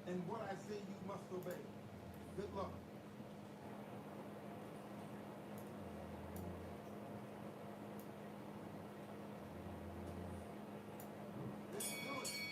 and what I say you must obey. Good luck. Let's do it.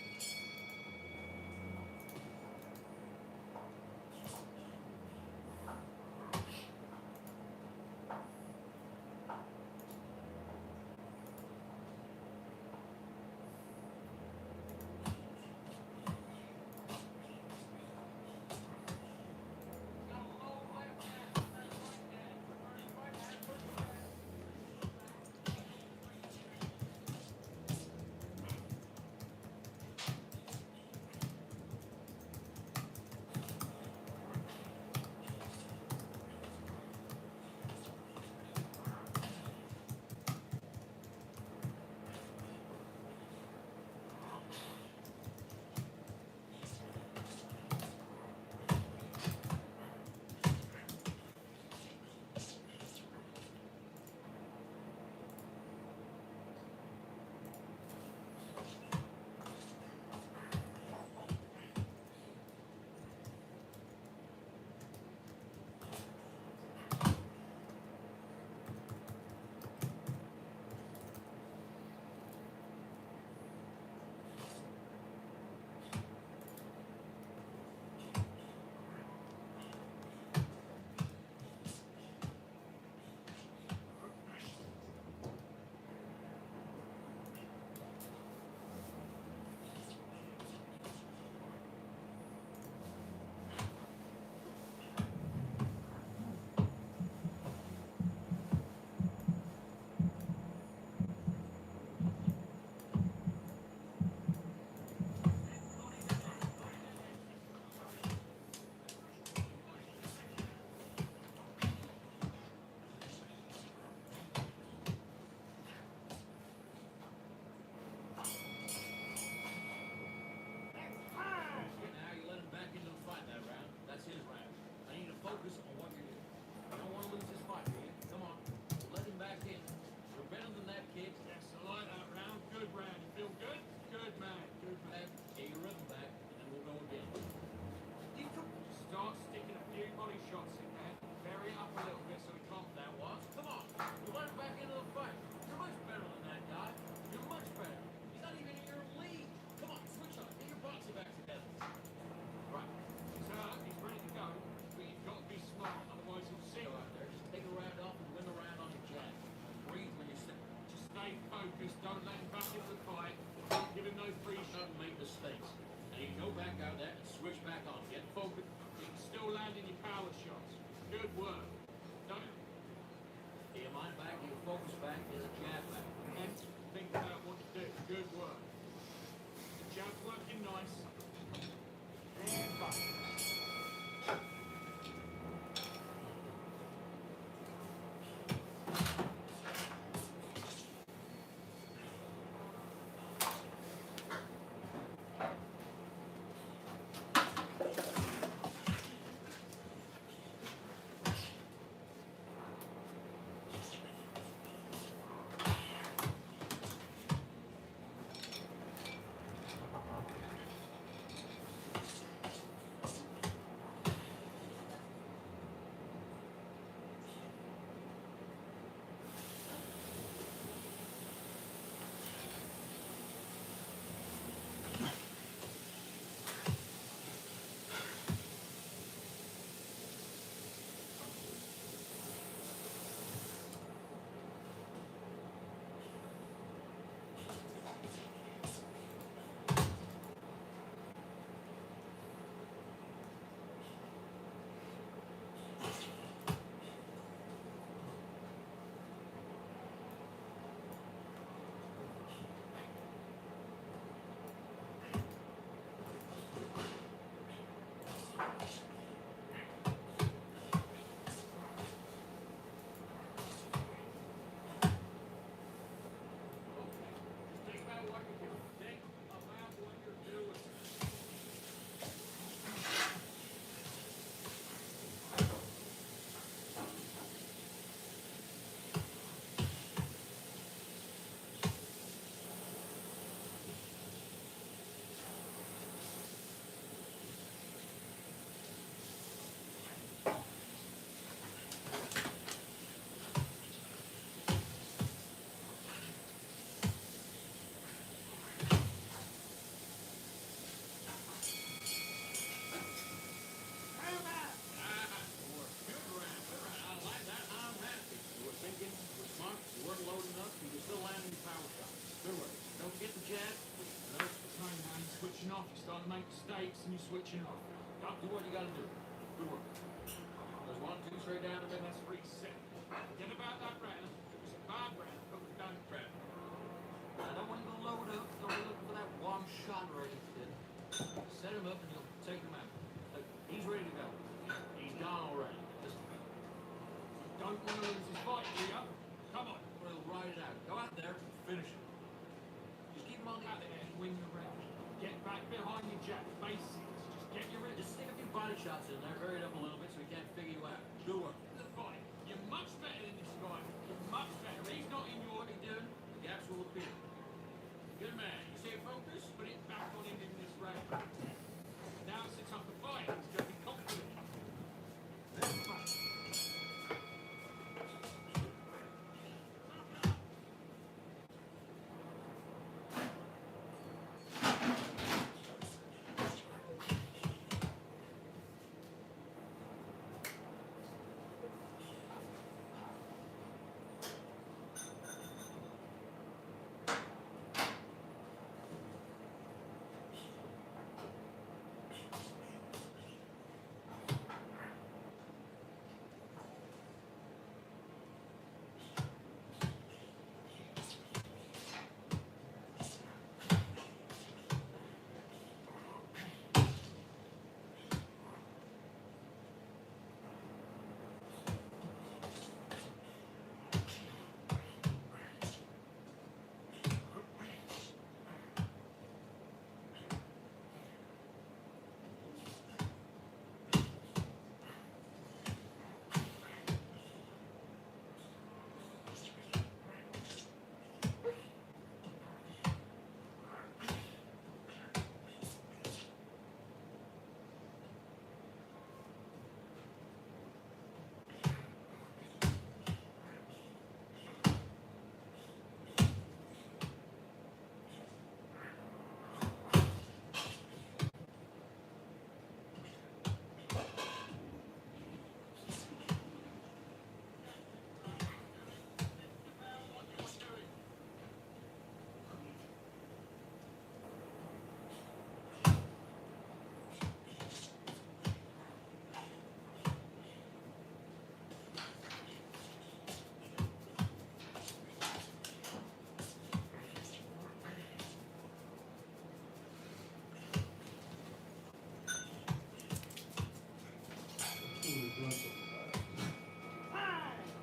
switching off, you start to make mistakes and you're switching off. Don't do what you gotta do. Good work. There's 1, 2, straight down, and then that's reset. Forget about that round. It was a bad round, but we've done it round. I don't want you to load up. Don't be looking for that one shot right at the set him up and you'll take him out. Look, he's ready to go. He's gone already. Just don't want to lose his fight, do you? Come on. We'll ride it out. Go out there and finish it. Just keep him on the out there and win the round. Get back behind your jack. Basics. Just get your wrist. Just stick a few body shots in there. Hurry it up a little bit so he can't figure you out. Good work. The fight. You're much better than this guy. You're much better. He's not in your order, dude. The gaps will appear. Good man. You see a focus? Put it back on him in this round. Now it sits up the fight. He's going to be confident. That's the fight.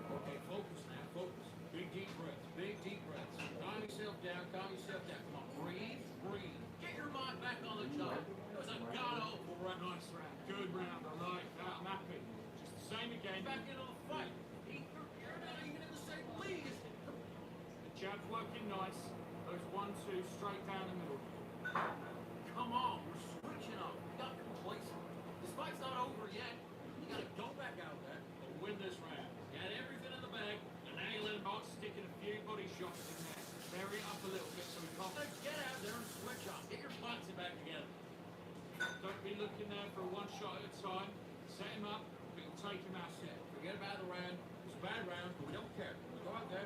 Okay, focus now, focus. Big deep breaths, big deep breaths. Calm yourself down, calm yourself down. Come on, breathe, breathe. Get your mind back on the job. It was a god-awful round. Nice round, good round, I like that, I'm happy. Just the same again, back into the fight. You're not even in the same league as him. The jab's working nice. Those 1, 2, straight down the middle. Come on, we're switching up. We got complacent. This fight's not over yet. You gotta go back out there and win this round. You had everything in the bag, and now you let him out sticking a few body shots in there. Vary it up a little bit so we can't. Get out there and switch up. Get your boxing back together. Don't be looking there for one shot at a time. Set him up, but you'll take him out set. Forget about the round. It's a bad round, but we don't care. We go out there,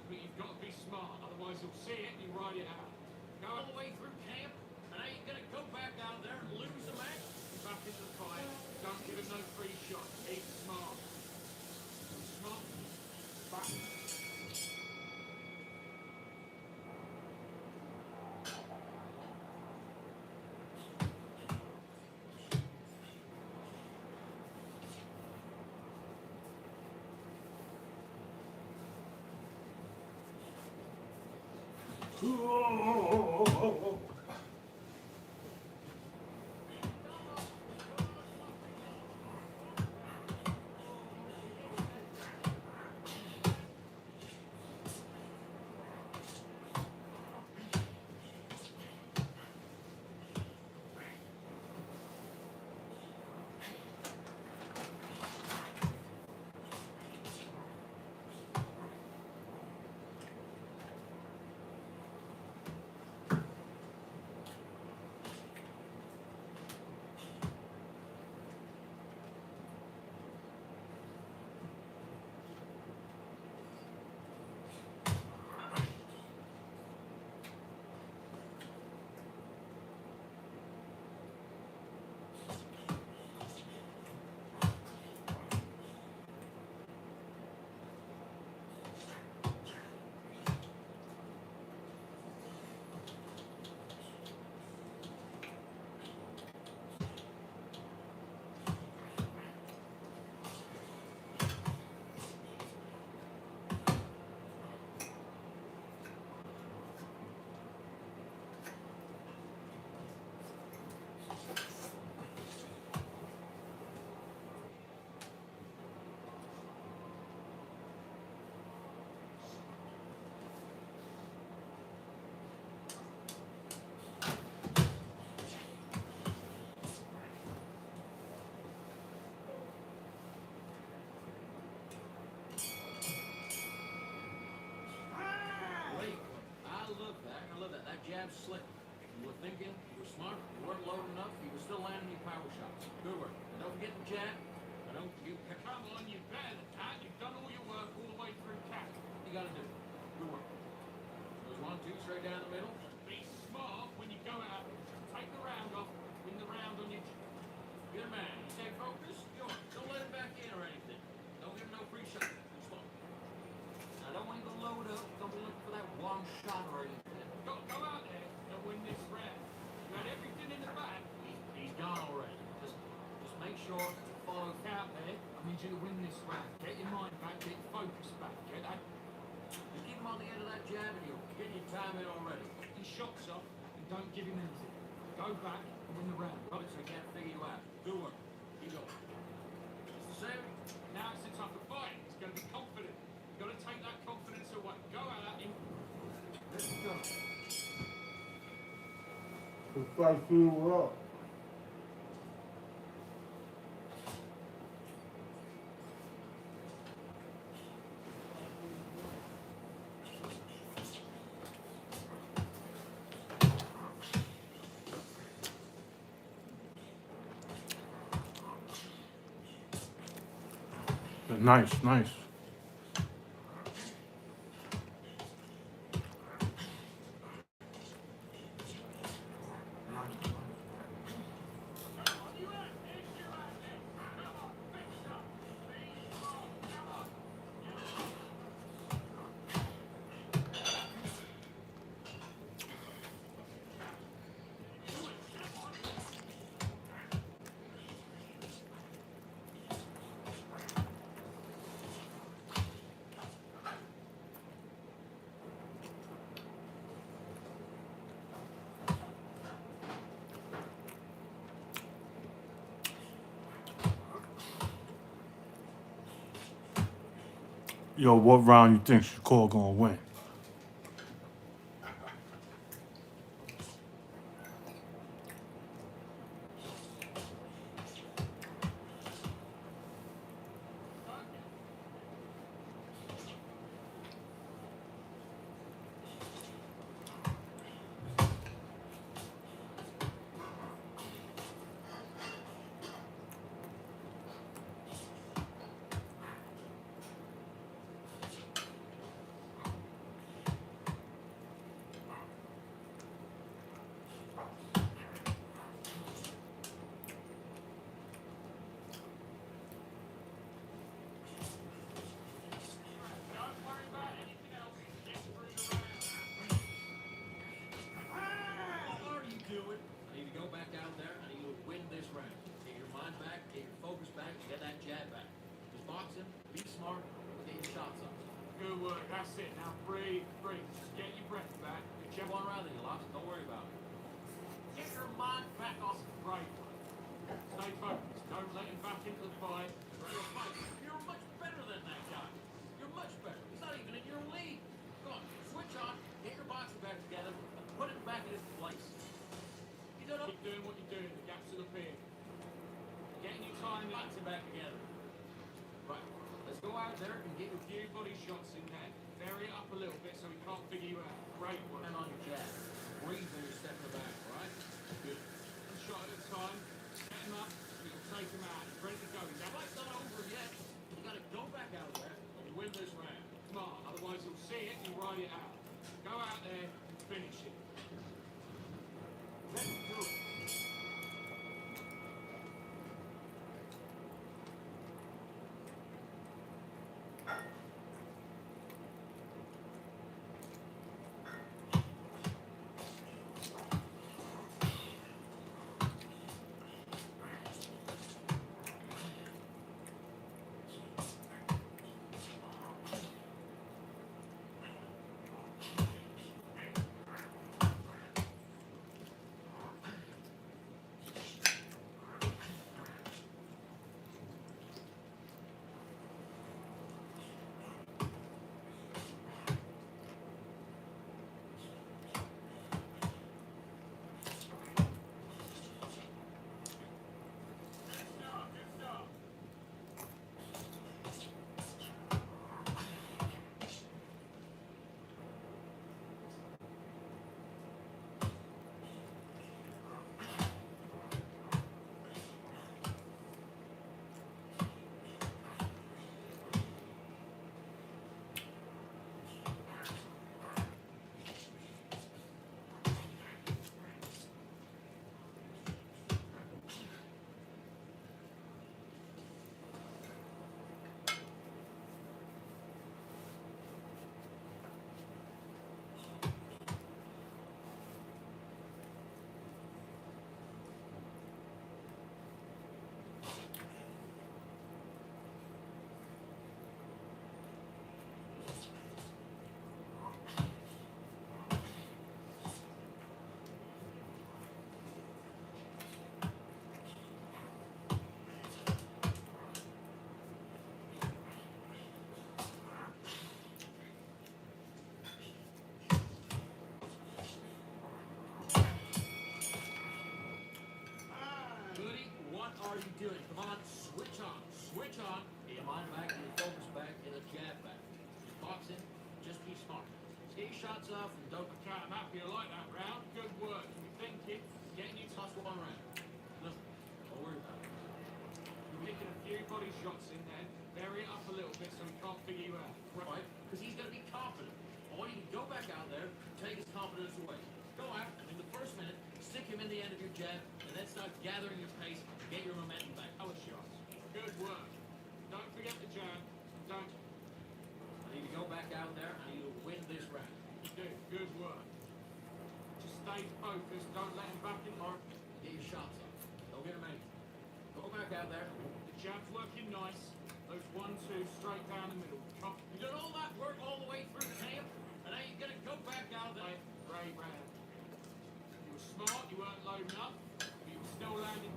but you've got to be smart. Otherwise, you'll see it and you ride it out. Go all the way through camp, and now you're going to go back out there and lose the match. Back into the fight. Don't give him no free shots. Keep smart. Smart. Back. jab slick. You were thinking, you were smart, you weren't loading up, you were still landing your power shots. Good work. And don't forget the jab. And don't you come on, you better than that. You've done all your work all the way through cat. You gotta do. Good work. Goes 1, 2, straight down the middle. Be smart when you go out. Take the round off. Win the round on your chin. You're the man. You stay focused. Don't let him back in or anything. Don't give him no free shot. Be smart. Now don't want you to load up. Don't be looking for that one shot or anything. Go out there and win this round. You had everything in the bag. He's gone already. Just make sure you follow out there. I need you to win this round. Get your mind back. Get your focus back. Get that. You keep him on the end of that jab and you'll get your time in already. Get your shots off and don't give him anything. Go back and win the round. Right, so he can't figure you out. Good work. Keep going. It's the same. Now it's the type of fight. He's going to be confident. You've got to take that confidence away. Go out and let's go. The fight feel up. Nice, nice. Yo, what round you think Shakur gonna win? That's it. Now breathe. Just get your breath back. Get one round in your lost. Don't worry about it. Get your mind back off the break. Stay focused. Don't let him back into the fight. You're much better than that guy. You're much better. He's not even in your league. Go on. Switch on. Get your boxing back together. And put it back in its place. You don't keep doing what you're doing. The gaps will appear. Getting your time boxing back together. Right. Let's go out there and get a few body shots in there. Vary it up a little bit so he can't figure you out. Great work. And on your jab. Breathe when you're stepping back, right? Good. One shot at a time. Set him up. You'll take him out. He's ready to go. He's not over yet. You got to go back out there and win this round. Come on. Otherwise he'll see it and he'll ride it out. Go out there and finish it. Let's do it. are you doing? Come on, switch on. Switch on. Get your mind back, get your focus back, get a jab back. Just box in, just be smart. Get your shots off and don't count them up. You like that round? Good work. You're thinking, getting you tossed one round. Listen, don't worry about it. You're making a few body shots in there. Vary it up a little bit so he can't figure you out. Right? Because he's going to be confident. I want you to go back out there, take his confidence away. Go out, and in the first minute, stick him in the end of your jab, and then start gathering your pace and get your momentum back. Power shots. Good work. Don't forget the jab. Don't. I need to go back out there. I need to win this round. You do. Good work. Just stay focused. Don't let him back in hard. Get your shots up. Don't get him angry. Go back out there. The jab's working nice. Those 1-2 straight down the middle. You did all that work all the way through camp, and now you're going to go back out there. Great round. You were smart, you weren't loading up, but you were still landing.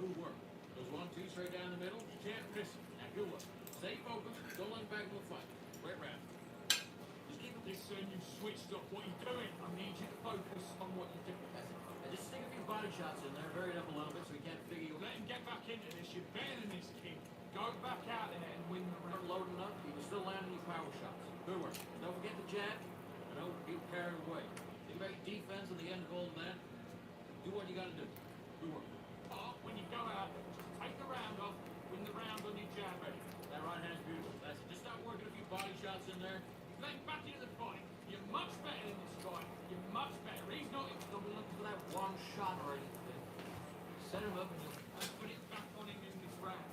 Good work. Those 1-2 straight down the middle. Can't miss it. Now good work. Stay focused. Don't let back in the fight. Great round. Just keep it. Listen, you switched up. What are you doing? I need you to focus on what you're doing. And just stick a few body shots in there. Vary it up a little bit so we can't figure you. Let him get back into this. You're better than this, kid. Go back out there and win the round. Loading up. You can still land your power shots. Good work. Don't forget the jab. And don't get carried away. Think about your defense at the end of all of that. Do what you got to do. Good work. When you go out, just take the round off, win the round on your jab. Ready. That right hand's beautiful. That's it. Just start working a few body shots in there. Get back into the fight. You're much better in this fight. You're much better. He's not looking for that one shot or anything. Set him up and put it back on him in this round.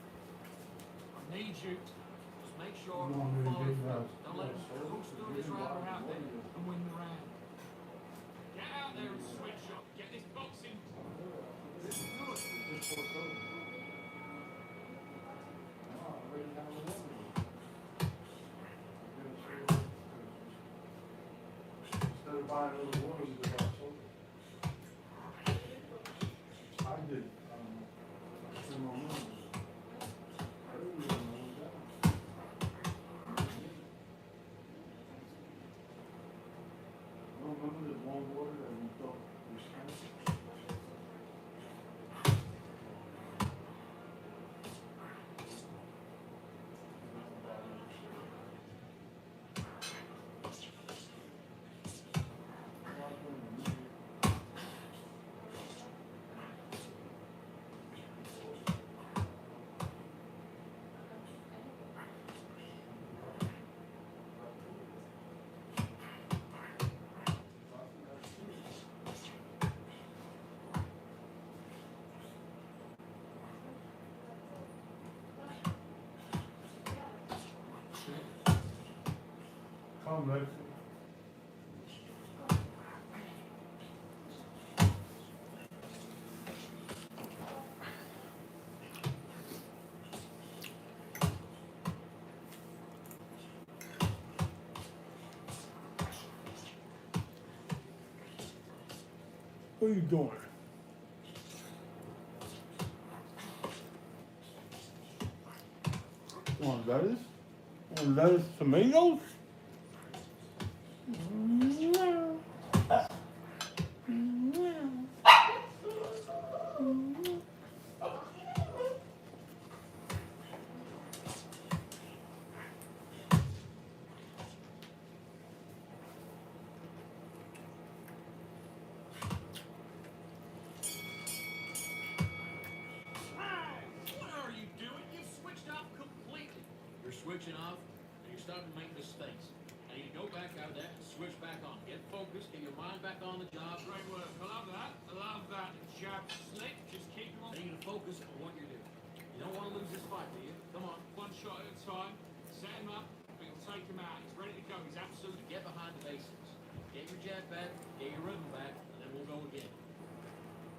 I need you. Just make sure you follow through. Don't let him coast through this round or out there and win the round. Get out there and switch up. Get this boxing. This is good. Instead of buying other water, you buy soda. I did. In my room. I didn't even know that. I don't remember the warm water that we thought was expensive. I'm Lexi. What are you doing? Want lettuce? Want lettuce, tomatoes? What are you doing? You've switched off completely. You're switching off and you're starting to make mistakes. I need to go back out there and switch back on. Get focused, get your mind back on the job. Great work. I love that. I love that. Jab slick. Just keep him on. I need to focus on what you're doing. You don't want to lose this fight, do you? Come on. One shot at a time. Set him up. We'll take him out. He's ready to go. He's absolutely get behind the basics. Get your jab back, get your rhythm back, and then we'll go again.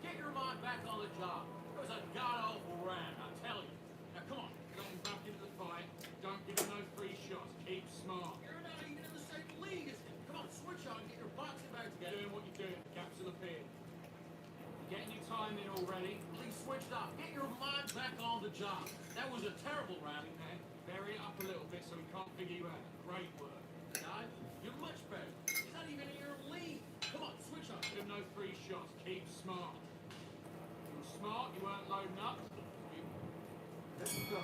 Get your mind back on the job. It was a god-awful round, I tell you. Now, come on. Let him back into the fight. Don't give him those free shots. Keep smart. You're not even in the same league as him. Come on, switch on. Get your boxing back together. Doing what you're doing. Caps will appear. Getting your time in already. Please switch off. Get your mind back on the job. That was a terrible round, man. Vary it up a little bit so we can't figure you out. Great work. Guy, you're much better. He's not even in your league. Come on, switch on. Give him no free shots. Keep smart. You were smart. You weren't loading up. Let's go.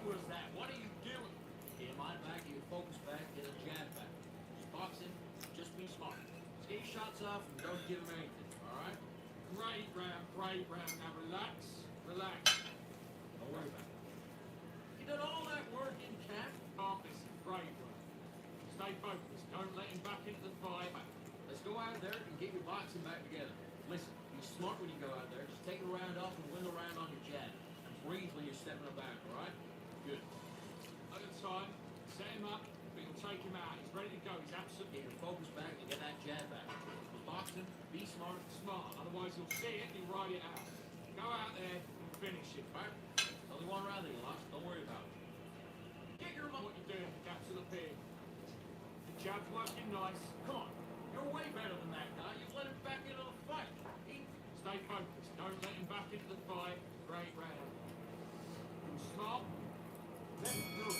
What was that? What are you doing? Get your mind back, get your focus back, get a jab back. Just boxing, just be smart. Just get your shots off and don't give him anything, alright? Great round, great round. Now relax, relax. Don't worry about it. You did all that work in camp? Office, great work. Stay focused, don't let him back into the fight. Let's go out there and get your boxing back together. Listen, be smart when you go out there. Just take the round off and win the round on your jab. And breathe when you're stepping about, alright? Good. At the time, set him up, but you'll take him out. He's ready to go. He's absolutely get your focus back and get that jab back. With boxing, be smart, smart. Otherwise, you'll see it and you'll ride it out. Go out there and finish it, right? There's only one round that you lost. Don't worry about it. Get your mind what you're doing. Caps will appear. The jab's working nice. Come on. You're way better than that guy. You've let him back into the fight. Stay focused. Don't let him back into the fight. Great round. You smart. Let's do it.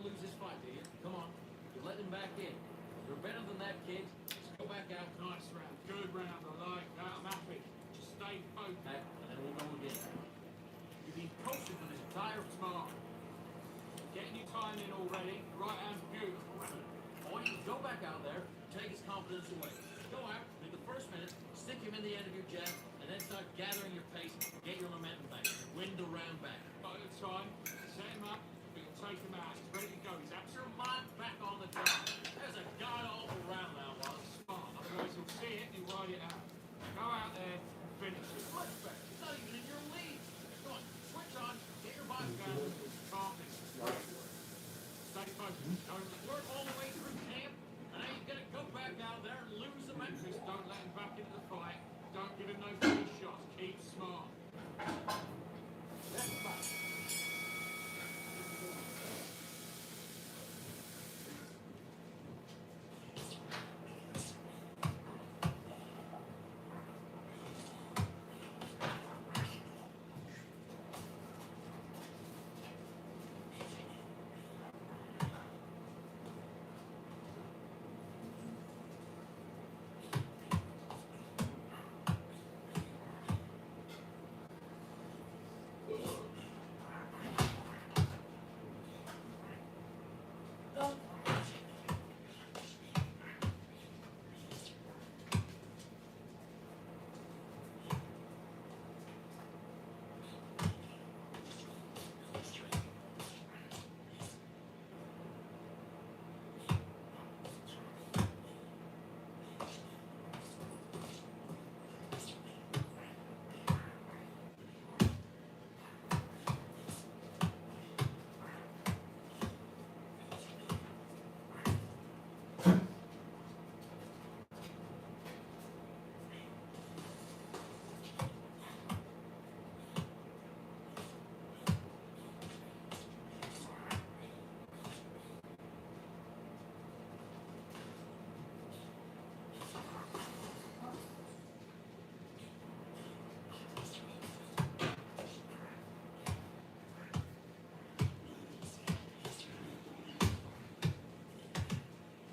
lose this fight, do you? Come on. You let him back in. You're better than that, kid. Just go back out. Nice round. Good round. I like that. I'm happy. Just stay focused. Back, and then we'll go again. You've been coaching for this entire Smart. Getting your time in already. Right hand's beautiful. I want you to go back out there, take his confidence away. Go out, in the first minute, stick him in the end of your jab, and then start gathering your pace, get your momentum back, win the round back. Got the time. Set him up. But you'll take him out. He's ready to go. He's Get your mind back on the job. There's a god-awful round now, was. smart. Otherwise he'll see it and he'll ride it out. Go out there and finish it. Much better. He's not even in your league. Come on, switch on, get your body down. Calmness. Stay focused. Don't Work all the way through camp, and now you're gonna go back out there and lose the match. just don't let him back into the fight. Don't give him no free shots. Keep smart. That's fine.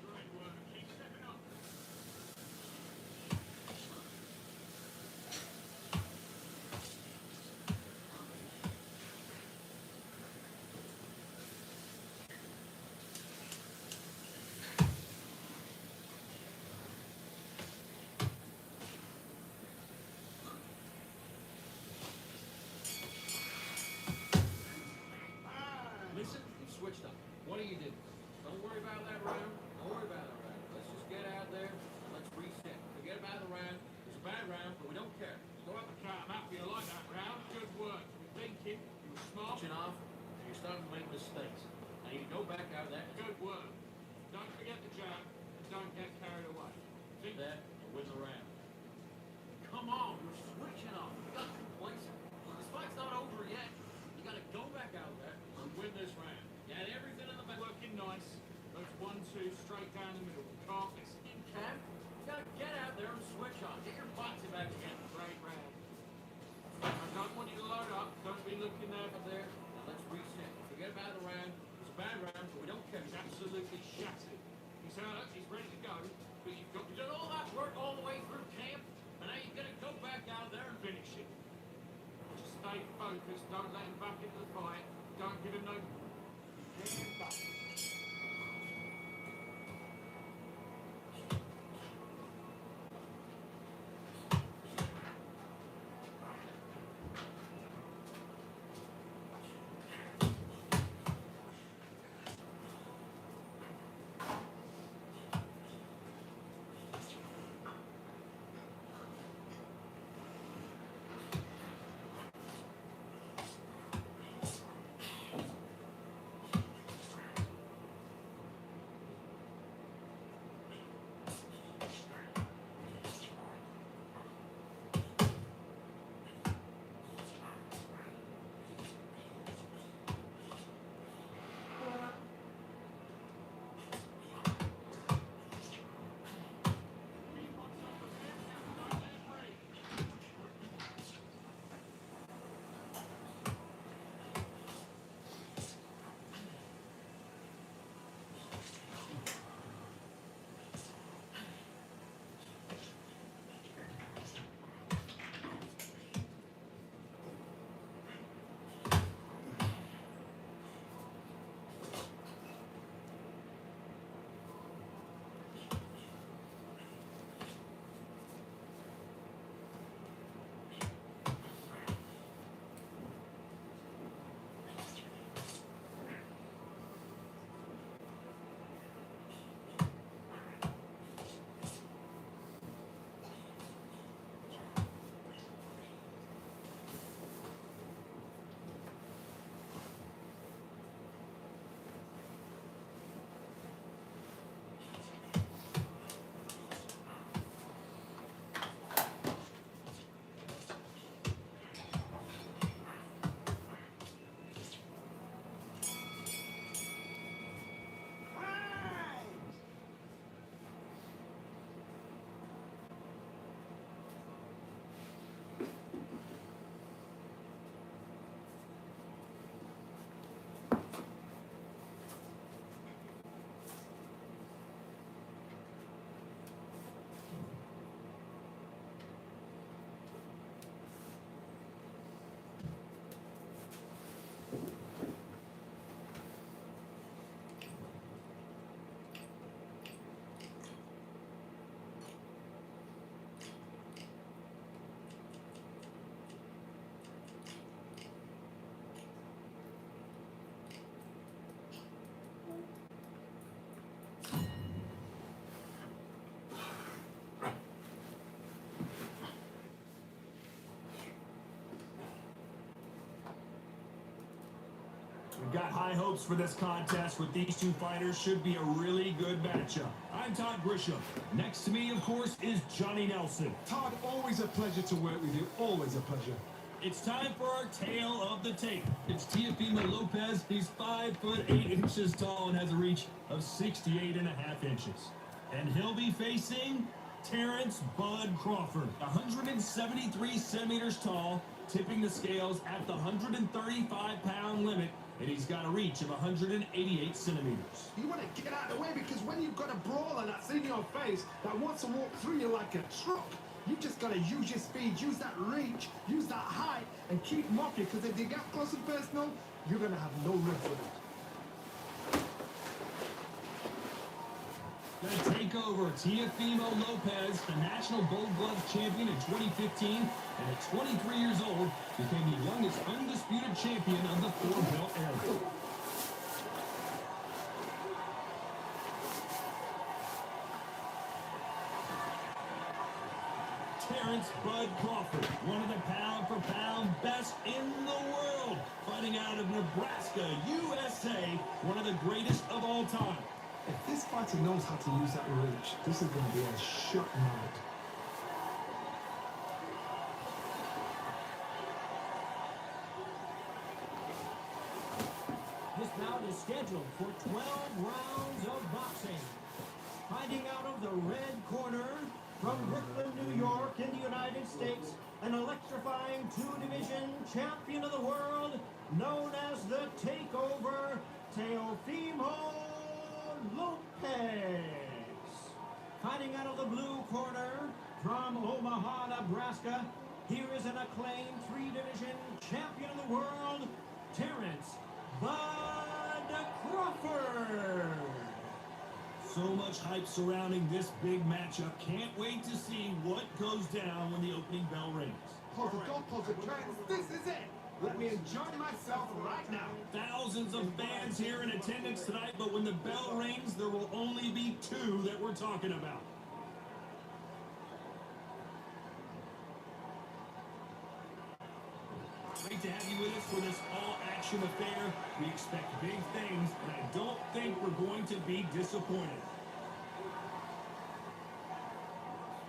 Great work. Keep stepping up. Listen, you switched up. What do you do? Don't worry about that round. Don't worry about that round. Let's just get out there and let's reset. Forget about the round. It's a bad round, but we don't care. Go up the cut. I'm happy. I like that round. Good work. You're thinking. You were smart. Switching off, and you're starting to make mistakes. I need to go back out there and Good work. Don't forget the jab. Don't get carried away. do Think that and win the round. Come on, you're switching off. You got complacent. This fight's not over yet. You got to go back out there and win this round. You had everything in the back. working nice. Those 1-2 straight down the middle. Calmness. In camp, you got to get out there and switch on. Get your boxing back again. Great round. I don't want you to load up. Don't be looking there. Up there, now let's reset. Forget about the round. It's a bad round, but we don't care. He's absolutely shattered. He's hurt. He's ready to go. But you've got to You did all that work all the way through camp, and now you're going to go back out there and finish it. Just stay focused. Don't let him back into the fight. Don't give him no. Bring him back. We've got high hopes for this contest with these two fighters. Should be a really good matchup. I'm Todd Grisham. Next to me, of course, is Johnny Nelson. Todd, always a pleasure to work with you. Always a pleasure. It's time for our tale of the tape. It's Teofimo Lopez. He's 5'8" tall and has a reach of 68.5 inches. And he'll be facing Terrence Bud Crawford, 173 centimeters tall, tipping the scales at the 135-pound limit, and he's got a reach of 188 centimeters. You want to get out of the way because when you've got a brawler that's in your face that wants to walk through you like a truck, you just got to use your speed, use that reach, use that height, and keep mocking, because if you get close and personal, you're going to have no room for it. Gonna take over Teofimo Lopez, the National Gold Glove champion in 2015, and at 23 years old, became the youngest undisputed champion of the four-belt era. Terrence Bud Crawford, one of the pound-for-pound best in the world, fighting out of Nebraska, USA, one of the greatest of all time. If this fighter knows how to use that reach, this is going to be a shot night. This bout is scheduled for 12 rounds of boxing. Fighting out of the red corner, from Brooklyn, New York, in the United States, an electrifying two-division champion of the world, known as the Takeover, Teofimo Lopez. Fighting out of the blue corner, from Omaha, Nebraska, here is an acclaimed three-division champion of the world, Terrence Bud Crawford. So much hype surrounding this big matchup. Can't wait to see what goes down when the opening bell rings. Pause it, don't pause it, friends. This is it. Let me enjoy myself right now. Thousands of fans here in attendance tonight, but when the bell rings, there will only be two that we're talking about. Great to have you with us for this all-action affair. We expect big things, and I don't think we're going to be disappointed.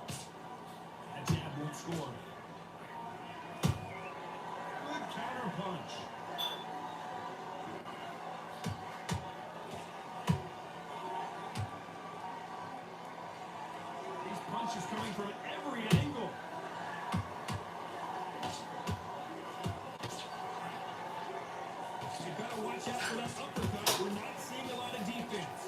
That jab won't score. Good counter punch. These punches coming from every angle. You better watch out for that uppercut. We're not seeing a lot of defense.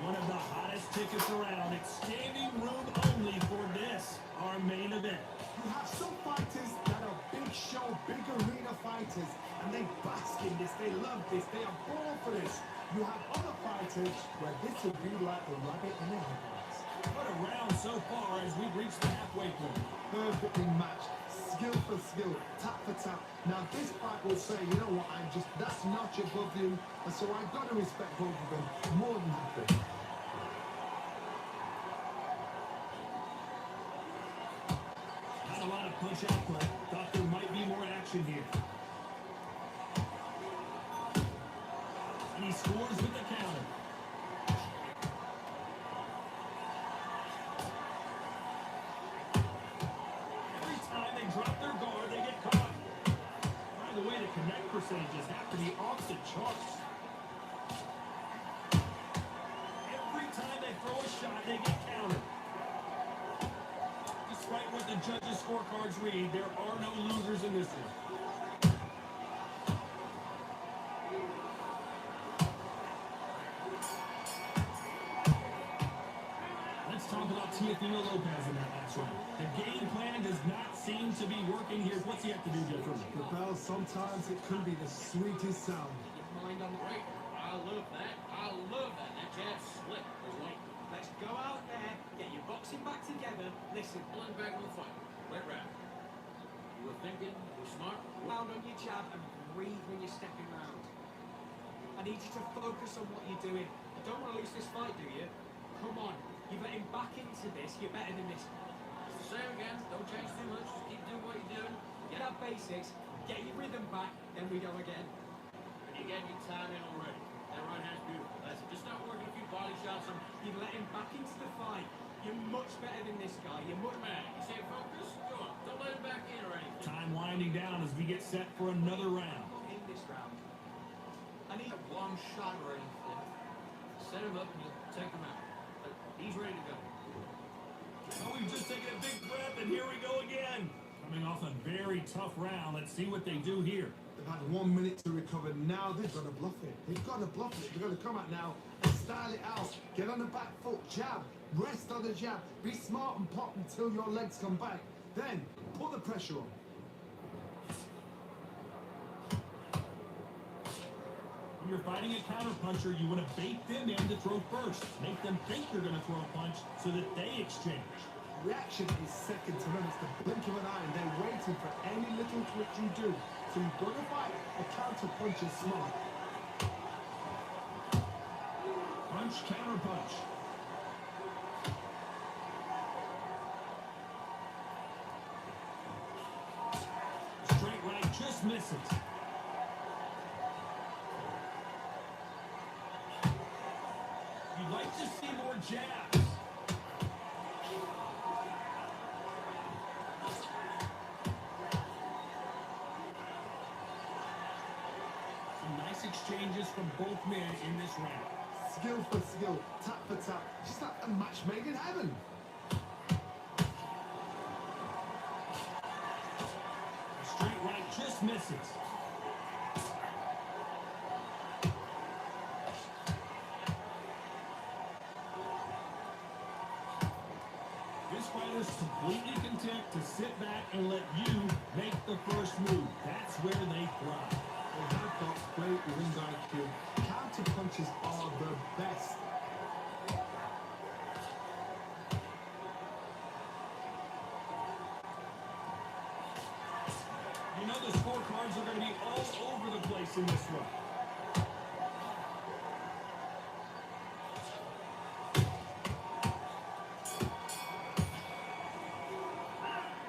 One of the hottest tickets around. It's standing room only for this, our main event. You have some fighters that are big show, big arena fighters, and they bask in this, they love this, they are born for this. You have other fighters where this would be like a rabbit in a headlights. What a round so far as we've reached the halfway point. Perfectly matched, skill for skill, tap for tap. Now this fight will say, you know what, that's notch above you, and so I've got to respect both of them more than happy. Not a lot of punch output. Thought there might be more action here. And he scores with the counter. Every time they drop their guard, they get caught. By the way, the connect percentages have to be off the charts. Every time they throw a shot, they get countered. Despite what the judges' scorecards read, there are no losers in this one. Let's talk about Teofimo Lopez in that last round. The game plan does not seem to be working here. What's he have to do differently? The bell, sometimes it can be the sweetest sound. Get your mind on the break. I love that. I love that. That jab's slick. There's like, Let's go out there, get your boxing back together. Listen, pulling back on the fight. Right round. You were thinking, you were smart. round on your jab and breathe when you're stepping round. I need you to focus on what you're doing. You don't want to lose this fight, do you? Come on, You've let him back into this. You're better than this. It's the same again. Don't change too much. Just keep doing what you're doing. Get our basics. Get your rhythm back. Then we go again. And you get your time in already. That right hand's beautiful. That's it. Just start working a few body shots. You've let him back into the fight. You're much better than this guy. You're much Man, you stay focused. Go on. Don't let him back in or anything. Time winding down as we get set for another round. in this round. I need A long shot or anything. Set him up and you'll take him out. But he's ready to go. Oh, we've just taken a big breath, and here we go again. Coming off a very tough round. Let's see what they do here. They've had 1 minute to recover. Now they've got to bluff it. They've got to bluff it. They've got to come out now and style it out. Get on the back foot, jab. Rest on the jab. Be smart and pop until your legs come back. Then put the pressure on. When you're fighting a counterpuncher, you want to bait them in to throw first. Make them think you're going to throw a punch so that they exchange. Reaction is second to none. It's the blink of an eye, and they're waiting for any little twitch you do. So you've got to fight. A counter punch is smart. Punch, counter punch. Straight right just misses. You'd like to see more jabs. Some nice exchanges from both men in this round. Skill for skill, tap for tap. Just like a match made in heaven. Straight right just misses. This fighter's completely content to sit back and let you make the first move. That's where they thrive. They have got great ring IQ. Counter punches are the best. You know the scorecards are going to be all over the place in this one.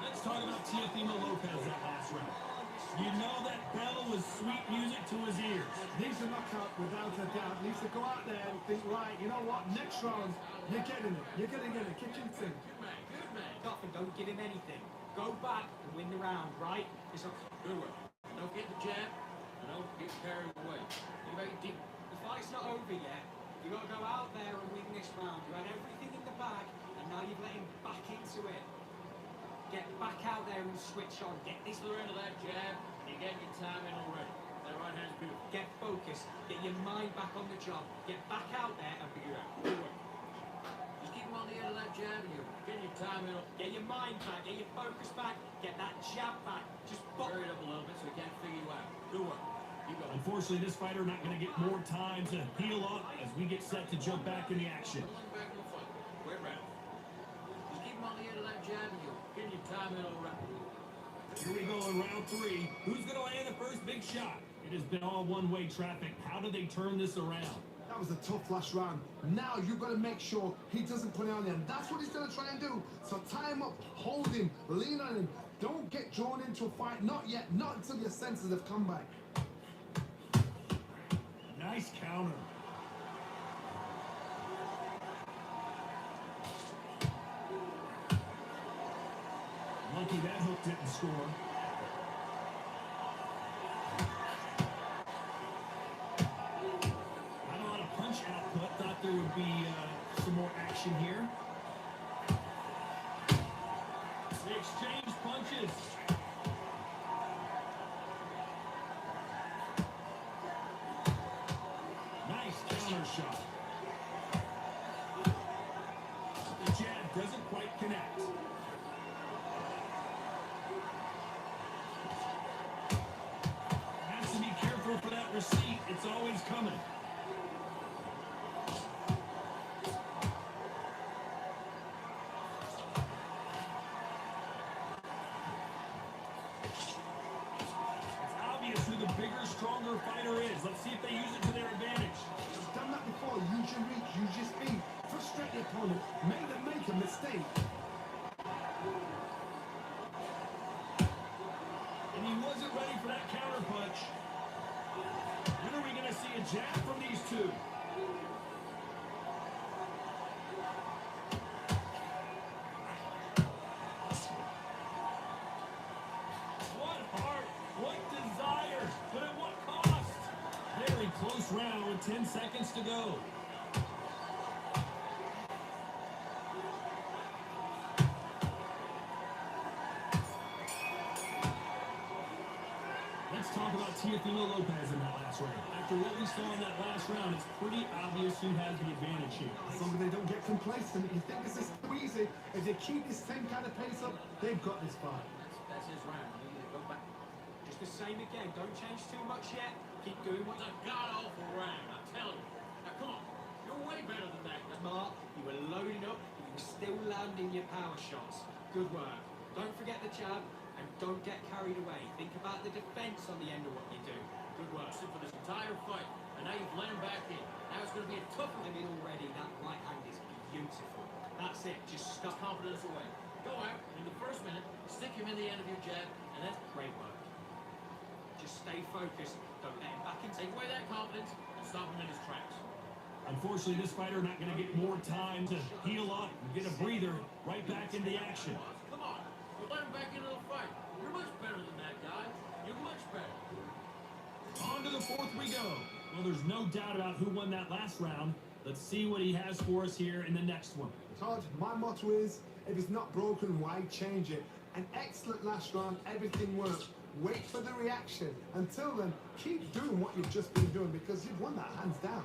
Let's talk about Teofimo Lopez that last round. You know that bell was sweet music to his ears. Needs a knockout without a doubt. Needs to go out there and think, right, you know what, next round, you're getting it. You're going to get a kitchen sink. Good man. Good man. Stop and don't give him anything. Go back and win the round, right? It's a Good work. Don't get the jab. And don't get carried away. You make it deep. The fight's not over yet. You got to go out there and win this round. You had everything in the bag, and now you've let him back into it. Get back out there and switch on. Get this. Other end of that jab, and you're getting your time in already. That right hand's beautiful. Get focused. Get your mind back on the job. Get back out there and figure it out. Good work. Just keep him on the end of that jab, and you're getting your time in. Get your mind back. Get your focus back. Get that jab back. Just Bury it up a little bit so he can't figure you out. Good work. You go. Unfortunately, this fighter not going to get more time to heal up as we get set to jump back in the action. Don't let him back in the fight. Wait around. Just keep him on the end of that jab, and you're getting your time in already. Here we go in round 3. Who's going to land the first big shot? It has been all one-way traffic. How do they turn this around? That was a tough last round. Now you've got to make sure he doesn't put it on there. And that's what he's going to try and do. So tie him up, hold him, lean on him. Don't get drawn into a fight. Not yet. Not until your senses have come back. Nice counter. Lucky that hook didn't score. Not a lot of punch output. Thought there would be some more action here. They exchange punches. Nice counter shot. The jab doesn't quite connect. Has to be careful for that receipt. It's always coming. It's obvious who the bigger, stronger fighter is. Let's see if they use it to their advantage. You've done that before. Use your reach. Use your speed. frustrate the opponent, make them make a mistake. And he wasn't ready for that counter punch. When are we going to see a jab from these two? What heart, what desire, but at what cost? Very close round with 10 seconds to go. Let's talk about Teofimo Lopez in that last round. After what we saw in that last round, it's pretty obvious who has the advantage here. Somebody they don't get complacent. You think this is too easy. If they keep this same kind of pace up, they've got this fight. That's his round. You need to go back. Just the same again. Don't change too much yet. Keep doing what It's a god-awful round, I tell you. Now, come on. You're way better than that. Mark, you were loading up, but you were still landing your power shots. Good work. Don't forget the jab, and don't get carried away. Think about the defense on the end of what you do. Good work. For this entire fight, and now you've let him back in. Now it's going to be a tough one. I mean, already that right hand is beautiful. That's it. Just stop. Confidence away. Go out in the first minute, stick him in the end of your jab, and then Great work. Just stay focused. Don't let him back into take away that confidence and stop him in his tracks. Unfortunately, this fighter not going to get more time to heal up and get a breather right back into action. Come on. You let him back into the fight. You're much better than that guy. You're much better. On to the fourth we go. Well, there's no doubt about who won that last round. Let's see what he has for us here in the next one. Todd, my motto is, if it's not broken, why change it? An excellent last round, everything worked. Wait for the reaction. Until then, keep doing what you've just been doing because you've won that hands down.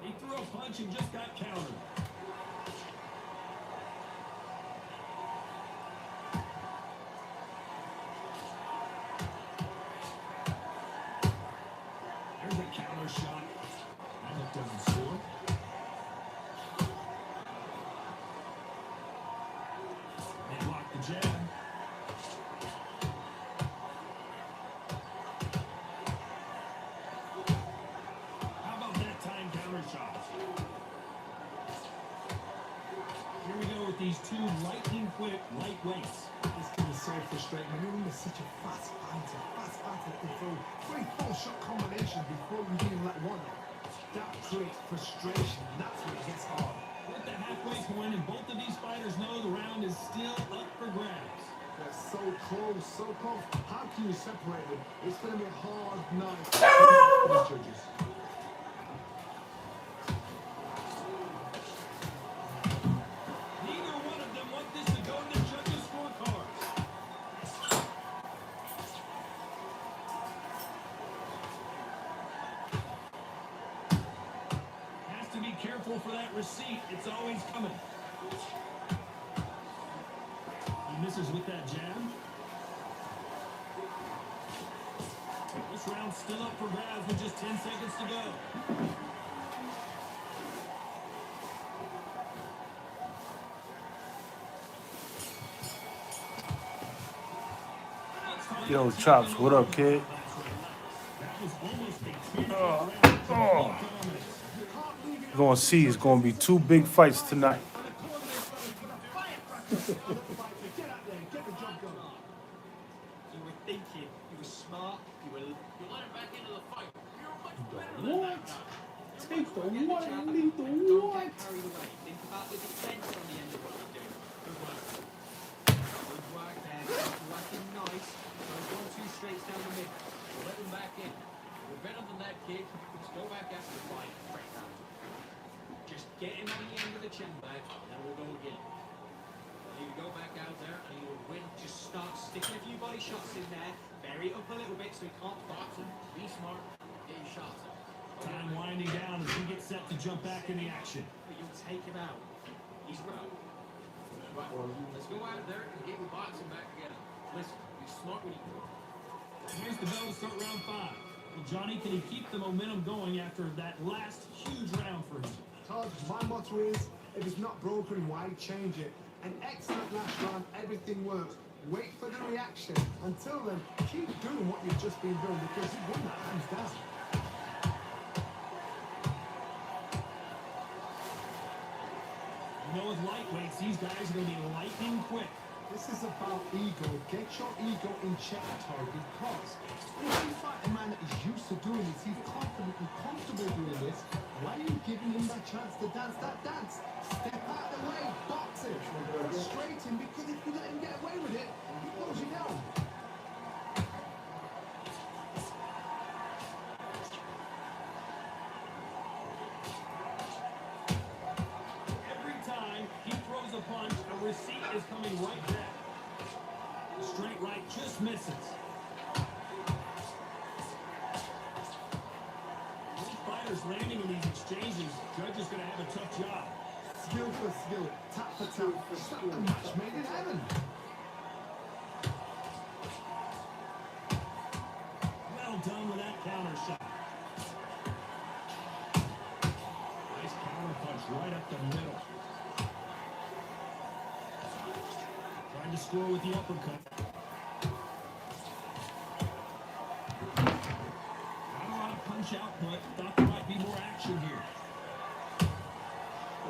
He threw a punch and just got countered. There's a counter shot. That doesn't score. They block the jab. How about that time counter shot? Here we go with these two lightning quick lightweights. This can be so frustrating. I mean, he's such a fast fighter that can throw 3-4 shot combinations before you even let one out. That creates frustration. That's when it gets hard. We're at the halfway point, and both of these fighters know the round is still up for grabs. They're so close, so close. How can you separate them? It's going to be a hard night for the judges. Neither one of them want this to go to the judges' scorecards. Has to be careful for that receipt. It's always coming. He misses with that jab. This round's still up for grabs with just 10 seconds to go. Yo, Chops, what up, kid? That was almost a 10 round for complete dominance. You're gonna see it's gonna be two big fights tonight. Get out there, get the job done. You were thinking, you were smart, you were... You let him back into the fight. You're much better than What? that guy. Take the Get the one, jab, leave the and don't what? get carried away. Think about the defense on the end of what you're doing. Good work. Good work there. You're working nice. Don't go 2 straights down the middle. You let him back in. You're better than that kid. Just go back after the fight. Break that. Just get him on the end of the chin bag. Then we'll go again. You go back out there and you will win. Just start sticking a few body shots in there. Bury it up a little bit so he can't box Box him. Be smart. Get your shots in. Time winding down as we get set to jump back in the action. but you'll take him out. He's right. Right. Let's go out there and get your boxing back together. Listen, be smart when you go. Here's the bell to start round 5. Well, Johnny, can he keep the momentum going after that last huge round for him? Todd, my motto is, if it's not broken, why change it? An excellent last round, everything works. Wait for the reaction. Until then, keep doing what you've just been doing because you won that hands down. You know, with lightweights, these guys are going to be lightning quick. This is about ego. Get your ego in check, Todd, because if you fight a man that is used to doing this, he's confident and comfortable doing this, why are you giving him that chance to dance that dance? Step out of the way, box it, frustrate him, because if you let him get away with it, he pulls you down. Every time he throws a punch, a receipt is coming right back. The straight right just misses. These fighters landing in these exchanges, Judge is going to have a tough job. Skill for skill, tap for tap, slap the match made in heaven. Well done with that counter shot. Nice counter punch right up the middle. Trying to score with the uppercut. Not a lot of punch output. Thought there might be more action here.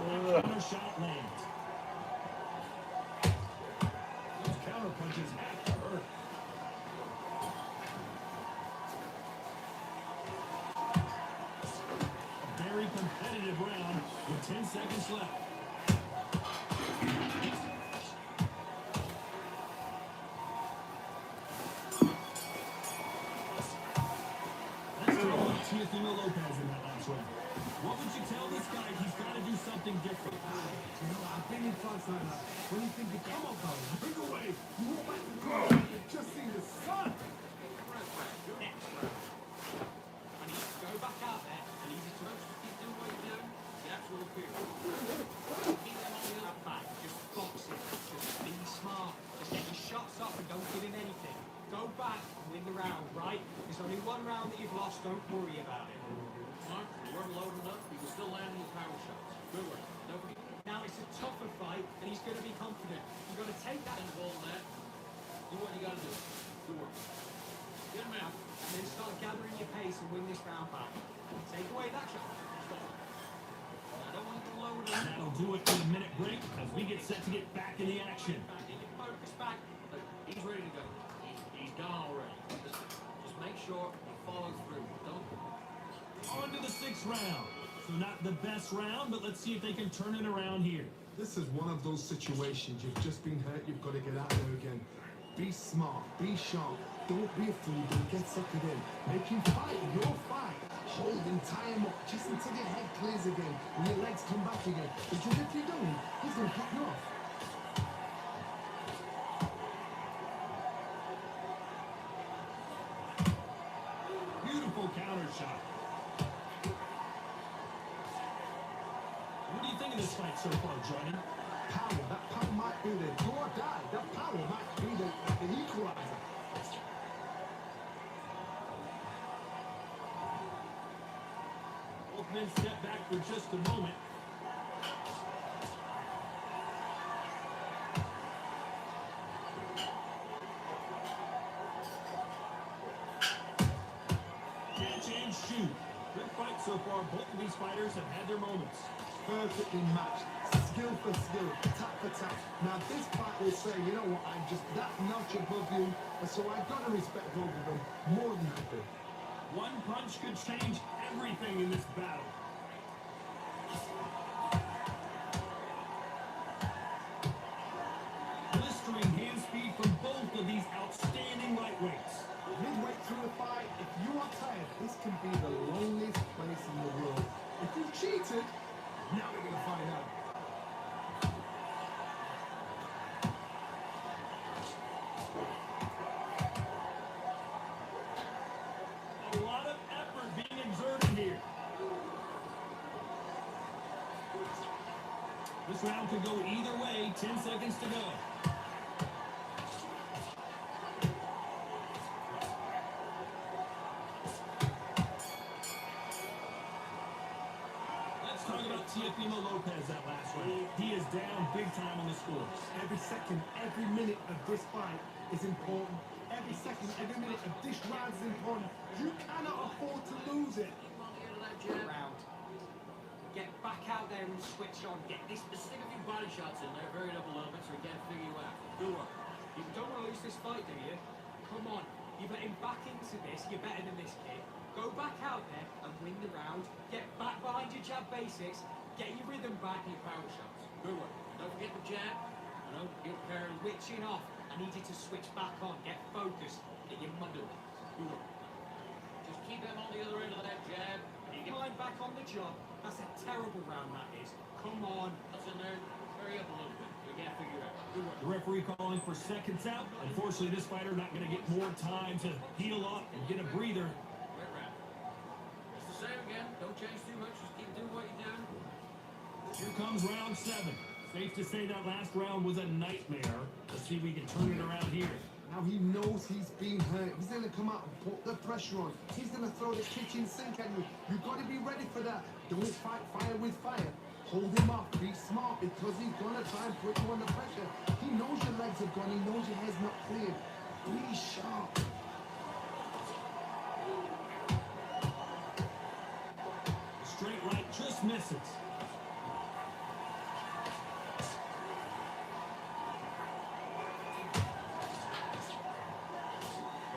Counter shot lands. Those counter punches have to hurt. A very competitive round with 10 seconds left. Let's talk about Teofimo Lopez in that last round. What would you tell this guy? He's got to do something different. You know, I've been in fights like that. When you think you come up, bring away, you walk back to the you've just seen the sun. I need to go back out there and easy to just keep doing what you're doing. The absolute period. Keep them on the other back. Just box it. Just be smart. Just get your shots off and don't give him anything. Go back and win the round, right? There's only one round that you've lost. Don't worry about it. Mark, you weren't loaded enough. You can still land your power shots. Good work. Nobody. Now it's a tougher fight, and he's going to be confident. You've got to take that and ball that. Do what you got to do. Good work. Get him out. And then start gathering your pace and win this round back. Take away that shot. Stop. I don't want you to load him. That'll do it for the minute break as we get set to get back in the action. Back in your focus back. Look, he's ready to go. He's gone already. Just make sure you follow through. Don't. On to the 6th round. So not the best round, but let's see if they can turn it around here. This is one of those situations. You've just been hurt. You've got to get out there again. Be smart. Be sharp. Don't be a fool. Don't get suckered in. Make him fight your fight. Hold him, tie him up, just until your head clears again and your legs come back again. Because if you don't, he's going to cut you off. Beautiful counter shot. What do you think of this fight so far, Jordan? Power. That power might be the do or die. That power might be the equalizer. Both men step back for just a moment. Catch and shoot. Good fight so far. Both of these fighters have had their moments. Perfectly matched. Skill for skill. Tap for tap. Now this fight will say, you know what, I'm just that notch above you. And so I've got to respect both of them more than I do. One punch could change everything in this battle. Blistering hand speed from both of these outstanding lightweights. Midway through the fight, if you are tired, this can be the loneliest place in the world. If you've cheated, now we're going to find out. A lot of effort being exerted here. This round could go either way. 10 seconds to go. Let's talk about about Teofimo Lopez that last round. He is down big time on the score. Every second, every minute of this fight is important. Every second, every minute of this round is important. You cannot afford to lose it. Keep on the end of that jab. Round. Get back out there and switch on. Get this. Stick a few body shots in there, varied up a little bit so he can't figure you out. Good work. You don't want to lose this fight, do you? Come on. You've let him back into this. You're better than this kid. Go back out there and win the round. Get back behind your jab basics. Get your rhythm back and your power shots. Good work. Don't forget the jab. Get prepared. Switching off. I need you to switch back on. Get focused. Get your muscle. Good work. Just keep him on the other end of that jab. And you get Mind back on the job. That's a terrible round, that is. Come on. what's in there. Hurry up a little bit. We can't figure it out. Good work. The referee calling for seconds out. Unfortunately, this fighter not going to get more time to heal up and get a breather. Right round. It's the same again. Don't change too much. Just keep doing what you're doing. Here comes round 7. Safe to say that last round was a nightmare. Let's see if we can turn it around here. Now he knows he's been hurt. He's going to come out and put the pressure on. He's going to throw the kitchen sink at you. You've got to be ready for that. Don't fight fire with fire. Hold him off. Be smart because he's going to try and put you under pressure. He knows your legs are gone. He knows your head's not clear. Be sharp. Straight right just misses.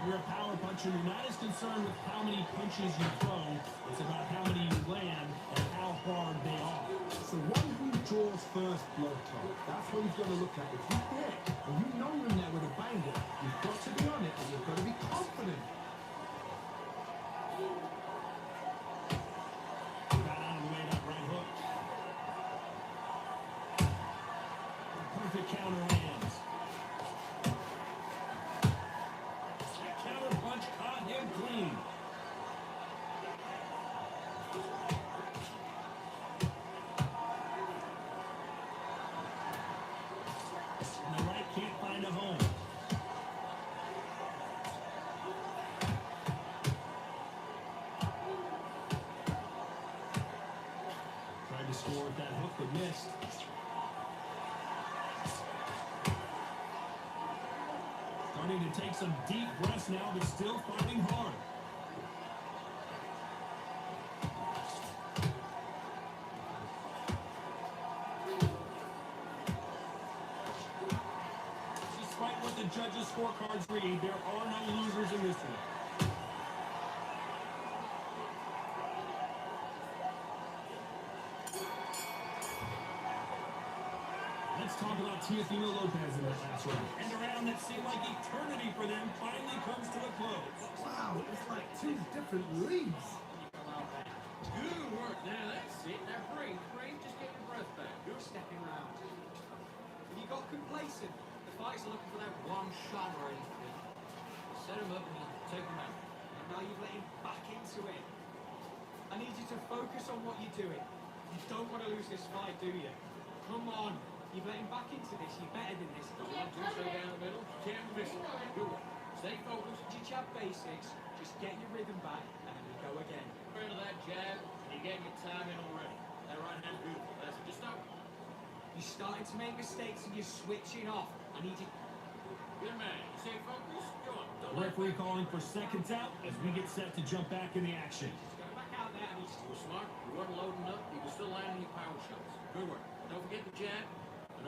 You're a power puncher. You're not as concerned with how many punches you throw. It's about how many you land and how hard they are. So one who draws first blood, Tom, that's what he's going to look at. If he's there and you know you're in there with a banger, you've got to be on it and you've got to be confident. Got out of the way that right hook. Perfect counter lands. That counter punch caught him clean. And the right can't find a home. Tried to score with that hook but missed. Starting to take some deep breaths now, but still fighting hard. Despite what the judges' scorecards read, there are no losers in this one. Let's talk about Teofimo Lopez in that last round. And a round that seemed like eternity for them finally comes to a close. Wow, it's like two different leagues. Good work. Now that's it. Now breathe. Just get your breath back. You're stepping round. You got complacent. The fighters are looking for that one shot or anything. Set him up and you take him out. And now you've let him back into it. I need you to focus on what you're doing. You don't want to lose this fight, do you? Come on. You've let him back into this. You're better than this. Don't want to stay down the middle. Can't miss it. Good work. Stay focused. Your jab basics. Just get your rhythm back and then we go again. Rid of that jab and you're getting your time in already. That right hand's beautiful. That's it. Just stop. You're starting to make mistakes and you're switching off. I need you. Good man. You stay focused. Go on. Don't The let referee calling for seconds out as we get set to jump back in the action. Just go back out there and You were smart. You weren't loading up. You were still landing your power shots. Good work. Don't forget the jab. And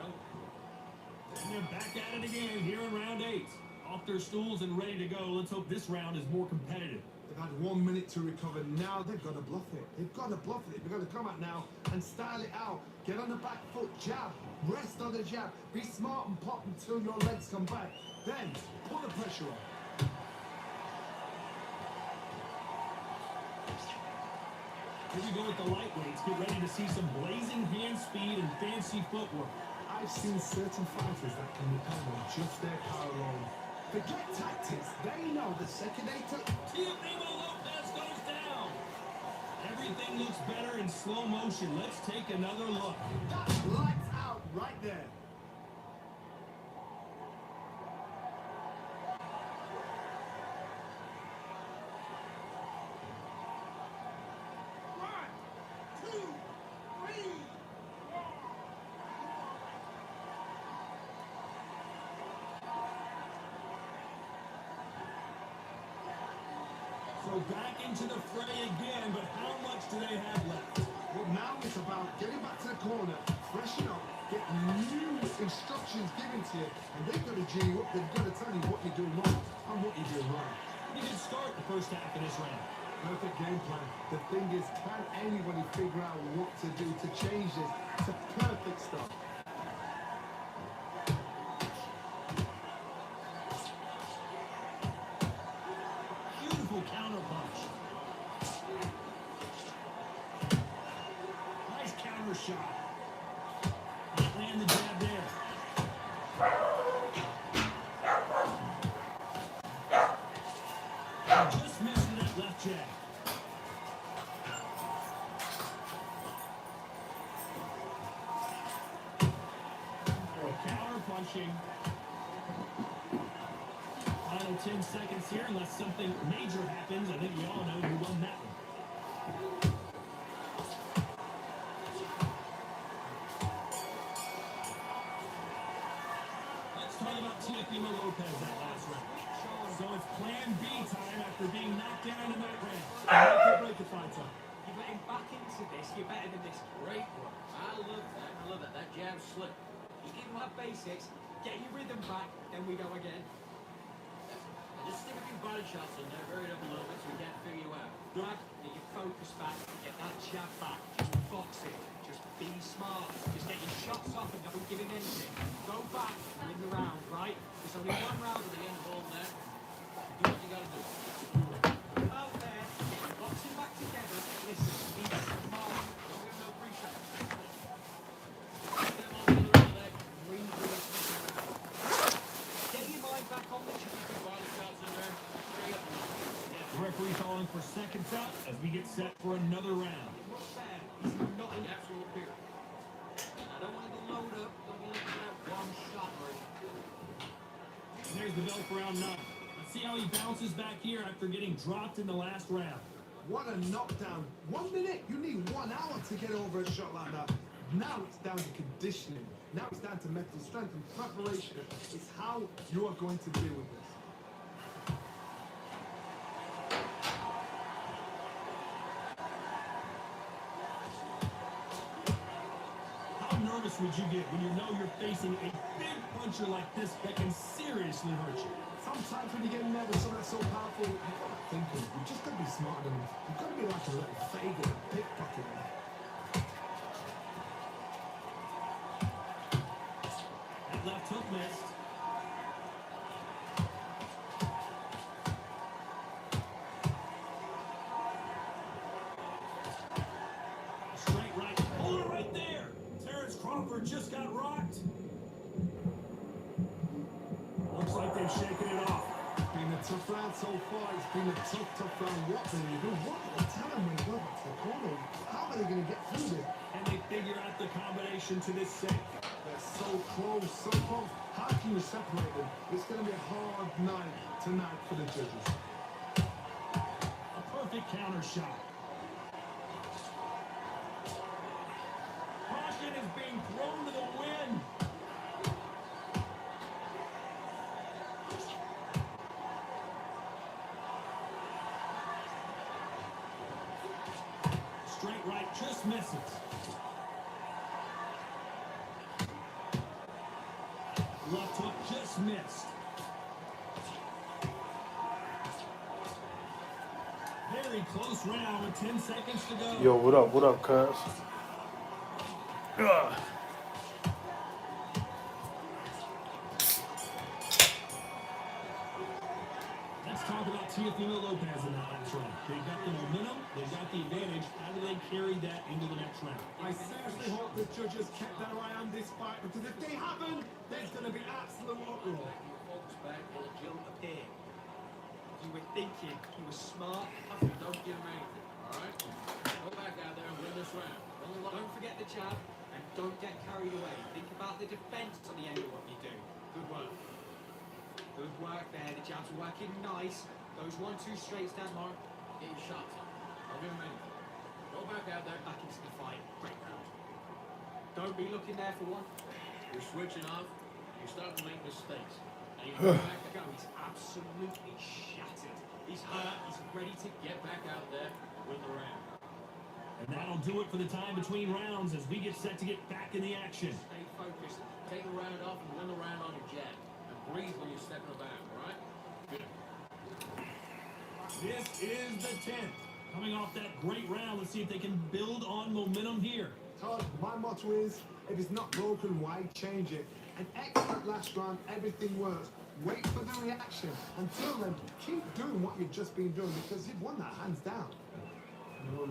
they're back at it again here in round 8. Off their stools and ready to go. Let's hope this round is more competitive. They've had 1 minute to recover. Now they've got to bluff it. They've got to bluff it. They've got to come out now and style it out. Get on the back foot, jab, rest on the jab. Be smart and pop until your legs come back. Then put the pressure on. Here we go with the lightweights. Get ready to see some blazing hand speed and fancy footwork. I've seen certain fighters that can depend on just their power alone. Forget tactics. They know the second they took. Teofimo Lopez goes down. Everything looks better in slow motion. Let's take another look. That's lights out right there. One, two, three. We're back into the fray again, but how much do they have left? Well, now it's about getting back to the corner, freshen up, get new instructions given to you, and they've got to G you up. They've got to tell you what you're doing wrong and what you're doing right. He did start the first half of this round. Perfect game plan. The thing is, can anybody figure out what to do to change this to perfect stuff? Beautiful counter punch. Nice counter shot. Can't land the jab there. Just missed that left jab. Counter punching. Final 10 seconds here, unless something major happens. I think we all know who won that one. Let's talk about Teofimo Lopez that last round. So it's plan B time after being knocked down in that round. Break the fight time. You let him back into this, you're better than this. Great work. I love that. I love that. That jab slip. You give him that basics, get your rhythm back, then we go again. And just stick a few body shots in there, vary it up a little bit so we can't figure you out. Drag, get your focus back, get that jab back, just box it, just be smart, just get your shots off and don't give him anything. Go back and win the round, right? There's only one round To of the the end of all that, do what you gotta do. out there, box him back together, listen, be smart, Don't give no free shots. Get them on the other end of that. breathe, get your mind back on the track. Few body shots in there. Straight up. The referee calling for seconds out as we get set for another round. Not fair, he's not An absolute period. I don't want to load up. Don't be looking at that one shot right. And there's the bell for round 9. Let's see how he bounces back here after getting dropped in the last round. What a knockdown. 1 minute, you need 1 hour to get over a shot like that. Now it's down to conditioning. Now it's down to mental strength and preparation. It's how you are going to deal with this. How nervous would you get when you know you're facing a big puncher like this that can seriously hurt you? Sometimes when you get nervous, something that's so powerful, you've got to think of, you've just got to be smarter than this. You've got to be like a little Fagin, a pickpocket. That left hook missed. Straight right. Hold it right there. Terrence Crawford just got rocked. Looks like they've shaken it off. It's been a tough round so far. It's been a tough round. What can you do? What can you tell them when you go back to the corner? How are they going to get through this? And they figure out the combination to this save. They're so close, so close. How can you separate them? It's going to be a hard night tonight for the judges. A perfect counter shot. Caution is being thrown to the wind. Straight right just misses. Left hook just missed. Very close round with 10 seconds to go. Yo, what up? What up, cuz? Ugh. Let's talk about Teofimo Lopez in that last round. They got the momentum, they got the advantage. How do they carry that into the next round? I seriously hope the judges kept their eye on this fight, because if they haven't, there's going to be absolute uproar. Focus back. Will guilt appear. You were thinking, you were smart. Don't give him anything. All right? Go back out there and win this round. Don't forget the jab, and don't get carried away. Think about the defense on the end of what you do. Good work. Good work there. The jab's working nice. Those 1-2 straights down, Mark. Get your shots on. Don't give him anything. Go back out there. Back into the fight. Great round. Don't be looking there for one. You're switching off. You're starting to make mistakes. And he's back to go. He's absolutely shattered. He's hurt. He's ready to get back out there and win the round. And that'll do it for the time between rounds as we get set to get back in the action. Stay focused. Take the round off and win the round on your jab. And breathe when you're stepping about, all right? Good. This is the 10th. Coming off that great round, let's see if they can build on momentum here. Todd, my motto is, if it's not broken, why change it? An excellent last round, everything works. Wait for the reaction. Until then, keep doing what you've just been doing because you've won that hands down. Well,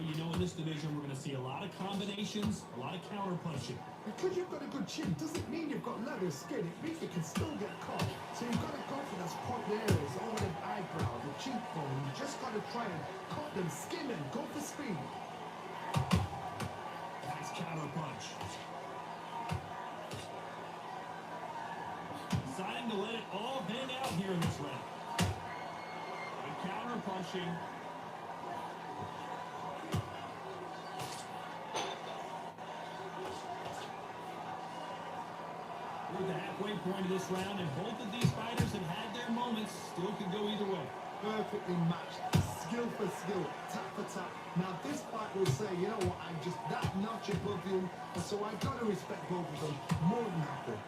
you know, in this division, we're going to see a lot of combinations, a lot of counter punching. Because you've got a good chin doesn't mean you've got leather skin. It means you can still get caught. So you've got to go for those point areas, over the eyebrow, the cheekbone. You just got to try and cut them, skim them, go for speed. Nice counter punch. Deciding to let it all hang out here in this round. And counter punching. We're at the halfway point of this round, and both of these fighters have had their moments. Still could go either way. Perfectly matched, skill for skill, tap for tap. Now this fight will say, you know what, I'm just that notch above you, and so I've got to respect both of them more than happy.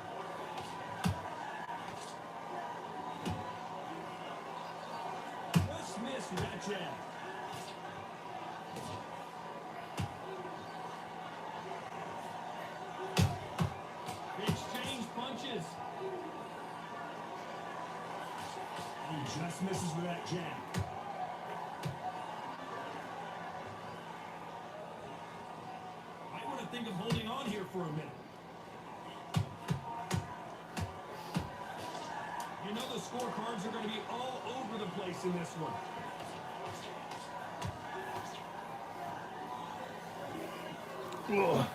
Just missed with that jab. Exchange punches. He just misses with that jab. I want to think of holding on here for a minute. You know the scorecards are going to be all over the place in this one. Ugh.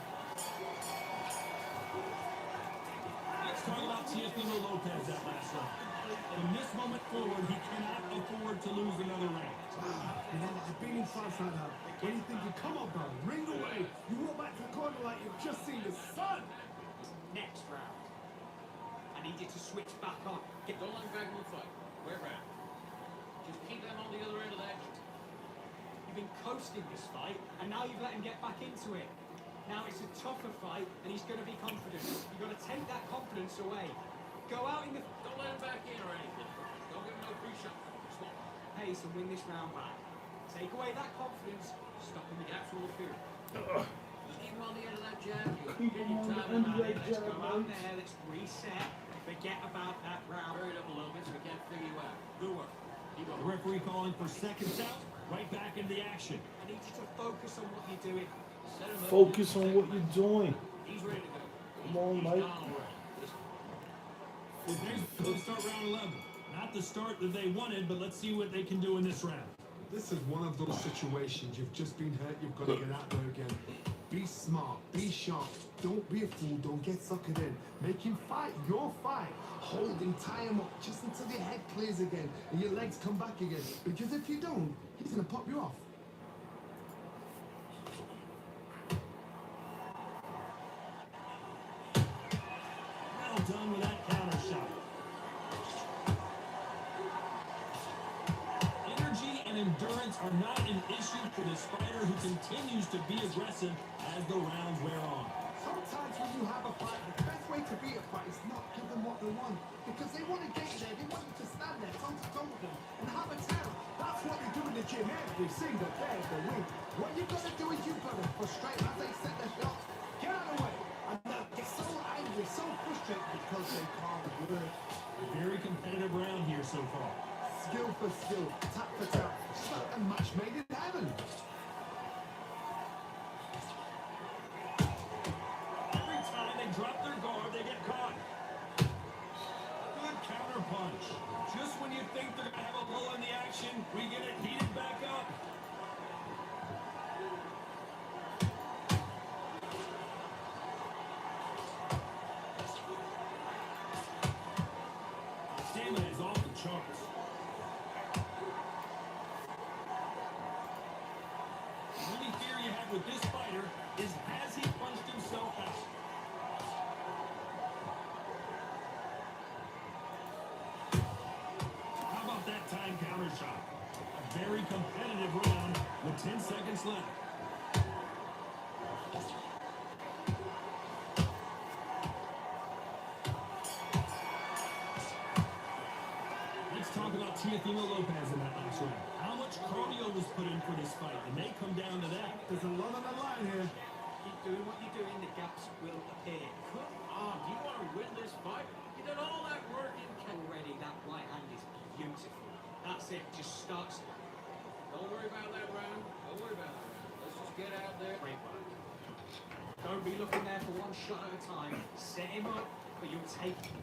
Let's talk about Teofimo Lopez that last round. From this moment forward, he cannot afford to lose another round. You know, I've been in fights like that. When you think you come on, bro, ring away. You walk back to the corner like you've just seen the sun. Next round. I need you to switch back on. Don't let him back in the fight. Wear round. Just keep them on the other end of the action. You've been coasting this fight, and now you've let him get back into it. Now it's a tougher fight, and he's going to be confident. You've got to take that confidence away. Go out in the Don't let him back in or anything. Don't give him no free shot. Stop. pace and win this round back. Take away that confidence, stop him with absolute fear. Just keep him on the end of that jab. Keep him on the end of that Let's jab, go out man. there, let's reset, forget about that round. Hurry it up a little bit so we can't figure you out. Good work. Keep The going. referee calling for seconds out. Right back into the action. I need you to focus on what you're doing. Set him up. Focus on what you're doing. He's ready to go. Come on, He's Mike. gone already. Next, we'll start round 11. Not the start that they wanted, but let's see what they can do in this round. This is one of those situations. You've just been hurt. You've got to get out there again. Be smart. Be sharp. Don't be a fool. Don't get suckered in. Make him fight your fight. Hold him, tie him up just until your head clears again and your legs come back again. Because if you don't, he's going to pop you off. Well done with that counter shot. Energy and endurance are not an issue for this fighter who continues to be aggressive as the rounds wear on. Sometimes when you have a fight, the best way to beat a fight is not give them what they want. Because they want to get you there. They want you to stand there, toe to toe with them, and have a tell. That's what they do in the gym every single day of the week. What you've got to do is you've got to frustrate as they set their shots. Get out of the way. And they'll get so angry, so frustrated because they can't work. A very competitive round here so far. Skill for skill, tap for tap. Just like a match made in heaven. Every time they drop their guard, they get caught. Good counter punch. Just when you think they're going to have a lull in the action, we get it heated back up. Stamina is off the charts. The only fear you chop. A very competitive round with 10 seconds left. Let's talk about Teofimo Lopez in that last round. How much cardio was put in for this fight? It may come down to that. There's a lot on the line here. Keep doing what you're doing, the gaps will appear. Come on, do you want to win this fight? You did all that work in Already, that right hand is beautiful. That's it, just starts. Don't worry about that round. Don't worry about that round. Let's just get out there. Great work. Don't be looking there for one shot at a time. Set him up, but you'll take him.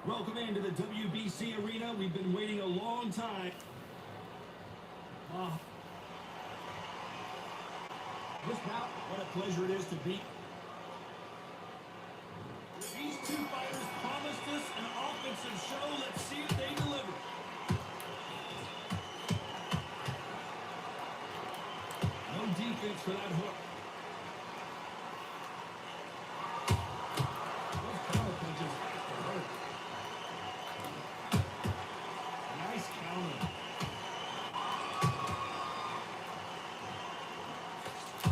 Welcome into the WBC arena. We've been waiting a long time. This bout, what a pleasure it is to be. These two fighters promised us an offensive show. Let's see if they deliver. No defense for that hook. Those counter punches have to hurt. Nice counter.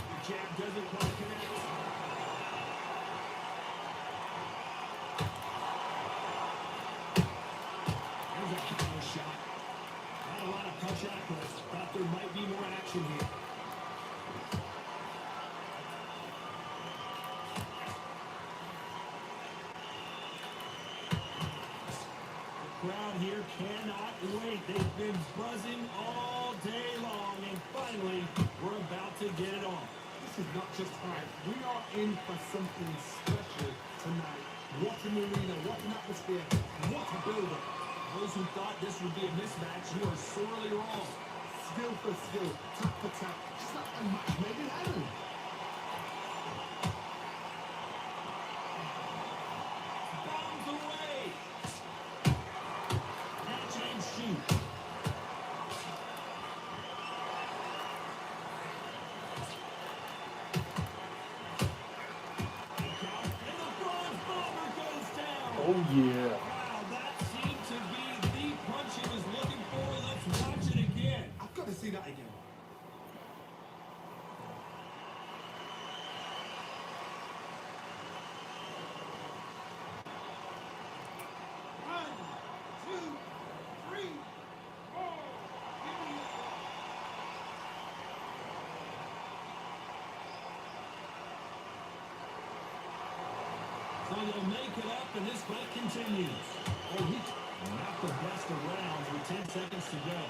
The jab doesn't quite connect. There's a counter shot. Not a lot of punch out, but thought there might be more action here. The crowd here cannot wait. They've been buzzing all day long, and finally, we're about to get it on. This is not just hype. We are in for something special tonight. What an arena, what an atmosphere, what a build-up. Those who thought this would be a mismatch, you are sorely wrong. Skill for skill, tap for tap, just like a match made in heaven. Bombs away. Catch and shoot. And the bronze bomber goes down. Oh, yeah. Wow, that seemed to be the punch he was looking for. Let's watch it again. I've got to see that again. One, two, three, four. Give me So they'll make it up, and this fight continues. Oh, he not the best of rounds with 10 seconds to go.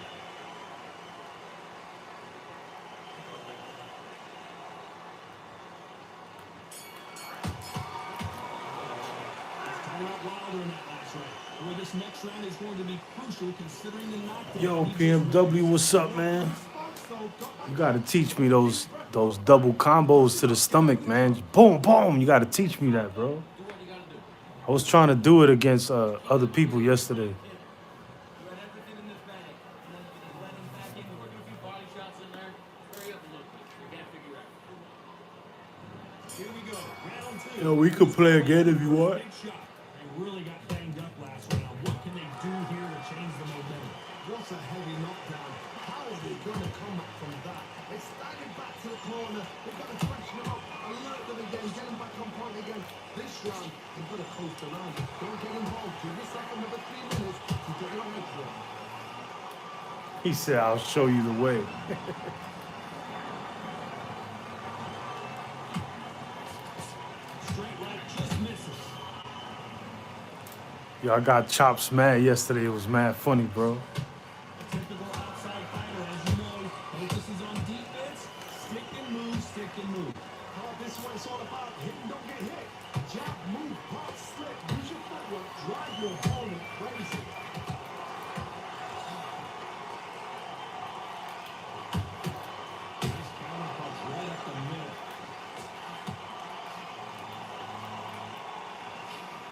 It's coming out wilder in that last round. Boy, this next round is going to be crucial considering the knockdown. Yo, he just PMW, what's up, man? You gotta teach me those double combos to the stomach, man. Boom, boom. You gotta teach me that, bro. Do what you gotta do. I was trying to do it against other people yesterday. You had everything in this bag. And then you let him back in. We're doing a few body shots in there. Hurry up a little bit. We can't figure out. Here we go. Round two. Yo, we could play again if you want. Big shot. They really got banged up last round. What can they do here to change the momentum? What's a heavy knockdown? How are they going to come back from that? They staggered back to the corner. They've got to freshen them up, alert them again, get them back on point again. This round, they've got to coast around. Don't get involved. Give yourself another 3 minutes to get your head right. He said, I'll show you the way. Straight right just misses. Yo, I got chops mad yesterday. It was mad funny, bro. Typical outside fighter, as you know, focuses on defense. Stick and move, stick and move. Oh, this is what it's all about. Hit and don't get hit. Jab, move, pop, slip. Use your footwork. Drive your opponent crazy. Nice counter punch right up the middle.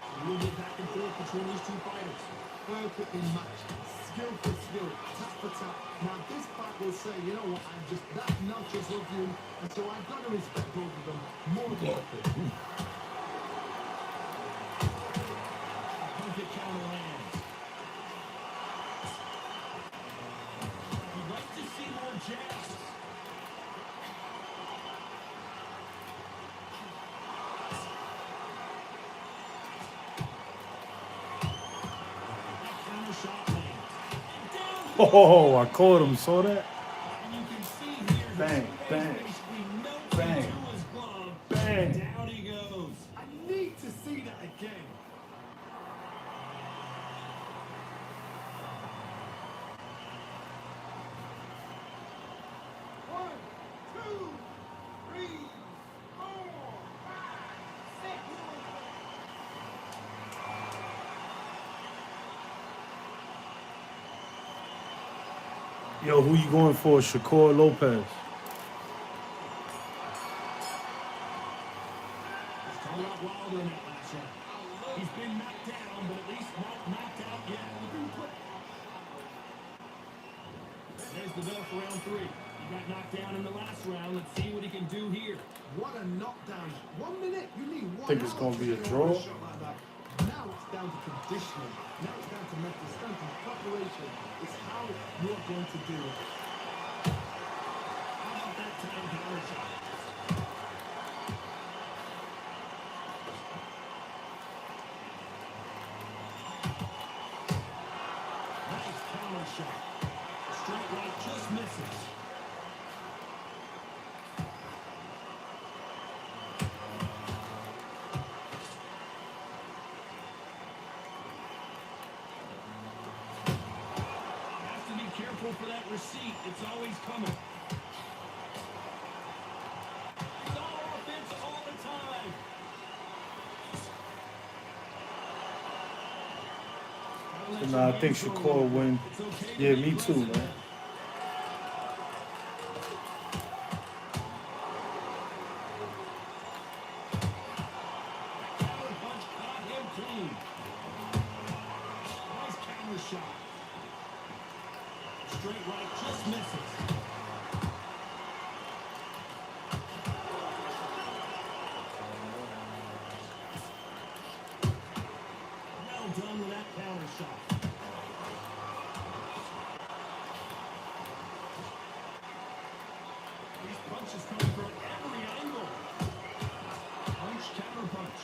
A little bit back and forth between these two fighters. Perfectly matched. Skill for skill. Tap for tap. Now this fight will say, you know what, I'm just that notches of you. And so I've got to respect both of them more than anything. Perfect counter lands. You'd like to see more jabs. That counter shot lands. And down Oh, I caught him. Saw that? and you can see here his Bang, face bang, basically melts bang, into his glove. bang. Down he goes. I need to see that again. One, two, three, four, five, six. Yo, who you going for? Shakur or Lopez? He's coming out wilder in that last round. He's been knocked down, but at least not knocked out yet. There's the bell for round 3. He got knocked down in the last round. Let's see what he can do here. What a knockdown. 1 minute, you need 1 Think it's hour gonna be a get draw? over shot like that. Now it's down to conditioning. Now it's down to mental strength and preparation. It's how you're going to do it. How about that time counter shot? Nice counter shot. Straight right just misses. Has to be careful for that receipt. It's always coming. It's all offense all the time. Nah, I think Shakur will win. It's okay to Yeah, be me too, aggressive. man. Counter punch caught him clean. Nice counter shot. Straight right just misses. Well done with that counter shot. These punches coming from every angle. Punch, counter punch.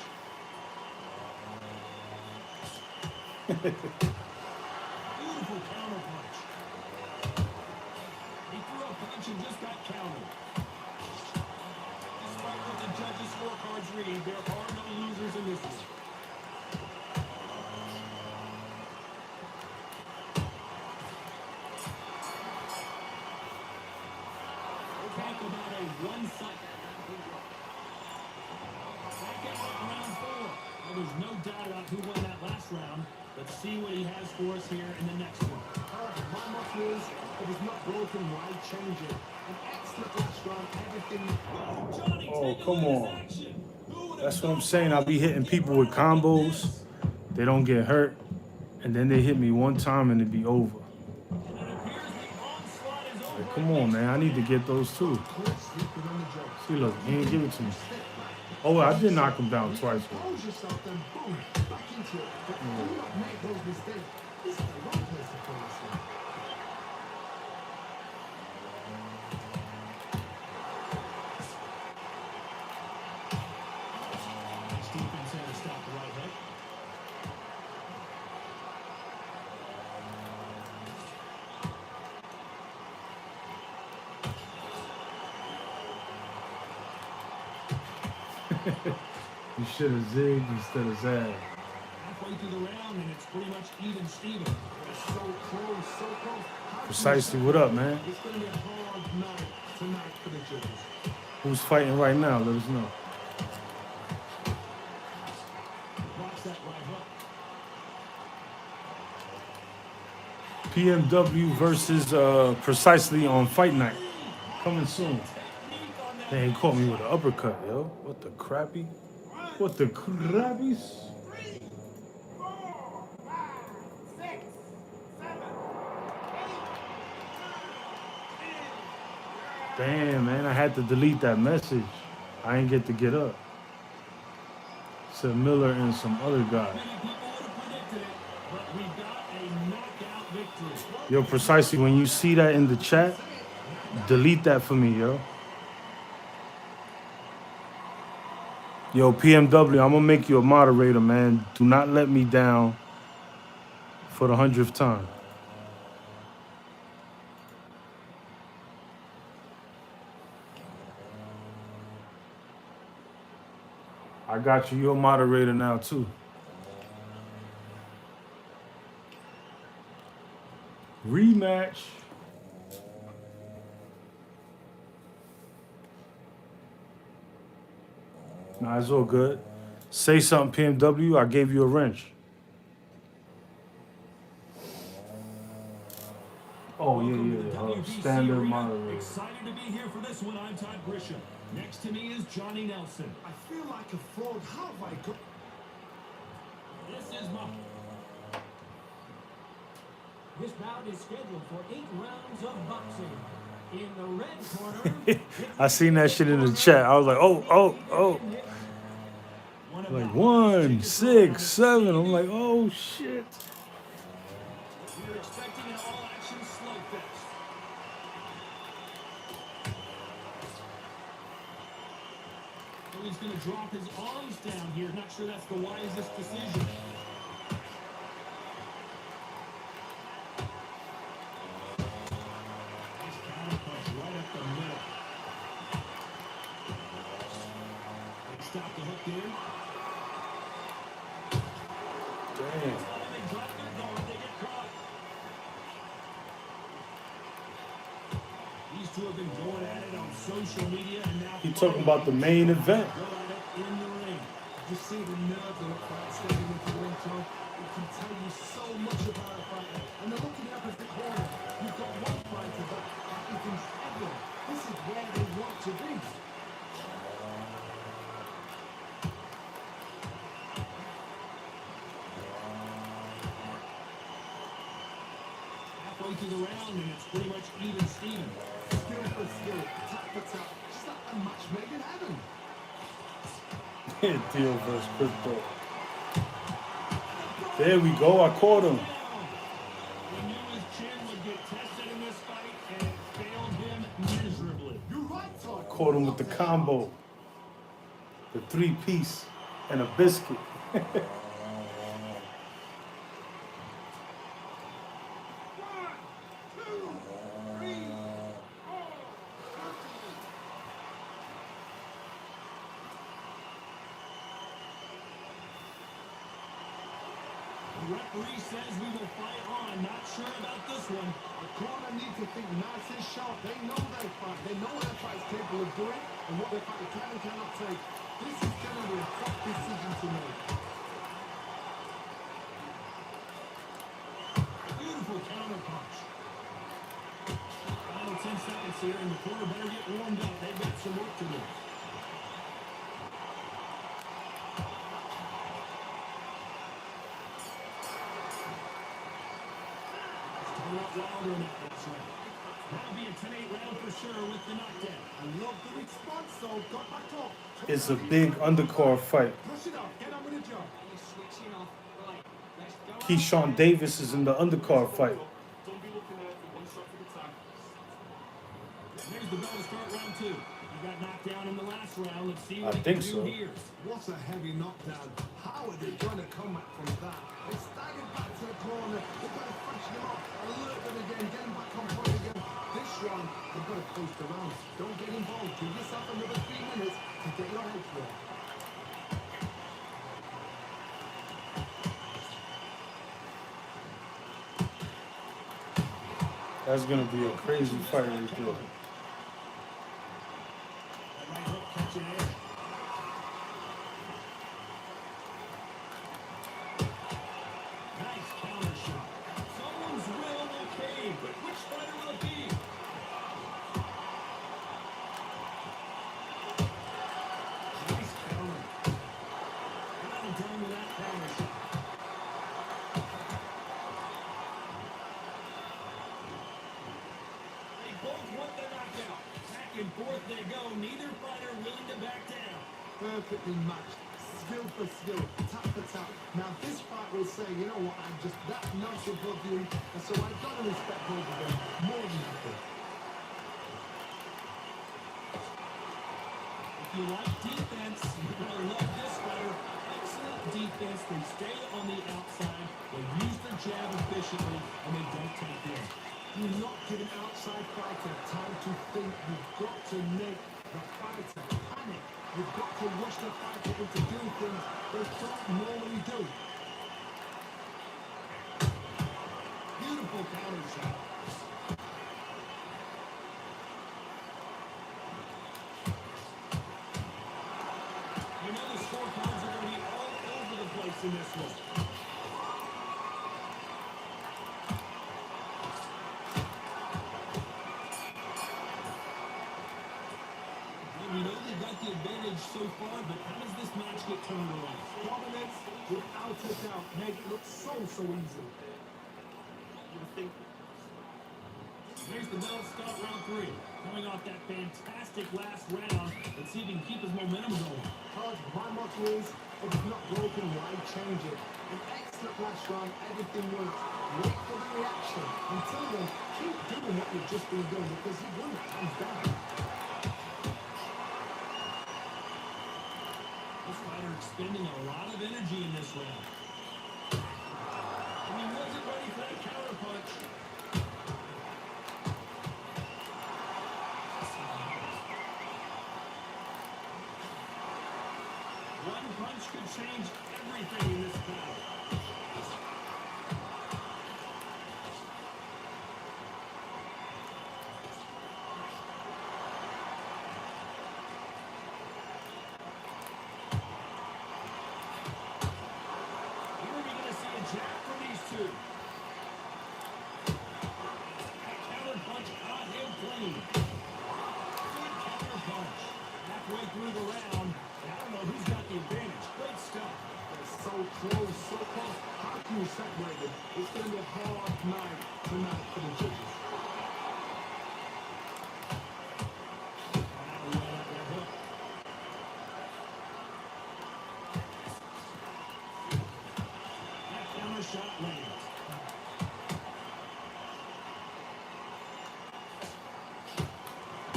Beautiful counter punch. He threw a punch and just got countered. Despite what the judges' scorecards read, there are no losers in this one. Talk about a one-sided. Back out at round 4. Well, there's no doubt about who won that last round. Let's see what he has for us here in the next one. My motto is, if it's not broken, why change it? An excellent last round, everything. Johnny, Oh, take a come look at on. his action. Who would have That's what I'm thought saying. I'll be hitting people with combos. They don't get hurt. And then they hit me one time and it be over. It appears the onslaught is over. Like, come on, man. I need to get those too. Caught sleeping on the job. See, look, he didn't give it to me. Oh, I did knock him down twice. Expose yourself, then boom, back into it. But do not make those mistakes. This is the wrong place to put yourself. Stevenson to stop the right hook. You should have zigged instead of zagged. Halfway through the round, and it's pretty much even Steven. So close, so close. How can Precisely. you What say up, man? It's going to be a hard night tonight for the judges. Who's fighting right now? Let us know. Blocks that right hook. PMW versus Precisely on Fight Night. Coming soon. Technique on that. They ain't caught me with an uppercut, yo. What the crappy? What the crappies? 3, 4, 5, 6, 7, 8, 9, 10. Damn, man. I had to delete that message. I ain't get to get up. Said Miller and some other guy. Many people would have predicted it, but we got a knockout victory. Yo, Precisely, when you see that in the chat, delete that for me, yo. Yo, PMW, I'm gonna make you a moderator, man. Do not let me down for the 100th time. I got you. You're a moderator now, too. Rematch. Nah, it's all good. Say something, PMW. I gave you a wrench. Oh, yeah, yeah. Hold on. Standard Arena. moderator. Excited to be here for this one. I'm Todd Grisham. Next to me is Johnny Nelson. I feel like a fraud. How have I got... This is my... This bout is scheduled for 8 rounds of boxing. In the red corner, I seen that shit in the chat. I was like, oh. Like 1, 6, 7. I'm like, oh shit. We're expecting an all-action slugfest. So he's going to drop his arms down here. Not sure that's the wisest decision. Nice counter punch right up the middle. They stop the hook there. Damn. They drop their guard. They get caught. These two have been going at it on social media and now... You talking about the main event? Go at it in the ring. Just see the nerve of a fight stepping into the ring, Tom. It can tell you so much about a fighter. And they're looking up at the corner. You've got one fighter that you can handle. This is where they want to be. Halfway through the round, and it's pretty much even Steven. Skill for skill, tap for tap. Just like a match made in heaven. Deal versus Crypto. There we go. I caught him. We knew his chin would get tested in this fight, and it failed him miserably. You're right, Todd. Caught him with the combo. The 3-piece and a biscuit. The referee says we will fight on. Not sure about this one. The corner need to think nice and sharp. They know their fight. They know what their fight's capable of doing and what their fight can and cannot take. This is going to be a tough decision to make. Beautiful counter punch. Final 10 seconds here, and the corner better get warmed up. They've got some work to do. Wilder in that next round. That'll be a 10-8 round for sure with the knockdown. I love the response, though. Got back up. It's a big undercard fight. Push it off. Get on with the job. He's switching off. Right, let's go. Keyshawn Davis is in the undercard fight. Don't be looking at it. One shot for the time. There's the bell to start round 2. He got knocked down in the last round. Let's see what I he think can so. do here. What a heavy knockdown. How are they going to come back from that? They staggered back to the corner. They've got to freshen him up a little bit again. Get him back on point again. This round, they've got to close the round. Don't get involved. Give yourself another 3 minutes to get your head clear. That's gonna be a crazy fight right there. That right hook catching air. Nice counter shot. Someone's will cave, but which fighter will it be? Nice counter. Not done with that counter shot. They both want the knockout. Back and forth they go. Neither fighter willing to back down. Perfectly matched. Skill for skill. Tap for tap. Now this fight will say, you know what, I'm just that notch above you. And so I've got to respect both of them more than happy. If you like defense, you're going to love this fighter. Excellent defense. They stay on the outside. They use their jab efficiently, and they don't take in. Do not give an outside fighter time to think. You've got to make the fighter panic. You've got to rush the fighter into doing things they don't normally do. Beautiful counter shot. You know the scorecards are going to be all over the place in this one. got the advantage so far, but how does this match get turned around? Dominance, without a doubt, made it look so easy. You would think Here's the bell start round 3. Coming off that fantastic last round. Let's see if he can keep his momentum going. Todd, my motto is, if it's not broken, why change it? An excellent last round, everything works. Wait for the reaction. Until then, keep doing what you've just been doing because you've won that hands down. This fighter expending a lot of energy in this round. And he wasn't ready for that counter punch. One punch could change everything in this battle. Here are we going to see a jab from these two. That counter punch caught him clean. Good counter punch. Halfway through the round. I don't know who's got the advantage. Great stuff. They're so close, so close. How can you separate them? It's going to be a hard night tonight for the judges. That counter shot lands.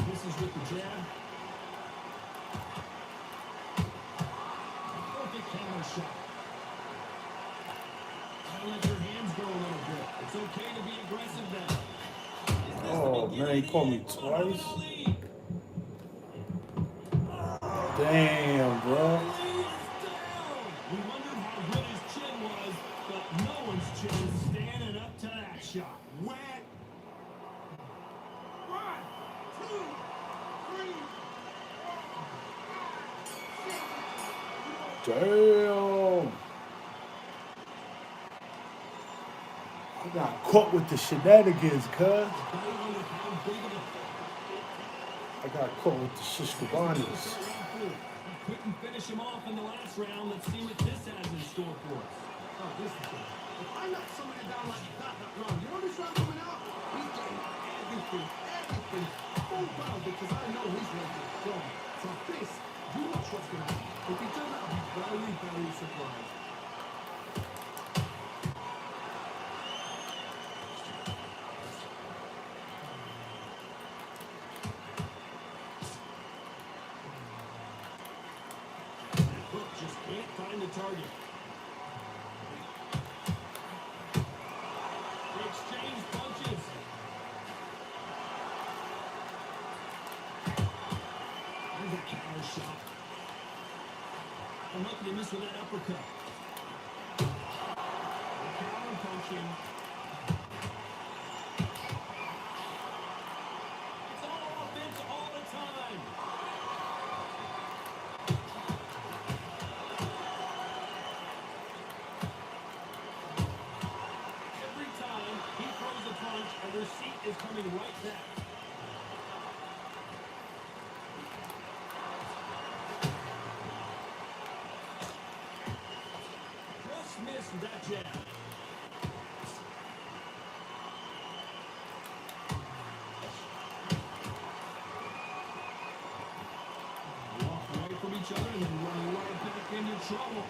Misses with the jab. Perfect counter shot. Gotta let your hands go a little bit. It's okay to be aggressive now. Is this Oh, the man, he caught me beginning of Muhammad twice. Ali? Damn, bro. Ali is down. We wondered how good his chin was, but no one's chin is standing up to that shot. Wet. 1, 2, 3, 4, 5, 6. Damn. I got caught with the shenanigans, cuz. Gotta wonder how big of a I got caught with the shishkabanis. He couldn't finish him off in the last round. Let's see what this has in store for us. Oh, this is it. If I knock somebody down like that round, you know this round coming out? He's getting everything full bound because I know he's ready to go. So this, you watch what's going to happen. If he does that, I'll be very surprised. That hook just can't find the target. They exchange punches. There's a counter shot. And look at him miss with that uppercut. Counter punching. It's all offense all the time. Every time he throws a punch, a receipt is coming right back. Just missed that jab. Walk away from each other and then run right back into trouble.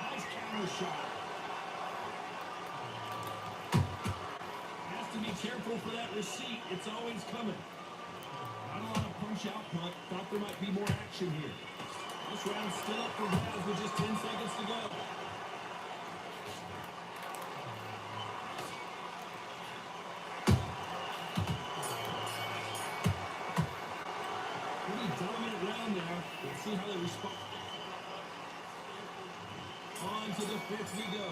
Nice counter shot. Has to be careful for that receipt. It's always coming. Not a lot of punch out, but thought there might be more action here. This round's still up for grabs with just 10 seconds to go. Pretty dominant round there. Let's see how they respond. On to the 5th we go.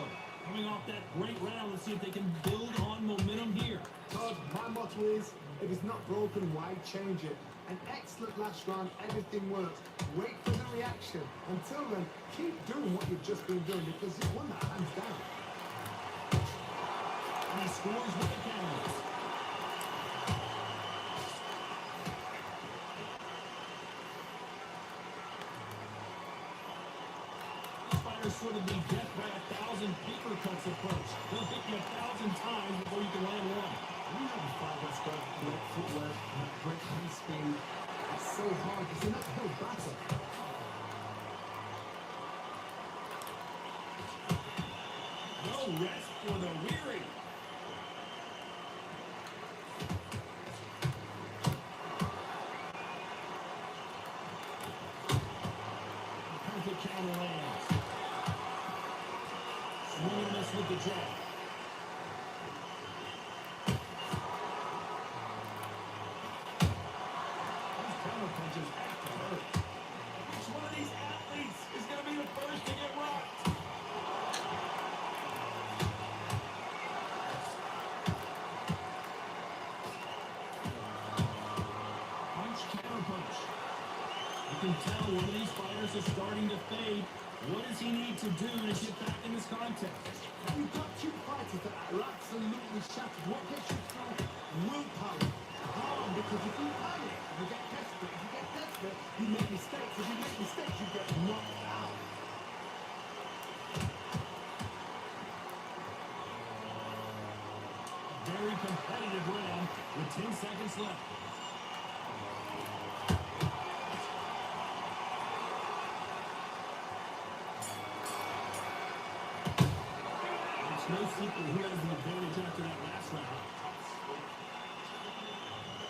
Coming off that great round, let's see if they can build on momentum here. Todd, my motto is, if it's not broken, why change it? An excellent last round, everything works. Wait for the reaction. Until then, keep doing what you've just been doing because you've won that hands down. And he scores with the counter. is sort of the death by 1,000 paper cuts approach. They'll hit you 1,000 times before you can land one. We have a fight that's got great footwork and great hand speed. It's so hard. It's an uphill battle. No rest for the weary. Perfect counter lands. Swing and miss with the jab. These counter punches have to hurt. Which one of these athletes is going to be the first to get rocked? Punch, counter punch. You can tell one of these fighters is starting to fade. What does he need to do to get back in this contest? You've got two fighters that are absolutely shattered. What gets you through? Willpower. Calm, because if you panic, you get desperate. If you get desperate, you make mistakes. If you make mistakes, you get knocked out. Very competitive round with 10 seconds left. It's no secret who has the advantage after that last round.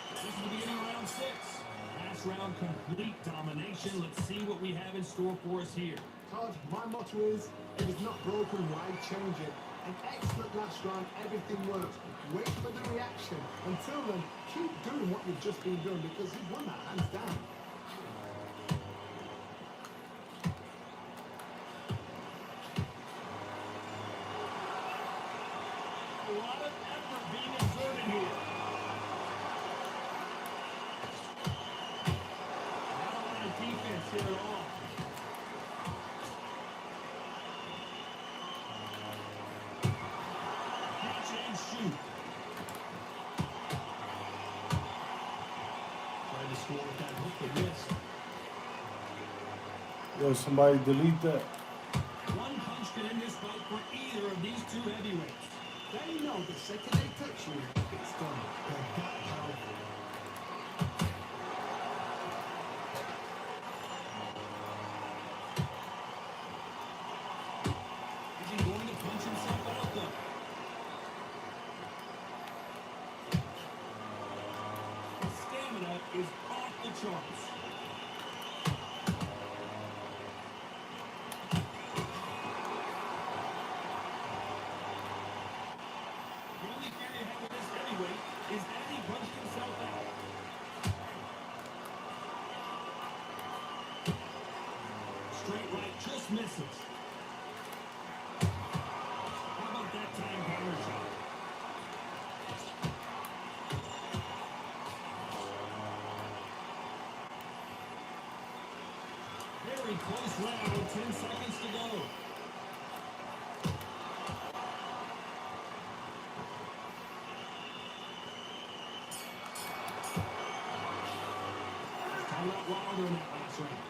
This is the beginning of round 6. Last round, complete domination. Let's see what we have in store for us here. Todd, my motto is, if it's not broken, why change it? An excellent last round, everything works. Wait for the reaction. Until then, keep doing what you've just been doing because you've won that hands down. A lot of effort being exerted here. Not a lot of defense here at all. Catch and shoot. Tried to score with that hook but missed. Yo, somebody delete that. One punch could end this fight for either of these two heavyweights. They know the second they touch you, it's done. They're that powerful. Is he going to punch himself out though? His stamina is off the charts. The only fear you have with this heavyweight is that he punched himself out. Straight right just misses. How about that time counter shot? Very close round, 10 seconds to go. Time out Wilder in that last round.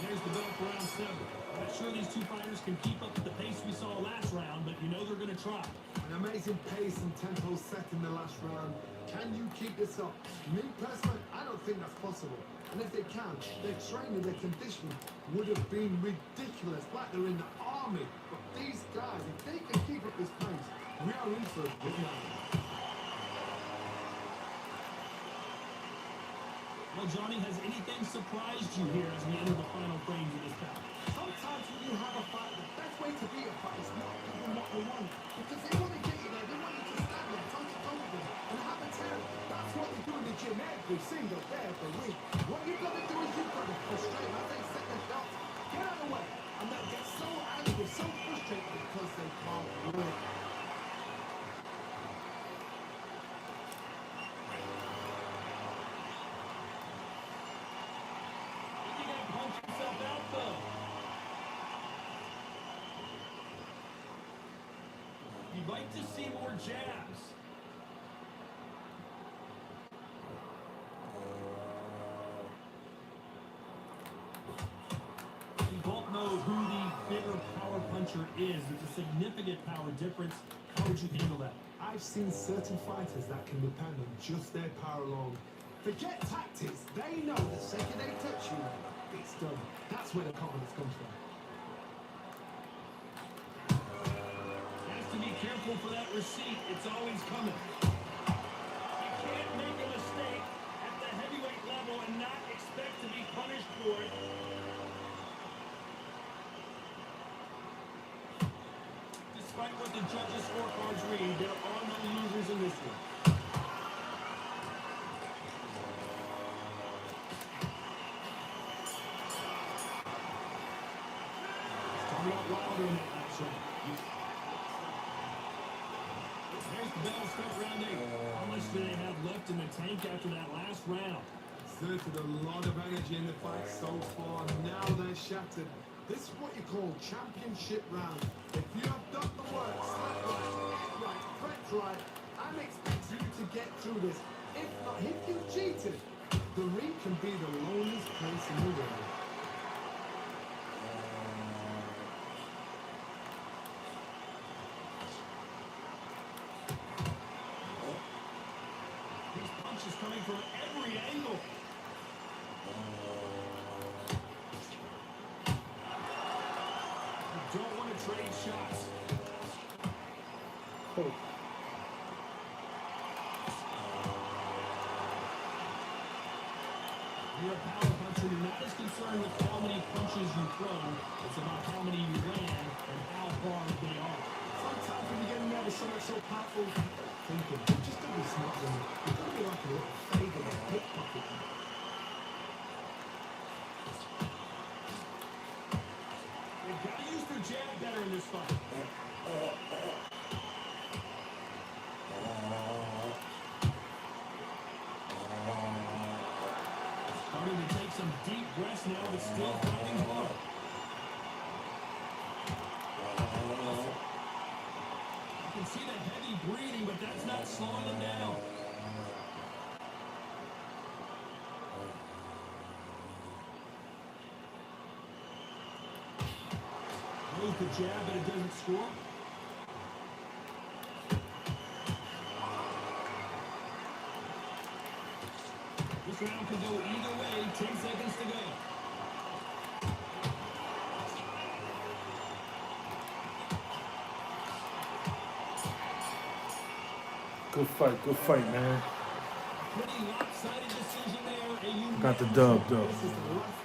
There's the bell for round 7. I'm not sure these two fighters can keep up with the pace we saw last round, but you know they're going to try. An amazing pace and tempo set in the last round. Can you keep this up? Me personally, I don't think that's possible. And if they can, their training, their conditioning would have been ridiculous, like they're in the army. But these guys, if they can keep up this pace, we are in for a big night. Well, Johnny, has anything surprised you here as we enter the final frames of this bout? Sometimes when you have a fight, the best way to beat a fight is not giving what they want. Because they want to get you there, they want you to stand there, toe to toe with them, and have a tear. That's what they do in the gym every single day of the week. What you've got to do is you've got to frustrate as they set their shots, get out of the way, and they'll get so angry, so frustrated because they can't win. He got punched himself out, though. You'd like to see more jabs. puncher is. There's a significant power difference. How would you handle that? I've seen certain fighters that can depend on just their power alone. Forget tactics. They know the second they touch you, it's done. That's where the confidence comes from. Has to be careful for that receipt. It's always coming. You can't make a mistake at the heavyweight level and not expect to be punished for it. Despite what the judges' scorecards read, there are no losers in this one. Starting out wilder in that action. There's the bell, start round 8. How much do they have left in the tank after that last round? Exerted a lot of energy in the fight so far. Now they're shattered. This is what you call championship round. If you have done the work, slap right, hit right, press right, I'm expecting you to get through this. If not, if you cheated, the ring can be the loneliest place in the world. These punches coming from every angle. You don't want to trade shots. Oh. You're a power puncher. You're not as concerned with how many punches you throw. It's about how many you land and how hard they are. Sometimes when you get in there with something so powerful, thinking, you just gotta be smart with it. You've got to be like a little fake or a pickpocket. They've got to use their jab better in this fight. Starting to take some deep breaths now, but still fighting hard. You can see the heavy breathing, but that's not slowing him down. Throws the jab, but it doesn't score. This round could go either way. 10 seconds to go. Good fight, man. Pretty lopsided decision there. Got the dub, though. This is the last.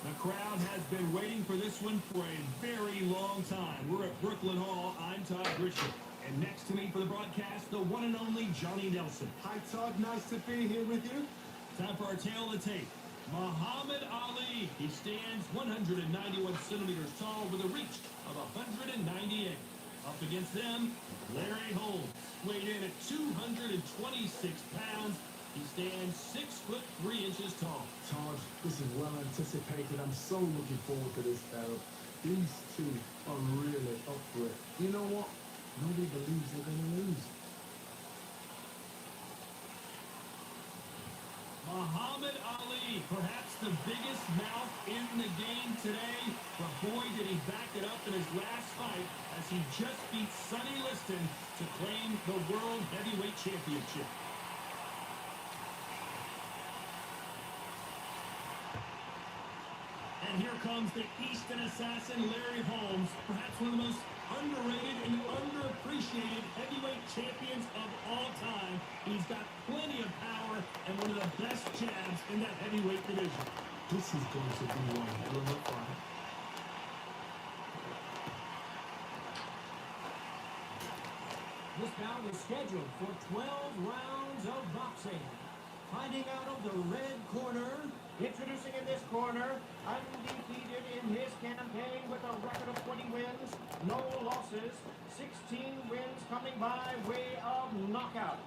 The crowd has been waiting for this one for a very long time. We're at Brooklyn Hall. I'm Todd Richard. And next to me for the broadcast, the one and only Johnny Nelson. Hi Todd, nice to be here with you. Time for our tail of the tape. Muhammad Ali. He stands 191 centimeters tall with a reach of 198. Up against them, Larry Holmes. Weighed in at 226 pounds. He stands 6'3" tall. Todd, this is well anticipated. I'm so looking forward to this battle. These two are really up for it. You know what? Nobody believes they're going to lose. Muhammad Ali, perhaps the biggest mouth in the game today. But boy, did he back it up in his last fight as he just beat Sonny Liston to claim the World Heavyweight Championship. And here comes the Eastern assassin, Larry Holmes, perhaps one of the most underrated and underappreciated heavyweight champions of all time. He's got plenty of power and one of the best jabs in that heavyweight division. This is going to be one hell of a fight. This bout is scheduled for 12 rounds of boxing. Finding out of the red corner, introducing in this corner, undefeated in his campaign with a record of 20 wins, no losses, 16 wins coming by way of knockout.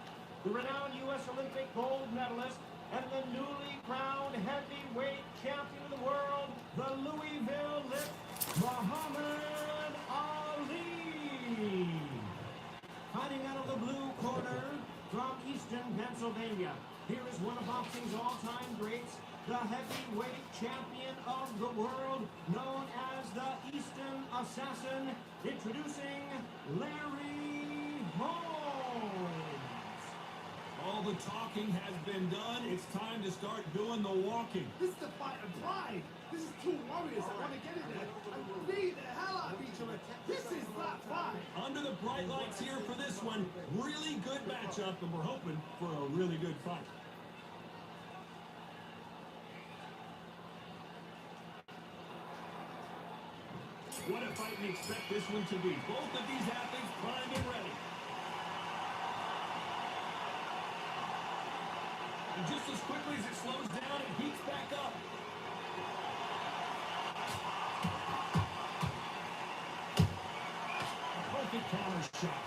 The renowned U.S. Olympic gold medalist and the newly crowned heavyweight champion of the world, the Louisville Lip, Muhammad Ali. Fighting out of the blue corner from Eastern Pennsylvania, here is one of boxing's all-time greats, the heavyweight champion of the world, known as the Eastern Assassin, introducing Larry Holmes. All the talking has been done. It's time to start doing the walking. This is the fight of pride. This is two warriors that want to get in there and beat the hell out of each other. This is that fight. Under the bright lights here for this one, really good matchup, and we're hoping for a really good fight. What a fight we expect this one to be. Both of these athletes primed and ready. And just as quickly as it slows down, it heats back up. A perfect counter shot.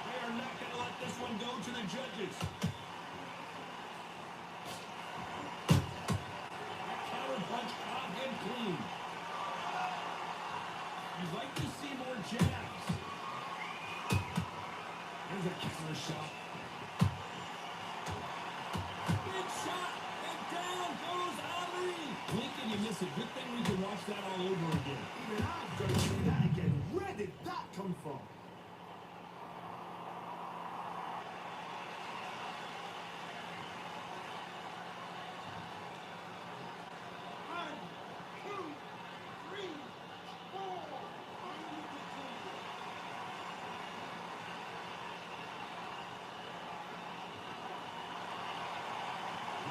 They are not going to let this one go to the judges. Punch caught and clean. You'd like to see more jabs. There's a counter shot. Big shot, and down goes Ali. Blink and you miss it. Good thing we can watch that all over again. Even I've got to see that again. Where did that come from?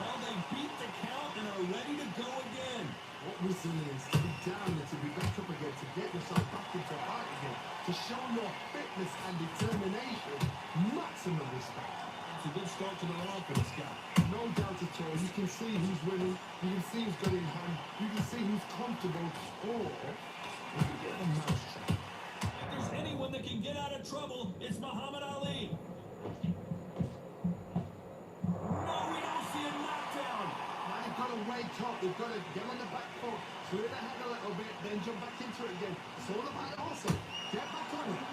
Well, they beat the count and are ready to go again. What resilience to be down and to be back up again, to get yourself back into a fight again, to show your fitness and determination. Maximum respect. It's a good start to the round for this guy. No doubt at all. You can see who's winning. You can see who's got in hand. You can see who's comfortable. Or you can get a mousetrap. If there's anyone that can get out of trouble, it's Muhammad Ali. No, we don't see a knockdown. Now you've got to wake up. You've got to get on the back foot, clear the head a little bit, then jump back into it again. Slow the back also. Get back on it.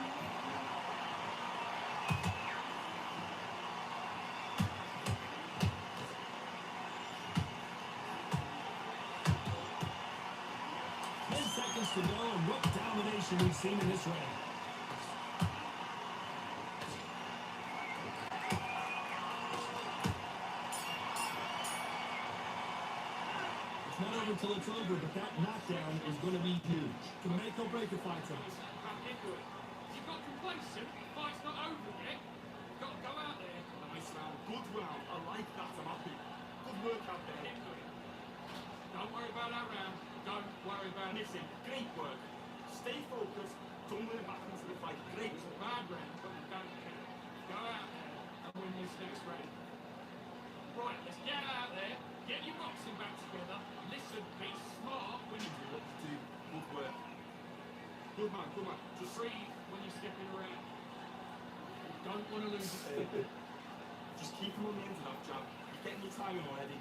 Seconds to go, and what domination we've seen in this round. It's not over till it's over, but that knockdown is going to be huge. Can make or break a fight tonight. Back into it. You got complacent. The fight's not over yet. You've got to go out there. Nice round, good round. I like that. I'm happy. Good work out there. Get to it. Don't worry about that round. Don't worry about it. Listen, great work. Stay focused. Don't let it back into the fight. Great. It's a bad round, but you don't care. Go out there and win this next round. Right, let's get out there. Get your boxing back together. Listen, be smart when you do it. Good work. Good man, good man. Just breathe when you're stepping around. You don't want to lose it. Just keep him on the end of that jab. You're getting your timing already.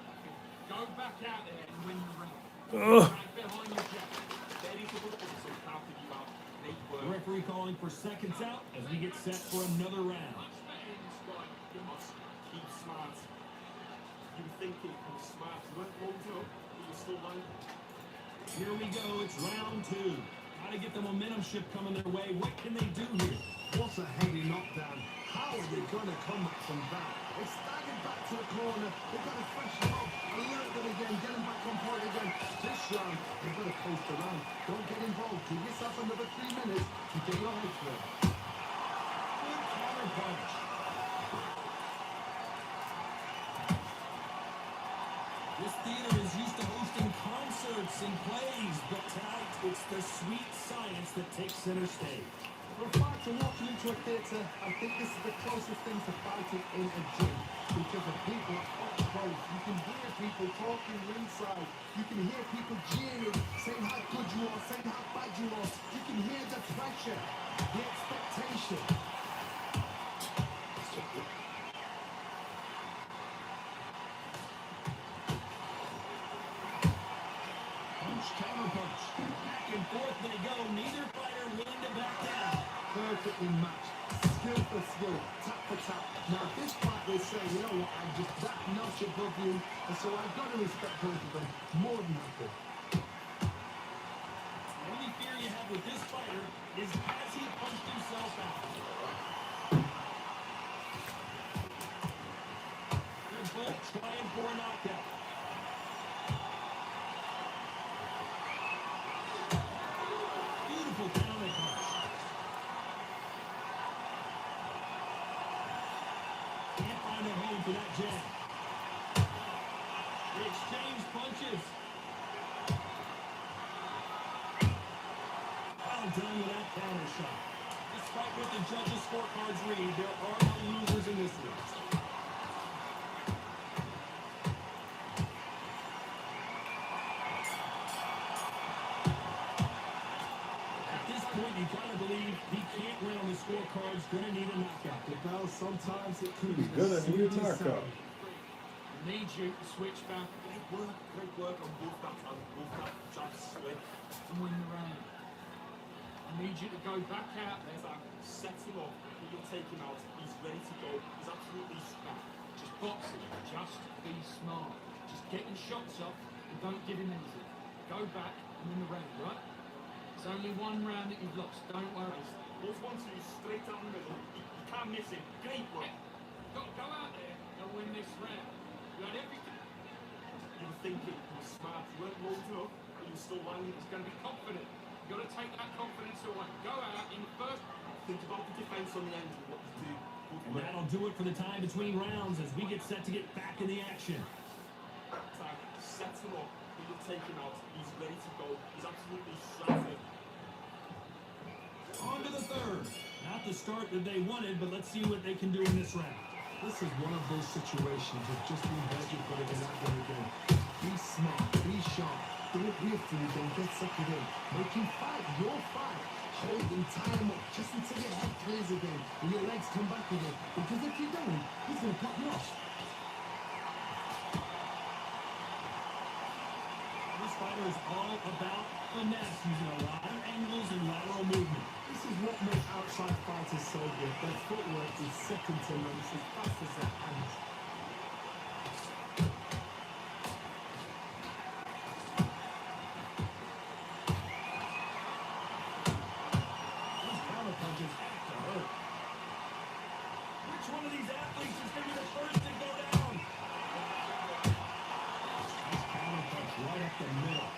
Go back out there and win the round. Ugh. Right behind your jab. Steady to good position, so counting you out. Great work. Referee calling for seconds out as we get set for another round. Much better in this fight. You must keep smart. You were thinking you were smart. You weren't holding up, but you're still lying. Here we go. It's round two. Got to get the momentum shift coming their way. What can they do here? What's a heavy knockdown? How are they going to come back from that? They staggered back to the corner. They've got to freshen up, alert them again, get them back on point again. This round, they've got to coast around. Don't get involved. Give yourself another 3 minutes to get your head through. Good counter punch. This theater is used to hosting concerts and plays, but tonight it's the sweet science that takes center stage. For a fighter walking into a theatre, I think this is the closest thing to fighting in a gym. Because the people are up close. You can hear people talking ringside. You can hear people jeering, saying how good you are, saying how bad you are. You can hear the pressure, the expectation. Punch, counter punch. Back and forth they go. Neither fighter willing to back down. Perfectly matched, skill for skill, tap for tap. Now this fight will say, you know what, I'm just that notch above you, and so I've got to respect both of them more than happy. The only fear you have with this fighter is has he punched himself out? They're both trying for a knockout. Beautiful counter punch. Can't find a home for that jab. They exchange punches. Well done with that counter shot. Despite what the judges' scorecards read, there are no losers in this one. At this point, you gotta believe he can't win on the scorecards. Gonna need a knockout. Well, sometimes it could be Gonna the need a sweetest knockout. sound. Need you to switch back Great work on both that and both that jab slick. and win the round. I need you to go back out there. There's that. Set him up. He'll take him out. He's ready to go. He's absolutely strapped. Just boxing. Just be smart. Just get your shots off and don't give him anything. Go back and win the round, right? It's only one round that you've lost. Don't worry. Those 1-2 straight down the middle. You can't miss him. Great work. Go out there and win this round. You had everything. You were thinking you were smart. You weren't loaded up, but you were still landing. He's going to be confident. You've got to take that confidence away. Go out in the first. Think about the defense on the end and what you do. Good And work. that'll do it for the time between rounds as we get set to get back in the action. Tag, set him up. He'll take him out. He's ready to go. He's absolutely strapped. On to the third. Not the start that they wanted, but let's see what they can do in this round. This is one of those situations of just being better, you've got to get out there again. Be smart, be sharp, don't wait for you, don't get suckered in. Make him fight your fight. Hold him, tie him up, just until your head clears again and your legs come back again. Because if you don't, he's going to cut you off. This fighter is all about finesse, using a lot of angles and lateral movement. This is what makes outside fighters so good. Their footwork is second to none. It's as fast as their hands. These counter punches have to hurt. Which one of these athletes is going to be the first to go down? Nice counter punch right up the middle.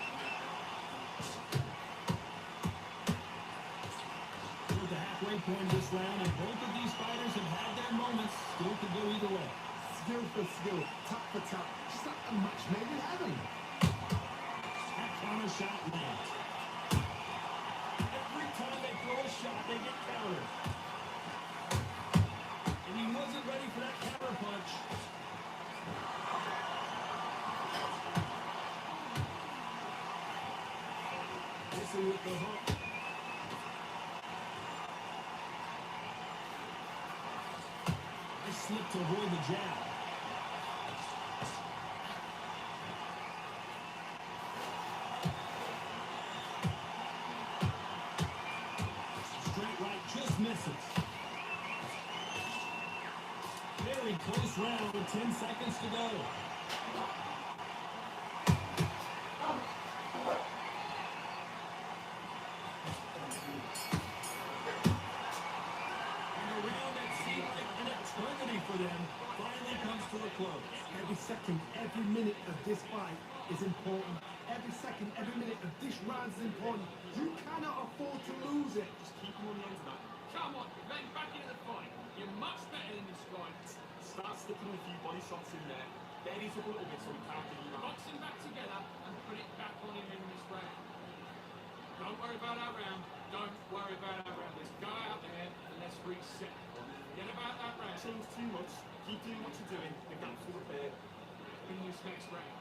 We're at the halfway point of this round, and both of these fighters have had their moments. Still could go either way. Skill for skill, tap for tap. Just like a match made in heaven. That counter shot lands. Every time they throw a shot, they get countered. And he wasn't ready for that counter punch. Missing with the hook. Nice slip to avoid the jab. Straight right just misses. Very close round with 10 seconds to go. And a round that seemed like an eternity for them finally Every second, every minute of this fight is important. Every second, every minute of this round is important. You cannot afford to lose it. Just keep him on the end of that. Come on, you're getting back into the fight. You're much better than this guy. Start sticking a few body shots in there. Bury it up a little bit so he can't get you out. Box him back together and put it back on him in this round. Don't worry about our round. Don't worry about our round. Let's go out there and let's reset. Forget about that round. Change too much. Keep doing what you're doing. The gaps will repair. In this next round.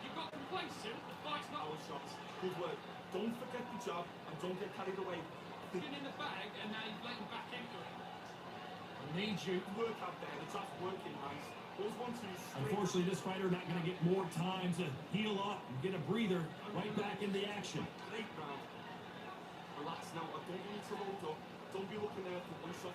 You got complacent. The fight's not Power shots. Good work. Don't forget the jab and don't get carried away. been in the bag and now you're letting back into it. I need you. Work out there. The jab's working nice. Those 1-2 straight. Unfortunately, this fighter not going to get more time to heal up and get a breather right back in the action. Great round. Relax now. I don't want you to load up. Don't be looking there for one shot.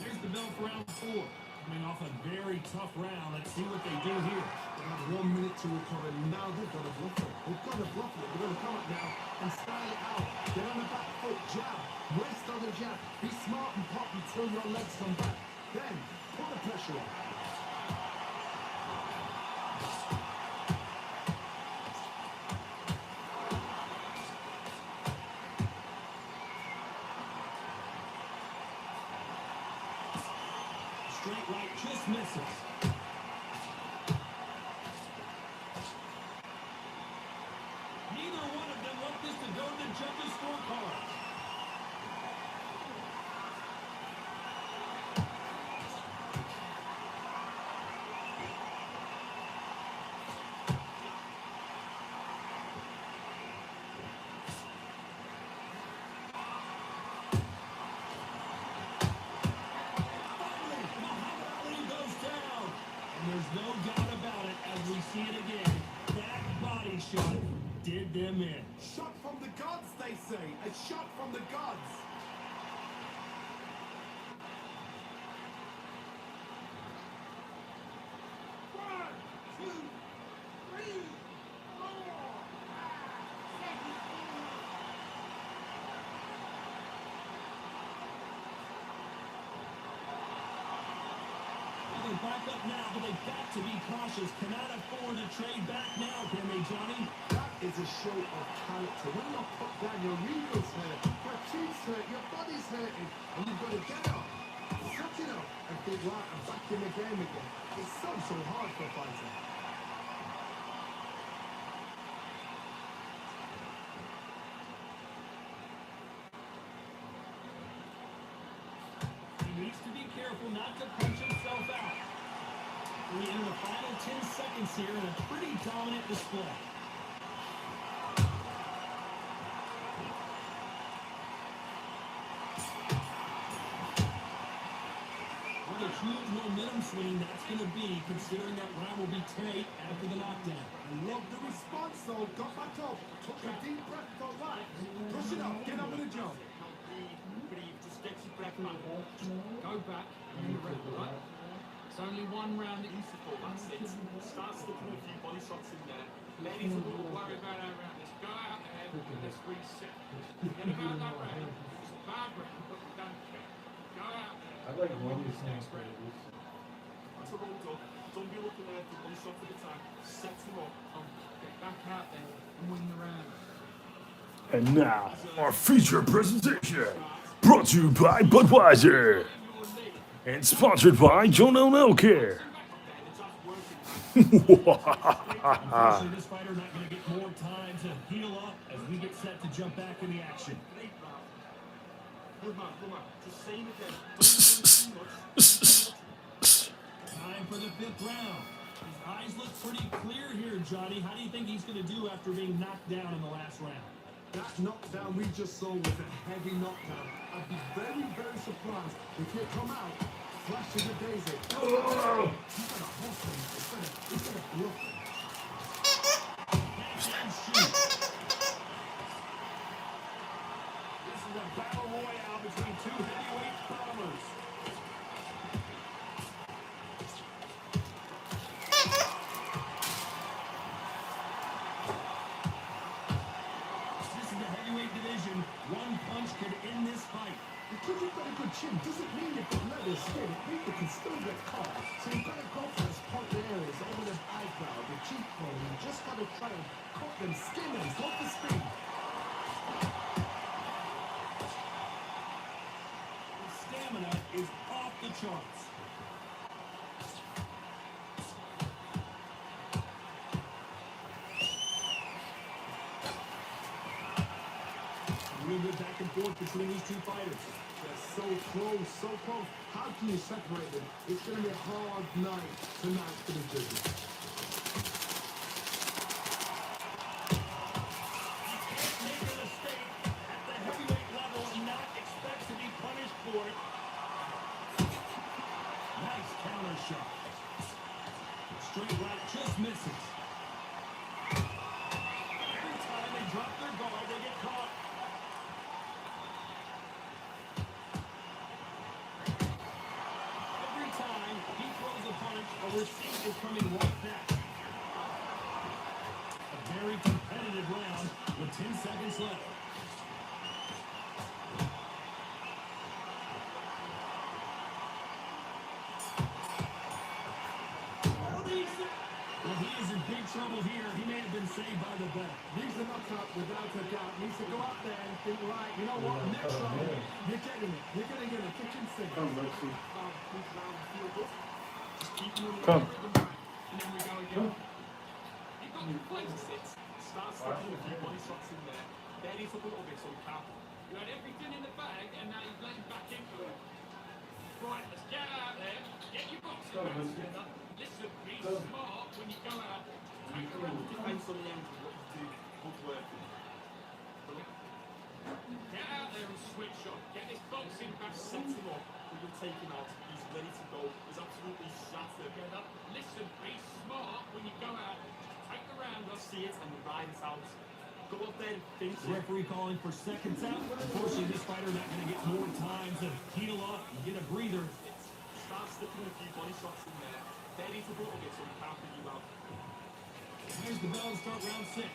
Here's the bell for round 4. Coming off a very tough round. Let's see what they do here. They have 1 minute to recover. Now they've got to bluff it. They've got to bluff it. They're going to come up now and style it out. Get on the back foot, jab. Waist on the jab. Be smart and pop until your legs come back. Then, put the pressure on. Straight right just misses. Neither one of them want this to go to the judges' scorecard. There's no doubt about it as we see it again. That body shot did them in. Shot from the gods, they say. A shot from the gods. One, two, three, four. They're back up now, but they've got to be cautious. Cannot afford to trade back now, can they, Johnny? That is a show of character. When you're put down, your ego's hurt, your cheeks hurt, your body's hurting, and you've got to get up, suck it up, and think, right, I'm back in the game again. It's so hard for a fighter. He needs to be careful not to punch himself out. We enter the final 10 seconds here in a pretty dominant display. What a huge momentum swing that's going to be, considering that round will be tight after the knockdown. I love the response, though. Got back up, took a deep breath, thought, right, push it up, get up with a jump. Breathe. Just get your breath back. Go back and in the round, right? It's only one round that you Beautiful. That's it. Start sticking a few body shots in there. Bury it up a little don't worry bit. about our round. Let's go out there and let's reset. Forget about that round. It was a bad round, but we don't care. Go out there. I'd like and one win of this these next next round. That's a roll up. Don't be looking there for one shot at a time. Set him up. Get back out there and win the round. And now, our feature presentation, brought to you by Budweiser, and sponsored by John L. Care. Unfortunately, this fighter not going to get more time to heal up as we get set to jump back in the action. Great round. Good man, good man. Just saying again. Don't do too much. Time for the 5th round. His eyes look pretty clear here, Johnny. How do you think he's going to do after being knocked down in the last round? That knockdown we just saw was a heavy knockdown. I'd be very, very surprised if it come out flash as a daisy. He's got a hustle. He's got a bluff. And shoot. This is a battle royale between two heavyweight bombers. This is the heavyweight division. One punch could end this fight. Because you've got a good chin doesn't mean you've got leather skin. It means you can still get caught. So you've got to go for them, skin them, go for speed. His stamina is off the charts. Real good back and forth between these two fighters. They're so close, so close. How can you separate them? It's going to be a hard night tonight for the judges. Make a mistake at the heavyweight level and not expect to be punished for it. Nice counter shot. Straight right just misses. Every time they drop their guard, they get caught. Every time he throws a punch, a receipt is coming right back. A very competitive round with 10 seconds left. Well, he is in big trouble here. He may have been saved by the bell. Needs a knockout without a doubt. Needs to go out there and think, right, you know what, next round, you're getting it. You're going to get a kitchen sink. Each round feel good. Just keep them in the Come. rhythm, and then we go again. You've got to play to sit. Start sticking a few body shots in there. Then it's up a little bit so we can't. You had everything in the bag, and now you're letting back into it. Right, let's get out there. Get your boxing bags together. Listen, be smart when you go out. Take the round. Defense on the end is what you do. Good work. Get out there and switch up. Get this boxing back Set set him up. We've been taken out. He's ready to go. He's absolutely shattered. together. Listen, be smart when you go out. Take the round off. See it and ride it out. Go up there and finish it. Referee calling for seconds out. Unfortunately, this fighter not going to get more time to heal up and get a breather. Start slipping a few body shots in there. Then it's a little bit so we can't figure you out. Here's the bell to start round 6.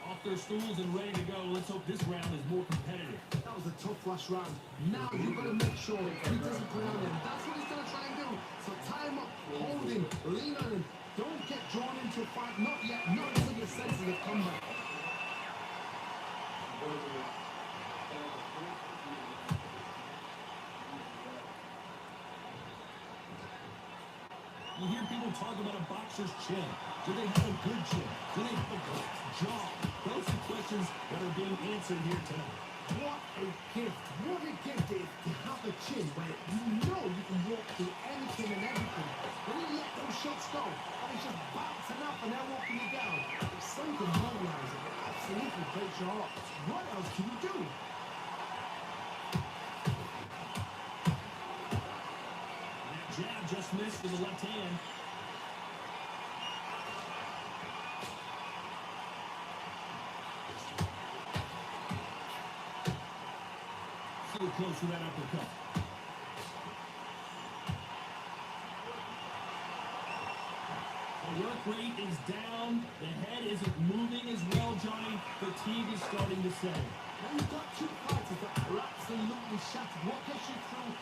Off their stools and ready to go. Let's hope this round is more competitive. That was a tough last round. Now you've got to make sure he doesn't put on him. That's what he's going to try and do. So tie him up, hold him, lean on him. Don't get drawn into a fight. Not yet. Not until your senses have come back. You hear people talk about a boxer's chin. Do they have a good chin? Do they have a good jaw? Those are questions that are being answered here tonight. What a gift. What a gift it is to have a chin where you know you can walk through anything and everything. When you let those shots go, and it's just bouncing up and they're walking you down. If someone can memorize it, it absolutely breaks your heart. What else can you do? That jab just missed with the left hand. So close to that uppercut. The work rate is down. The head isn't moving as well, Johnny. Fatigue is starting to set in. Now you've got two fighters that are absolutely shattered. What gets you through?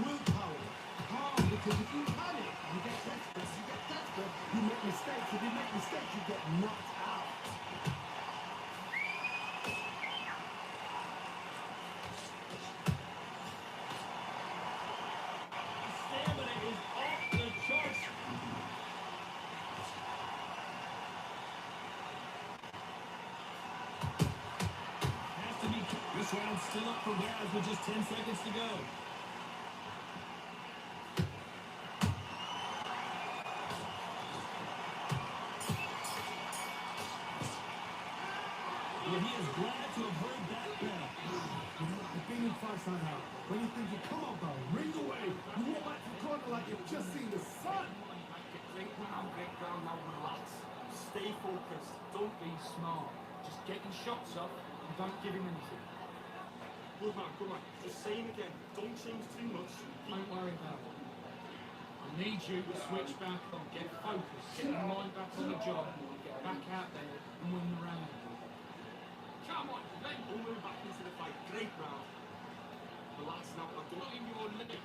Willpower. Calm, because if you panic, you get desperate, you make mistakes. If you make mistakes, you get knocked out. Stamina is off the charts. Has to be. This round's still up for grabs with just 10 seconds to go. Well, he is glad to have heard that bell. You know, I've been in fights like that. When you think, come on, bro, ring away. You walk back to the corner like you've just seen the sun. Great round, now relax. Stay focused. Don't be smart. Just get your shots up and don't give him anything. Good man, good man. Just saying again, don't change too much. Don't worry about it. I need you to switch back on. Get focused. Get your mind back on the job. Get back out there and win the round. Come on, then. Don't move back into the fight. Great round. Relax now. Not in your league.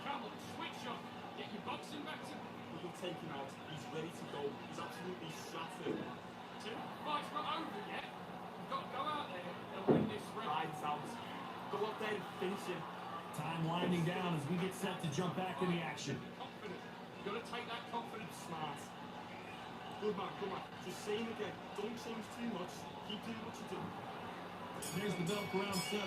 Come on, switch up. Get your boxing back to We've been taken out. He's ready to go. He's absolutely shattered. fight's not over yet. instead of finishing. Time winding down as we get set to jump back in the action. Confident. You've got to take that confidence. Smart. Good man, good man. Just same again. Don't change too much. Keep doing what you do. There's the bell for round 7.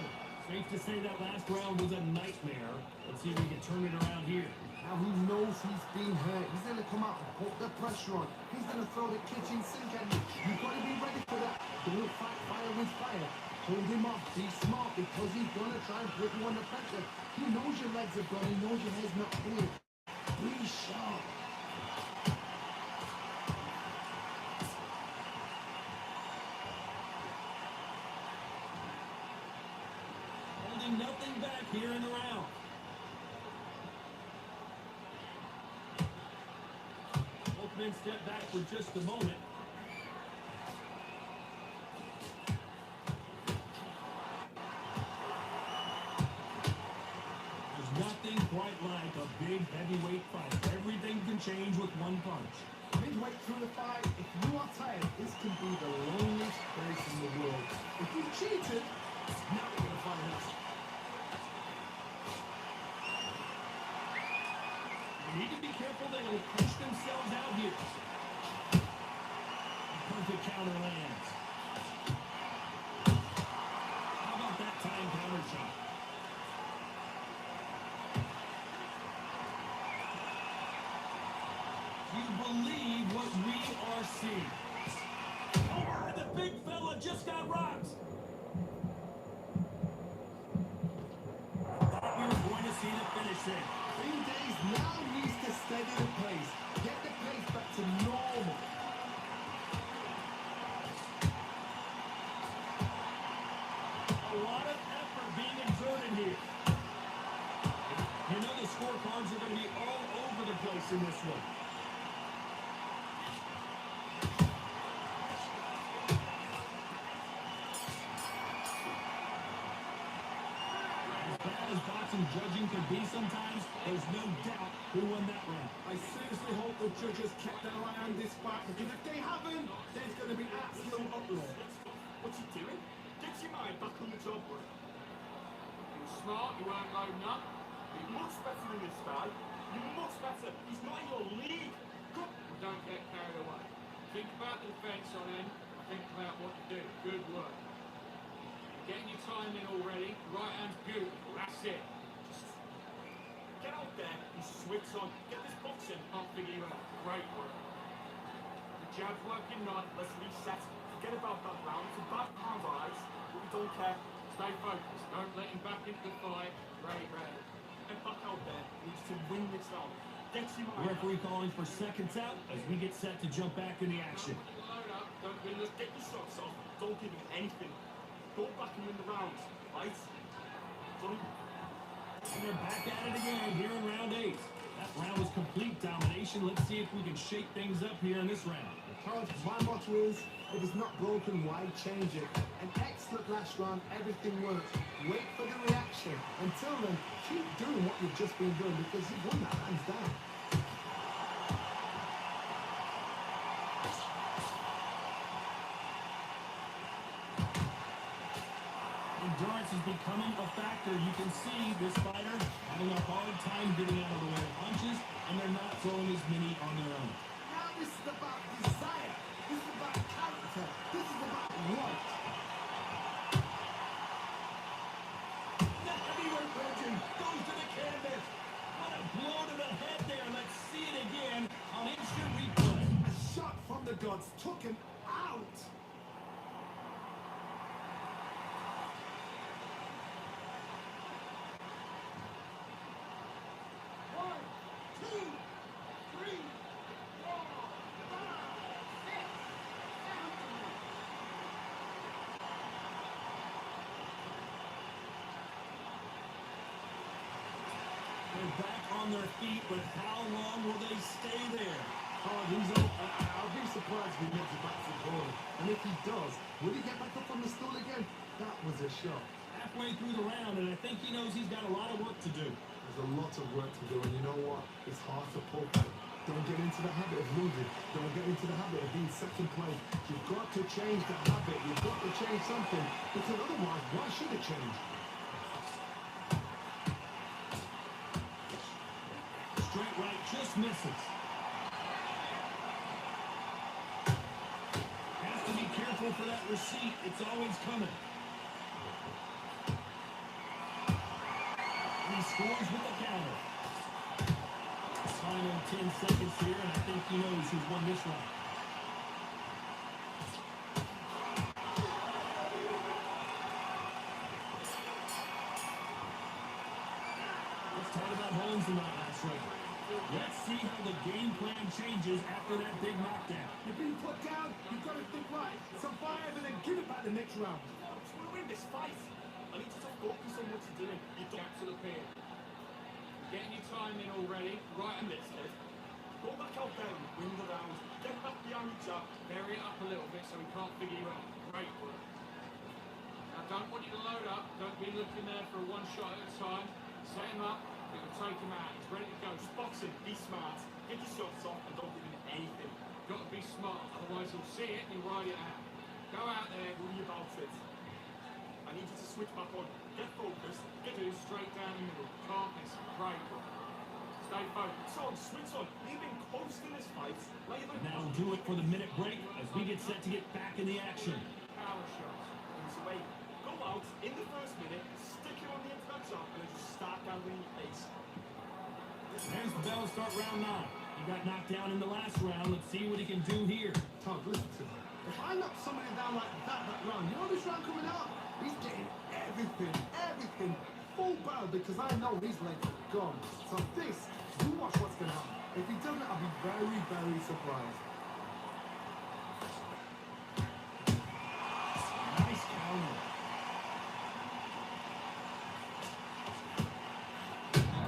Safe to say that last round was a nightmare. Let's see if we can turn it around here. Now he knows he's been hurt. He's going to come out and put the pressure on. He's going to throw the kitchen sink at you. You've got to be ready for that. Don't fight fire with fire. Hold him off. Be smart because he's going to try and put you under pressure. He knows your legs are gone. He knows your head's not clear. Be sharp. Holding nothing back here in the round. Both men step back for just a moment. There's nothing quite like a big heavyweight fight. Everything can change with one punch. Midway through the fight, if you are tired, this can be the loneliest place in the world. If you cheated, now you're going to find out. You need to be careful they don't push themselves out here. Perfect counter lands. How about that time counter shot? Do you believe what we are seeing? Oh, the big fella just got rocked. Thought we were going to see the finish there. Green Days now needs to steady the pace. Get the pace back to normal. A lot of effort being exerted here. You know the scorecards are going to be all over the place in this one. As bad as boxing judging could be sometimes, there's no doubt who won that round. I seriously hope the judges kept their eye on this fight because if they haven't, there's going to be absolute uproar. What's he doing? Get your mind back on the job, bro. You were smart, you weren't loading up. You're much better than this guy. You're much better. He's not in your league. Come. Don't get carried away. Think about the defence on him. Think about what to do. Good work. You're getting your time in already. Right hand's beautiful. That's it. Just get out there and switch on. Get this boxing. Can't figure you out. Great work. The jab's working not. Let's reset. Forget about that round. It's a bad round, alright? But we don't care. Stay focused. Don't let him back into the fight. Ready. Get back out there. We need to win this round. Get your mind. Referee calling for seconds out as we get set to jump back in the action. Load up. Don't be Just get your shots off. Don't give him anything. Go back and win the rounds, right? Don't. And they're back at it again here in round 8. That round was complete domination. Let's see if we can shake things up here in this round. Coach, my motto is, if it's not broken, why change it? An excellent last round, everything works. Wait for the reaction. Until then, keep doing what you've just been doing because you've won that hands down. Endurance is becoming a factor. You can see this fighter having a hard time getting out of the way of punches, and they're not throwing as many on their own. Now this is about desire. This is about character. This is about want. The heavyweight legend goes to the canvas. What a blow to the head there. Let's see it again on instant replay. A shot from the gods took him out. They're back on their feet, but how long will they stay there? I'll be surprised if he makes it back to the corner. And if he does, will he get back up on the stool again? That was a shot. Halfway through the round, and I think he knows he's got a lot of work to do. There's a lot of work to do, and you know what? It's hard to pull back. Don't get into the habit of losing. Don't get into the habit of being second place. You've got to change the habit. You've got to change something. Because otherwise, why should it change? misses. Has to be careful for that receipt. It's always coming. And he scores with the counter. Final 10 seconds here, and I think he knows who's won this round. Let's talk about Holmes in that last round. Let's see how the game plan changes after that big knockdown. You've been put down, you've got to think right. Survive and then give it back the next round. I just want to win this fight. I need you to focus on what you're doing. You don't to the pin. Getting your time in already. Right on this head. Go back out there and win the round. Get back behind your jab. Vary it up a little bit so we can't figure you out. Great work. Now don't want you to load up. Don't be looking there for one shot at a time. Set him up. It will take him out. He's ready to go. Boxing, be smart. Get your shots off and don't give him anything. Got to be smart. Otherwise he'll see it and he'll ride it out. Go out there. Worry about it. I need you to switch back on. Get focused. Get it straight down the middle. Can't miss. Great work. Stay focused. Switch on. You've been close to this fight. Now we'll do it for the minute break as we get set to get back in the action. Power shots. It's away. Go out in the first minute, stick it on the end of that jab, and then just start gambling your face. There's the bell to start round 9. He got knocked down in the last round. Let's see what he can do here. Tom, listen to me. If I knock somebody down like that round, you know this round coming out? He's getting everything full barrel because I know his legs are gone. So this, you watch what's going to happen. If he doesn't, I'll be very surprised. Nice counter.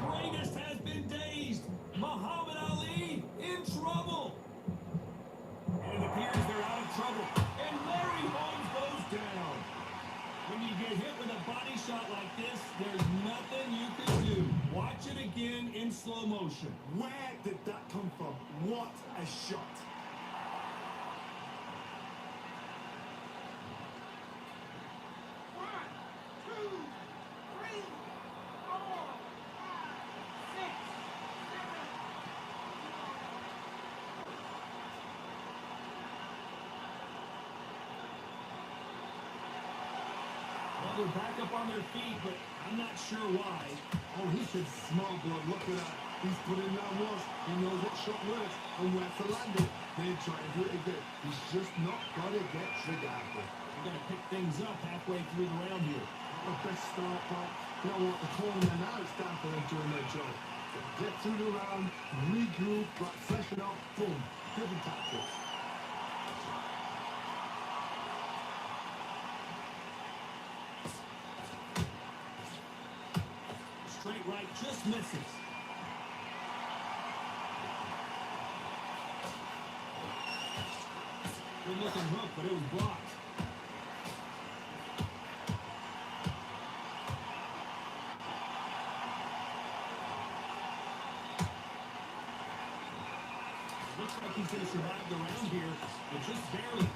Greatest has been dazed. Muhammad Ali in trouble. And it appears they're out of trouble. And Larry Holmes goes down. When you get hit with a body shot like this, there's nothing you can do. Watch it again in slow motion. Where did that come from? What a shot. Well, they're back up on their feet, but I'm not sure why. Oh, he should smell blood. Look at that. He's put in that once. He knows what shot works and where to land it. Then try to do it again. He's just not got to get trigger happy. We're going to pick things up halfway through the round here. The best start, but you don't want the corner and now it's down for them doing their job. Get through the round, regroup, but freshen up, boom. Different tactics. Straight right just misses. Good looking hook, but it was blocked. Looks like he's going to survive the round here, but just barely.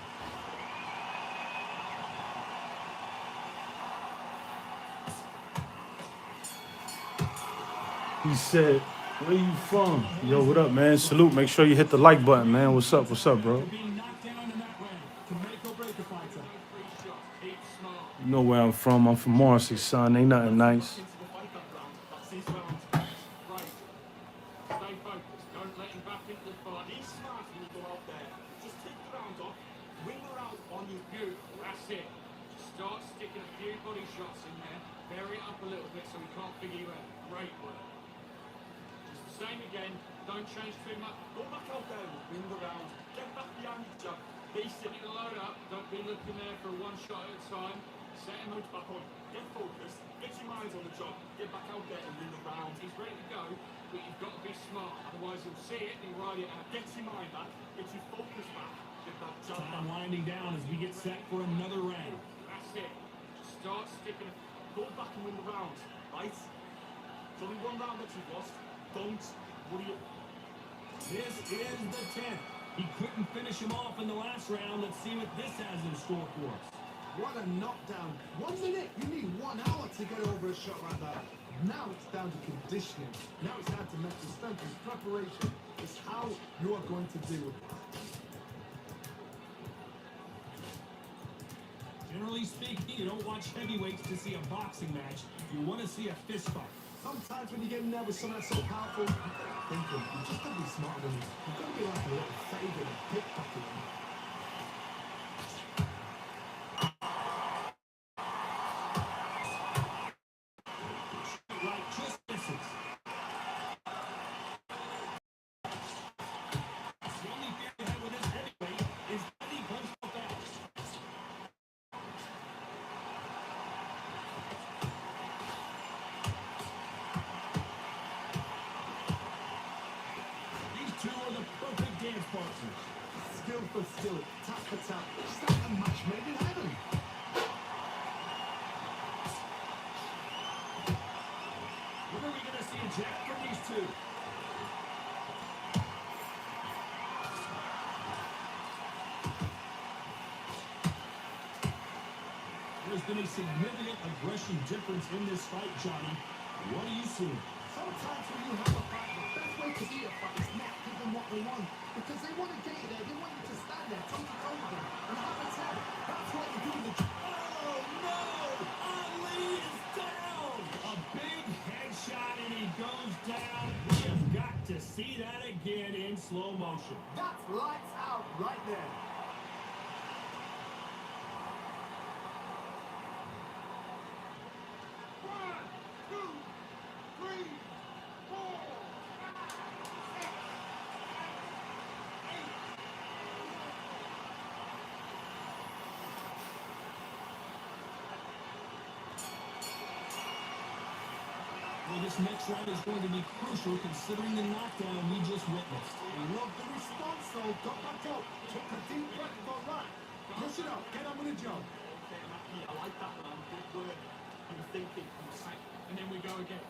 He said, where you from? Yo, what up, man? Salute. Make sure you hit the like button, man. What's up, bro? Being knocked down in that round to make or break a fight. You know where I'm from. I'm from Morrissey, son. Ain't nothing nice. Into the fight that round. That's his round. Right. Stay focused. Don't let him back into the fight. Be smart when you go out there. Just take the round off, win the round on you. Beautiful. That's it. Just start sticking a few body shots in there. Vary it up a little bit so we can't figure you out. Great work. Just the same again. Don't change too much. Go back out there and win the round. Get back behind your jab. Basic to load up. Don't be looking there for one shot at a time. Set him Switch back on. Get focused. Get your mind on the job. Get back out there and win the round. He's ready to go, but you've got to be smart. Otherwise, he'll see it and he'll ride it out. Get your mind back. Get your focus back. Get that jab Time back. winding down as we get set for another round. That's it. Just start sticking. Go back and win the round. Right? It's only one round that you've lost. Don't worry. This is the 10th. He couldn't finish him off in the last round. Let's see what this has in store for us. What a knockdown. 1 minute. You need 1 hour to get over a shot like that. Now it's down to conditioning. Now it's down to mental strength and preparation. It's how you are going to deal with it. Generally speaking, you don't watch heavyweights to see a boxing match. You want to see a fist fight. Sometimes when you get in there with someone that's so powerful, you gotta think of it. You just gotta be smarter than them. You've got to be like a little favourite and pickpocket them. Right, just misses. The only fear you have with this heavyweight is that he punched out back. These two are the perfect dance partners. Skill for skill, tap for tap. It's like a match made in heaven. When are we going to see a jab from these two? There's been a significant aggression difference in this fight, Johnny. What are you seeing? Sometimes when you have a fight, the best way to be a fight is not give them what they want. Because they want to get you there. They want you to stand there, toe to toe with them. And have a tap. That's what you do in the... Oh, no! Ali is down! A big headshot and he goes down. We have got to see that again in slow motion. That's lights out right there. One, two, three, four, five, six, seven, eight. Well, this next round is going to be crucial considering the knockdown we just witnessed. Love the response, though. Got back up. Took a deep breath, got right. Push it up. Get on with the job. Okay, Mackie, I like that, man. Good work. You were thinking, you were saying, and then we go again.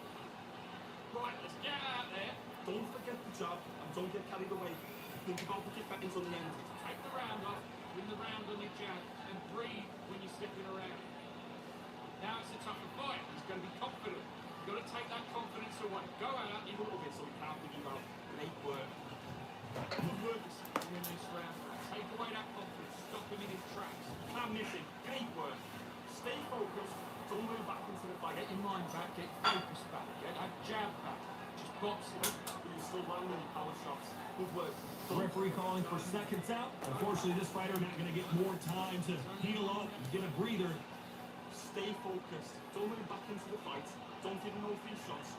Right, let's get out there. Don't forget the job and don't get carried away. Think about the kickbacks on the end. Take the round off, win the round on the jab, and breathe when you're stepping around. Now it's a tougher fight. He's going to be confident. You've got to take that confidence away. Go out. Even a little bit so we can't think about great work. Good work to win this round. Take away that confidence. Stop him in his tracks. Can't miss it. Great work. Stay focused. Don't move back into the fight. Get your mind back. Get focus back. Get that jab back. Just box it. You're still landing your power shots. Good work. The referee calling for seconds out. Unfortunately, this fighter not going to get more time to heal up and get a breather. Stay focused. Don't move back into the fight. Don't give him no free shots.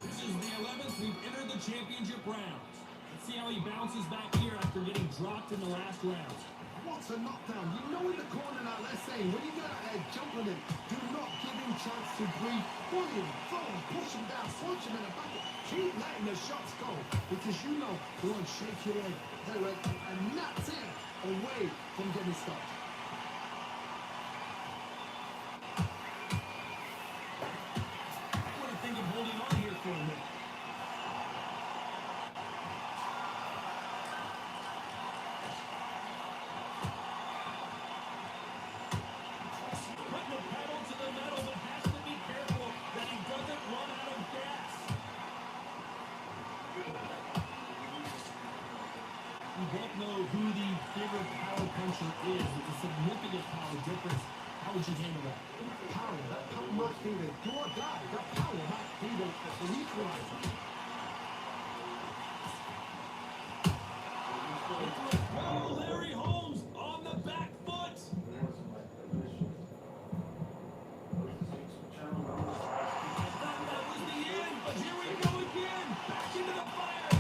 This is the 11th. We've entered the championship rounds. Let's see how he bounces back here after getting dropped in the last round. What's a knockdown? You know in the corner now, let's say, when you get out there jumping him, do not give him chance to breathe. Pull him, throw him, push him down, punch him in the back. Keep letting the shots go, because you know you want to shake your leg, and that's it, away from getting stopped. What do you think of holding on here for a minute? Putting the pedal to the metal, but has to be careful that he doesn't run out of gas. We both know who the bigger power puncher is with a significant power difference. How would you handle that? Power, that power might be the do or die. That power might be the equalizer. Oh, Larry Holmes on the back foot. I thought that was the end, but here we go again. Back into the fire.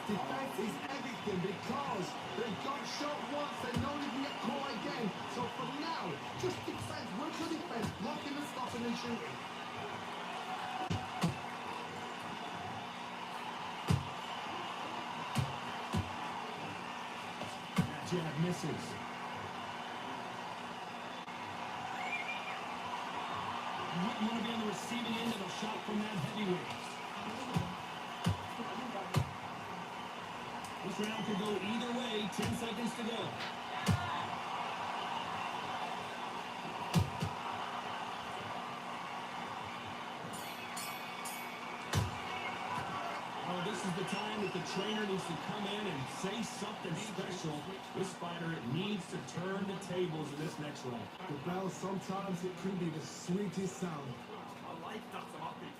Defense is everything because they got shot once, they know they can get caught again. So from now, just defense, work your defense, blocking and stopping and shooting. That jab misses. You wouldn't want to be on the receiving end of a shot from that heavyweight. This round could go either way. 10 seconds to go. trainer needs to come in and say something special. This fighter needs to turn the tables in this next round. The bell, sometimes it can be the sweetest sound. I like that, I'm happy.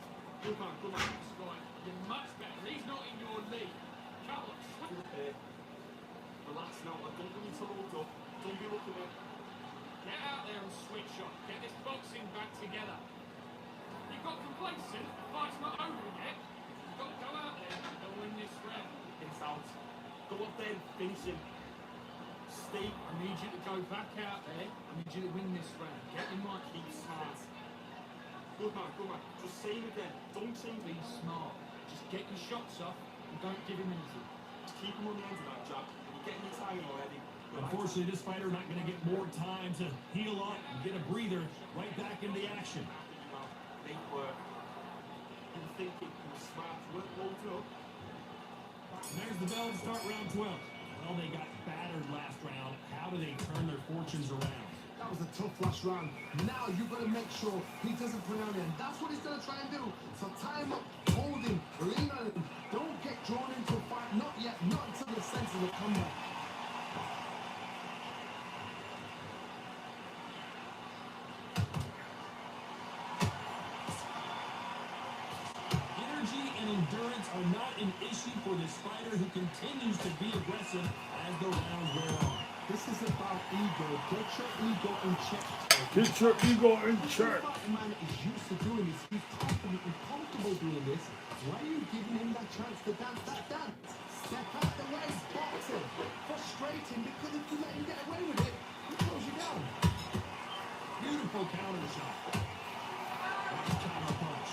Good man, good man. Scott, you're much better. He's not in your league. Carlos. Relax now, I don't want you to load up. Don't be looking at. Get out there and switch up. Get this boxing back together. You got complacent. The fight's not over yet. You've got to go out there and win this round. It's out. Go up there and finish him. Steve, I need you to go back out there. I need you to win this round. Get in my keep smart. Good man, good man. Just say it again. Don't change Be me. smart. Just get your shots off and don't give him anything. Just keep him on the end of that jab. You're getting your time already. Unfortunately, this fighter not going to get more time to heal up and get a breather right back into the action. Make work. You were thinking, you were smart. You weren't loading up. And there's the bell to start round 12. Well, they got battered last round. How do they turn their fortunes around? That was a tough last round. Now you've got to make sure he doesn't put on in. That's what he's going to try and do. So tie him up, hold him, lean on him. Don't get drawn into a fight. Not yet. Not until the senses of comeback. Energy and endurance are not an issue for this fighter who continues to be aggressive as the rounds wear on. This is about ego. Get your ego in check. Get your ego in check. The man is used to doing this. He's confident and comfortable doing this. Why are you giving him that chance to dance that dance? Step out the way, boxing. Frustrating because if you let him get away with it, he throws you down. Beautiful counter shot. Nice counter punch.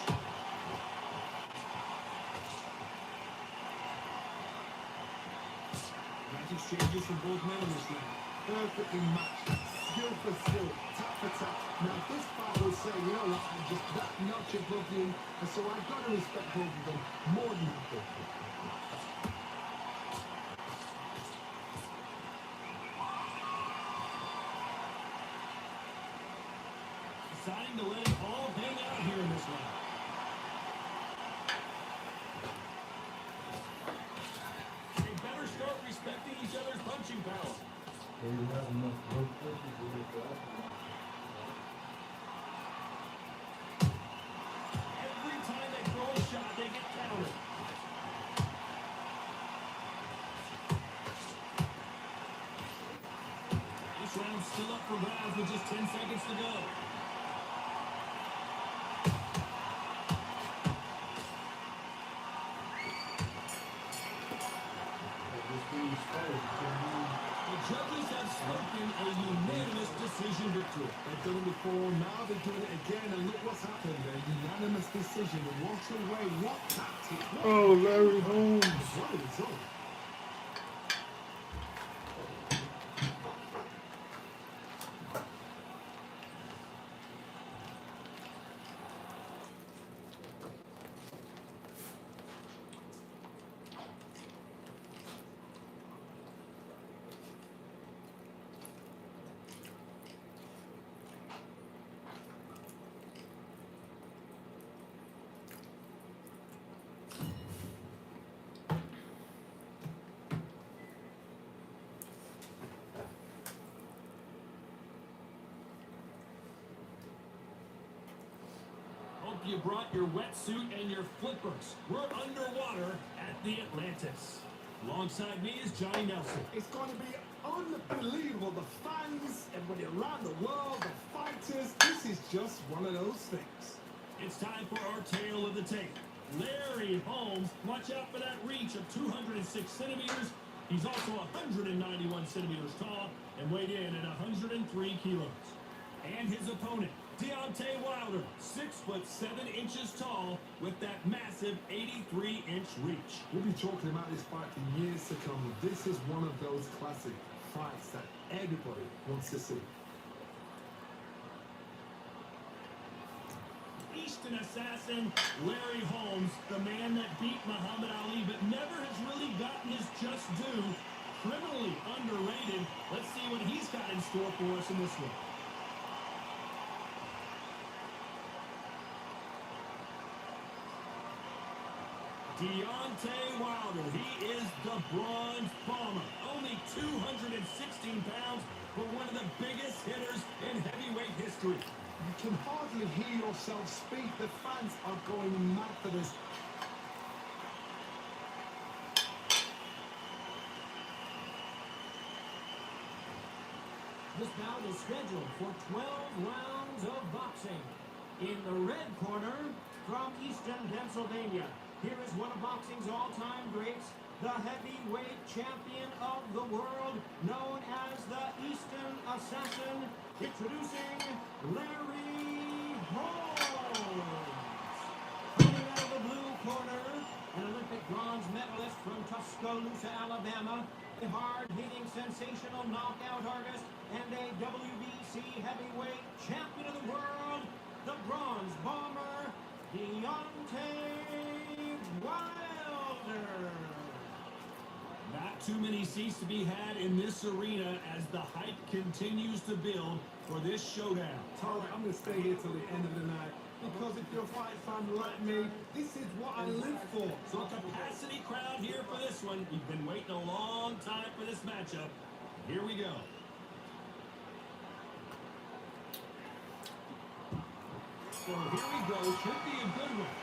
Nice exchanges from both men in this round. Perfectly matched. Skill for skill. Tap for tap. Now this fight will say, you know what, I'm just that notch above him. And so I've got to respect both of them more than equal. Deciding to let it all hang out here in this round. They better start respecting each other's punching power. Every time they throw a shot, they get countered. This round's still up for grabs with just 10 seconds to go. The judges have spoken a unanimous decision victory. They've done it before, now they're doing it again, and look what's happened. A unanimous decision. What a way, what tactic, what Oh, Larry Holmes. what a result. Hope you brought your wetsuit and your flippers. We're underwater at the Atlantis. Alongside me is Johnny Nelson. It's going to be unbelievable. The fans, everybody around the world, the fighters. This is just one of those things. It's time for our tale of the tape. Larry Holmes, watch out for that reach of 206 centimeters. He's also 191 centimeters tall and weighed in at 103 kilos. And his opponent, Deontay Wilder, 6'7" tall with that massive 83-inch reach. We'll be talking about this fight for years to come. This is one of those classic fights that everybody wants to see. Eastern assassin, Larry Holmes, the man that beat Muhammad Ali but never has really gotten his just due. Criminally underrated. Let's see what he's got in store for us in this one. Deontay Wilder, he is the bronze bomber. Only 216 pounds, but one of the biggest hitters in heavyweight history. You can hardly hear yourself speak. The fans are going mad for this. This bout is scheduled for 12 rounds of boxing. In the red corner, from Easton, Pennsylvania, here is one of boxing's all-time greats, the heavyweight champion of the world, known as the Easton Assassin, introducing Larry Holmes. Coming out of the blue corner, an Olympic bronze medalist from Tuscaloosa, Alabama, a hard-hitting, sensational knockout artist, and a WBC heavyweight champion of the world, the bronze bomber, Deontay Wilder. Not too many seats to be had in this arena as the hype continues to build for this showdown. Tyler, I'm going to stay here till the end of the night. Because if you're a fight fan like me, this is what I live for. So a capacity crowd here for this one. We've been waiting a long time for this matchup. Here we go. So here we go. Should be a good one.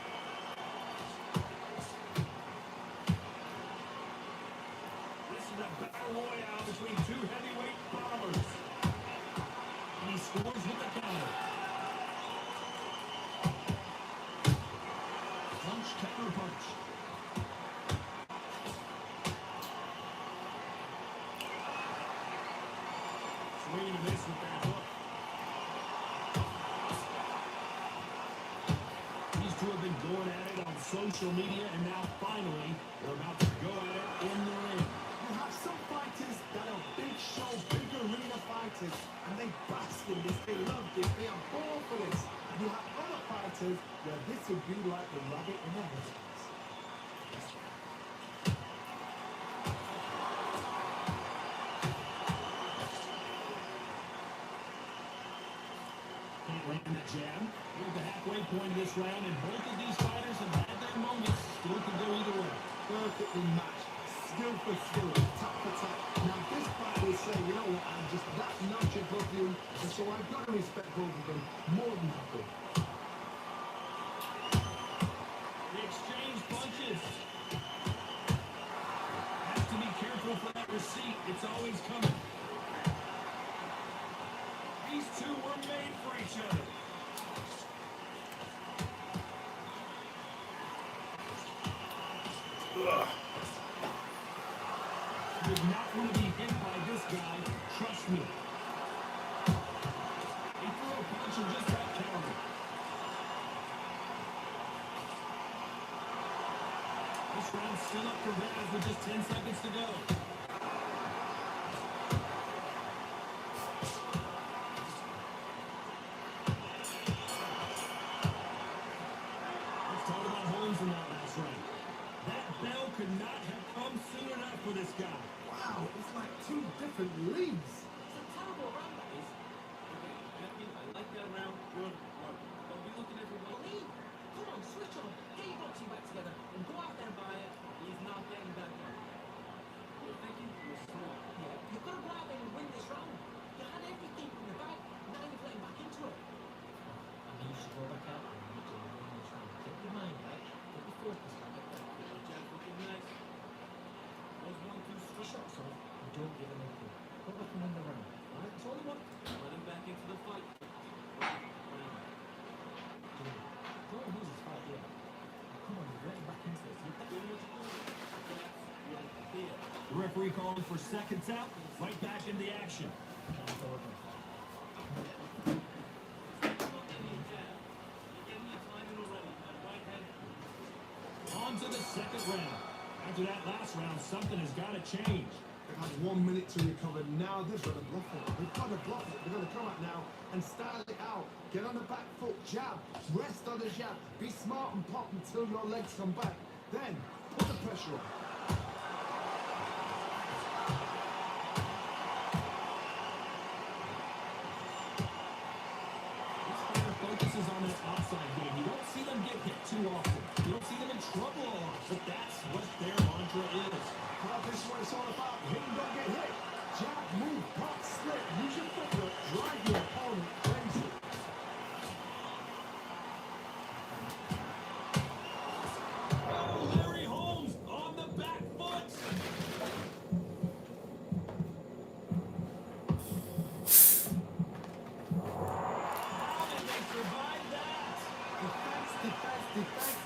This is a battle royale between two heavyweight bombers. And he scores with the counter. Punch, counter punch. Swing and a miss with that hook. These two have been going at it on social media, and now finally they're about to go at it in the ring. You have some fighters that are big show, big arena fighters, and they bask in this, they love this, they are born for this. And you have other fighters where this would be like the rabbit in the headlights. Can't land that jab. We're at the halfway point of this round, and both of these fighters have had their moments. Still can go either way. Perfectly matched, skill for skill, tap for tap. Now this fight will say, you know what, I'm just that notch above you, and so I've got to respect both of them more than happy. They exchange punches. Has to be careful for that receipt. It's always coming. These two were made for each other. You would not want to be hit by this guy. Trust me. He threw a punch and just got countered. This round's still up for grabs with just 10 seconds to go. Let's talk about Holmes in that last round. That bell could not have come soon enough for this guy. Wow, it's like two different leagues. It's a terrible round, that is. Okay, I like that round. Good. Don't be looking everywhere. Lee, come on, switch on. Get your boxing back together and go out there and buy it. He's not getting back there. You're thinking you're smart. Yeah, you've got to go out there and win this round. You had everything from the back. Now you're getting back into it. I mean, you should go back out and you can win this round. Get your mind back. Get your focus back. Jack looking nice. Was 1-2 shots off. Don't give him anything. Go back and win the round. All right, that's all you want. Let him back into the fight. Don't lose his fight yet. Come on, you're getting back into this. The referee calling for seconds out. Right back in the action. On to the second round. After that last round, something has got to change. They've had 1 minute to recover. Now they've got to bluff it. They've got to bluff it. They're going to come out now and style it out. Get on the back foot, jab, rest on the jab. Be smart and pop until your legs come back. Then put the pressure on. This player focuses on that offside game. You don't see them get hit too often. You don't see them in trouble a lot. But that it's all about. Hit and don't get hit. Jab, move, pop, slip. Use your footwork. Drive your opponent crazy. Oh, Larry Holmes on the back foot. How did they survive that? Defense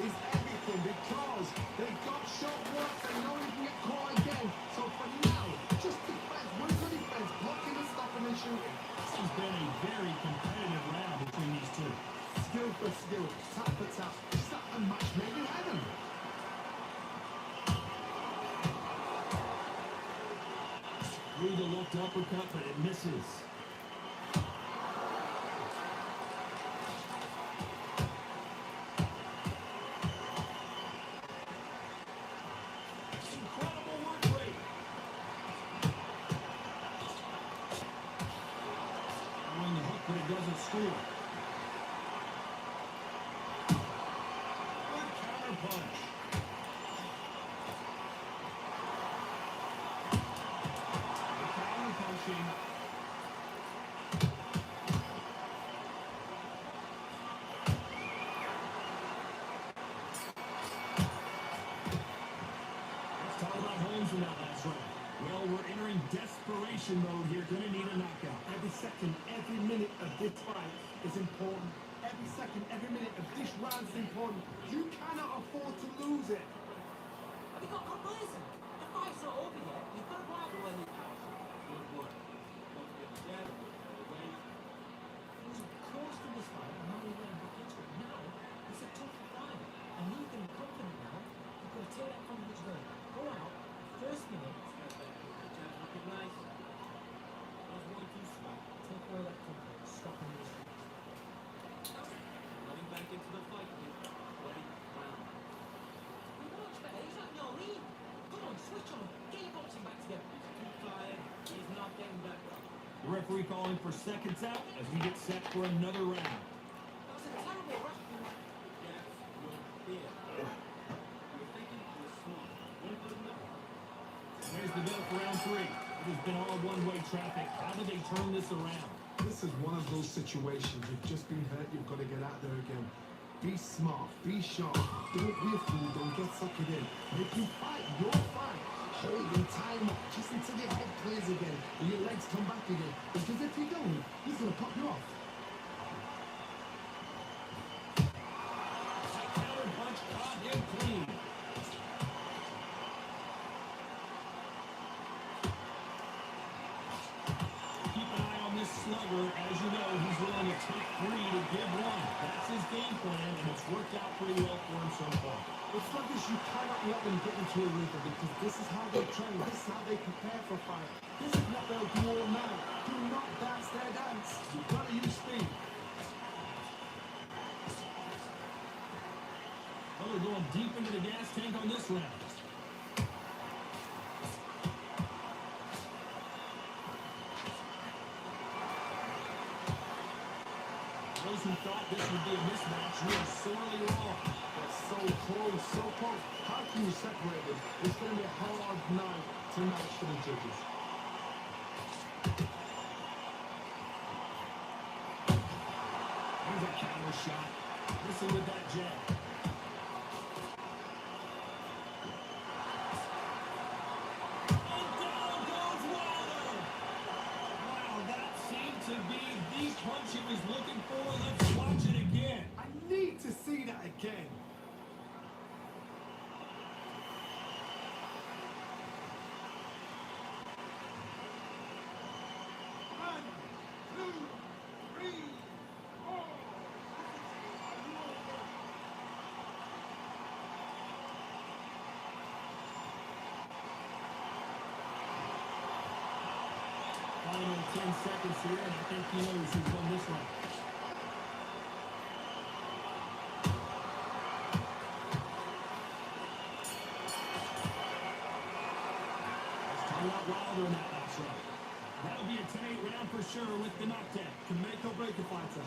is everything because they got shot once. They know you can get caught again. So for now, just defense. One good defense. Blocking and stopping and shooting. This has been a very competitive round between these two. Skill for skill. Tap for tap. Just like a match made in heaven. Through the left uppercut, but it misses. Incredible work rate. Throwing the hook, but it doesn't score. Good counter punch. The counter punching. Let's talk about Holmes in that last round. Well, we're entering desperation mode here. Gonna need a knockout. Every second, every minute of this fight is important. Every second, every minute of this round is important. You cannot afford to lose it. Have you got complacent? The fight's not over yet. You've got to go out the way you can. Good work. Don't forget the jab, the weight. He was close to this fight and now he's getting back into it. Now, it's a tough fight. And you can be confident now. You've got to take that confidence away. Go out, first minute. Jab's looking nice. There's one too slow. Take away that confidence. Stop him this fight. Running back into the fight. Ready, round. He works better. He's not in your league. Come on, switch on. Get your boxing back together. He's too tired. He's not getting back up. The referee calling for seconds out as we get set for another round. That was a terrible rush. Yes, you're here. You're thinking you're smart. One good enough. There's the bell for round three. It has been all one-way traffic. How do they turn this around? This is one of those situations. You've just been hurt. You've got to get out there again. Be smart. Be sharp. Don't be a fool. Don't get suckered in. And if you fight, your fight. Hold and time up just until your head clears again and your legs come back again. Because if you don't, he's going to pop you off. That counter punch caught him clean. Keep an eye on this slugger. As you know, he's willing to take three to give one. That's his game plan, and it's worked out pretty well for him so far. It's like this, you cannot let them get into a rhythm because this is how they train, this is how they prepare for fight. This is what they'll do all night. Do not dance their dance. You've got to use speed. Well, they're going deep into the gas tank on this round. Those who thought this would be a mismatch, you are sorely wrong. They're so close, so close. How can you separate them? It's going to be a hard night to match for the judges. Here's a counter shot. Listen with that jab. And down goes Wilder. Wow, that seemed to be the punch he was looking for. Let's watch it again. I need to see that again. One, two, three, four. Final 10 seconds here, and I think he knows who's won this one. Let's talk about Wilder in that last round. That'll be a 10-8 round for sure with the knockdown. Can make or break a fighter.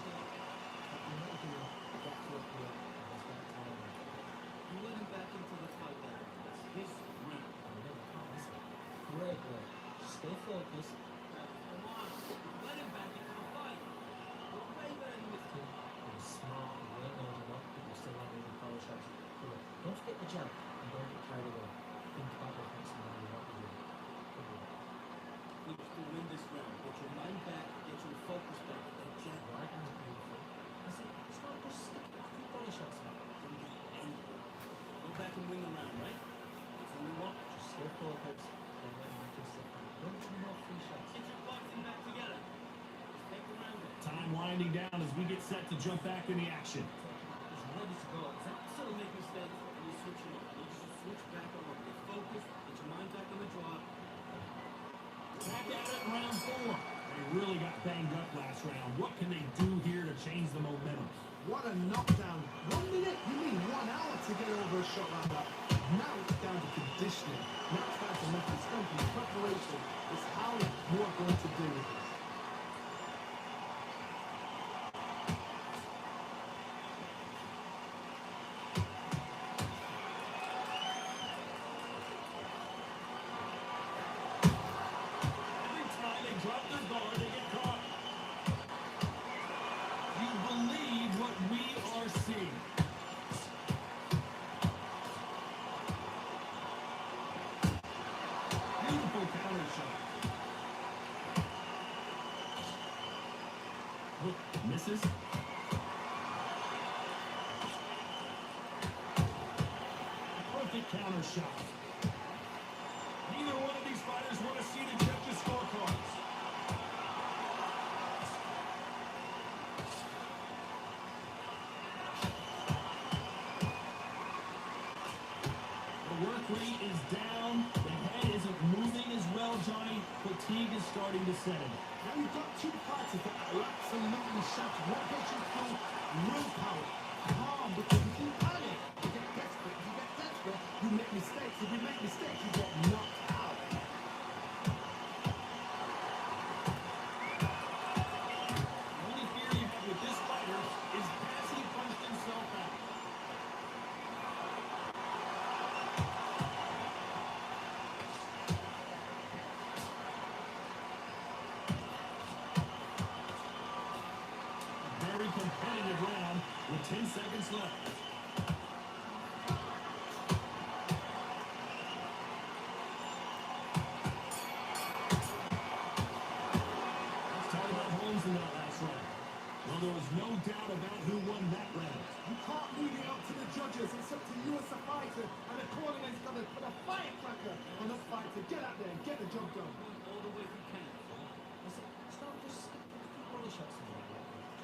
You let him back into the fight there. It's his round. Come Great work. Stay focused. Come on, let him back into the fight. Look way better than this kid. It was smart, you weren't loading up, but you still landing the power shots. Good work. Don't forget the jab and don't get carried away. Think about what next time you want to do. Good work. We can win this round. Get your mind back, get your focus back, and then jab. Right hand is beautiful. That's it. It's not just stick with a few body shots now. Didn't get anything. Go back and win the round, right? That's what we want. Just stay focused. Don't let him make himself out. Don't do more free shots. Get your boxing back together. Just take the round in. Time winding down as we get set to jump back in the action. He's ready to go. It's not sort of make mistakes and you switch it up. You just switch back on. Get focused. Get your mind back on the draw. Back at it in round 4. They really got banged up last round. What can they do here to change the momentum? What a knockdown. 1 minute? You mean 1 hour to get over a shot like that? Now it's down to conditioning. Now it's down to mental strength and preparation. It's how you're going to do it. Every time they drop their guard, they get caught. You believe what we are seeing. Beautiful counter shot. Look, misses. Perfect counter shot. Neither one of these fighters want to see the judges' scorecards. The work rate is down. The head isn't moving as well, Johnny. Fatigue is starting to set in. Now you've got two fighters that are absolutely shattered. What gets you through? Willpower. Calm, because if you panic, you get desperate. If you get desperate, you make mistakes. If you make mistakes, you get knocked out. The only fear you have with this fighter is has he punched himself out? A very competitive round with 10 seconds left. Let's talk about Holmes in that last round. Well, there was no doubt about who won that round. You can't leave it up to the judges. It's up to you as a fighter. And the cornerman's going to put a firecracker on the fighter. Get out there and get the job done. All the way if you can. That's it. It's not just stick with a few body shots now.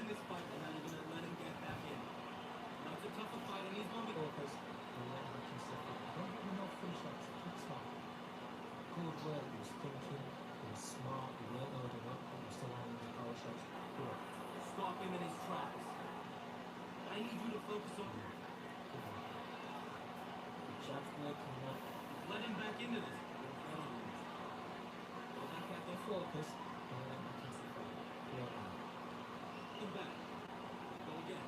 In this fight, and now you're going to let him get back in. Now it's a tougher fight and he's going to be... Focus. Don't let him make himself out. Don't give him no free shots. Keep smart. Good work. He was thinking. He was smart. He weren't loading up, but he was still landing the power shots. Good work. Stop him in his tracks. I need you to focus on... Good work. The jab's working now. Let him back into this. Go back at Stay the focused. Don't let him make himself out. Well done. Come back. Go again.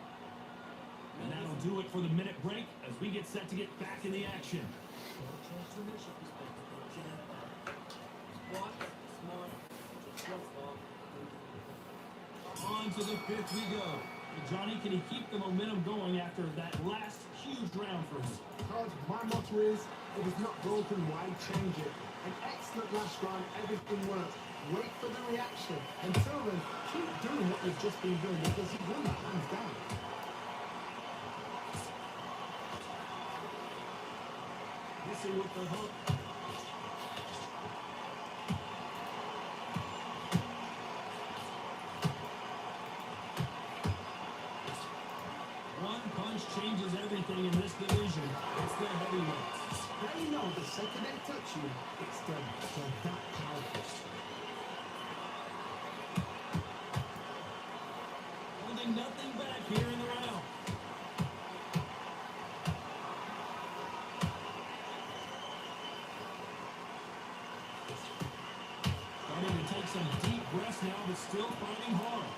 And that'll do it for the minute break as we get set to get back in the action. Don't change too much of this battle. Don't jam back. Watch, smart, just long. On to the 5th we go. And Johnny, can he keep the momentum going after that last huge round for him? Because my motto is, if it's not broken, why change it? An excellent last round, everything worked. Wait for the reaction. Until then, keep doing what you've just been doing because you've won that hands down. Missing with the hook. One punch changes everything in this division. It's the heavyweights. They know the second they touch you, it's done. They're that powerful. Holding nothing back here in the round. Starting to take some deep breaths now, but still fighting hard.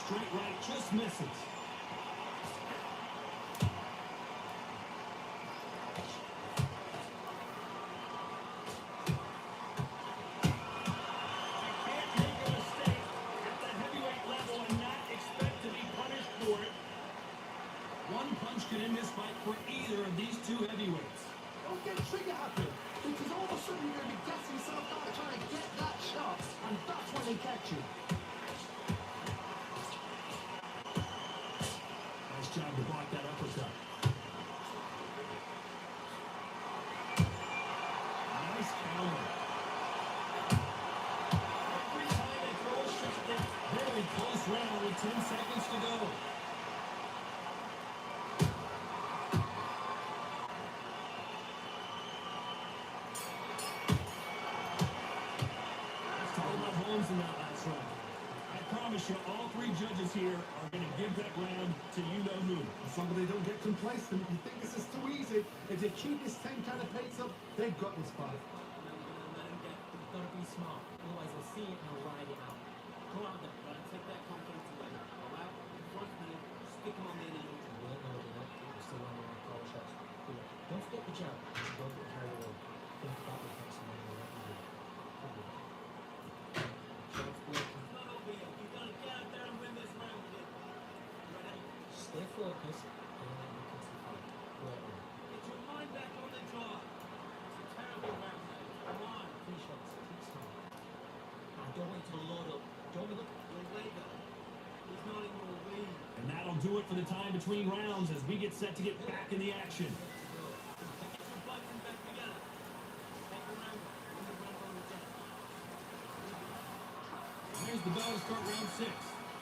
Straight right just misses. either of these two heavyweights. Don't get trigger happy, because all of a sudden you're going to be gassing yourself out trying to get that shot, and that's when they catch you. Nice job to block that uppercut. Nice counter. Every time they throw a shot, very close round with 10 seconds to go. Let's talk about Holmes in that last round. I promise you, all three judges here are going to give that round to you-know-who. As long as they don't get complacent, you think this is too easy. If they keep this same kind of pace up, they've got this fight. You've got to be smart, otherwise they'll see it and they'll ride it out. Go out there, right? Take that confidence away. Go out, in front of him, stick him on the end of the wait, no, you're still on the call shots. Don't forget the jab. Don't get carried away. Think about the next one. Jab's working. It's not over yet. You gotta get out there and win this round, kid. Ready? Stay focused and then let me catch the fight. Great one. Get your mind back on the draw. It's a terrible round, mate. Come on. Three shots. Keep strong. And don't wait till load up. Don't look. You'll wait though. He's not in your league. And that'll do it for the time between rounds as we get set to get back in the action. Get your butts and back together. Take a round. Win the round on the jab. Here's the bell to start round 6.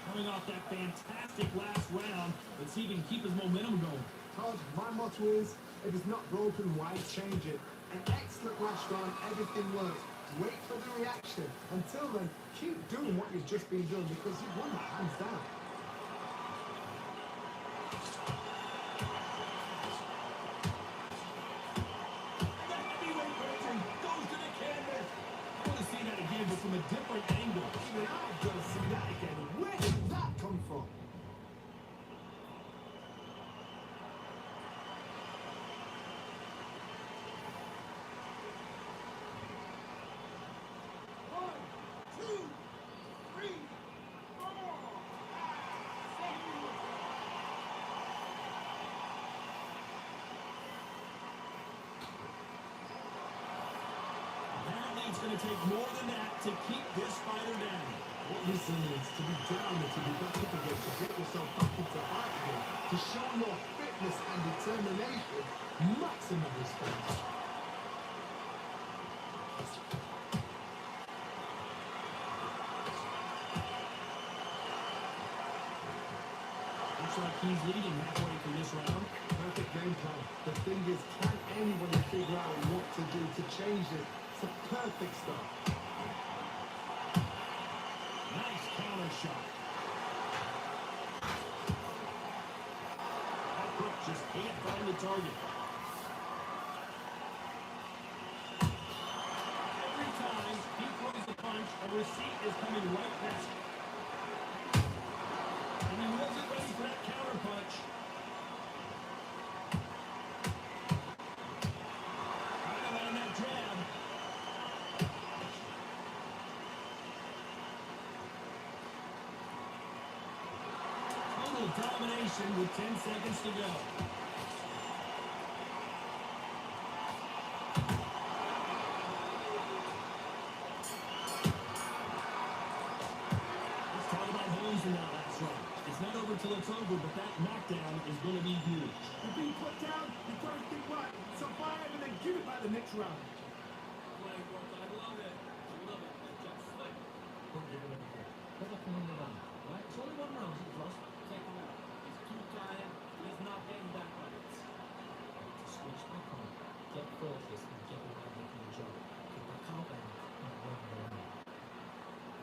Coming off that fantastic last round, let's see if he can keep his momentum going. Todd, my motto is, if it's not broken, why change it? An excellent last round, everything works. Wait for the reaction. Until then, keep doing what you've just been doing because you've won that hands down. That heavyweight veteran goes to the canvas. I want to see that again, but from a different angle. Even I've got to see that again. Where did that come from? Apparently, it's going to take more than that to keep this fighter down. What resilience to be down and to be back up again, to get yourself back into fight again, to show your fitness and determination. Maximum respect. Looks like he's leading halfway through this round. Perfect game plan. The thing is, can anybody figure out what to do to change this? It's a perfect start. Nice counter shot. That hook just can't find the target. Every time he throws a punch, a receipt is coming right back. And he wasn't ready for that counter punch. Trying to land that jab. Total domination with 10 seconds to go. Let's talk about Holmes in that last round. It's not over till it's over, but that knockdown is going to be huge. You're being put down, you've got to think right. Survive and then give it back the next round. Play work. I love it. I love it. Just slick. Don't give it anything. Let them come in the round. Right? It's only one round. You've lost. Take him out. He's too tired. He's not getting back on it. To switch back on. Get focused and get around making the job. Get back out there and run around.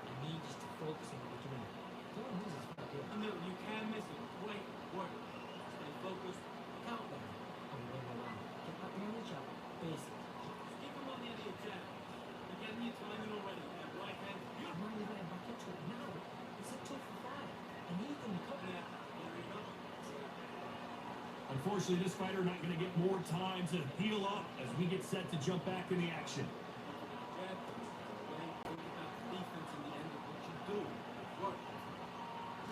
You need just to focus on what you're doing. Don't lose this fight here. No, you can't miss it. Great work. Stay focused. Count them and run around. Get back behind the jab. Basic. Just keep him on the end of your jab. You're getting your timing already. That right hand. I'm only getting back into it now. It's a tough fight. I need them to come Yeah, there you go. Unfortunately, this fighter not going to get more time to heal up as we get set to jump back in the action. Jab. Play. Think about the defense in the end of what you do. Work.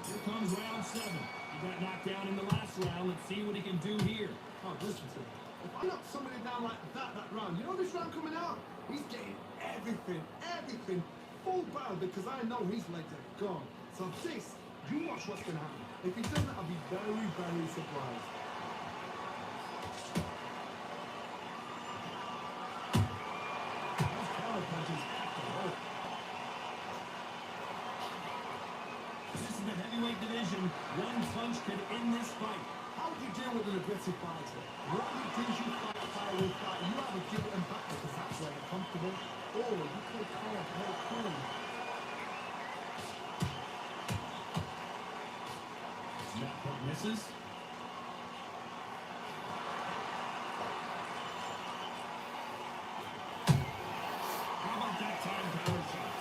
Here comes round 7. He got knocked down in the last round. Let's see what he can do here. Oh, listen to me. If I knock somebody down like that round, you know this round coming out? He's getting everything full barrel because I know his legs are gone. So this, you watch what's going to happen. If he doesn't, I'll be very surprised. Those counter punches have to hurt. This is the heavyweight division. One punch could end this fight. How do you deal with an aggressive fighter? What you do is you fight fire with fire. You either give it them back because that's where they're comfortable, or you play cold, play cool. That hook misses. How about that time power shot?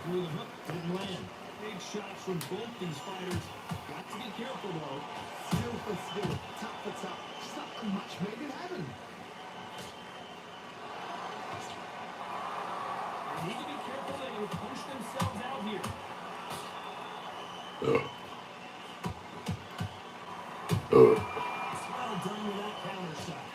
Through the hook, didn't land. Big shots from both these fighters. Got to be careful though. Skill for skill, tap for tap. Just like a match made in heaven. They need to be careful they don't push themselves out here. Well done with that counter shot.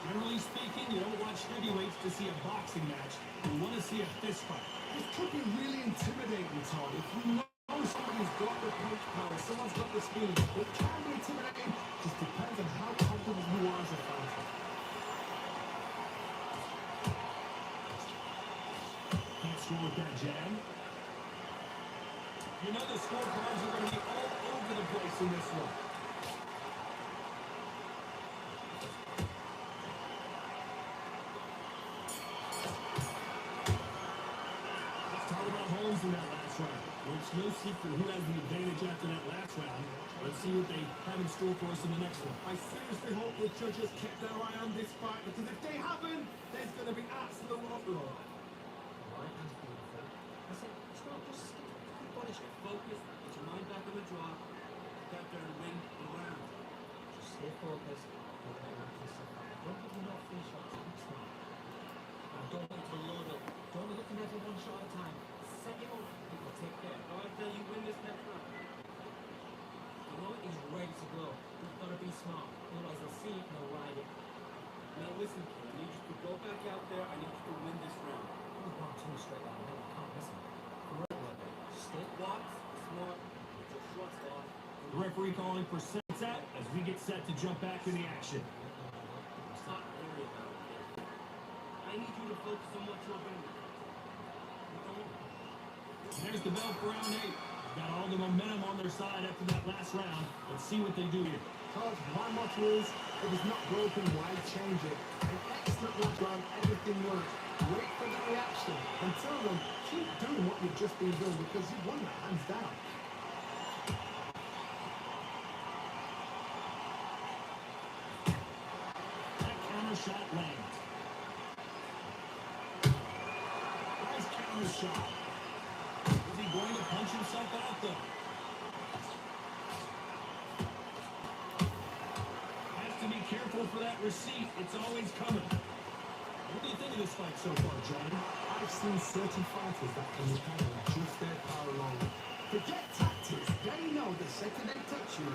Generally speaking, you don't watch heavyweights to see a boxing match. You want to see a fist fight. This could be really intimidating, Todd. If you know somebody's got the punch power, someone's got the speed, it can be intimidating. Just depends on how confident you are as a fighter. Can't score with that jab. You know the scorecards are going to be all over the place in this one. Let's talk about Holmes in that last round. Well, it's no secret who has the advantage after that last round. Let's see what they have in store for us in the next one. I seriously hope the judges kept their eye on this fight because if they haven't, there's going to be absolute uproar. Right hand's beautiful. I said, stop, just keep body shape. Focus, get your mind back on the draw. Get out there and win the round. Just stay focused. Don't let your action suffer. Don't give them no free shots. Keep smart. And don't wait to load up. Don't be looking at it one shot at a time. Set him up. People take care. Go out there, you win this next round. The moment he's ready to go, you've got to be smart. Otherwise, they'll see it and they'll ride it. Now listen, kid, I need you to go back out there. I need you to win this round. He's won two straight out. I can't miss him. Great work. Stay blocks, smart, get your shots off. The referee calling for set as we get set to jump back in the action. Stop worrying about it. I need you to focus on what you're doing. There's the bell for round 8. Got all the momentum on their side after that last round. Let's see what they do here. Todd, my motto is, if it's not broken, why change it? An excellent last round, everything works. Wait for the reaction and tell them, keep doing what you've just been doing because you won that hands down. That counter shot lands. Nice counter shot. Is he going to punch himself out though? Has to be careful for that receipt. It's always coming. What do you think of this fight so far, John? I've seen certain fighters that can kind of adjust their power along. Forget tactics. They know the second they touch you,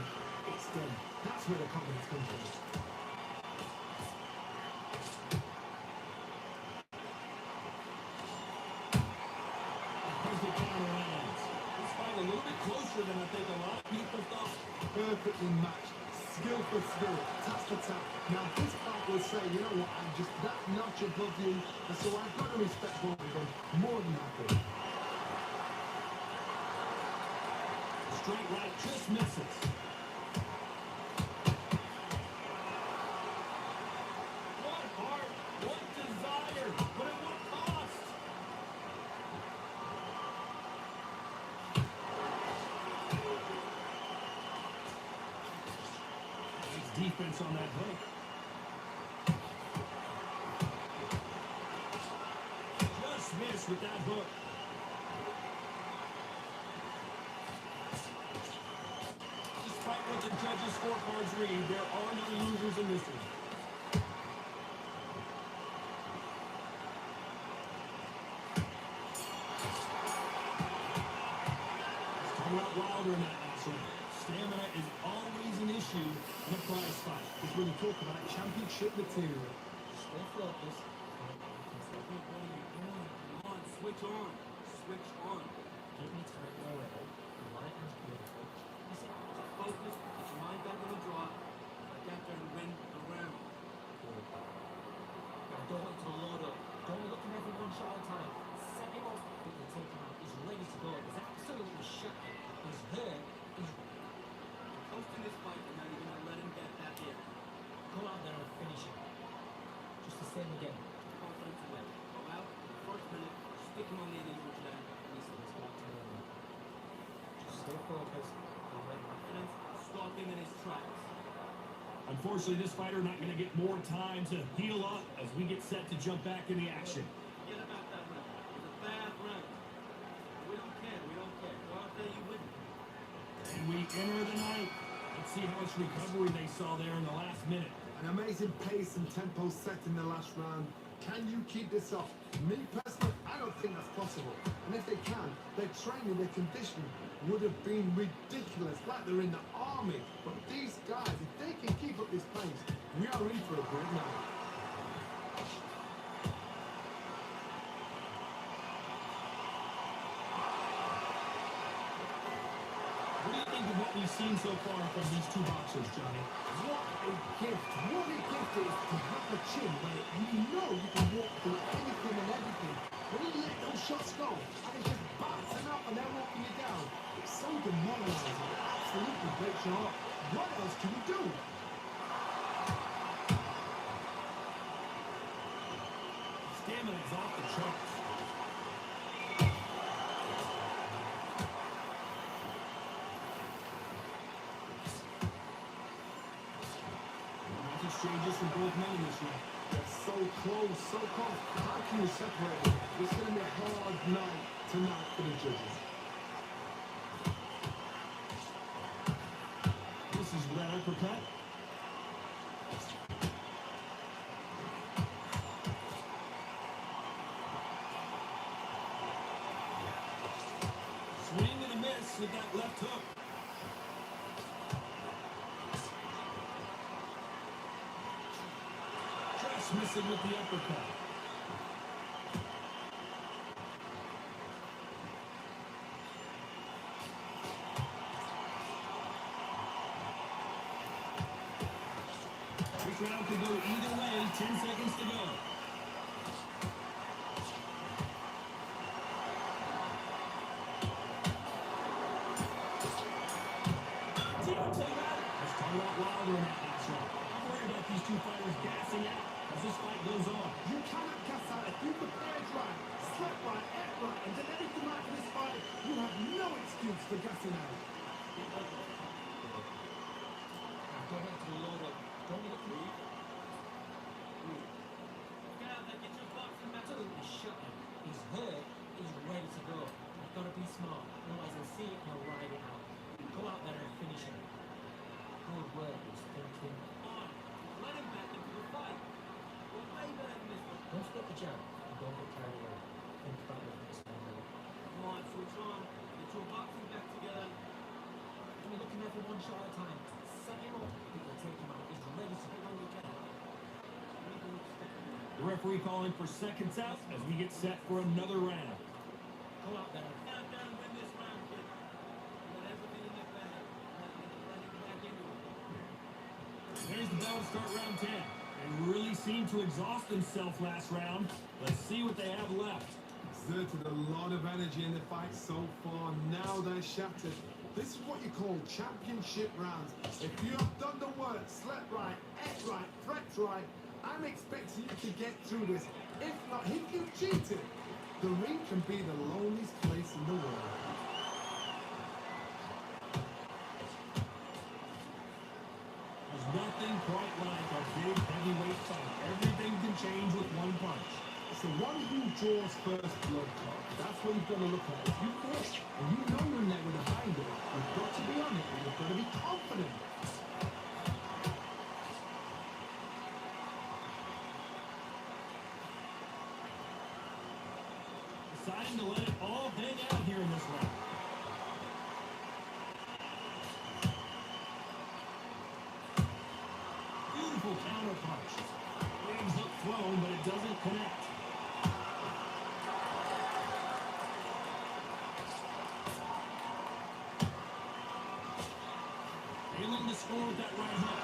it's done. That's where the confidence comes from. Here's the counter lands. This fight a little bit closer than I think a lot of people thought. Perfectly matched. Skill for skill, tap for tap. Now this fight will say, you know what, I'm just that notch above you, and so I've got to respect both of them more than happy. Straight right just misses. What heart, what desire, but at what cost? Nice defense on that hook. Just missed with that hook. Despite what the judges' scorecards read, there are no losers in this one. Let's talk boxing. Stamina is always an issue in a prize fight. It's when you talk about championship material. Stay focused. What are you doing? Come on, switch on. Switch on. Give me time already. Light and beautiful. Listen, Focus. Get your mind back on the draw. Get there and win the round. now don't wait till load up. Don't look at every one shot at a time. Set him up. But you take him out. He's ready to go. He's absolutely shut. He's hurt. He's Coasting this fight, and now you're going to let him get that in. go out there and finish him. Just the same again. Confidence away. Go out. First minute. Stick him on the individual jab. Listen, it's back to normal. Just stay focused. And wait. Confidence. Stop him in his tracks. Unfortunately, this fighter not going to get more time to heal up as we get set to jump back in the action. Forget about that round. It was a bad round. We don't care. We don't care. Go out there, you win. And we enter the night. Let's see how much recovery they saw there in the last minute. An amazing pace and tempo set in the last round. Can you keep this up? Me personally, I don't think that's possible. And if they can, their training, their conditioning would have been ridiculous, like they're in the army. But these guys, if they can keep up this pace, we are in for a great night. What do you think of what we've seen so far from these two boxers, Johnny? What a gift. What a gift it is to have a chin where you know you can walk through anything and everything. When you let those shots go, and it's just bouncing up and they're walking you down, it's so demoralizing. It absolutely breaks your heart. What else can you do? Stamina is off the charts. Exchanges from both men in this round. They're so close, so close. How can you separate them? It's going to be a hard night tonight for the judges. This is that uppercut. Swing and a miss with that left hook. Just missing with the uppercut. This round could go either way. 10 seconds to go. Teofimo has started out wilder in that last round. I'm worried about these two fighters gassing out as this fight goes on. You cannot gas out if you prepare right, slept right, ate right, and did anything right for this fight. You have no excuse for gassing out. Now don't wait till load up. Don't look at me. Get out there, get your boxing match. Absolutely shut him. He's hurt. He's ready to go. You've got to be smart. Otherwise he'll see it and he'll ride it out. Go out there and finish him. Good work. He's thinking. Come on. Let him back into the fight. We're way better than this one. Don't forget the jab. And don't get carried away. Think about the next one. Come on, switch on. Get your boxing back together. Can we look at every one shot at a time? Set him up. People take him out. He's ready to go on the get out. The referee calling for seconds out as we get set for another round. Go out there. Get out there and win this round, kid. You got everything in your bag. Let him back into it. There's the bell to start round 10. They really seemed to exhaust themselves last round. Let's see what they have left. Exerted a lot of energy in the fight so far. Now they're shattered. This is what you call championship rounds. If you have done the work, slept right, ate right, prepped right, I'm expecting you to get through this. If not, if you've cheated, the ring can be the loneliest place in the world. There's nothing quite like a big heavyweight fight. Everything can change with one punch. It's the one who draws first blood clot. That's what you've got to look at. If you push and you know you're never behind it, you've got to be on it and you've got to be confident. Deciding to let it all hang out here in this round. powerful counter punch. Big hook thrown, but it doesn't connect. Failing to score with that right hook.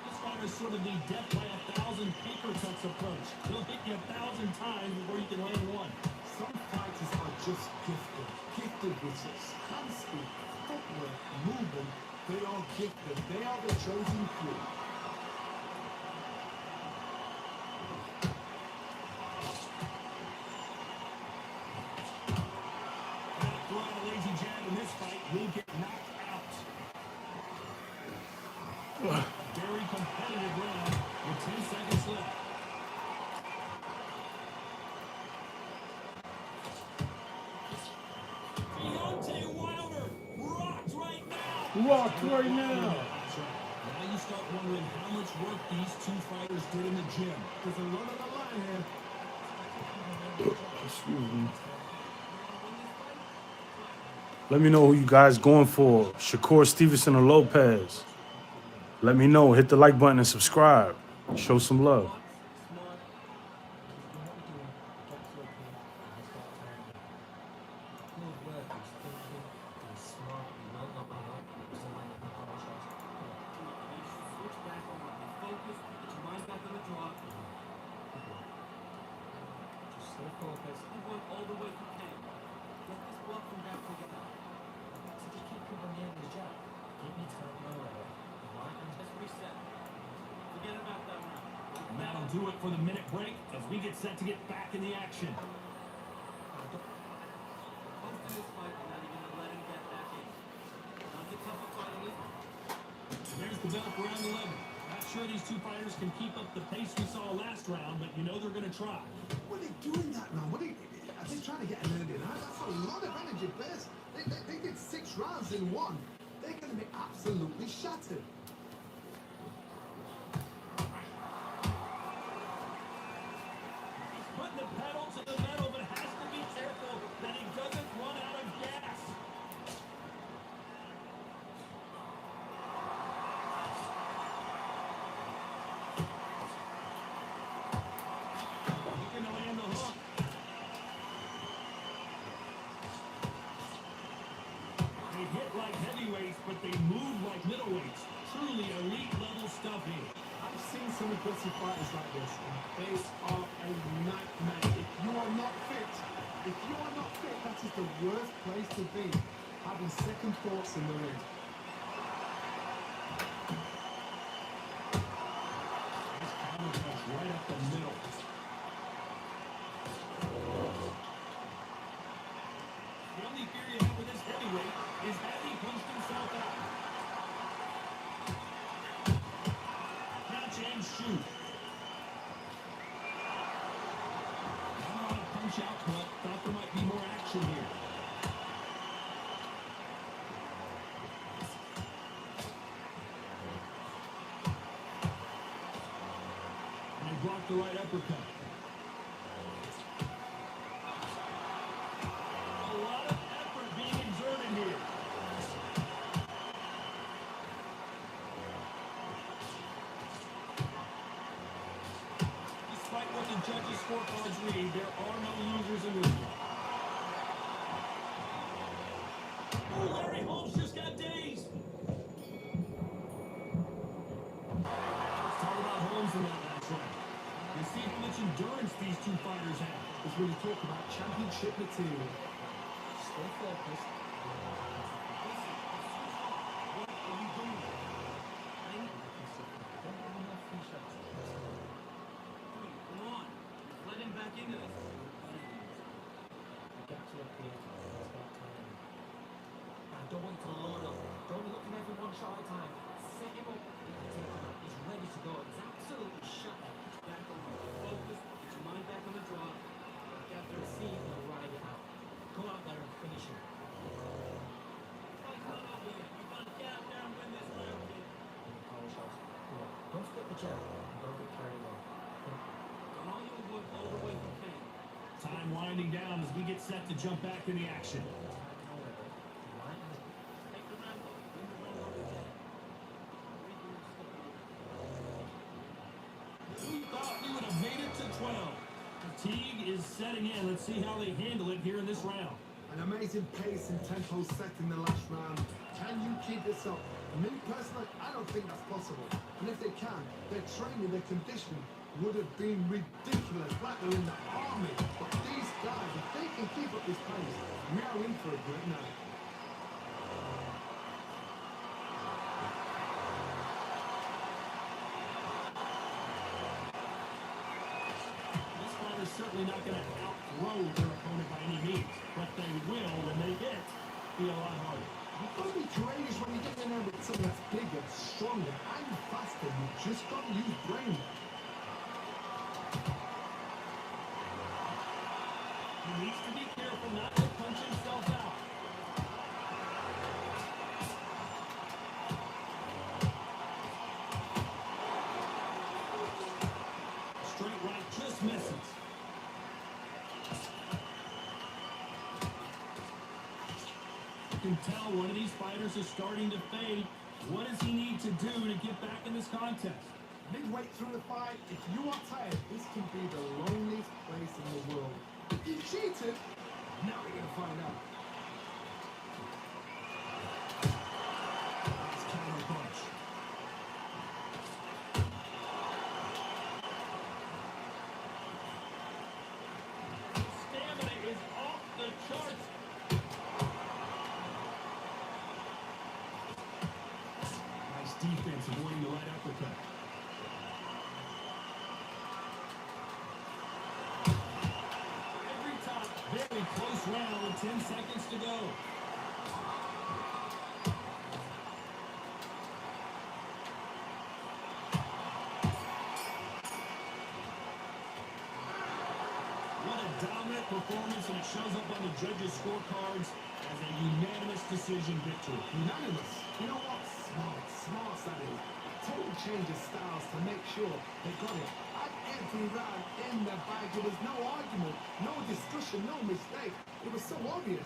This fighter's sort of the death by 1,000 paper cuts approach. He'll hit you 1,000 times before you can land one. Some fighters are just gifted. Gifted with such hand speed, footwork, movement. They are gifted. They are the chosen few. Throw out a lazy jab in this fight, will get knocked out. Very competitive round with 10 seconds left. Deontay Wilder rocked right now. Rocked right now. That's right. Now you start wondering how much work these two fighters did in the gym. There's a lot on the line here. Excuse me. Let me know who you guys going for. Shakur, Stevenson, or Lopez. Let me know. Hit the like button and subscribe. Show some love. Switch back on it. Focus. Get your mind back on the draw. Just stay focused. And work all the way you can. Get this block from back together. So just keep covering the end of the jab. Keep me tight now. And just reset. Forget about that round. And that'll do it for the minute break as we get set to get back in the action. Most of this fight, you're not even going to let him get back in. Not the tougher fighting is. There's the bell for round 11. Not sure these two fighters can keep up the pace we saw last round, but you know they're going to try. What are they doing that now? Are they trying to get an early night? That's a lot of energy, players. They did 6 rounds in one. They're going to be absolutely shattered. Putting the pedal to the metal, but has to be careful that he doesn't run out of gas. Looking to land the hook. They hit like heavyweights, but they move like middleweights. Truly elite level stuff here. I've seen some aggressive fighters like this, and they are a nightmare. If you are not fit, that is the worst place to be. Having second thoughts in the ring. Nice counter punch right up the middle. The only fear you have with this heavyweight is that he punched himself out. Catch and shoot. Not a punch out, but thought there might be more action here. And he blocked the right uppercut. A lot of effort being exerted here. Despite what the judges' scorecards read, there are no losers in this one. Oh, Larry Holmes just got dazed. Let's talk about Holmes in that last round. You see how much endurance these two fighters have. As we talk about championship material. Stay focused. What are you doing? Don't have enough free shots. Come on. Let him back into this. Get to a clear time. Start timing. Don't wait to load up. Don't look at every one shot at a time. Set him up. He's ready to go. He's absolutely shut up. Back on. Focus. Get your mind back on the draw. Get the receive and ride it out. Go out there and finish him. Don't skip the jab. Don't get carried away. Don't all your work all the way you can. Time winding down as we get set to jump back in the action. Take the setting in. Let's see how they handle it here in this round. An amazing pace and tempo set in the last round. Can you keep this up? Me personally, I don't think that's possible. And if they can, their training, their conditioning would have been ridiculous, like they're in the army. But these guys, if they can keep up this pace, we are in for a great night. This fighter's certainly not going to outthrow their opponent by any means, but they will, when they hit, be a lot harder. You've got to be courageous when you get in there with something that's bigger, stronger, and faster. You just got to use brain. He needs to be careful not to punch himself out. Straight right just misses. You can tell one of these fighters is starting to fade. What does he need to do to get back in this contest? Midway through the fight, if you are tired, this can be the loneliest place in the world. If you cheated, now we're going to find out. Nice counter punch. Stamina is off the charts. Nice defense avoiding the right uppercut. Every time, very close round with 10 seconds to go. What a dominant performance, and it shows up on the judges' scorecards as a unanimous decision victory. Unanimous. You know what? Smart that is. Total change of styles to make sure they got it. At every round in the bag, there was no argument, no discussion, no mistake. It was so obvious.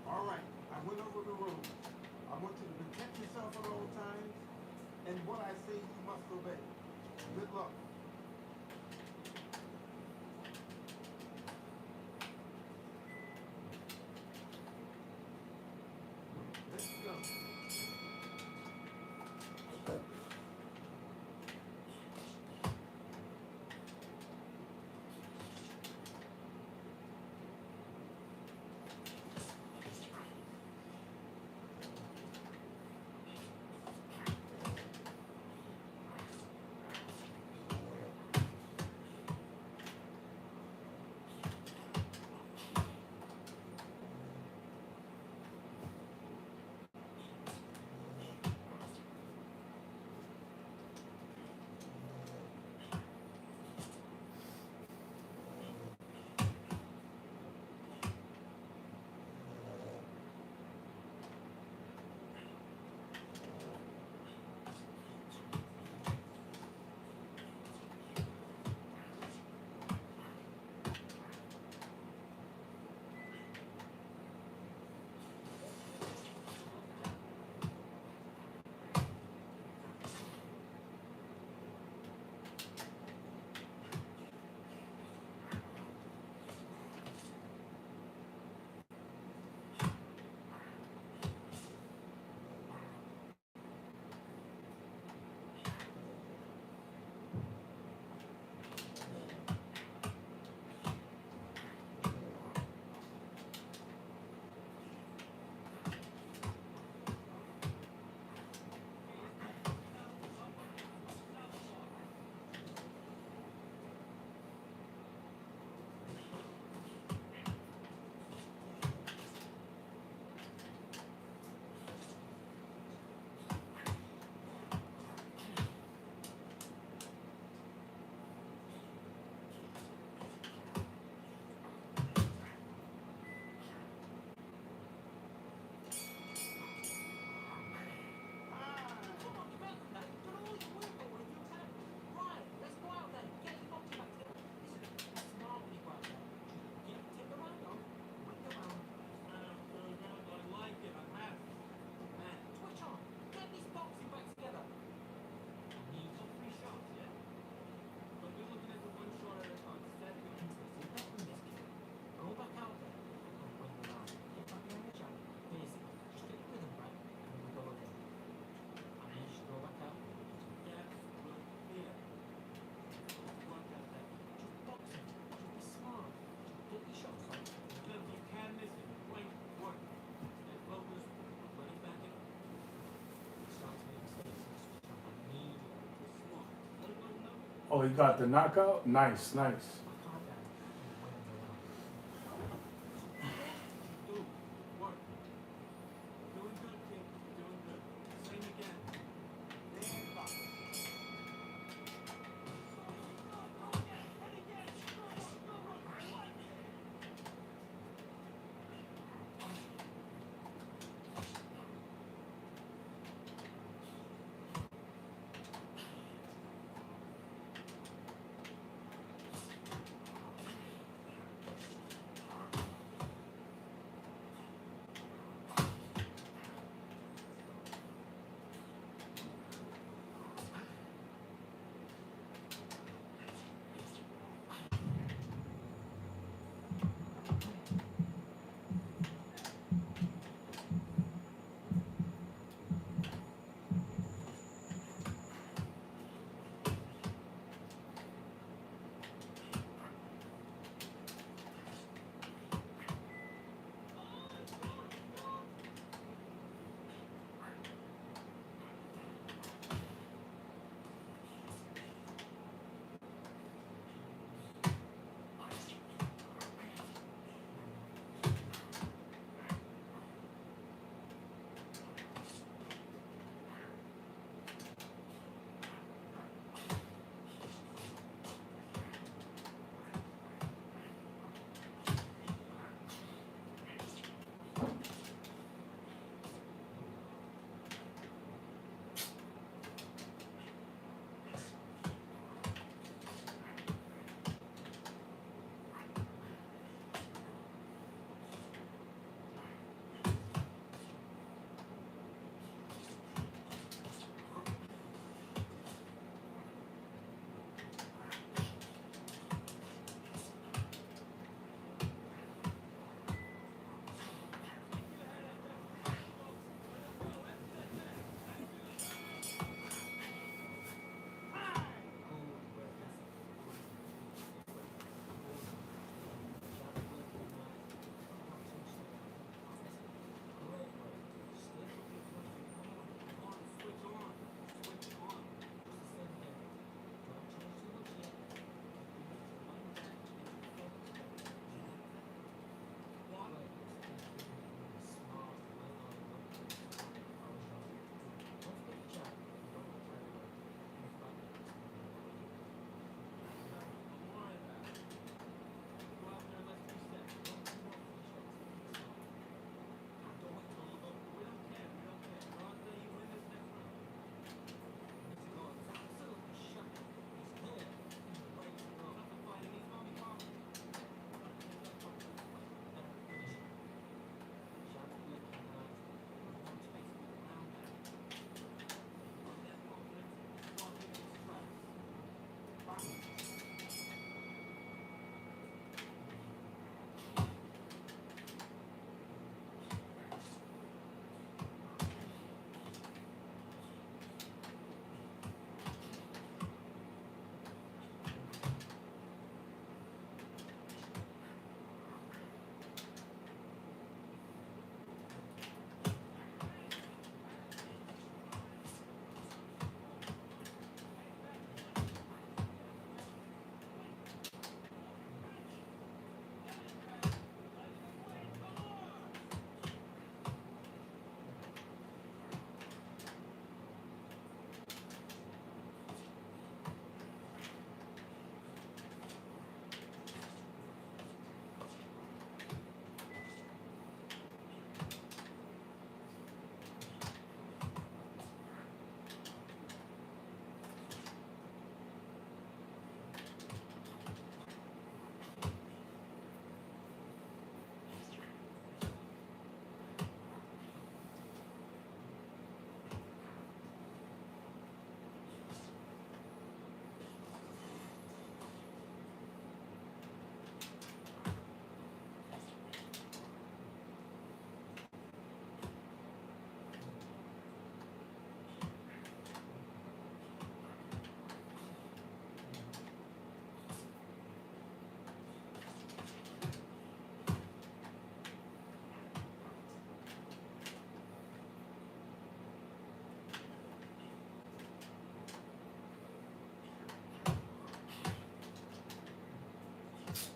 All right, I went over the rules. I want you to protect yourself at all times, and what I say you must obey. Good luck. Let's go. Oh, he got the knockout? Nice, nice. Do. Work. Doing good, kid. Doing good. Same again. Stand back.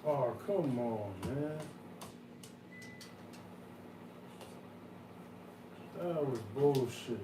Oh, come on, man. That was bullshit.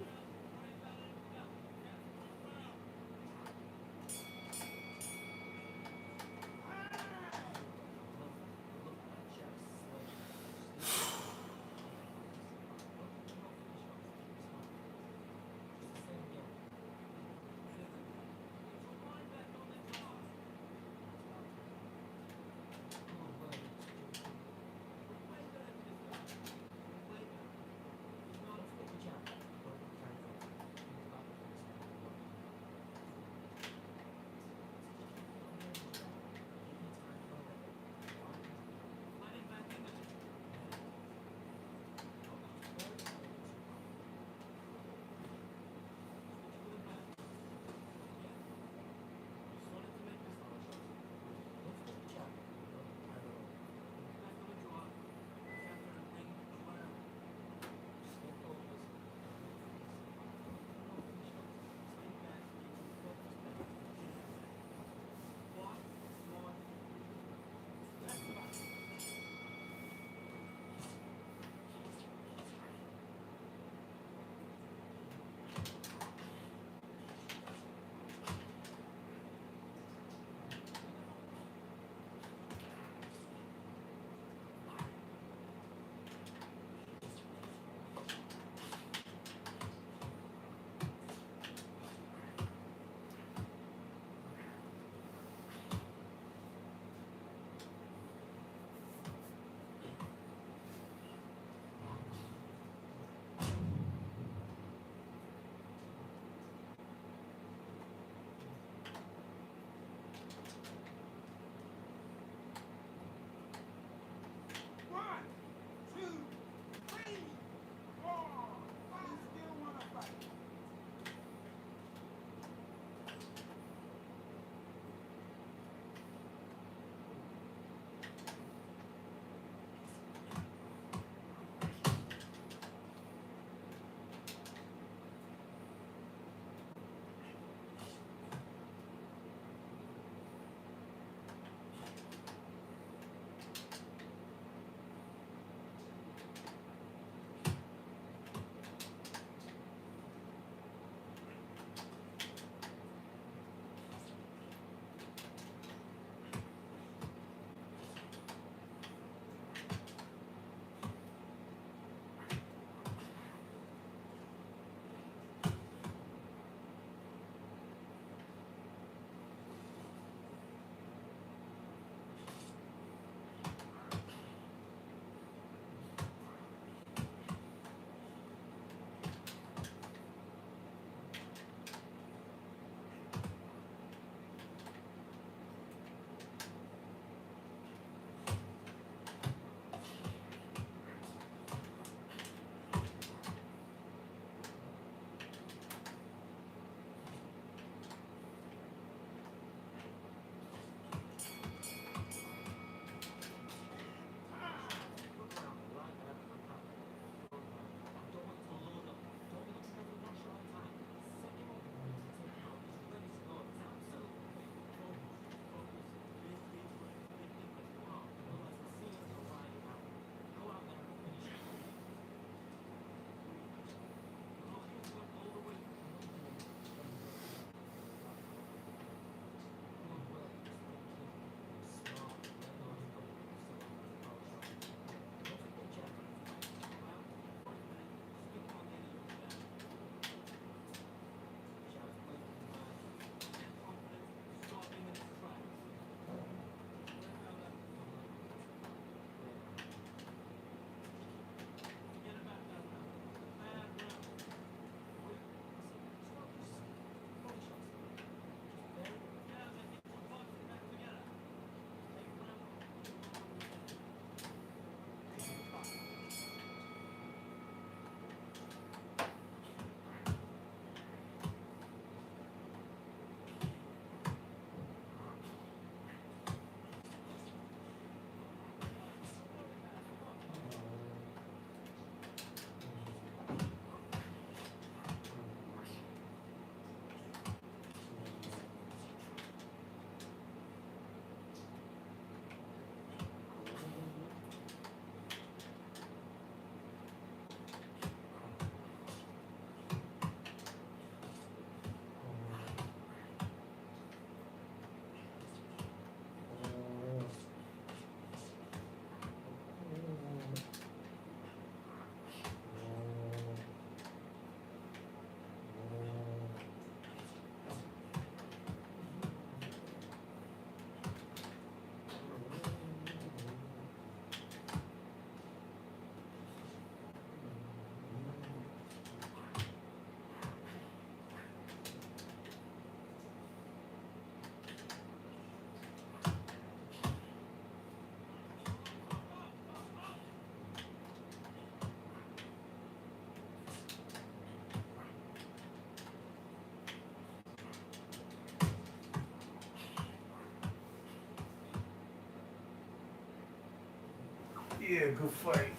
Yeah, good fight.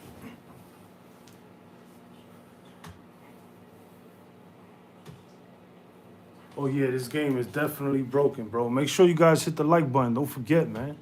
Oh yeah, this game is definitely broken, bro. Make sure you guys hit the like button. Don't forget, man.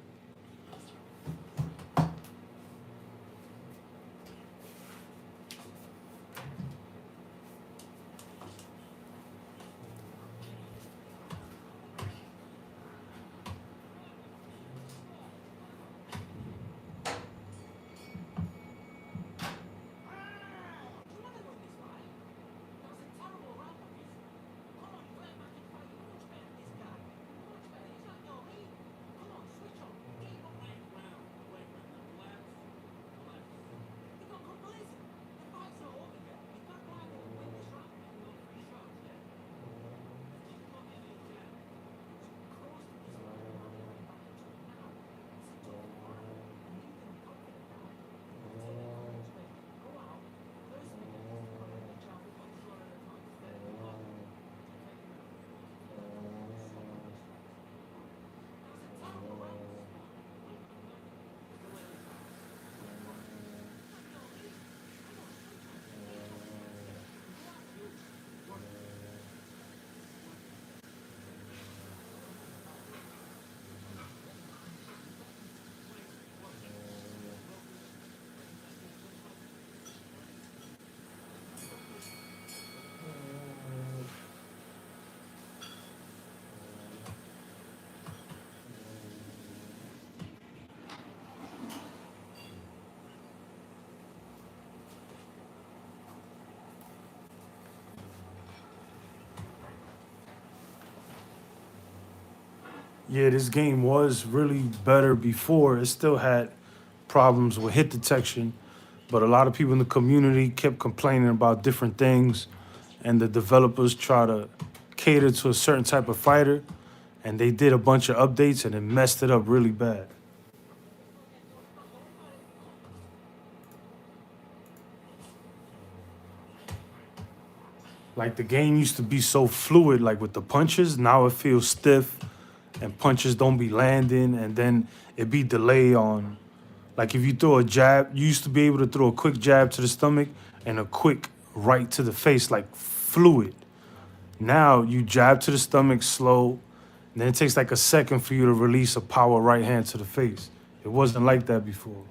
Yeah, this game was really better before. It still had problems with hit detection, but a lot of people in the community kept complaining about different things, and the developers try to cater to a certain type of fighter, and they did a bunch of updates and it messed it up really bad. Like the game used to be so fluid, like with the punches. Now it feels stiff, and punches don't be landing, and then it be delay on. Like if you throw a jab, you used to be able to throw a quick jab to the stomach and a quick right to the face, like fluid. Now you jab to the stomach slow, and then it takes like a second for you to release a power right hand to the face. It wasn't like that before.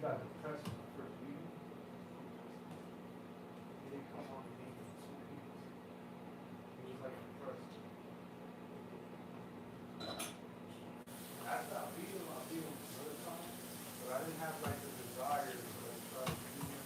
got depressed in the first meeting. He didn't come on the meeting for 2 weeks. He was like depressed. After I beat him another time, but I didn't have like the desire to like try to beat him.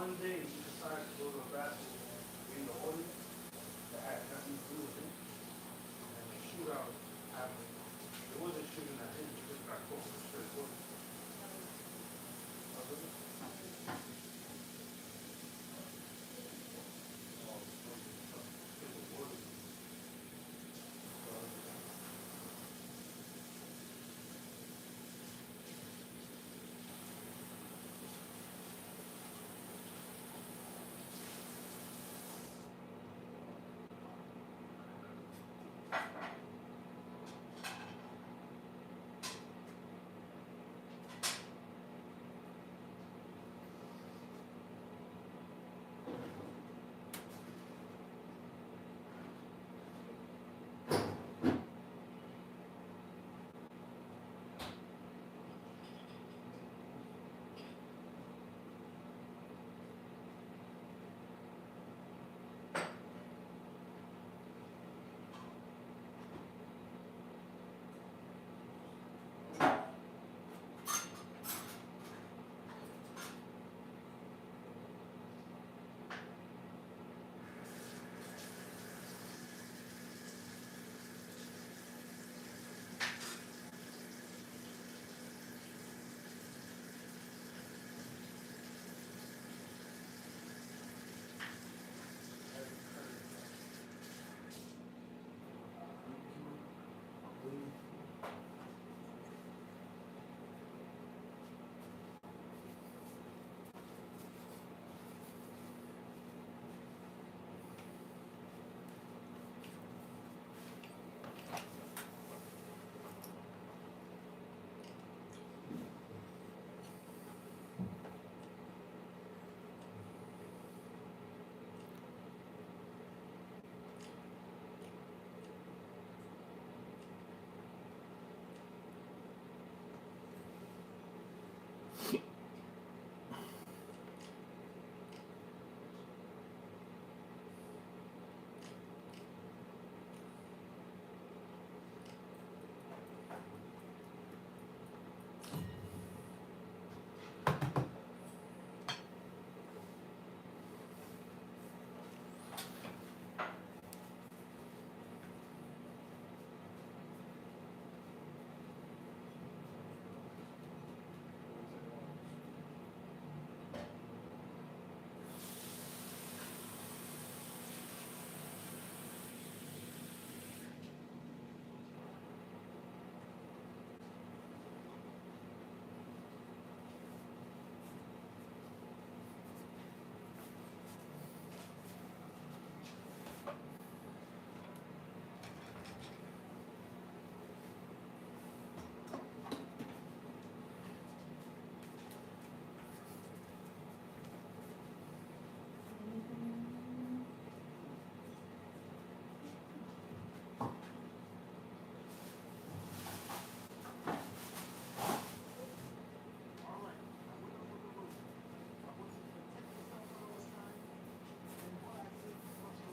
one day he decided to go to a basketball game in the audience that had nothing to do with him. And the shootout happened. It wasn't shooting at him, he just got caught with a straight bullet.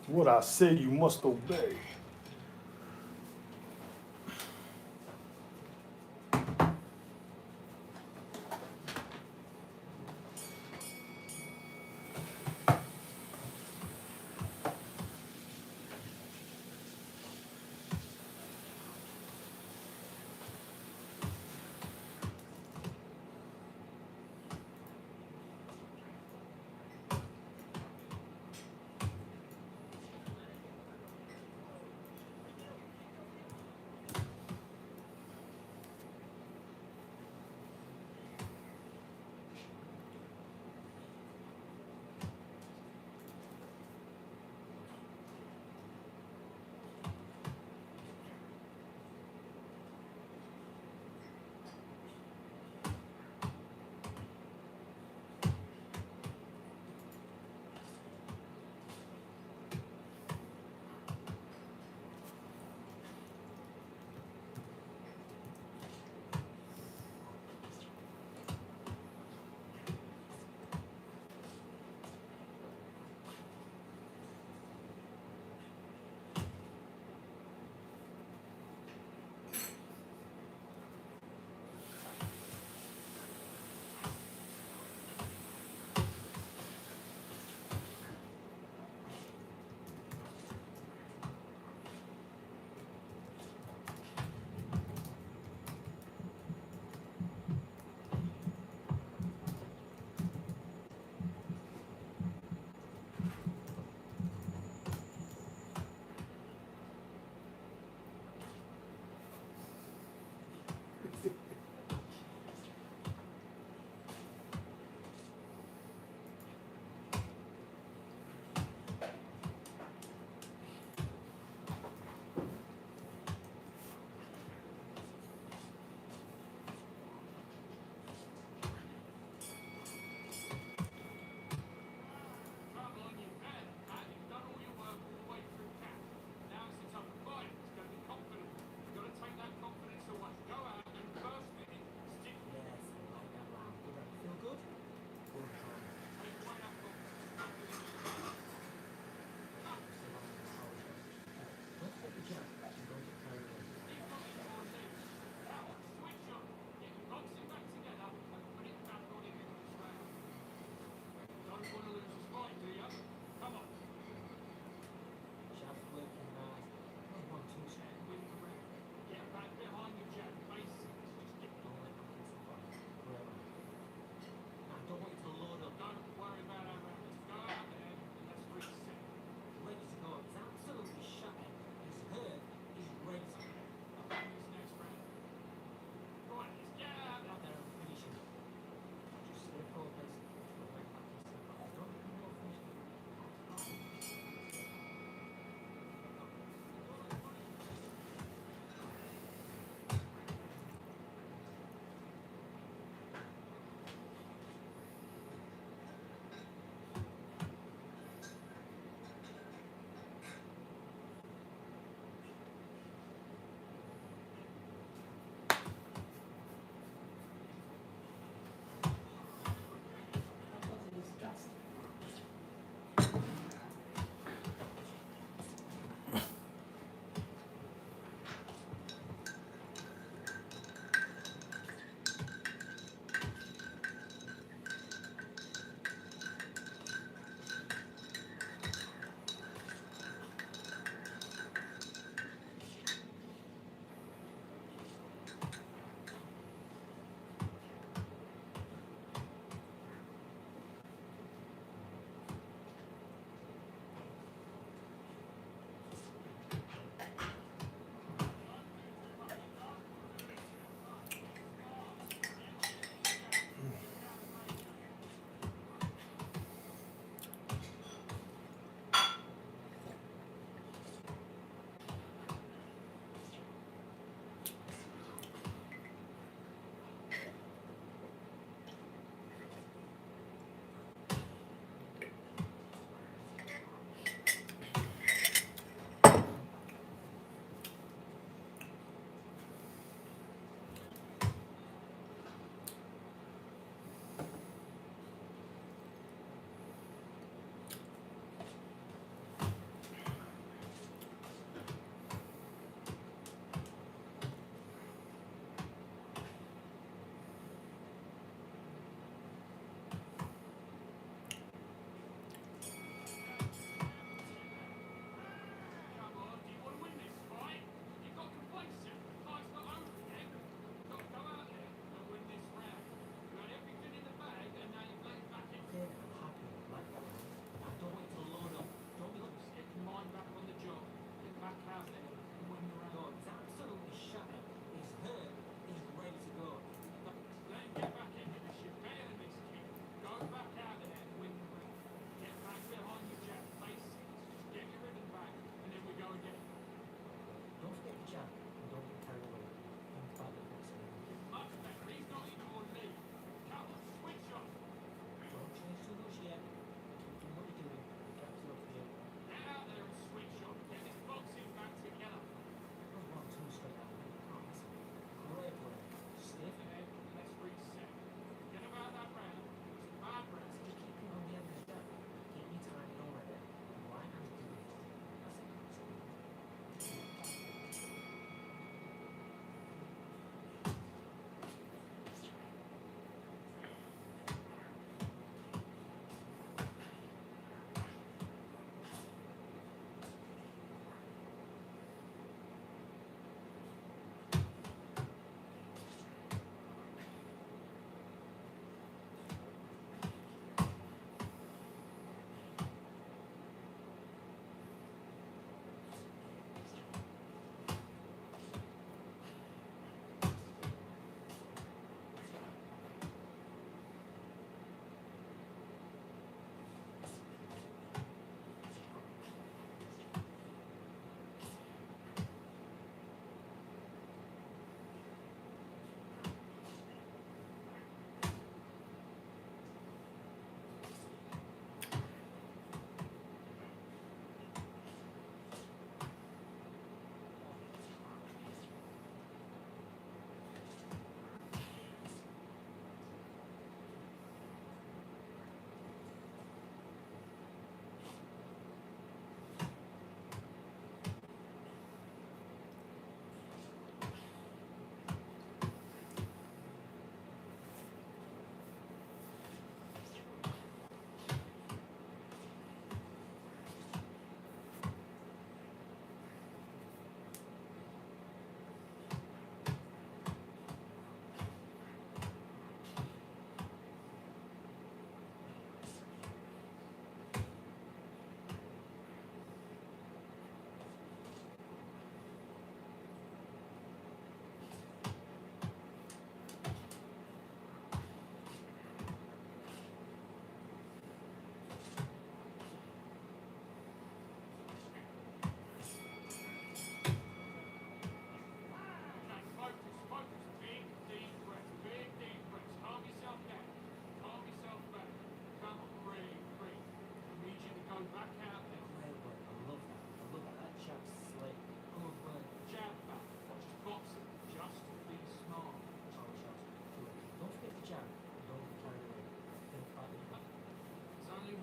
What I say, you must obey.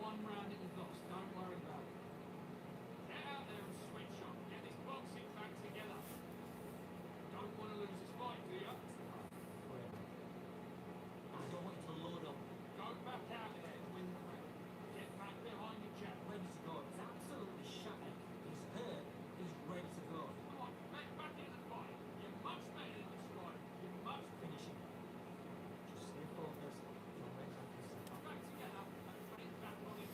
one round that you've lost. Don't worry about it. Get out there and switch on. Get this boxing back together. Don't want to lose this fight, do you? I don't want you to load up. Go back out there and win the round. Get back behind your jab. Ready to go. He's absolutely shattered. He's hurt. He's ready to go. Come on, get back in the fight. You're much better than this guy. You're much Finish him. Just stay focused. Don't make that mistake. back together and put it back on him.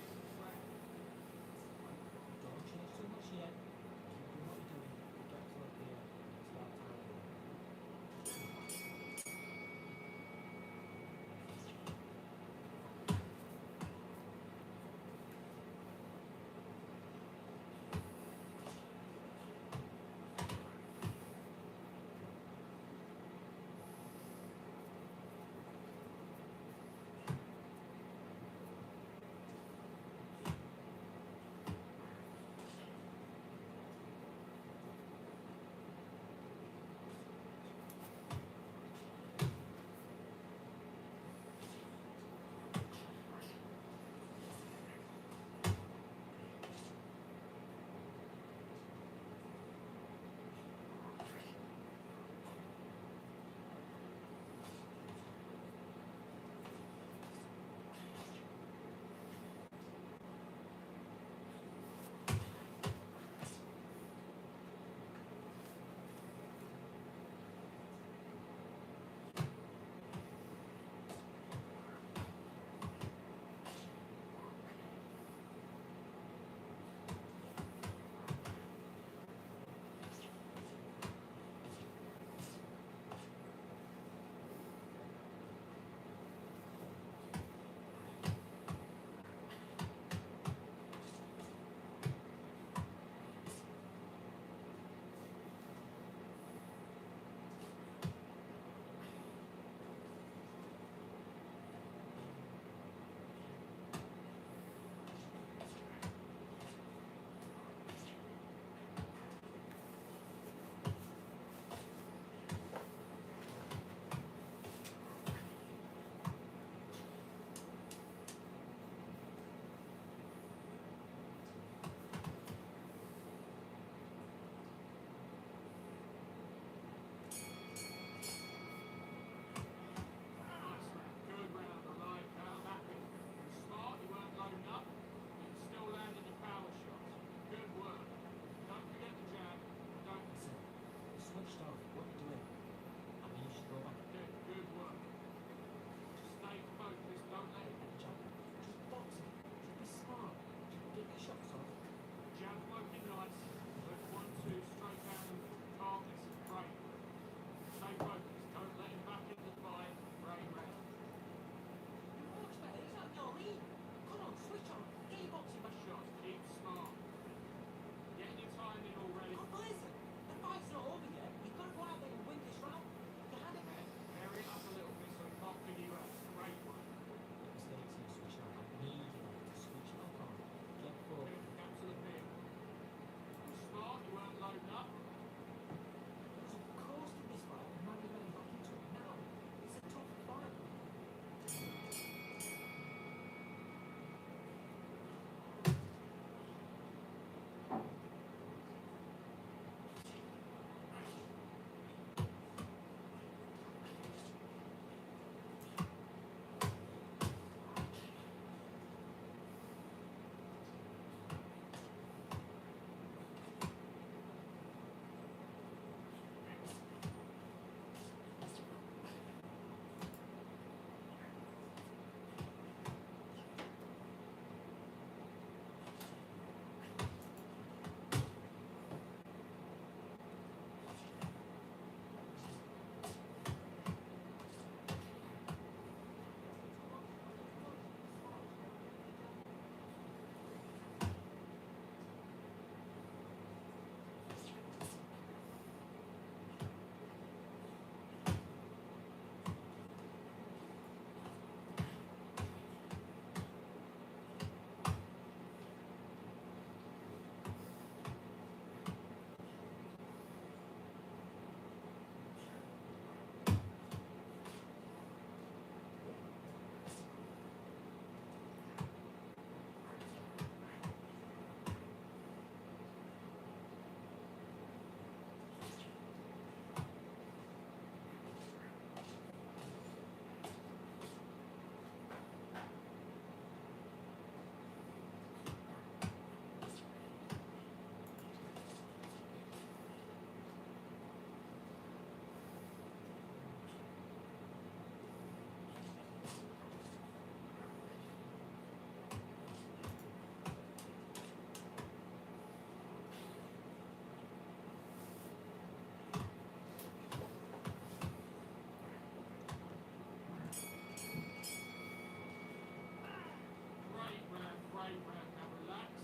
Brave round. Now relax,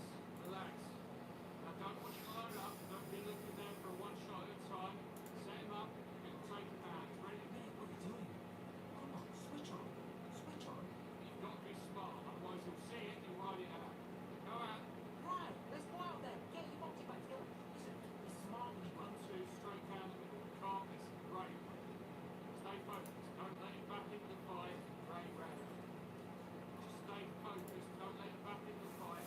relax. Now don't push your load up. Don't be looking down for one shot at a time. Set him up and take him out. Ready? What are you doing? Come on, switch on. Switch on. You've got to be smart, otherwise he'll see it and ride it out. Go out. Right, let's go out there. Get your boxing back. Listen, he's smart when he 1, 2, straight down the middle. Calmness, brave. Stay focused. Don't let him back into the fight. Brave round. Just stay focused. Don't let him back into the fight.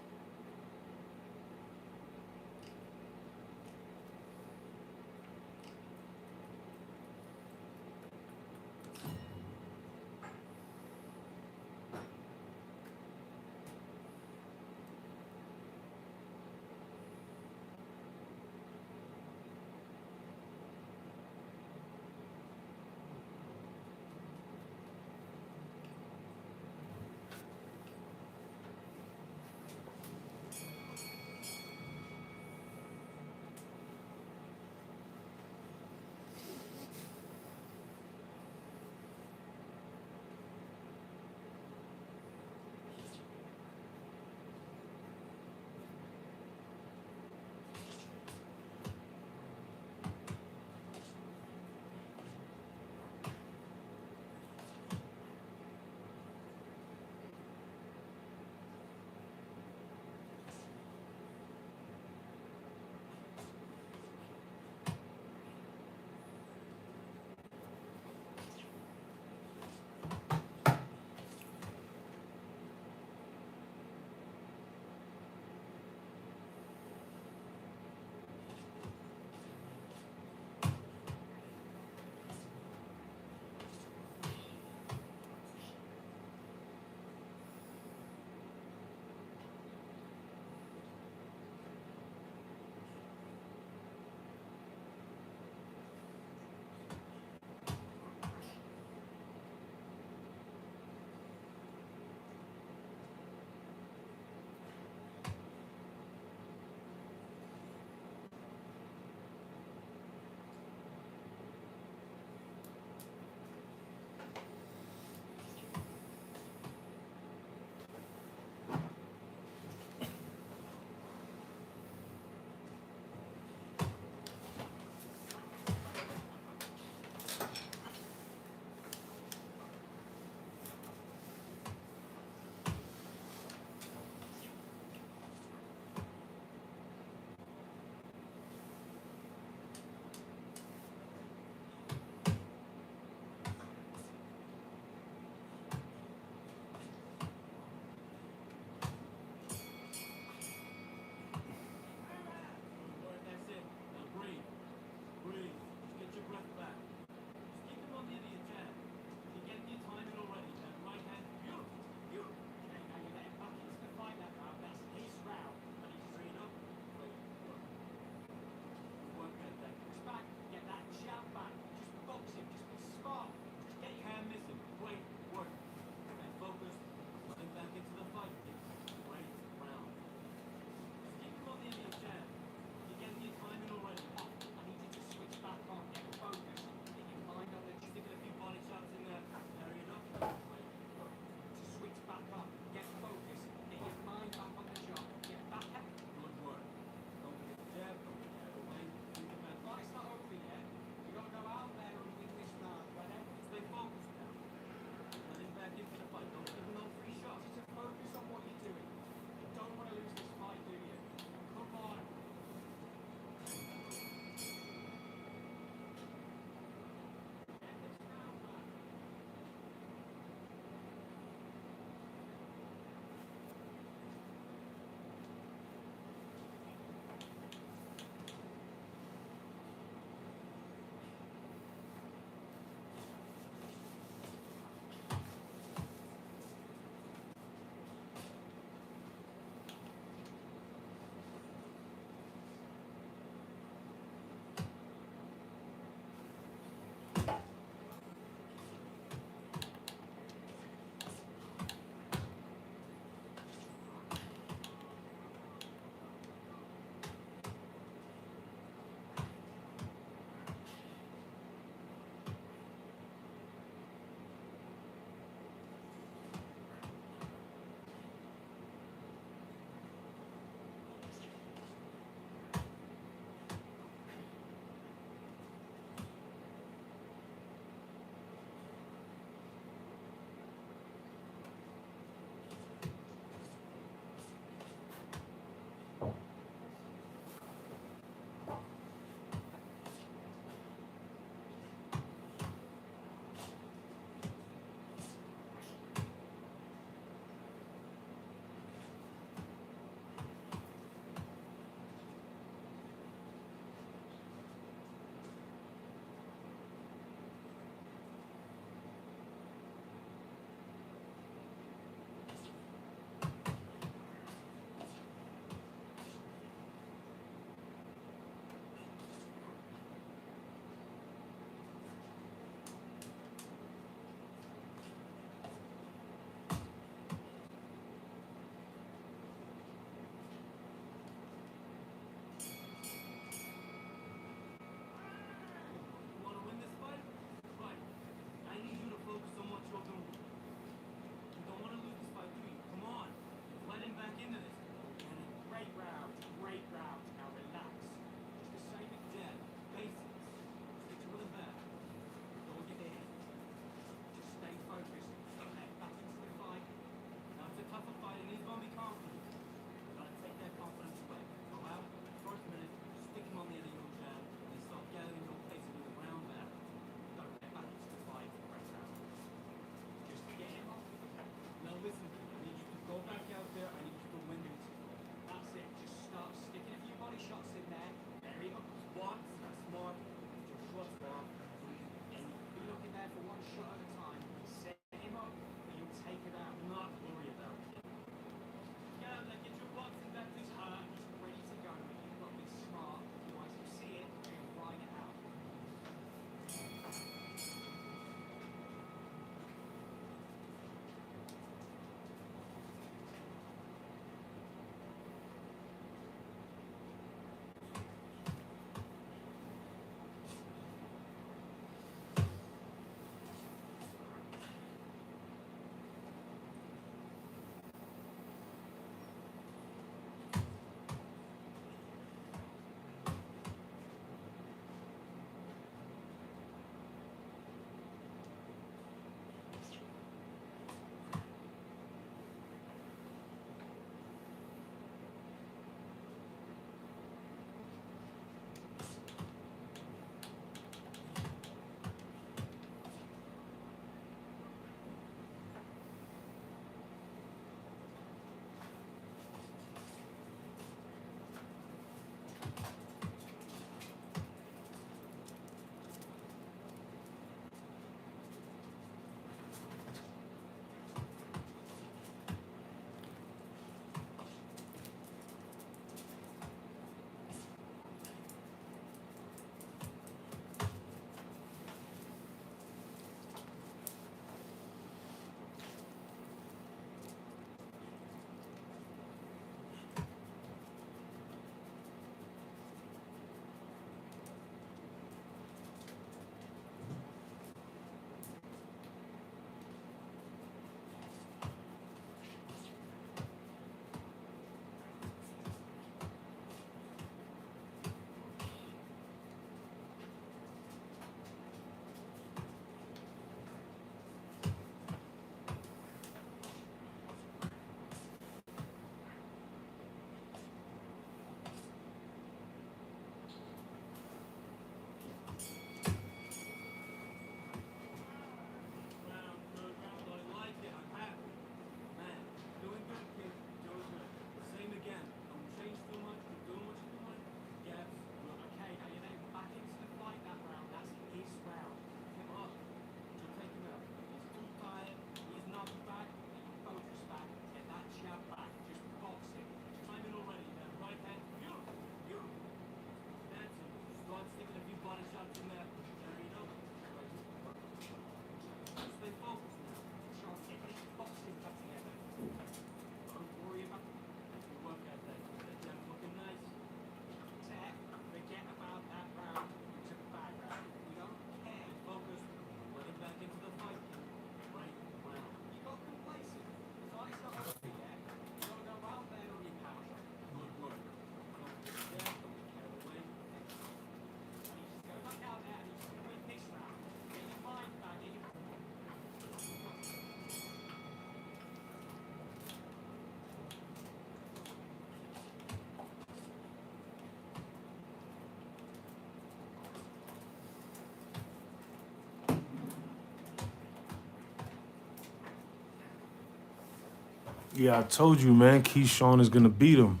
Yeah, I told you, man. Keyshawn is gonna beat him,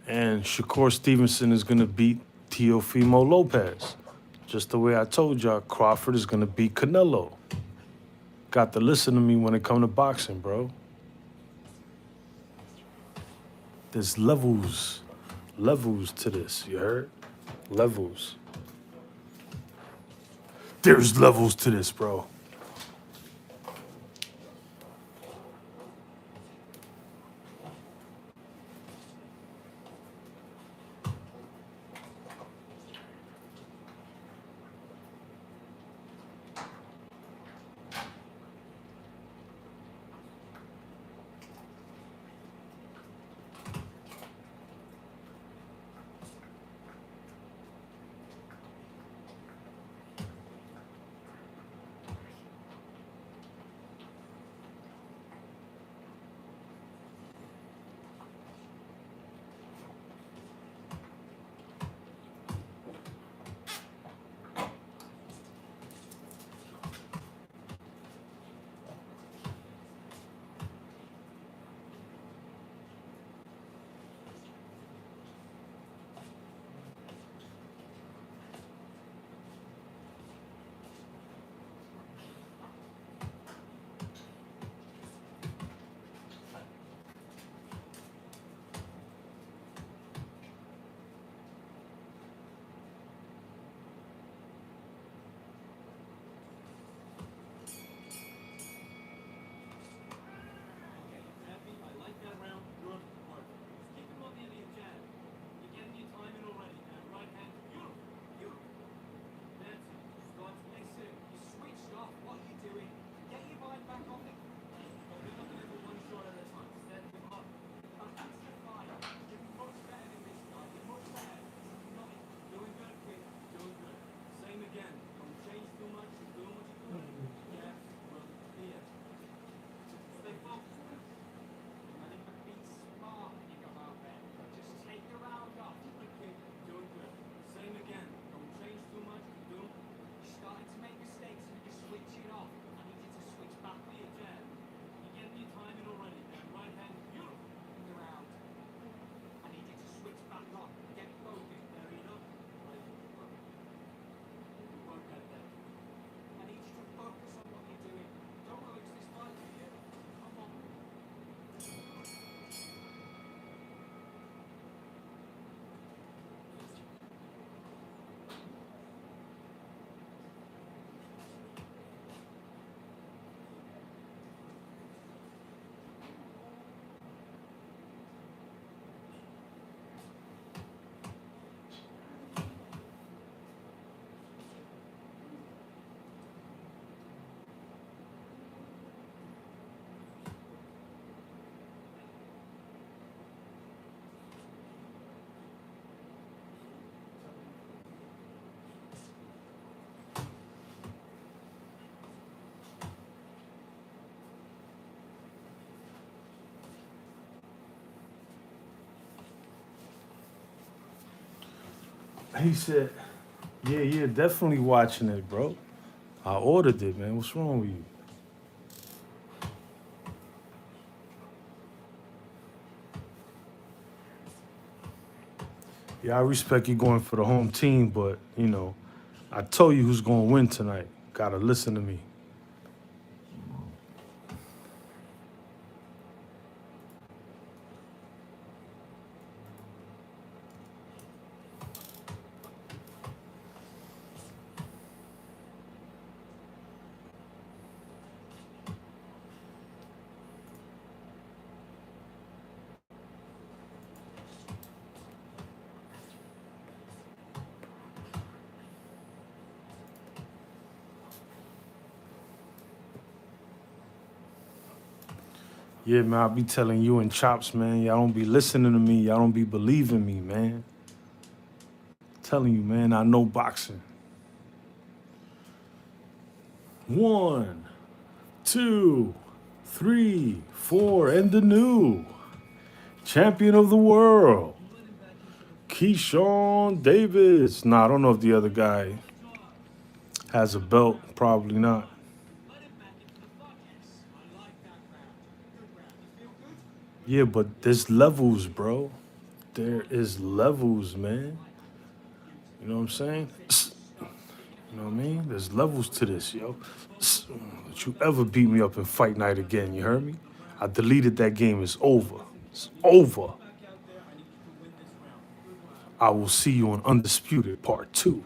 and Shakur Stevenson is gonna beat Teofimo Lopez. Just the way I told y'all, Crawford is gonna beat Canelo. Got to listen to me when it come to boxing, bro. There's levels to this. You heard? Levels. There's levels to this, bro. Happy? I like that round. Good work. Keep him on the end of your jab. You're getting your timing already. Now, right hand. Beautiful. Beautiful. That's it. Start to place it. You switched off. What are you doing? Get your mind back on it. Don't be looking at it one shot at a time. Set him up. That's the fight. You're much better than this guy. You're much better. Nothing. Doing good, kid. Doing good. Same again. Don't change too much. You're doing what you're doing. Yeah. Well, here. Stay focused. Be smart when you come out there. Just take the round off. Good kid. Doing good. Same again. Don't change too much. You're doing. You're starting to make mistakes and you're switching off. I need you to switch back For your jab. You're getting your timing already. Now, right hand. Beautiful. in the round. I need you to switch back on. Get focused. There you go. Right. Work at that. I need you to focus on what you're doing. Don't lose this fight. Come on. He said, yeah, definitely watching it, bro. I ordered it, man. What's wrong with you? Yeah, I respect you going for the home team, but, you know, I told you who's going to win tonight. Got to listen to me. Yeah, man, I be telling you and Chops, man, y'all don't be listening to me. Y'all don't be believing me, man. Telling you, man, I know boxing. 1, 2, 3, 4, and the new champion of the world, Keyshawn Davis. Nah, I don't know if the other guy has a belt. Probably not. Let him back into the fight. Yes. I like that round. Good round. You feel good? Yeah, but there's levels, bro. There is levels, man. You know what I'm saying? You know what I mean? There's levels to this, yo. Don't you ever beat me up in fight night again, you heard me? I deleted that game. It's over. It's over. I will see you on Undisputed Part 2.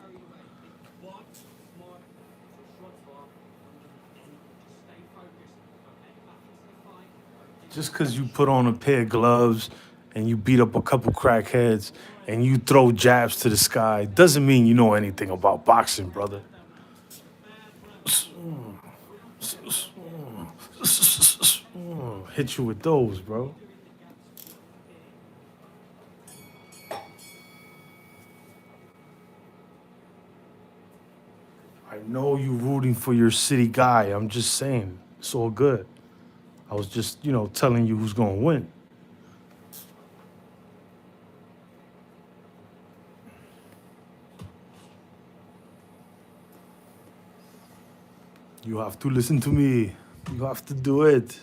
Just because you put on a pair of gloves and you beat up a couple crackheads and you throw jabs to the sky doesn't mean you know anything about boxing, brother. Hit you with those, bro. I know you rooting for your city guy. I'm just saying, it's all good. I was just, telling you who's gonna win. You have to listen to me. You have to do it.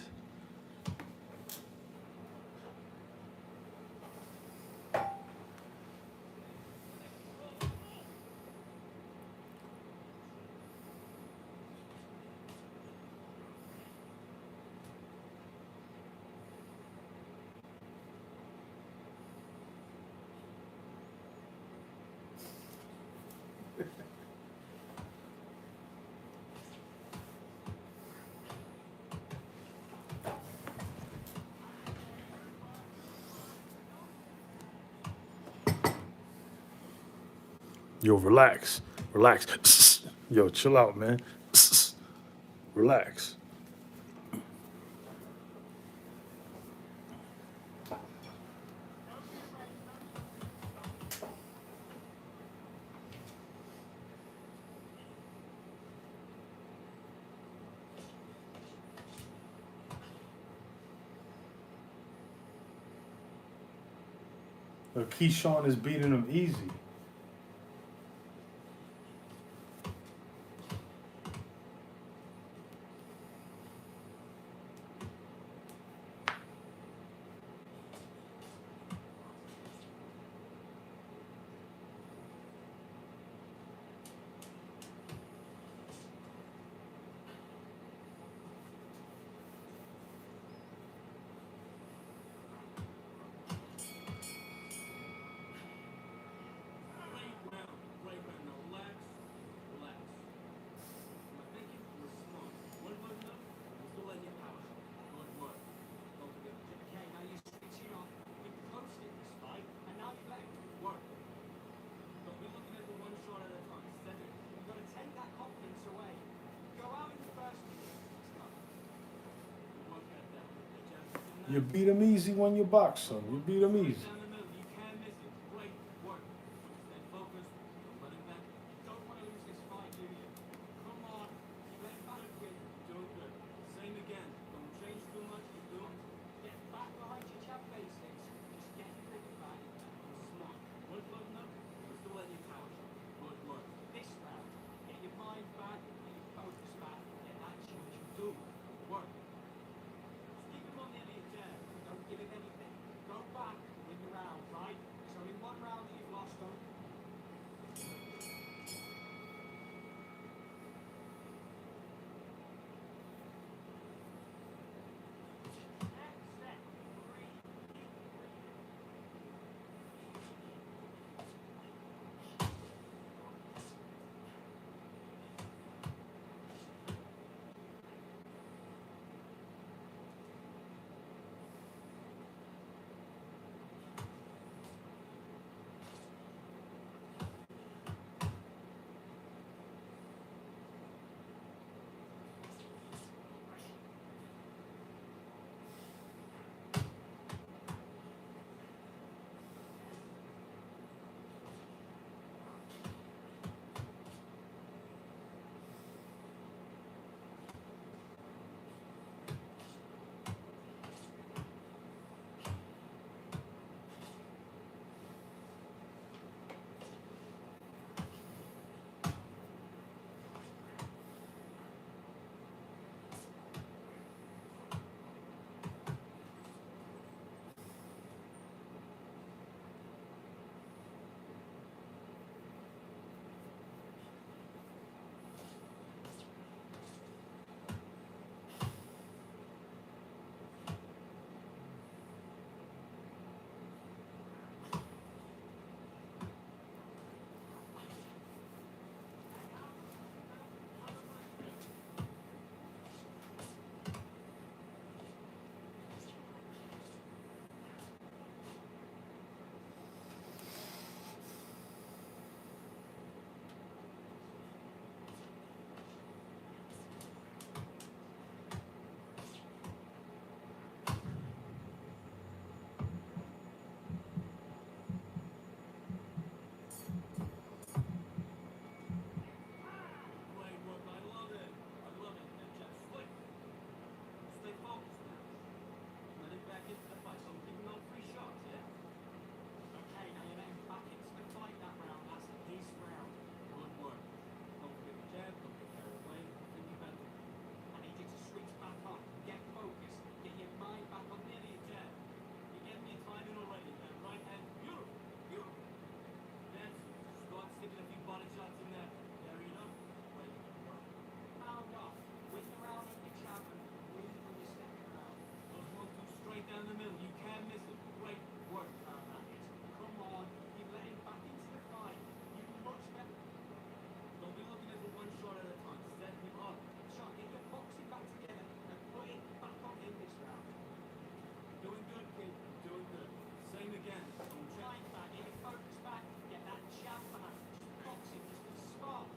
Yo, relax. Relax. Yo, chill out, man. Relax. Keyshawn is beating him easy. You beat him easy when you box him. You beat him easy. down the middle. You can't miss him. Great work, Hernandez. Come on. You let him back into the fight. You much better. Don't be looking at the one shot at a time. Set him up. Sean, get your boxing back together and put it back on him this round. Doing good, kid. Doing good. Same again. Don't check. Mind back, get your focus back, get that jab back. Just boxing, just be smart.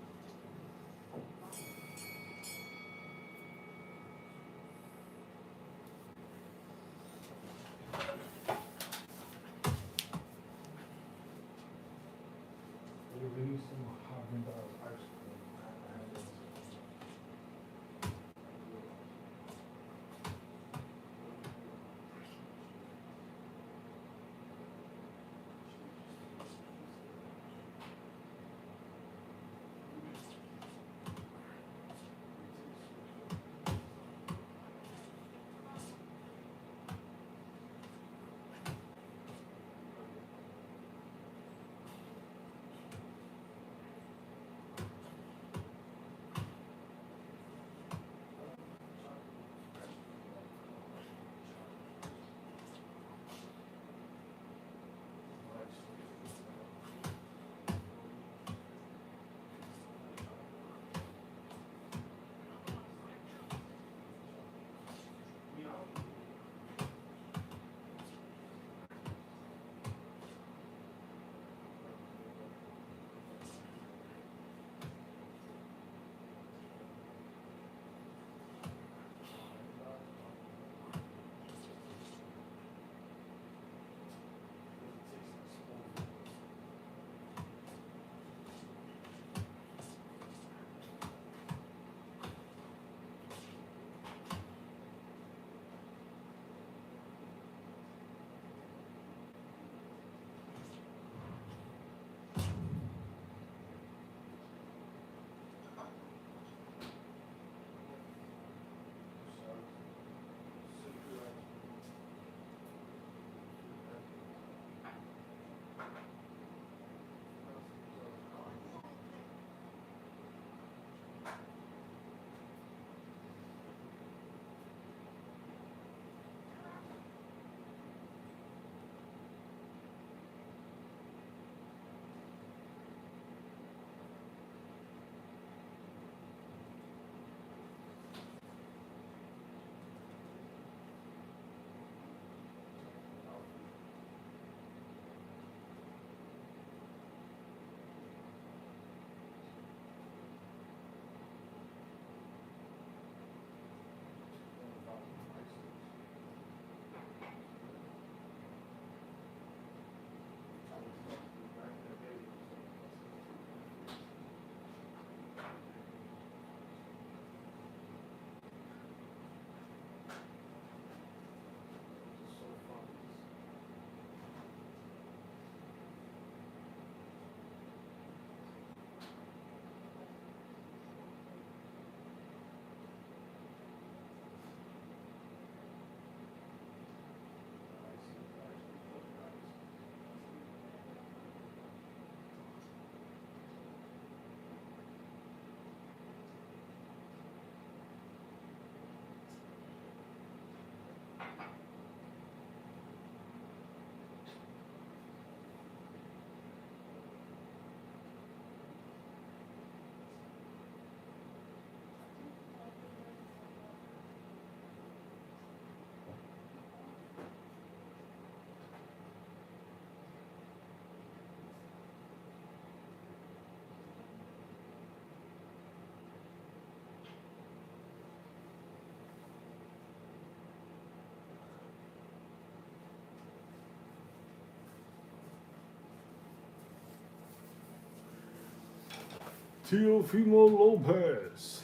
Teofimo Lopez.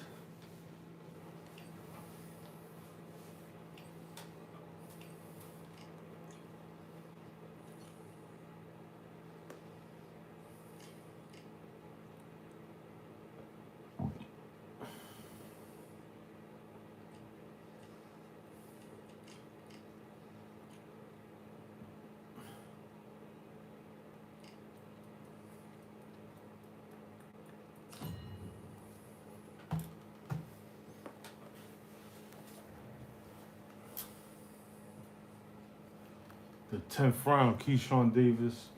The 10th round, Keyshawn Davis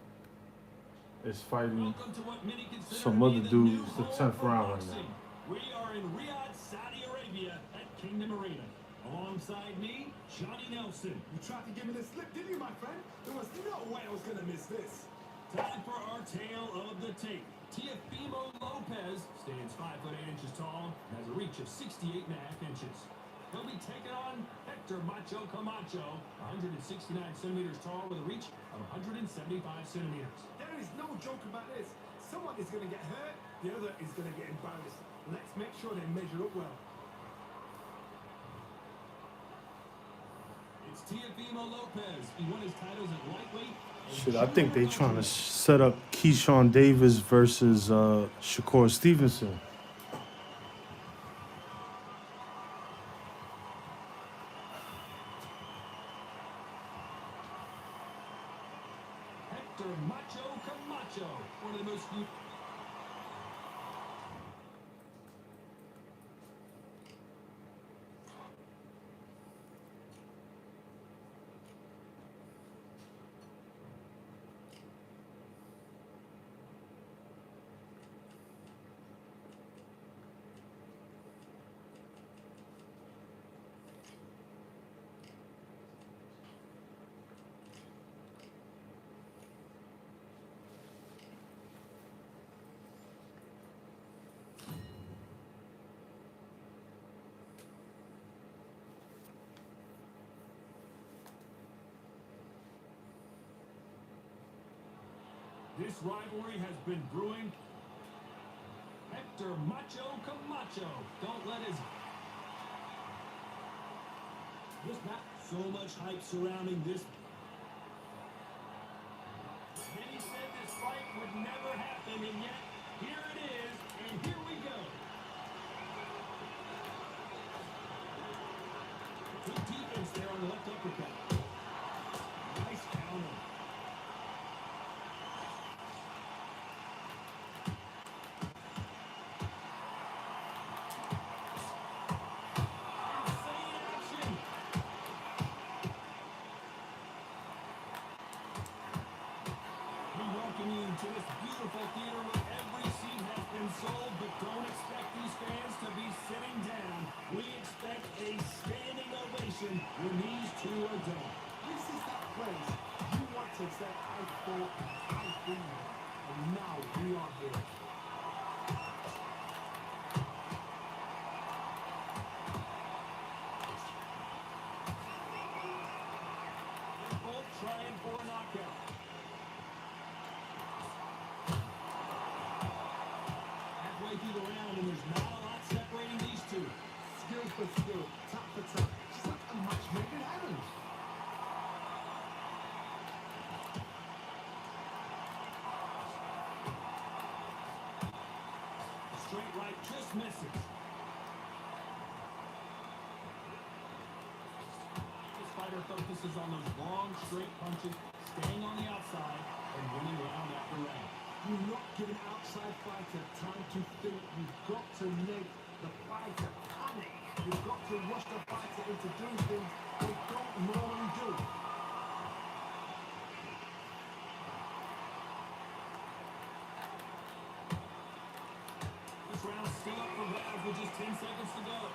is fighting Welcome to what many consider some to other be the dude. new It's the home 10th for round right boxing. now. We are in Riyadh, Saudi Arabia at Kingdom Arena. Alongside me, Johnny Nelson. You tried to give me the slip, didn't you, my friend? There was no way I was going to miss this. Time for our tale of the tape. Teofimo Lopez stands 5 foot 8 inches tall and has a reach of 68 and a half inches. He'll be taking on Hector Macho Camacho, 169 centimeters tall with a reach of 175 centimeters. There is no joke about this. Someone is going to get hurt, the other is going to get embarrassed. Let's make sure they measure up well. It's Teofimo Lopez. He won his titles at lightweight. Shit, I think they trying to set up Keyshawn Davis versus Shakur Stevenson. Hector Macho Camacho, one of the most This rivalry has been brewing. Hector Macho Camacho. Don't let his... There's not so much hype surrounding this. Many said this fight would never happen, and yet here it is, and here we go. Good defense there on the left uppercut. Nice counter. To this beautiful theater where every seat has been sold, but don't expect these fans to be sitting down. We expect a standing ovation when these two are done. This is that place you want to say, I thought, I've been there, and now we are here. They're both trying for a knockout. Through the round, and there's not a lot separating these two. Skill for skill, tap for tap. It's like a match made in heaven. Straight right just misses. This fighter focuses on those long, straight punches, staying on the outside, and winning round after round. You're not giving outside fighter time to think. You've got to make the fighter panic. You've got to rush the fighter into doing things they don't normally do. This round's still up for grabs with just 10 seconds to go.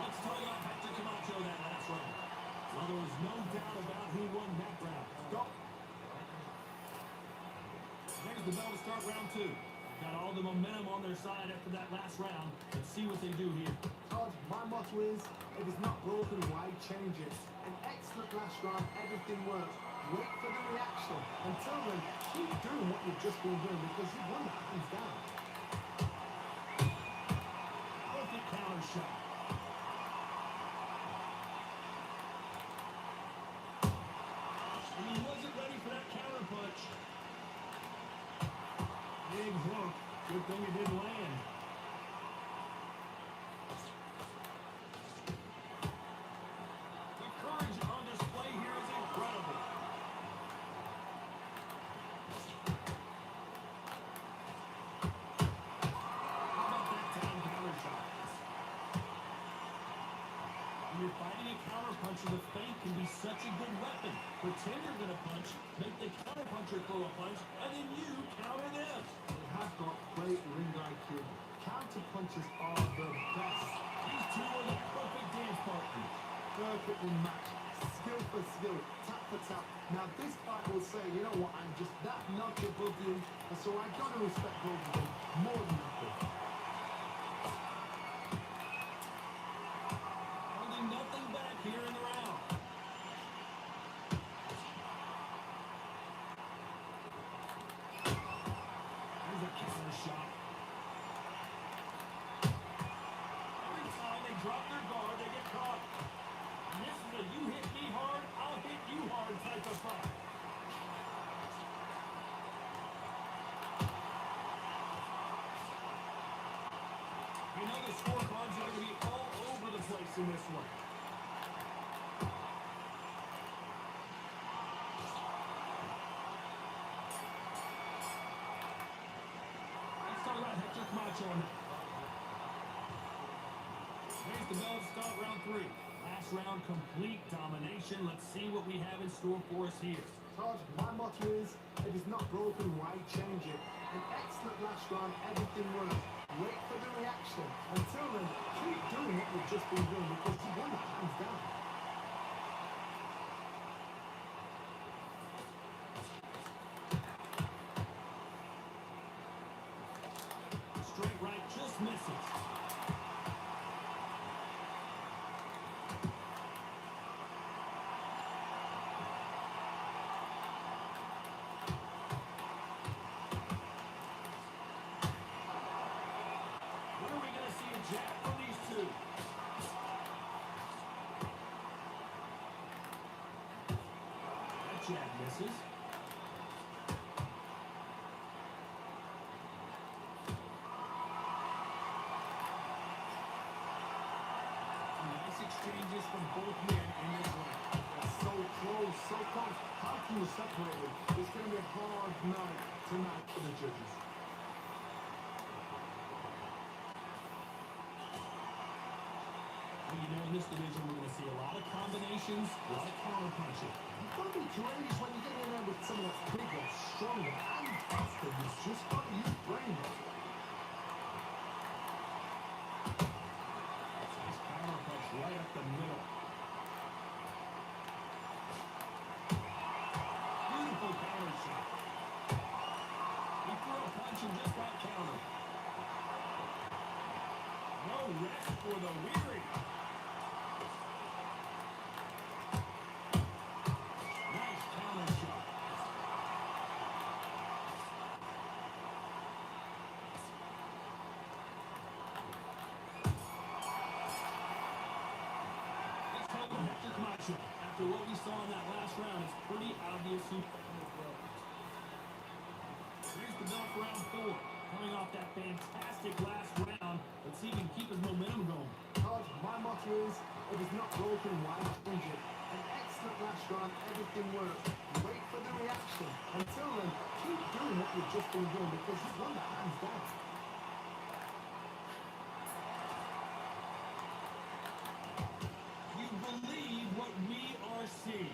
Let's talk about Hector Camacho that last round. Well, there was no doubt about who won that round. Stop. There's the bell to start round two. Got all the momentum on their side after that last round. Let's see what they do here. Todd, my motto is, if it's not broken, why change it? An excellent last round, everything works. Wait for the reaction. Until then, keep doing what you've just been doing because you won that hands down. Perfect counter shot. And he wasn't ready for that counter punch. Big hook. Good thing it didn't land. The courage on display here is incredible. mentioned, the feint can be such a good weapon. Pretend you're going to punch, make the counter puncher throw a punch, and then you counter them. They have got great ring IQ. Counter punches are the best. These two are the perfect dance partners. Perfectly matched. Skill for skill. Tap for tap. Now this fight will say, you know what, I'm just that notch above you. And so I got to respect both of them more than nothing. Holding nothing back here in the round. There's a counter shot. Every time they drop their guard, they get caught. And this is a you hit me hard, I'll hit you hard type of fight. You know the scorecards are going to be all over the place in this one. Let's talk about Hector Camacho. There's the bell to start round 3. Last round, complete domination. Let's see what we have in store for us here. Taj, my motto is, if it's not broken, why change it? An excellent last round, everything works. Wait for the reaction. Until then, keep doing what you've just been doing because you won that hands down. Straight right just misses. When are we going to see a jab from these two? That jab misses. Nice exchanges from both men in this round. So close, so close. How can you separate them? It's going to be a hard night tonight for the judges. Well, you know, in this division, we're going to see a lot of combinations, a lot of counter punching. You've got to be courageous when you get in there with someone that's bigger, stronger, and faster. You've just got to use brain. Nice counter punch right up the middle. Beautiful counter shot. He threw a punch and just got countered. No rest for the weary. Nice counter shot. Let's talk about Hector Camacho. After what we saw in that last round, it's pretty obvious who here's the bell for round 4. Coming off that fantastic last round, let's see if he can keep his momentum going. Taj, my motto is, if it's not broken, why change it? An excellent last round, everything works. Wait for the reaction. Until then, keep doing what you've just been doing because you've won that hands down. You believe what we are seeing.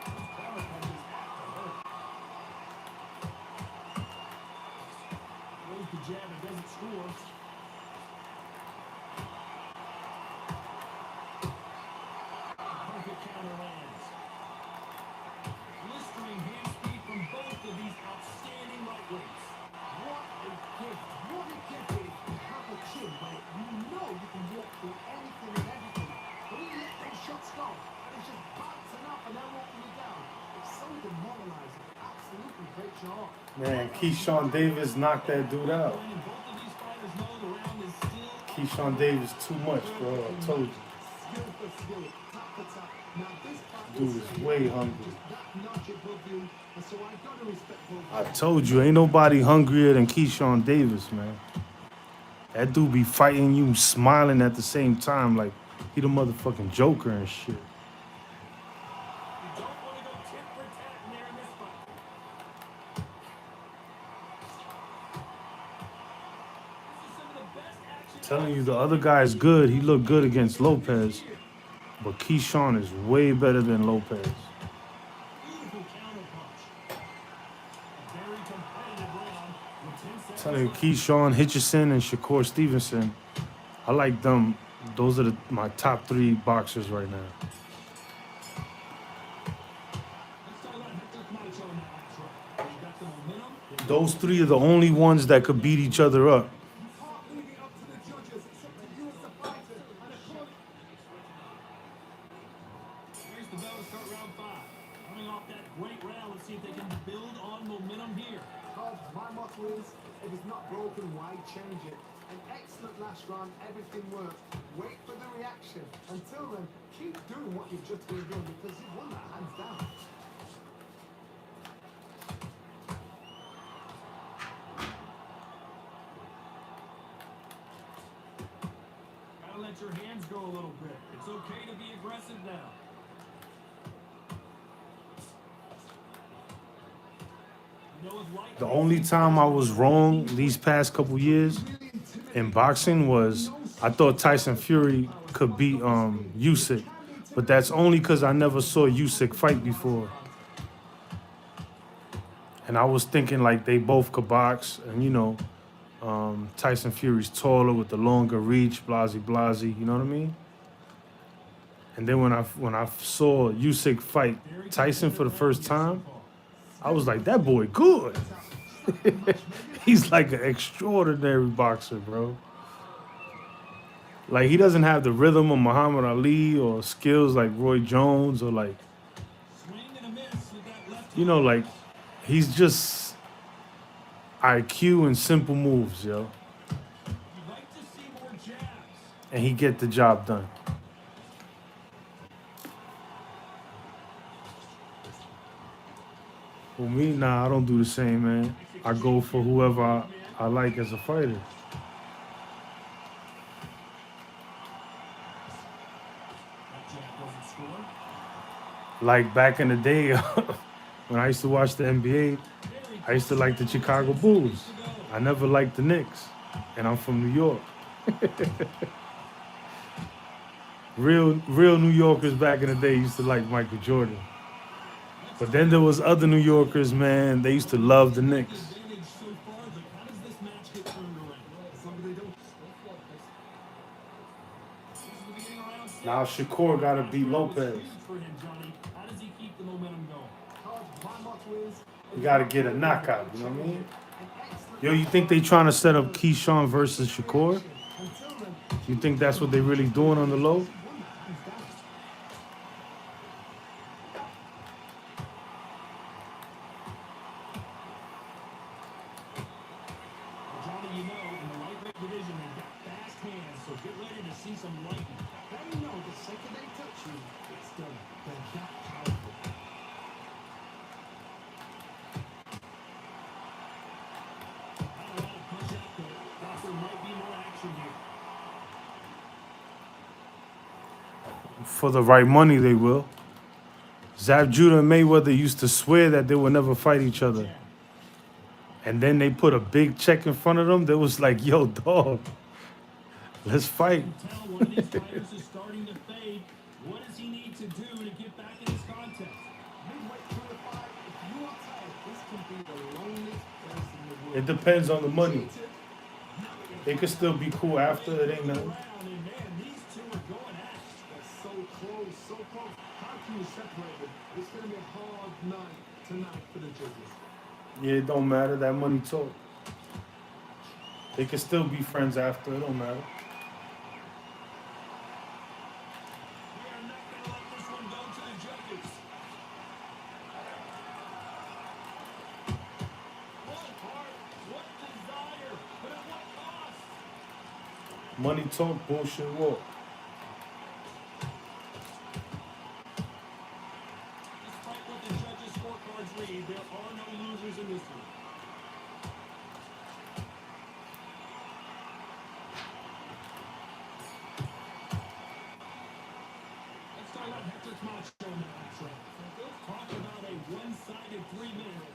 Those counter punches have to hurt. Throws the jab and doesn't score. Perfect counter lands. Blistering hand speed from both of these outstanding lightweights. What a gift. What a gift it is to have a chin where you know you can walk through anything and everything. But when you let those shots go, and it's just bouncing up and they're walking you down, it's so demoralizing. It absolutely breaks your heart. Man, Keyshawn Davis knocked that dude out. And both of these fighters know the round is still Keyshawn Davis too much, bro. I told you. Skill for skill, tap for tap. Now this fight Dude will is say, way hungry. just that notch above you, and so I gotta respect both. I told you, ain't nobody hungrier than Keyshawn Davis, man. That dude be fighting you, smiling at the same time like he the motherfucking Joker and shit. You don't want to go tit for tat in there in this fight. This is some of the best Telling you, the other guy is good. He looked good against Lopez. But Keyshawn is way better than Lopez. Beautiful counter punch. A very competitive round with 10 seconds Telling you, left. Keyshawn, Hitchison, and Shakur Stevenson. I like them. Those are my top 3 boxers right now. Let's talk about Hector Camacho in that last round. He's got the momentum. Those 3 are the only ones that could beat each other up. You can't leave it up to the judges. It's up to you as the fighter. And of course, Here's the bell to start round 5. Coming off that great round, let's see if they can build on momentum here. Todd, my motto is, if it's not broken, why change it? An excellent last round, everything worked. Wait for the reaction. Until then, keep doing what you've just been doing because you've won that hands down. Gotta let your hands go a little bit. It's okay to be aggressive now. You know, it's like The only time I was wrong these past couple years in boxing was I thought Tyson Fury could beat Usyk, but that's only because I never saw Usyk fight before. And I was thinking like they both could box, and you know, Tyson Fury's taller with the longer reach, blasey blasey, you know what I mean? And then when I saw Usyk fight Tyson for the first time, I was like, that boy good. He's like an extraordinary boxer, bro. Like he doesn't have the rhythm of Muhammad Ali or skills like Roy Jones or like, swing and a miss with that left you know, like he's just IQ and simple moves, yo. You'd like to see more jabs. And he get the job done. For me, nah, I don't do the same, man. I go for whoever I like as a fighter. That jab doesn't score. Like back in the day, when I used to watch the NBA, I used to like the Chicago Bulls. I never liked the Knicks, and I'm from New York. Real New Yorkers back in the day used to like Michael Jordan. But then there was other New Yorkers, man, they used to love the Knicks. Advantage so far, but how does this match get turned around? Somebody don't. This is the beginning of round 6. Now Shakur gotta beat Lopez. Huge for him, Johnny. How does he keep the momentum going? Todd, my motto is, You gotta get a knockout, you know what I mean? Yo, you think they trying to set up Keyshawn versus Shakur? until then, You think that's what they really doing on the low? won that hands down. Well, Johnny, you know, in the lightweight division, they've got fast hands, so get ready to see some lightning. They know the second they touch you, it's done. They're that powerful. Not a lot of punch out there. Thought there might be more action here. For the right money, they will. Zab Judah and Mayweather used to swear that they would never fight each other. And then they put a big check in front of them. They was like, yo, dog, let's fight. You can tell one of these fighters is starting to fade. What does he need to do to get back in this contest? Midway through the fight, if you are tired, this can be the loneliest place in the world. It depends on the money. They could still be cool after. It ain't nothing. Round, and man, these two are going at it. They're so close, so close. How can you separate them? It's going to be a hard night tonight for the judges. Yeah, it don't matter. That money talk. They could still be friends after. It don't matter. We are not going to let this one go to the judges. What heart, what desire, but at what cost? Money talk, bullshit walk. Despite what the judges' scorecards read, there are no losers in this one. Let's talk about Hector Camacho in the next round. Talk about a one-sided 3-minute.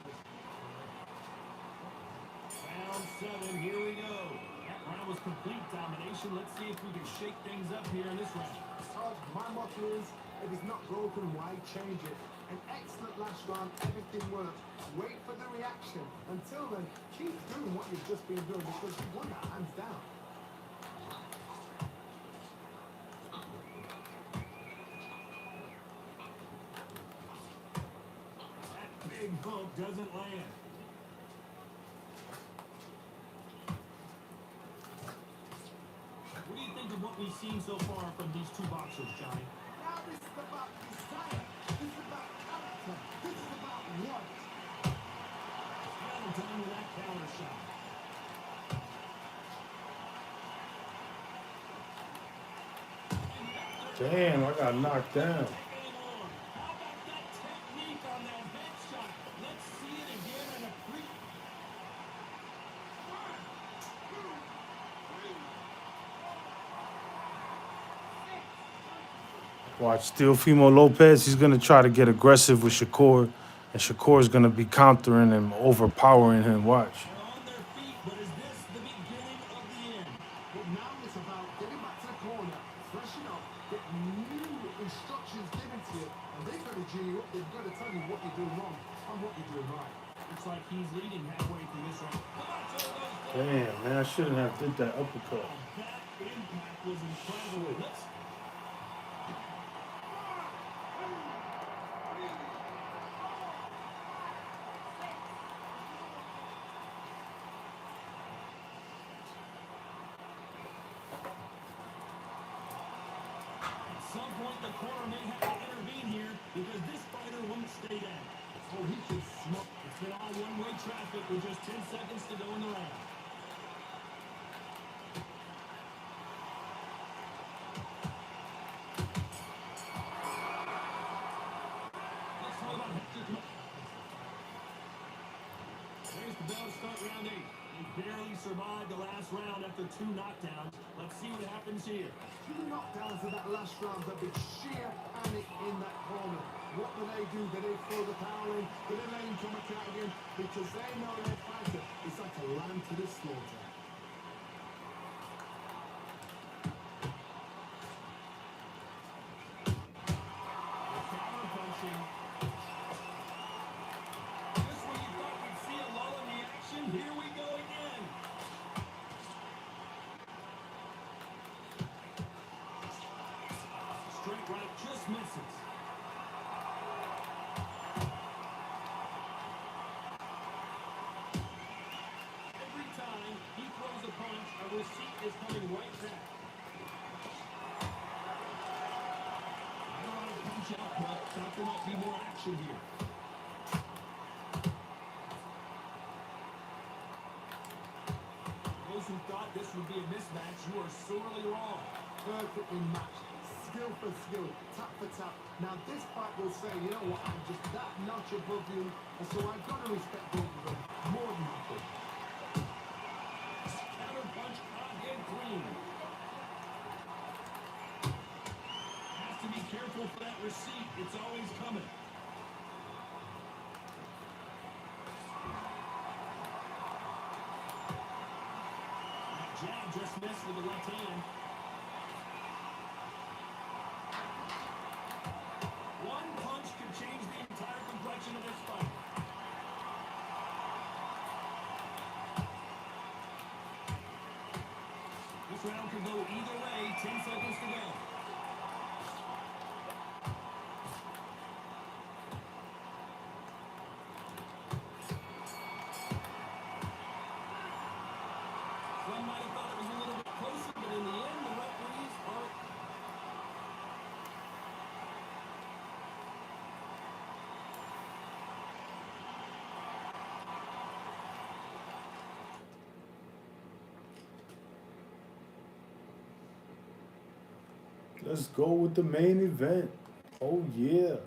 Round 7, here we go. That round almost complete domination. Let's see if we can shake things up here in this round. So my motto is, if it's not broken, why change it? An excellent last round, everything worked. Wait for the reaction. Until then, keep doing what you've just been doing because you won that hands down. That big bump doesn't land. What do you think of what we've seen so far from these two boxers, Johnny? Now this is about desire. This is about character. This is about what? Well done with that counter shot. Damn, I got knocked down. How about that technique on that headshot? Let's see it again in a quick. Watch Teofimo Lopez. He's gonna try to get aggressive with Shakur, and Shakur's gonna be countering him, overpowering him. Watch. They're on their feet, but is this the beginning of the end? But now it's about getting back to the corner, freshen up, get new instructions given to you, and they've got to G you up. They've got to tell you what you're doing wrong and what you're doing right. Looks like he's leading halfway through this round. Damn, man, I shouldn't have did that uppercut. That impact was incredible. Let's At some point, the corner may have to intervene here because this fighter won't stay down. Oh, he can smoke. It's been all one-way traffic with just 10 seconds to go in the round. Let's talk about Hector. There's the bell to start round 8. They barely survived the last round after 2 knockdowns. Let's see what happens here. Two knockdowns in that last round, the big sheer panic in that corner. What do? Do they throw the power in? Do they let him come back out again? Because they know their fighter is like a lamb to the slaughter. Counter punching. Just when you thought we'd see a lull in the action, here we go again. Straight right just misses. Every time he throws a punch, a receipt is coming right back. I don't want to punch out, but thought there might be more action here. Those who thought this would be a mismatch, you are sorely wrong. Perfectly matched. Skill for skill, tap for tap. Now this fight will say, you know what, I'm just that notch above you, and so I've got to respect both of them more than nothing. Counter punch again clean. Has to be careful for that receipt. It's always coming. That jab just missed with the left hand. One punch could change the entire complexion of this fight. This round could go either way. 10 seconds to go. Some might have thought it was a little bit closer, but in the end, the referees are. Let's go with the main event. Oh yeah.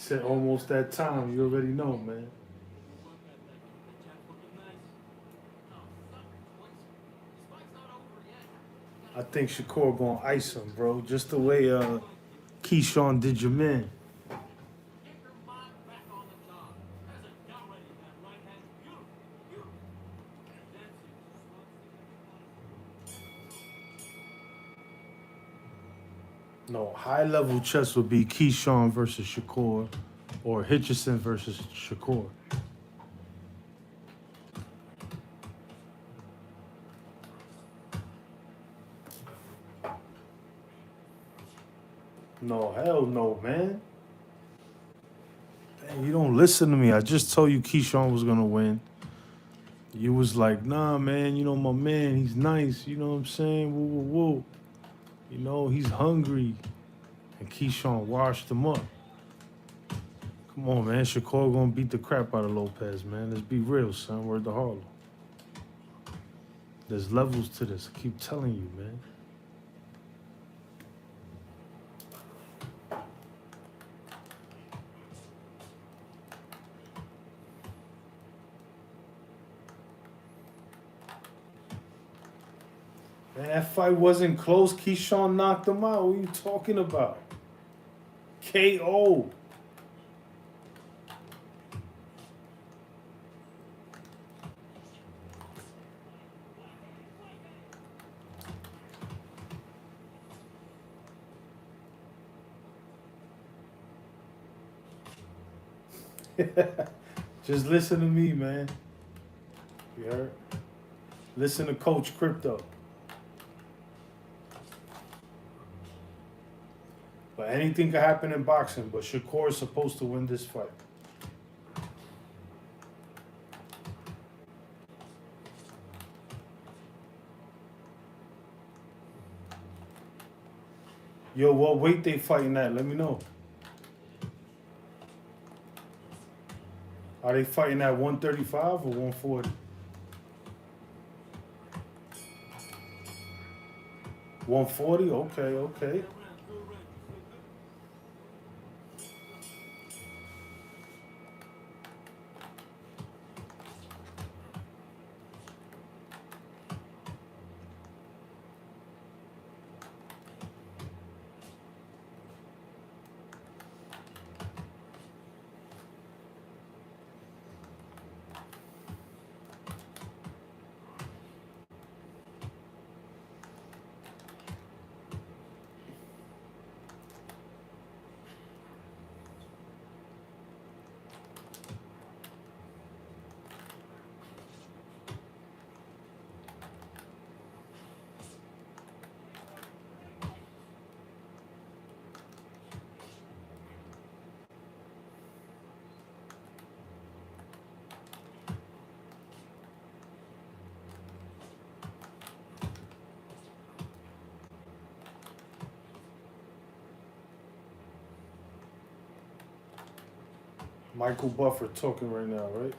Said almost that time. You already know, man. I think Shakur gonna ice him, bro. Just the way Keyshawn did your man. Get your mind back on the job. There's a go ready in that right hand. Beautiful. Beautiful. That's it. No, high level chess would be Keyshawn versus Shakur, or Hitchison versus Shakur. No, hell no, man. Dang, you don't listen to me. I just told you Keyshawn was gonna win. You was like, nah, man, you know, my man, he's nice. You know what I'm saying? Woo, woo, woo. You know, he's hungry. And Keyshawn washed him up. Come on, man. Shakur gonna beat the crap out of Lopez, man. Let's be real, son. Word to Harlem. There's levels to this. I keep telling you, man. Man, that fight wasn't close. Keyshawn knocked him out. What are you talking about? KO. Just listen to me, man. You heard? Listen to Coach Crypto. But anything could happen in boxing, but Shakur is supposed to win this fight. Yo, what weight they fighting at? Let me know. Are they fighting at 135 or 140? 140? Okay, okay. Michael Buffer talking right now, right?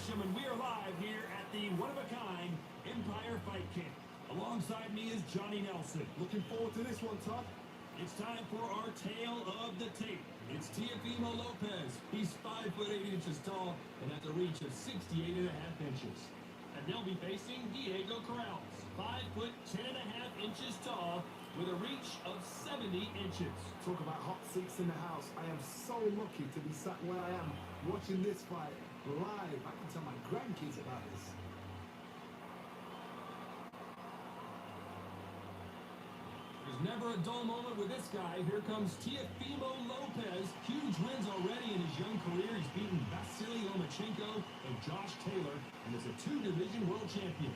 Gresham, and we are live here at the one-of-a-kind Empire Fight Camp. Alongside me is Johnny Nelson. Looking forward to this one, Todd. It's time for our tale of the tape. It's Teofimo Lopez. He's 5 foot 8 inches tall and has a reach of 68 and a half inches. And they'll be facing Diego Corrales, 5 foot 10 and a half inches tall with a reach of 70 inches. Talk about hot seats in the house. I am so lucky to be sat where I am watching this fight live. I can tell my grandkids about this. There's never a dull moment with this guy. Here comes Teofimo Lopez. Huge wins already in his young career. He's beaten Vasily Lomachenko and Josh Taylor and is a 2-division world champion.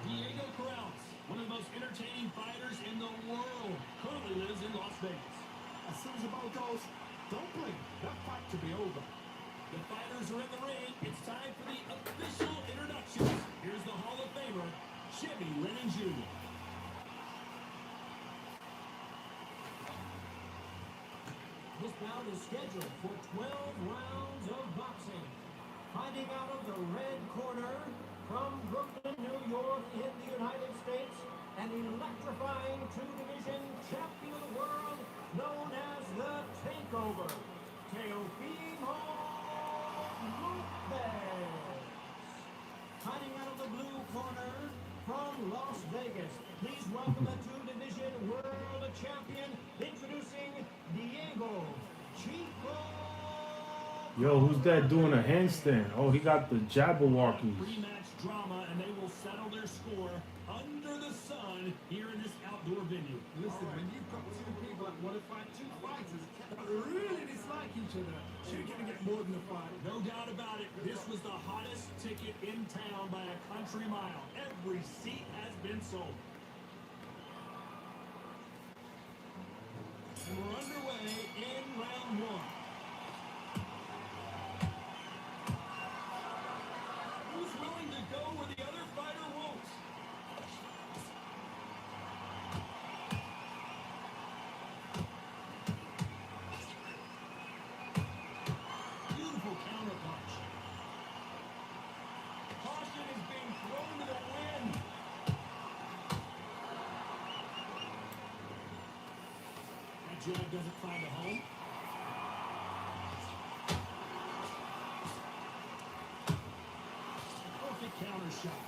Diego Corrales, one of the most entertaining fighters in the world, currently lives in Las Vegas. As soon as the ball goes, don't blink. That fight could be over. The fighters are in the ring. It's time for the official introductions. Here's the Hall of Famer, Jimmy Lennon Jr. This bout is scheduled for 12 rounds of boxing. Fighting out of the red corner from Brooklyn, New York in the United States, an electrifying 2-division champion of the world known as the Takeover, Teofimo Lopez. Fighting out of the blue corner from Las Vegas, please welcome the 2-division world champion, introducing Diego Chico. Yo, who's that doing a handstand? Oh, he got the Jabberwockies. Rematch drama, and they will settle their score under the sun here in this outdoor venue. Listen, when you've got two people that want to fight, two fighters that really dislike each other, you're going to get more than a fight. No doubt about it, this was the hottest ticket in town by a country mile. Every seat has been sold. And we're underway in round one. Who's willing to go where the other fighter won't? Beautiful counter punch. Caution is being thrown to the wind. That jab doesn't find a home. Perfect counter shot.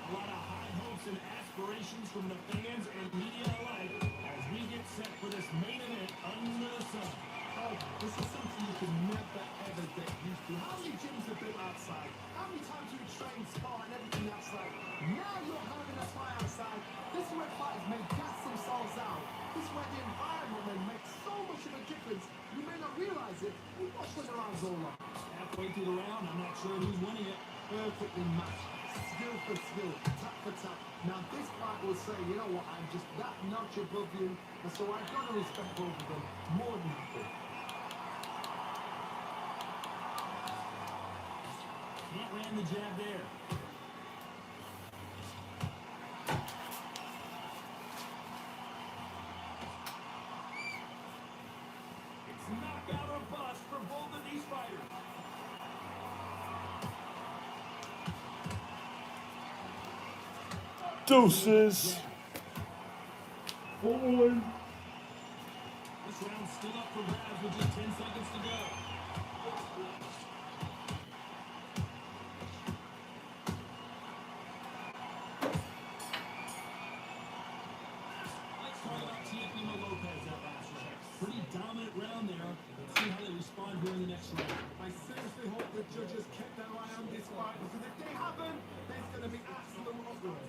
A lot of high hopes and aspirations from the fans and media alike as we get set for this main event under the sun. Oh, this is something you can never ever get used to. How many gyms have been outside? How many times you train, spar, and everything outside? Now you're having a fight outside. This is where fighters may gas themselves out. This is where the environment may make so much of a difference. You may not realize it. You watch when the round's over. Halfway through the round, I'm not sure who's winning it. Perfectly matched. Skill for skill, tap for tap. Now this fight will say, you know what, I'm just that notch above you, and so I've got to respect both of them more than happy. Can't land the jab there. It's knockout or bust for both of these fighters. Deuces. Forward. This round's still up for grabs with just 10 seconds to go. Let's talk about Teofimo Lopez that last round. Pretty dominant round there. Let's see how they respond here in the next round. I seriously hope the judges kept their eye on this fight, because if they haven't, there's going to be absolute uproar.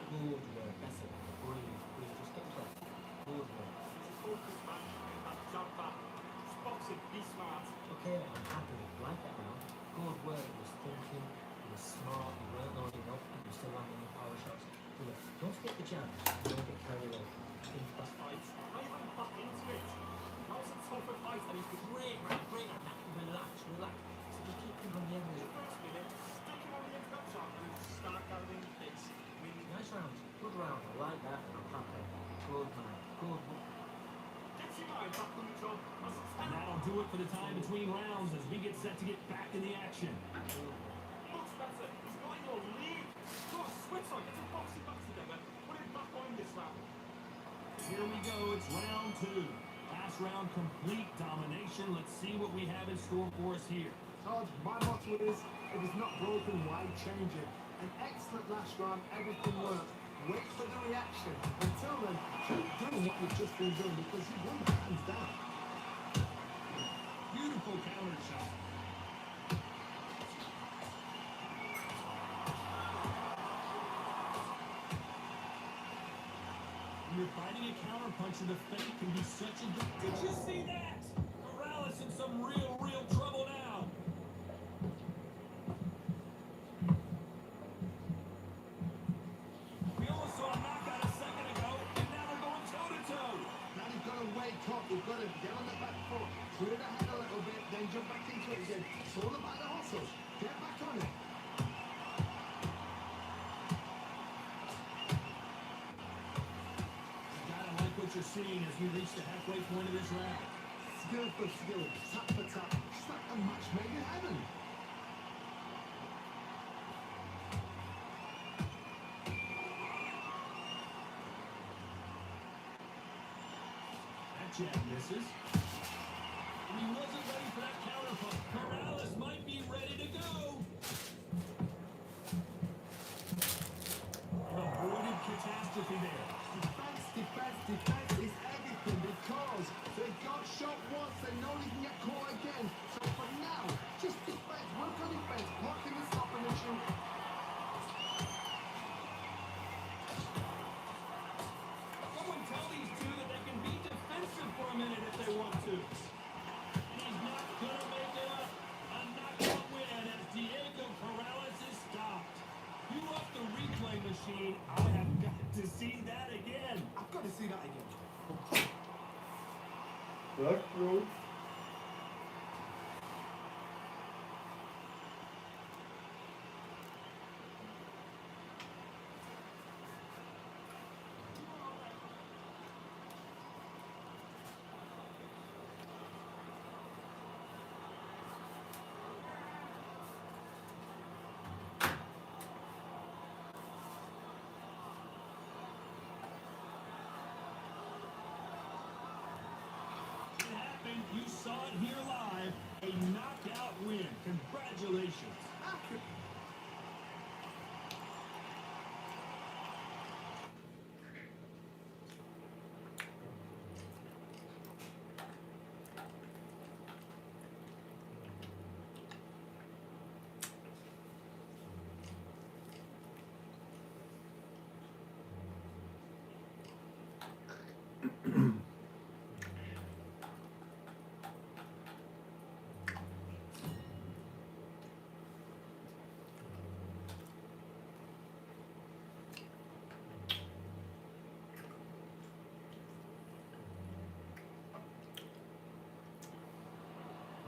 Good work, that's it. Breathe, breathe, just get breath. Good work. Focus, man. Jump back. Boxing, be smart. Okay, I'm happy. Like that now. Good work. He was thinking, he was smart, he weren't loading up, he was still landing the power shots. Good work. Don't forget the jab. Don't get carried away. Think fast. Fights. I went back into it. That was a tougher fight, and he's been Great, man, great. Relax, relax. So just keep him on the end of it. first minute, stick him on the inside shot, and start going guy back on the job. And that'll do it for the time between rounds as we get set to get back in the action. Much better. He's got your lead. Go on, switch on. Get some boxing back together. Put him back on this round. Here we go, it's round 2. Last round, complete domination. Let's see what we have in store for us here. Todd, my motto is, if it's not broken, why change it? An excellent last round, everything worked. Wait for the reaction. Until then, keep doing what you've just been doing because you won hands down. Beautiful counter shot. When you're fighting a counter puncher, the feint can be such a good... Did you see that? Morales in some real trouble now. We almost saw a knockout a second ago, and now they're going toe-to-toe. Now you've got to wake up. You've got to get on the back foot, clear the head a little bit, then jump back into it again. Slow them by the hustle. Get back on it. Gotta like what you're seeing as we reach the halfway point of this round. Skill for skill, tap for tap. Just like a match made in heaven. That jab misses. And he wasn't ready for that counter punch. Morales might be ready to go. An avoided catastrophe there. Defense is everything because they got shot once, they know they can get caught again. So for now, just defense, work on defense, blocking the stopping issue. Someone tell these two that they can be defensive for a minute if they want to. And he's not gonna make it up. A knockout win as Diego Morales is stopped. You up the replay machine. I have got to see that again. I've got to see that again. That's true. You saw it here live. A knockout win. Congratulations.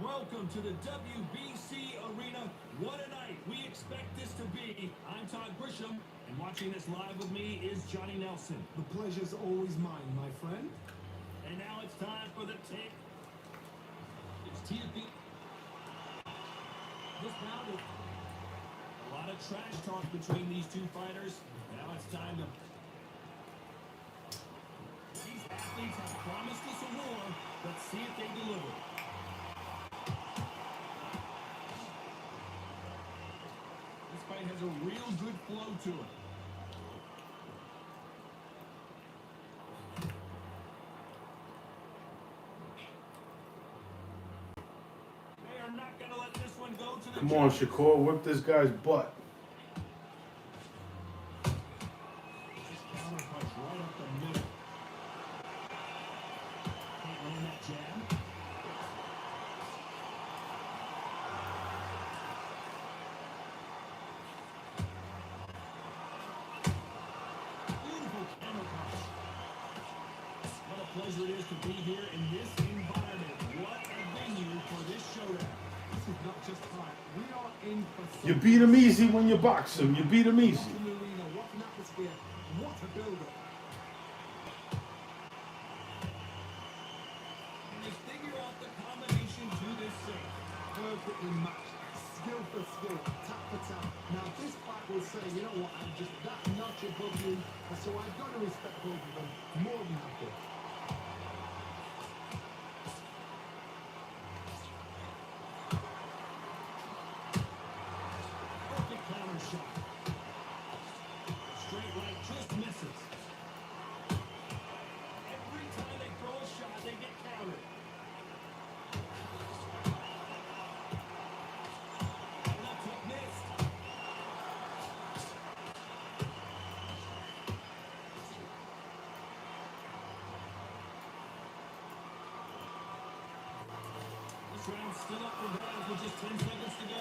Welcome to the WBC Arena. What a night we expect this to be. I'm Todd Grisham, and watching this live with me is Johnny Nelson. The pleasure's always mine, my friend. And now it's time for the tape. It's Teofimo. This bout is a lot of trash talk between these two fighters. Now it's time to... These athletes have promised us a war. Let's see if they deliver. This fight has a real good flow to it. They are not going to let this one go to the Come on, judges. Shakur, whip this guy's butt. Just counter punch right up the middle. Can't land that jab. Beautiful counter punch. What a pleasure it is to be here in this environment. What a venue for this showdown. This is not just fight. We are in for You beat him easy when you box him. You beat him easy. What an arena, what an atmosphere, what a build-up. the combination to this save. Perfectly matched, skill for skill, tap for tap. Now this fight will say, you know what, I'm just that notch above you, and so I've got to respect both of them more than I did. Perfect counter shot. Straight right just misses. Every time they throw a shot, they get countered. Left hook missed. This round's still up for grabs with just 10 seconds to go.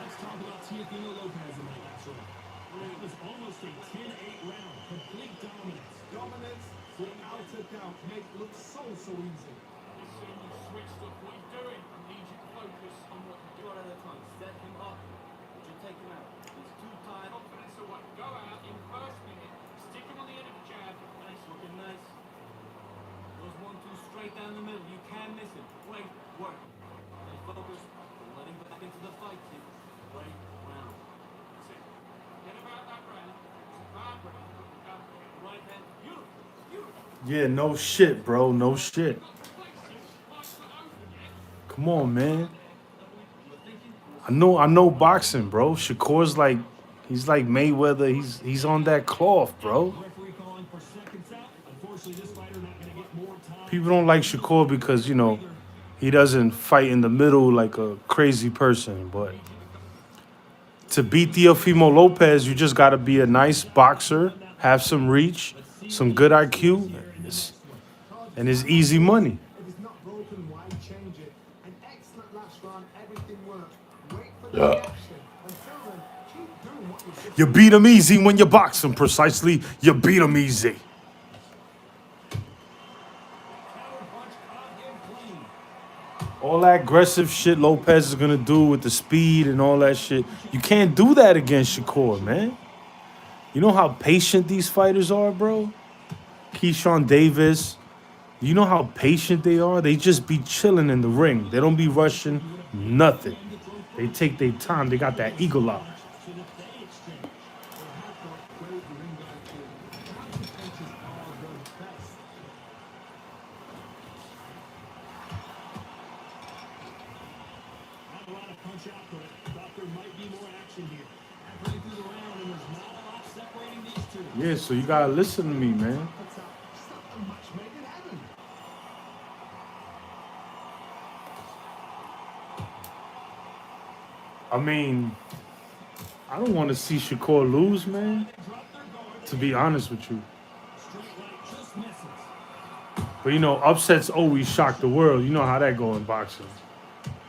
Let's talk about Teofimo Lopez in that last round. It was almost a 10-8 round. Complete dominance. Dominance, without a doubt, make it look so easy. Listen, you switched up what you're doing. I need you to focus on what you're doing. One at a time. Set him up. You take him out. He's too tired. Confidence away. Go out in the first minute. Stick him on the end of the jab. Nice. Looking nice. Those 1-2 straight down the middle. You can miss him. Great work. Stay focused. Don't let him back into the fight, kid. Great round. That's it. Forget about that round. It's a bad round. Right hand. Beautiful. Beautiful. Yeah, no shit, bro. No shit. Come on, man. I know boxing, bro. Shakur's like, he's like Mayweather. He's on that cloth, bro. Referee calling for seconds out. Unfortunately, this fighter not going to get more time. People don't like Shakur because, you know, he doesn't fight in the middle like a crazy person. But to beat Teofimo Lopez, you just got to be a nice boxer, have some reach, some good IQ, and it's easy money. If it's not broken, why change it? An excellent last round, everything worked. Wait for the reaction. Until then, keep doing what you're doing. You beat him easy when you box him. Precisely, you beat him easy. Counter punch caught him clean. All that aggressive shit Lopez is gonna do with the speed and all that shit, you can't do that against Shakur, man. You know how patient these fighters are, bro? Keyshawn Davis, you know how patient they are? They just be chilling in the ring. They don't be rushing nothing. They take their time. They got that eagle eye. So that they exchange. They have got great ring IQ. Counter punches are the best. Not a lot of punch output. Thought there might be more action here. Halfway through the round, and there's not a lot separating these two. Yeah, so you gotta listen to me, man. That's a match made in heaven. I mean, I don't want to see Shakur lose, man. Drop their guard. To be honest with you. Straight right just misses. But you know, upsets always shock the world. You know how that go in boxing.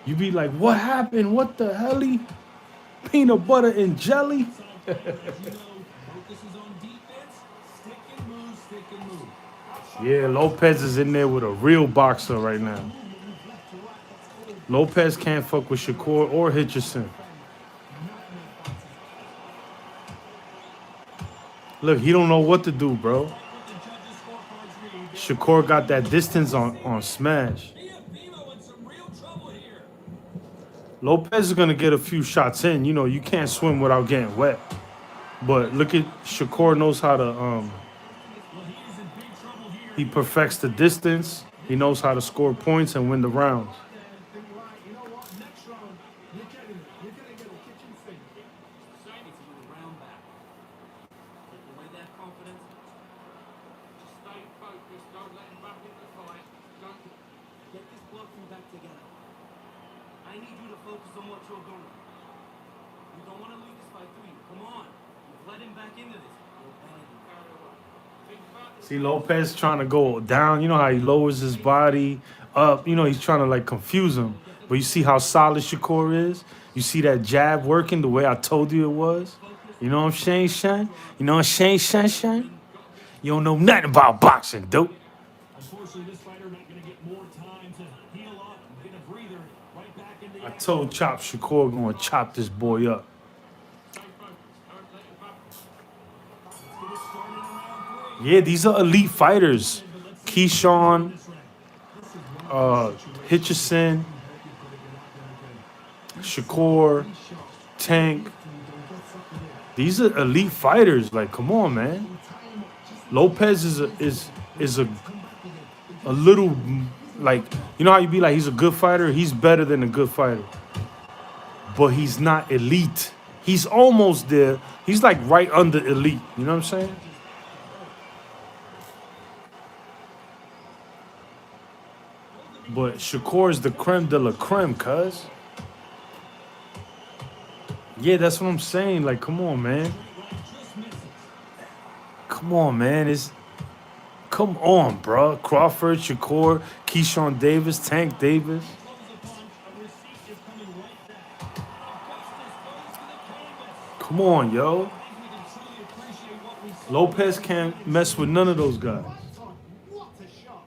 You be like, what happened? What the helly? Peanut butter and jelly? As you know, focuses on defense. Stick and move, stick and move. Yeah, Lopez is in there with a real boxer right now. Lopez can't fuck with Shakur or Hitchison. Look, he don't know what to do, bro. With the judges' scorecards read, Shakur got that distance on smash. Teofimo in some real trouble here. Lopez is gonna get a few shots in. You know, you can't swim without getting wet. But look at Shakur knows how to Well, he is in big trouble here. he perfects the distance. He knows how to score points and win the rounds. Think, right, you know what? Next round, you're getting it. You're gonna get a kitchen sink. Society to move around back. Take away that confidence. Just stay focused. Don't let him back in the fight. Don't Get this boxing back together. I need you to focus on what you're doing. You don't want to lose this fight, do you? Come on. You've let him back into this. You're begging. carry away. Think about this. See Lopez trying to go down. You know how he lowers his body up. You know, he's trying to like confuse him. But you see how solid Shakur is? You see that jab working the way I told you it was? You know what I'm saying, Shane? You know what I'm saying, Shane? You don't know nothing about boxing, dude. Unfortunately, this fighter not going to get more time to heal up and get a breather right back into the I action. told Chop Shakur gonna chop this boy up. Yeah, these are elite fighters. Keyshawn, Hitchison, Shakur, Tank. These are elite fighters. Like, come on, man. Lopez is a little like, you know how you be like he's a good fighter. He's better than a good fighter, but he's not elite. He's almost there. He's like right under elite. You know what I'm saying? But Shakur is the creme de la creme, cuz. Yeah, that's what I'm saying. Like, come on, man. Come on, man. Come on, bro. Crawford, Shakur, Keyshawn Davis, Tank Davis. Come on, yo. Lopez can't mess with none of those guys. What a shot!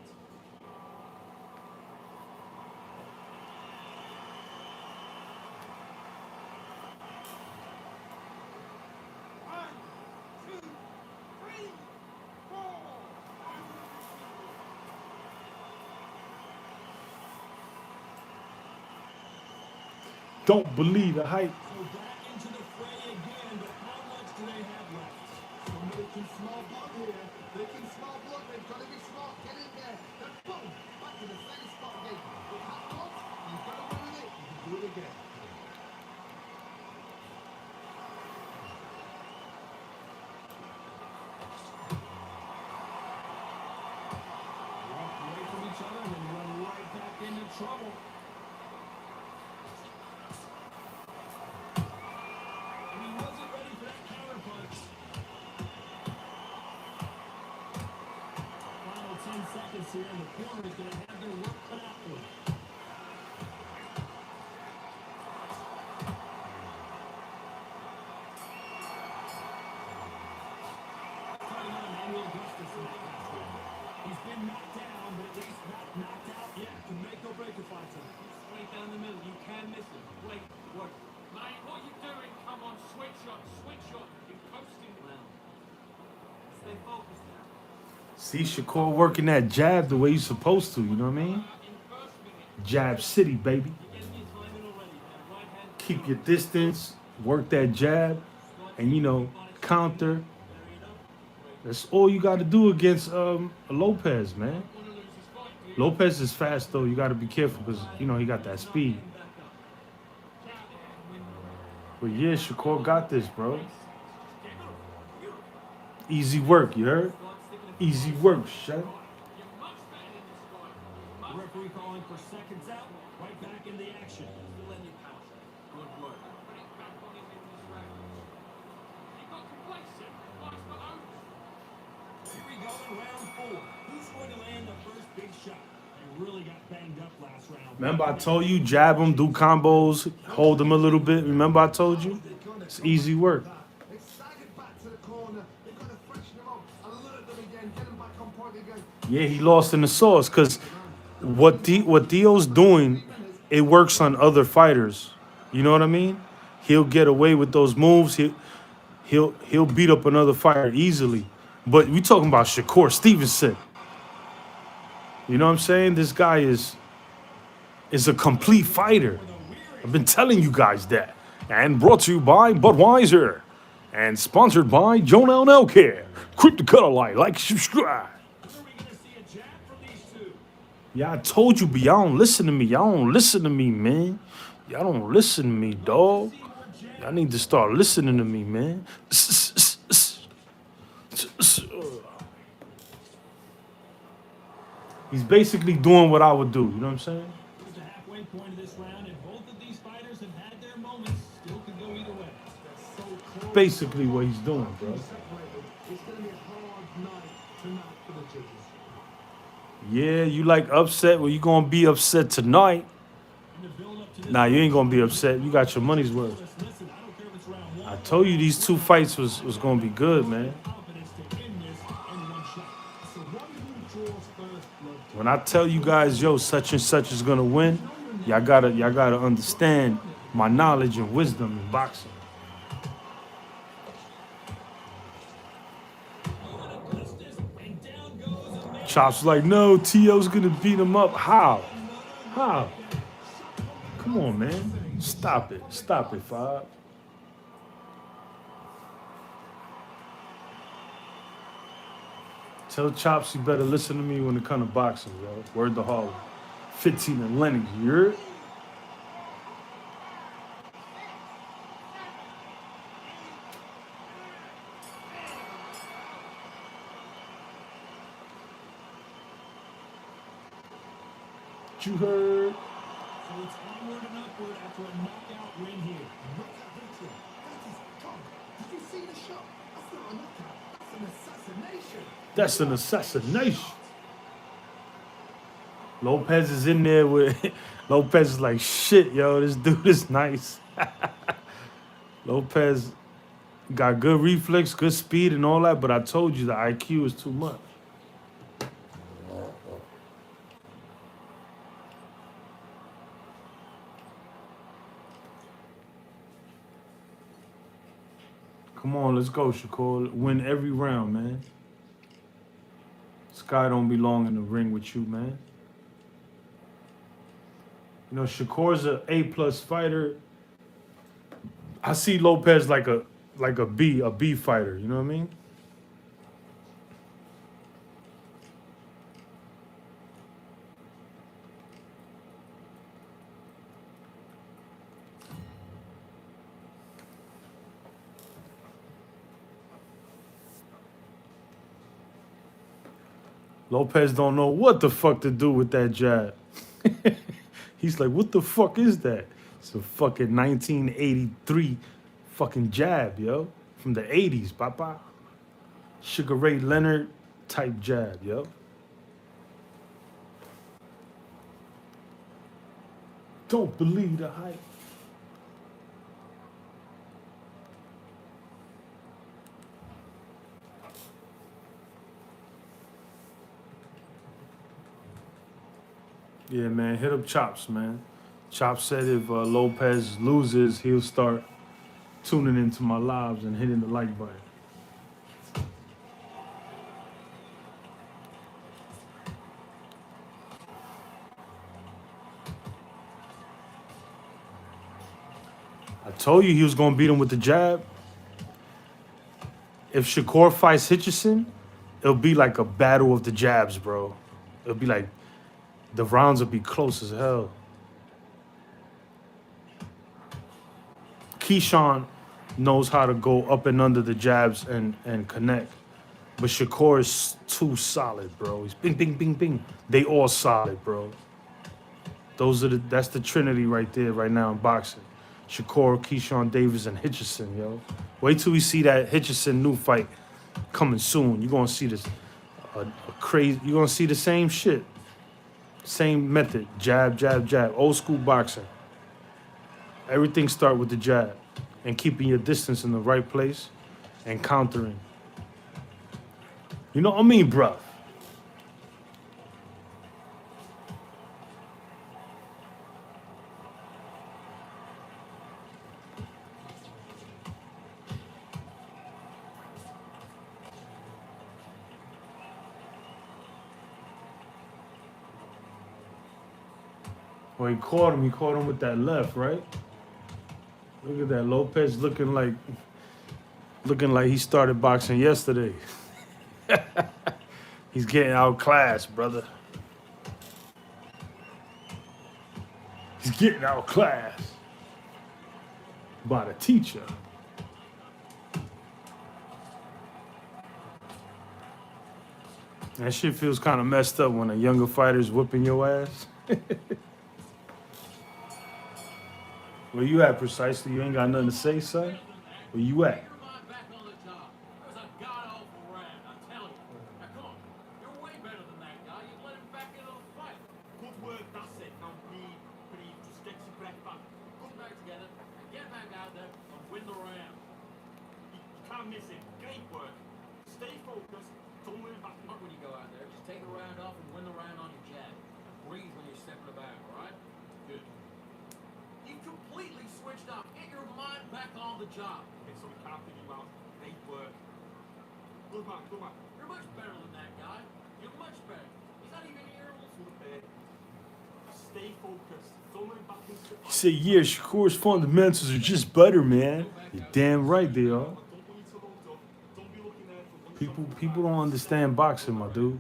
Don't believe the hype. Back into the fray again, but how much do they have left? Somebody can small block here. They can small block. They've got to be smart. Get in there. Then boom, back to the same spot again. With that block, you've got to win with it. You can do it again. Walk away from each other and then run right back into trouble. And he wasn't ready for that counter punch. Final 10 seconds here, and the corner is going to have their work cut out for them. He's been knocked down, but at least not knocked out yet. Can make or break a fight tonight. Straight down the middle. You can miss him. Wait, what? Mate, what you doing? Come on, switch shot, switch shot. You're coasting now. Stay focused now. See Shakur working that jab the way he's supposed to, you know what I mean? Jab City, baby. Keep your distance, work that jab, and you know, counter. That's all you got to do against Lopez, man. Lopez is fast though. You got to be careful because you know he got that speed. But yeah, Shakur got this, bro. Easy work, you heard? Easy work, shut. The referee calling for seconds out, right back in the action. Still in your power. Good work. Put it back on him in this round. You got complacent. Fight's not over. Here we go in round 4. Who's going to land the first big shot? They really got banged up last round. Remember I told you, jab him, do combos, hold him a little bit. Remember I told you? It's easy work. They staggered back to the corner. They've got to freshen them up, alert them again, get them back on point again. Yeah, he lost in the sauce because what Theo's doing, it works on other fighters. You know what I mean? He'll get away with those moves. He'll beat up another fighter easily. But we talking about Shakur Stevenson. You know what I'm saying? This guy is a complete fighter. I've been telling you guys that. And brought to you by Budweiser. And sponsored by Jonel Nelcare. Quick to cut a like, subscribe. Yeah, I told you, but y'all don't listen to me. Y'all don't listen to me, man. Y'all don't listen to me, dog. Y'all need to start listening to me, man. He's basically doing what I would do. You know what I'm saying? It's the halfway point of this round, and both of these fighters have had their moments. Still could go either way. Basically what he's doing, bro. It's going to be a hard night tonight for the judges. Yeah, you like upset? Well, you gonna be upset tonight. Nah, you ain't gonna be upset. You got your money's worth. Listen, I don't care if it's round 1. I told you these two fights was gonna be good, man. Confidence to end this in one shot. So one who draws first blood. When I tell you guys, yo, such and such is gonna win, y'all gotta understand my knowledge and wisdom in boxing. Chops like, no, T.O.'s gonna beat him up. How? How? Come on, man. Stop it. Stop it, Fob. Tell Chops you better listen to me when it comes to boxing, yo. Word to Harlem. 15 and Lennox, you heard? You heard? So it's onward and upward after a knockout win here. Knockout victory. That is Tom. Did you see the shot? That's not a knockout. That's an assassination. That's an assassination. Lopez is in there with Lopez is like, shit, yo, this dude is nice. Lopez got good reflex, good speed, and all that, but I told you the IQ is too much. Come on, let's go, Shakur. Win every round, man. Sky don't belong in the ring with you, man. You know, Shakur's an A+ fighter. I see Lopez like a B fighter, you know what I mean? Lopez don't know what the fuck to do with that jab. He's like, what the fuck is that? It's a fucking 1983 fucking jab, yo. From the 80s, papa. Sugar Ray Leonard type jab, yo. Don't believe the hype. Yeah, man, hit up Chops, man. Chops said if Lopez loses, he'll start tuning into my lives and hitting the like button. I told you he was going to beat him with the jab. If Shakur fights Hitchison, it'll be like a battle of the jabs, bro. It'll be like, the rounds will be close as hell. Keyshawn knows how to go up and under the jabs and connect. But Shakur is too solid, bro. He's bing, bing, bing, bing. They all solid, bro. That's the trinity right there, right now in boxing. Shakur, Keyshawn Davis, and Hitchison, yo. Wait till we see that Hitchison new fight coming soon. You're gonna see this crazy. You're gonna see the same shit. Same method, jab, jab, jab, old school boxing. Everything start with the jab and keeping your distance in the right place and countering. You know what I mean, bruh? Well, he caught him. He caught him with that left, right? Look at that. Lopez looking like he started boxing yesterday. He's getting outclassed, brother. He's getting outclassed by the teacher. That shit feels kind of messed up when a younger fighter's whipping your ass. Where you at, precisely? You ain't got nothing to say, son? Where you at? Get your mind back on the job. That was a god-awful round, I tell you. Now, come on. You're way better than that guy. You let him back into the fight. Good work, that's it. Now breathe, just get your breath back. Put them back together and get back out there and win the round. You can't miss it. Great work. Stay focused. Don't worry about Not when you go out there. Just take the round off and win the round on your jab. Breathe when you're stepping about, all right? Good. You've completely switched off. Get your mind back on the job. it so we can't figure you out. Great work. Good man, good man. You're much better than that guy. You You're much better. He's not even here. Stay focused. Don't let him back into the He said, yeah, Shakur's fundamentals are just better, man. You're damn right they are. Don't want you to load up. Don't be looking there for one shot. People don't understand boxing, my dude.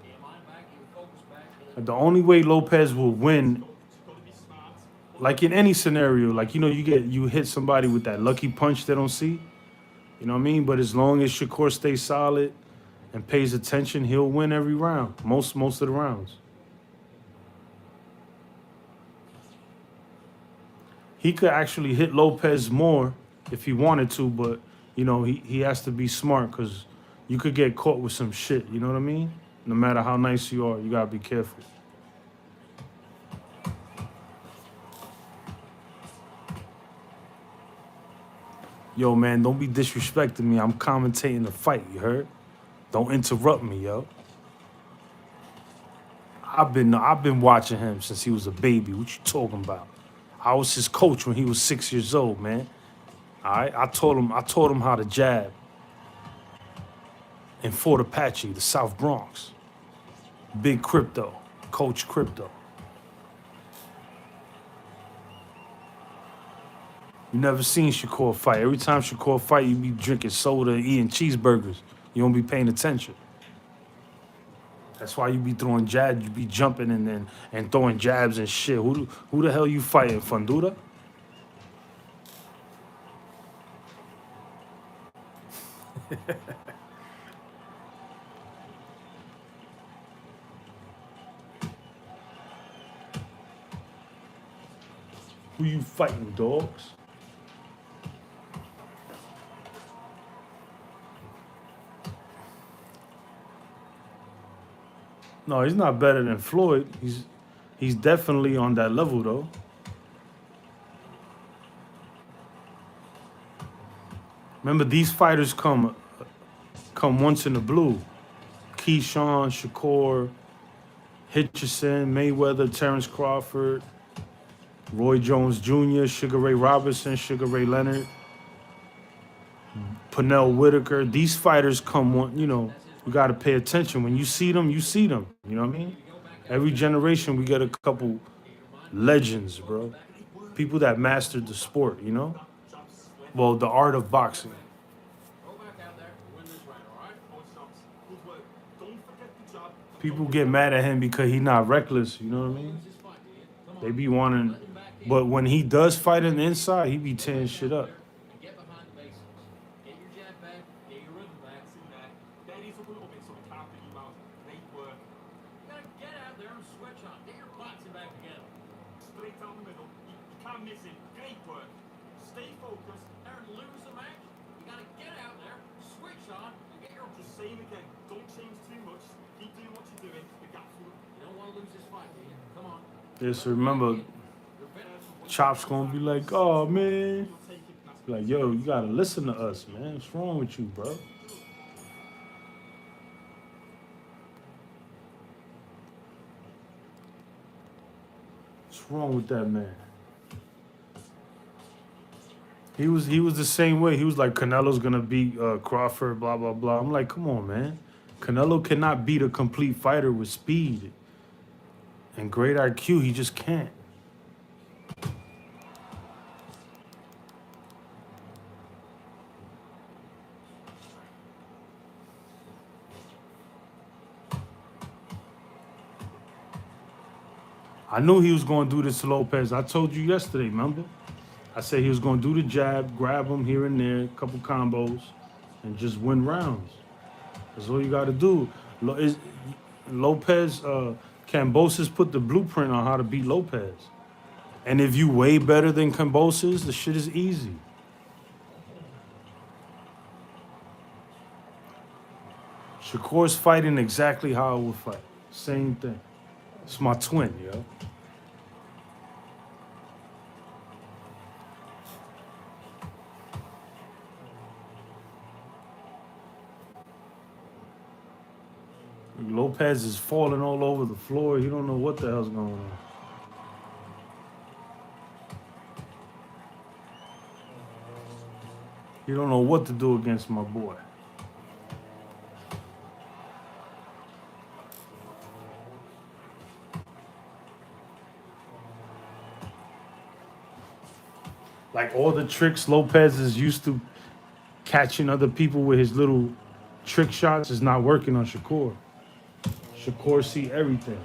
Get your mind back, get your focus back. The only way Lopez will win, Just gotta be smart. like in any scenario, like you hit somebody with that lucky punch they don't see. You know what I mean? But as long as Shakur stays solid and pays attention, he'll win every round. Most of the rounds. He could actually hit Lopez more if he wanted to, but you know, he has to be smart because you could get caught with some shit, you know what I mean? No matter how nice you are, you gotta be careful. Yo, man, don't be disrespecting me. I'm commentating the fight, you heard? Don't interrupt me, yo. I've been watching him since he was a baby. What you talking about? I was his coach when he was 6 years old, man. All right, I taught him how to jab in Fort Apache, the South Bronx. Big Crypto, Coach Crypto. You never seen Shakur fight. Every time Shakur fight, you be drinking soda and eating cheeseburgers. You don't be paying attention. That's why you be throwing jabs. You be jumping and throwing jabs and shit. Who the hell you fighting, Fundura? Who you fighting, dogs? No, he's not better than Floyd. He's definitely on that level though. Remember, these fighters come once in the blue. Keyshawn, Shakur, Hitchison, Mayweather, Terrence Crawford, Roy Jones Jr., Sugar Ray Robinson, Sugar Ray Leonard, Pernell Whitaker. These fighters come one, you know, we got to pay attention. When you see them, you see them. You know what I mean? Every generation, we get a couple legends, bro. People that mastered the sport, you know? Well, the art of boxing. Go back out there and win this round, all right? Good work. Don't forget the job. People get mad at him because he's not reckless, you know what I mean? This fight, do you? Come on. They be wanting, but when he does fight on the inside, he be tearing shit up. And get behind the basics. Get your jab back, get your rhythm back. See there. There is up a little bit so it can't be you out. Great work. You gotta get out there and switch on. Get your boxing back together. Straight down the middle. You can't miss it. Great work. Stay focused. There and lose the match. You gotta get out there, switch on, and get your. Just same again. Don't change too much. Keep doing what you're doing. The gap's full. You don't want to lose this fight, do you? Come on. Just remember, Chop's gonna be like, oh man. Like, yo, you gotta listen to us, man. What's wrong with you, bro? What's wrong with that man? He was the same way. He was like, Canelo's gonna beat Crawford, blah blah blah. I'm like, come on, man. Canelo cannot beat a complete fighter with speed and great IQ. He just can't. I knew he was going to do this to Lopez. I told you yesterday, remember? I said he was going to do the jab, grab him here and there, a couple combos, and just win rounds. That's all you got to do. Lopez, Cambosis put the blueprint on how to beat Lopez. And if you way better than Cambosis, the shit is easy. Shakur's fighting exactly how I would fight. Same thing. It's my twin, yo. Lopez is falling all over the floor. He don't know what the hell's going on. He don't know what to do against my boy. Like all the tricks Lopez is used to catching other people with his little trick shots is not working on Shakur. Shakur see everything.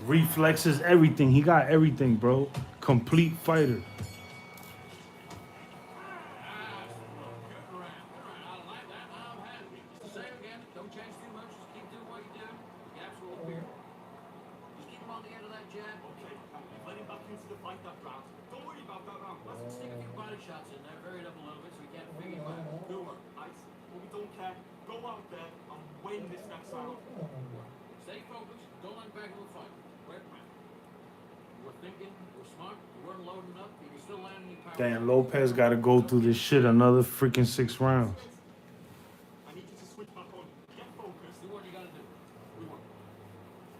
Reflexes, everything. He got everything, bro. Complete fighter. Good round. I like that. I'm happy. Just the same again. Don't change too much. Just keep doing what you do. Gaps will appear. Just keep him on the end of that jab. Okay, you've let him back into the fight that round. Don't worry about that round. Let's stick a few body shots in there. Vary it up a little bit so we can't figure you out. Good work. Ice. But we don't care. Go out there and win this next round. Stay focused. Don't let him back into the fight. Right round. You were thinking. You were smart. You weren't loading up. You were still landing your power. Damn, Lopez got to go through this shit another freaking 6 rounds. I need you to switch back on. Get focused. Do what you gotta do. Good work.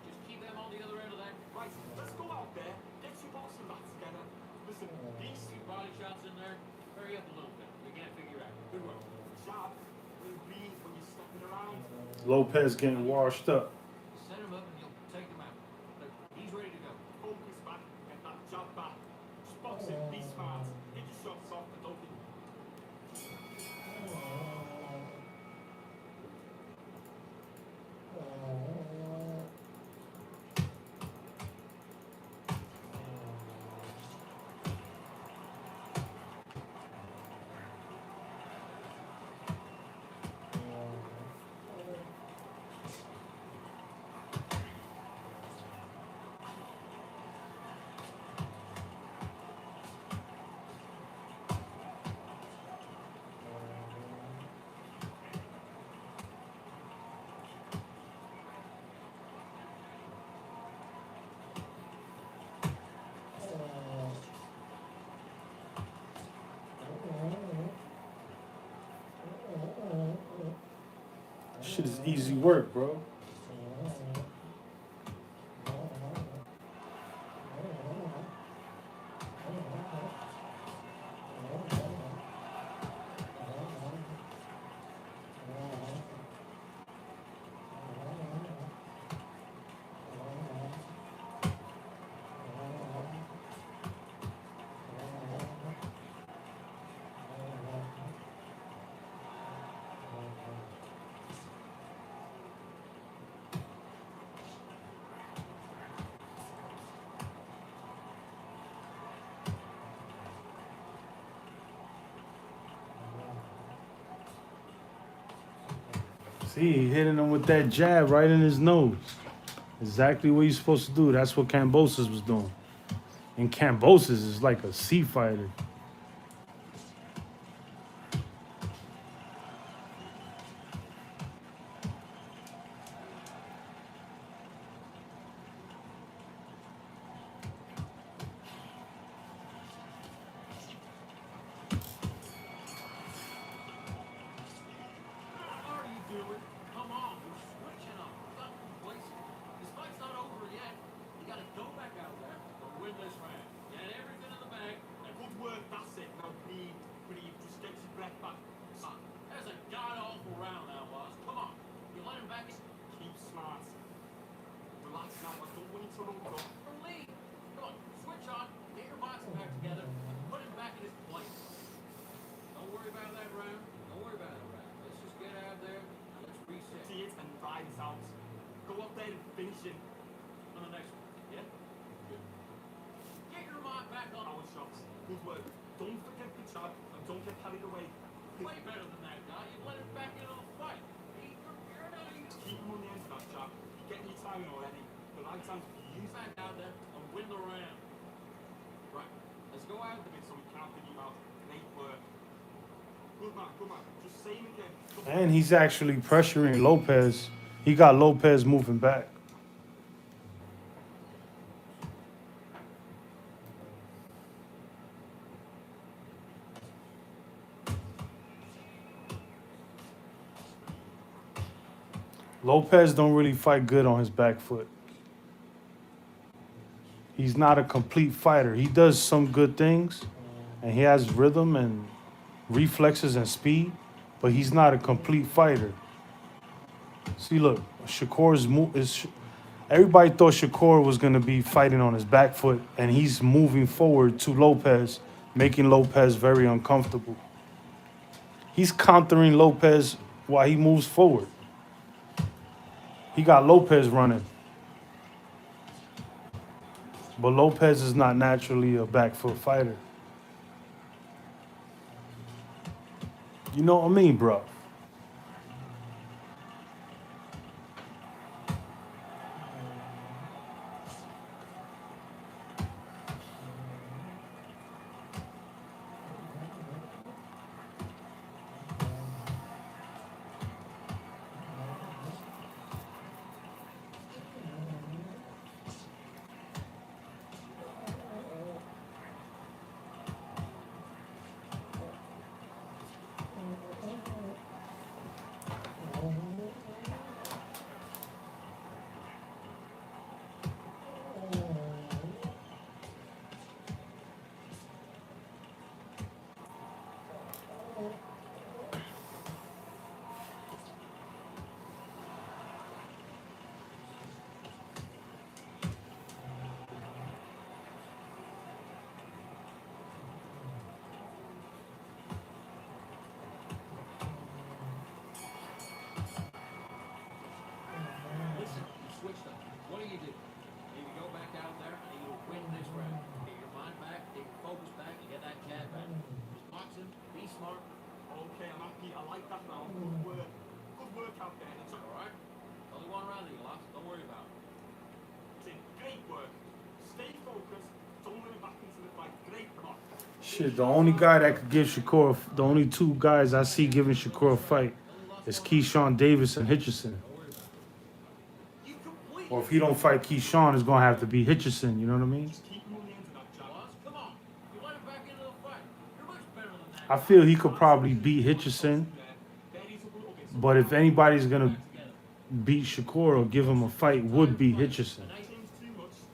Just keep them on the other end of that. Right, let's go out there. Get your boxing back together. Listen, these Few body shots in there. Hurry up a little bit. We can't figure it out. Good work. jab will breathe when you're stepping around. Lopez getting washed up. Set him up and you'll take him out. Look, he's ready to go. Focus back. Get that jab back. Just box it. Be smart. Get your shots off and don't be... Shit is easy work, bro. See, he hitting him with that jab right in his nose. Exactly what you're supposed to do. That's what Cambosis was doing. And Cambosis is like a sea fighter. What are you doing? Come on, we're switching up. Stop complacent. This fight's not over yet. You gotta go back out there and win this round. Get everything in the bag. Good work, that's it. Now breathe. Breathe. Just get your breath back. Son, that's a god-awful round that was. Come on. You let him back. Keep smart. Relax now. I don't want you to load up. Lead. Come on, switch on. Get your boxing back together. Put him back in his place. Don't worry about that round. Don't worry about that round. Let's just get out there and let's reset. See it and ride it out. Go up there and finish it. On the next one. Yeah? Good. Get your mind back on. Power shots. Good work. Don't forget the jab and don't get carried away. Way better than that guy. You let him back into the fight. You're not even... Keep him on the end of that jab. You're getting your time already. The right time for you. Use that out there and win the round. Right. Let's go out. So we can't figure you out. Great work. Good man, good man. Just say him again. And he's actually pressuring Lopez. He got Lopez moving back. Lopez don't really fight good on his back foot. He's not a complete fighter. He does some good things, and he has rhythm and reflexes and speed, but he's not a complete fighter. See, look, Shakur's move is, Everybody thought Shakur was going to be fighting on his back foot, and he's moving forward to Lopez, making Lopez very uncomfortable. He's countering Lopez while he moves forward. He got Lopez running. But Lopez is not naturally a back foot fighter. You know what I mean, bro? Listen, you switched up. What do? You need to go back out there and you win this round. Get your mind back, get your focus back, and get that jab back. Just box him, be smart. Okay, I'm happy. I like that now. Good work. Good work out there. It's All right? Only one round that you lost. Don't worry about it. great work. Stay focused. Don't let it back into the fight. Great block. Shit, the only guy that could give Shakur, the only two guys I see giving Shakur a fight is Keyshawn Davis and Hitchison. You completely Or if he don't fight Keyshawn, it's gonna have to be Hitchison. You know what I mean? keep him on the end of that jab. Boss, come on. You let him back into the fight. You're much better than that. I feel he could probably beat Hitchison, but if anybody's gonna beat Shakur or give him a fight, would be Hitchison,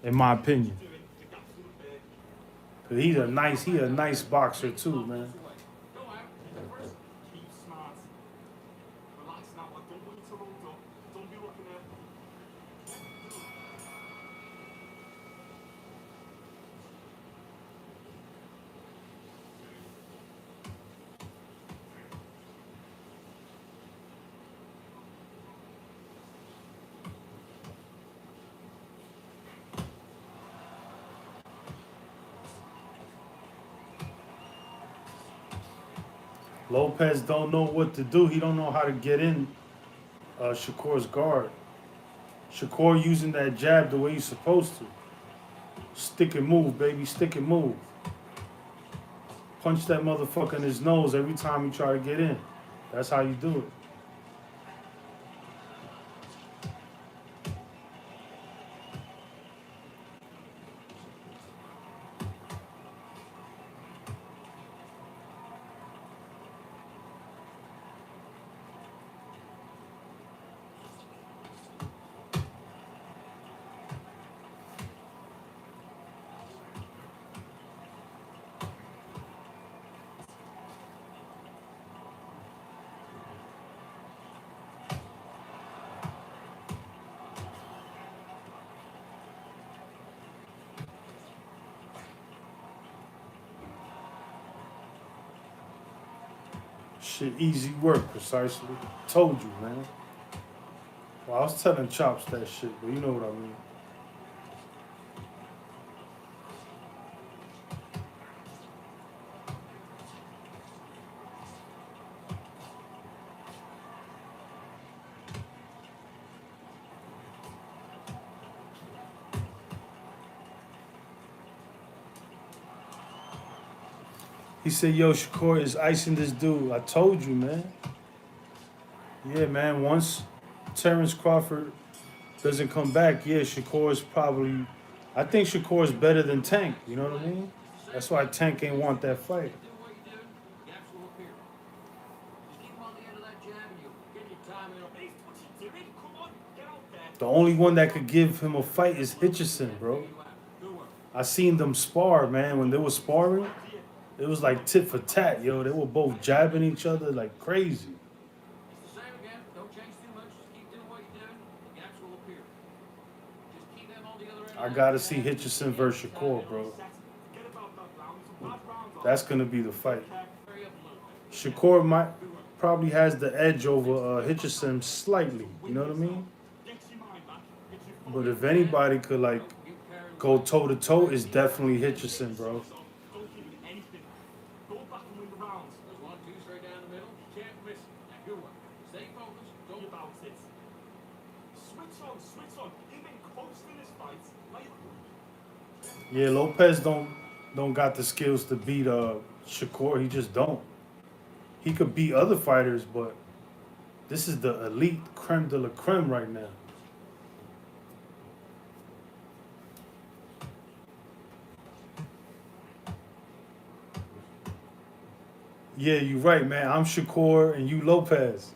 in my opinion. 'Cause he a nice boxer too, man. Go out. First, Keep smart. Relax now. I don't want you to hold up. Don't be looking at. Lopez don't know what to do. He don't know how to get in Shakur's guard. Shakur using that jab the way he's supposed to. Stick and move, baby. Stick and move. Punch that motherfucker in his nose every time you try to get in. That's how you do it. Shit, easy work, precisely. Told you, man. Well, I was telling Chops that shit, but you know what I mean. He said, yo, Shakur is icing this dude. I told you, man. Yeah, man, once Terrence Crawford doesn't come back, yeah, Shakur is probably... I think Shakur is better than Tank, you know what I mean? That's why Tank ain't want that fight. do what you do. Gaps will appear. Just keep him on the end of that jab and you get your timing up. Hey, what's he doing? Come on, get out there. The only one that could give him a fight is Hitchison, bro. Good work. I seen them spar, man. When they were sparring, it was like tit for tat, yo. They were both jabbing each other like crazy. It's the same again. Don't change too much. Just keep doing what you're doing. The gaps will appear. I gotta see Hitchison versus Shakur, bro. Forget about that round. It's a bad round. That's gonna be the fight. Hurry up, Lopez. Shakur might probably has the edge over Hitchison slightly. You know what I mean? Get your mind back. Get your But if anybody could like You carried go toe to toe, it's definitely Hitchison, bro. Don't give me anything. Go back and win the rounds. There's 1, 2 straight down the middle. You can't miss it. Now, good work. Stay focused. Don't Don't bounce it. Switch on, switch on. You've been close to this fight. Yeah, Lopez don't got the skills to beat Shakur. He just don't. He could beat other fighters, but this is the elite creme de la creme right now. Yeah, you're right, man. I'm Shakur and you Lopez.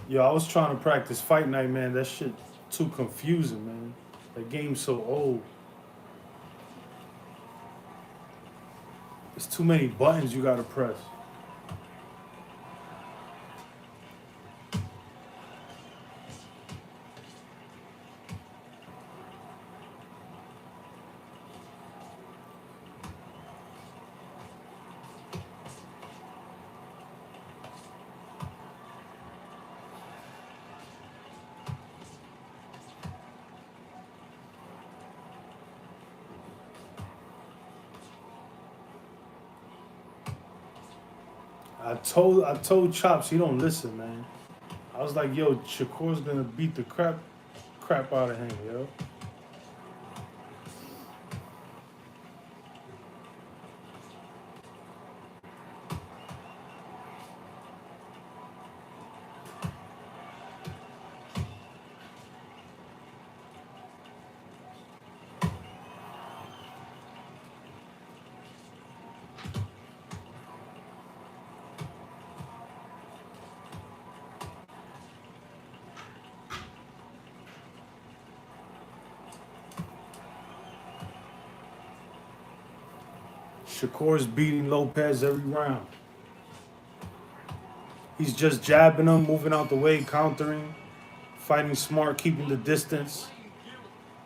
Yo, I was trying to practice Fight Night, man. That shit too confusing, man. That game's so old. It's too many buttons you gotta press. I told Chops he don't listen, man. I was like, yo, Shakur's gonna beat the crap out of him, yo. Shakur's beating Lopez every round. He's just jabbing him, moving out the way, countering, fighting smart, keeping the distance.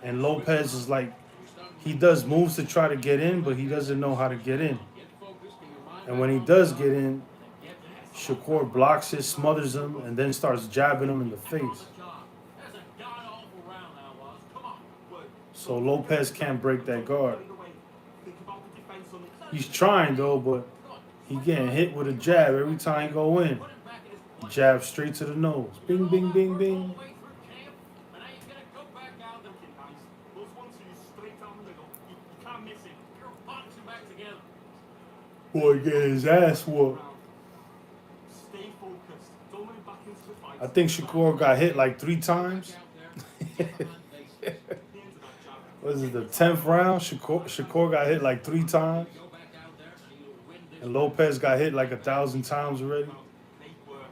And Lopez is like, he does moves to try to get in, but he doesn't know how to get in. get focused. Get your mind And when he does get in, Shakur blocks it, smothers him, and then starts jabbing him in the face. That's a god-awful round that was. Come on. So Lopez can't break that guard. Think about the defense on it. He's trying though, but he getting hit with a jab every time he go in. Put him back in his place. Jab straight to the nose. Bing, bing, bing, All bing. the way through camp, and now you gotta go back out there. Looking nice. Those 1-2s straight down the middle. You can't miss it. You're boxing back together. Boy, get his ass whooped. Stay focused. Don't let him back into the fight. I think Shakur got hit like 3 times. Out there. Get on base. The end of that jab. Was it the 10th round? Shakur got hit like 3 times. Go back out there, and you'll win this. And Lopez got hit like 1,000 times already. Great work.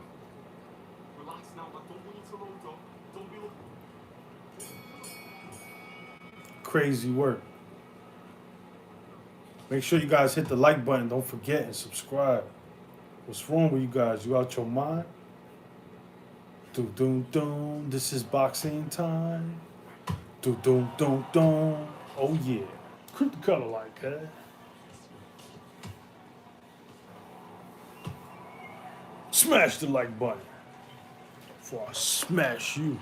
Relax now. I don't want you to load up. Don't be looking. Crazy work. Make sure you guys hit the like button. Don't forget and subscribe. What's wrong with you guys? You out your mind? Doom, doom, doom. This is boxing time. Doom, doom, doom, doom. Oh, yeah. Creep the color like that. Smash the like button before I smash you.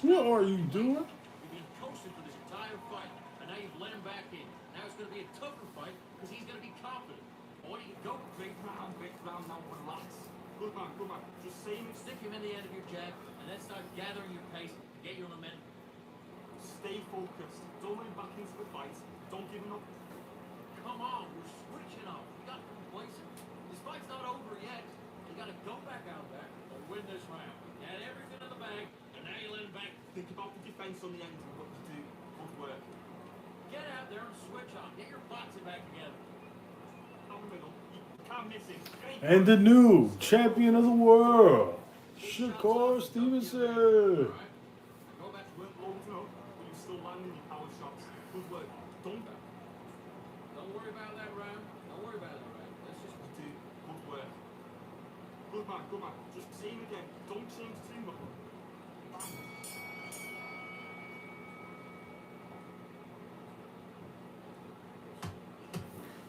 What are you doing? You've been coasting for this entire fight, and now you've let him back in. Now it's going to be a tougher fight because he's going to be confident. Why don't you go Big round, now relax. Good man, just say it. stick him in the end of your jab, and then start gathering your pace, get your momentum. Stay focused. Don't let him back into the fight. Don't give him up. Come on, we're switching up. We got complacent. This fight's not over yet. You got to go back out there and win this round. You had everything in the bag, and now you let him back. Think about the defense on the end and what to do. Good work. Get out there and switch on. Get your boxing back together. Down the middle. You can't miss him. Great And the work. new champion of the world, Shakur Stevenson. All right? Go back to Weren't loading up, but you're still landing your power shots. Good work. Don't worry about that round. Don't worry about that round. Let's just Do good work. Good man. Just say him again. Don't change too much.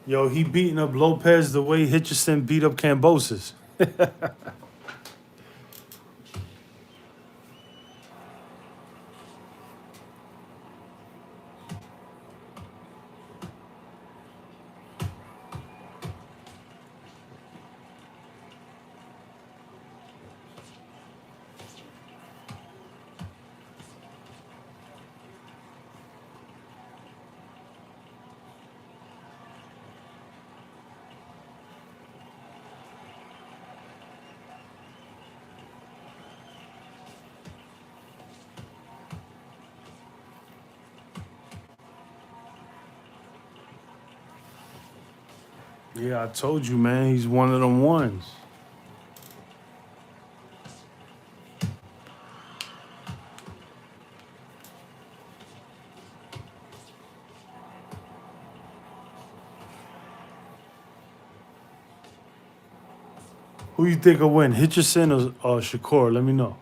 Yo, he beating up Lopez the way Hitchison beat up Cambosis. Yeah, I told you, man. He's one of them ones. Who you think will win, Hitchison or Shakur? Let me know.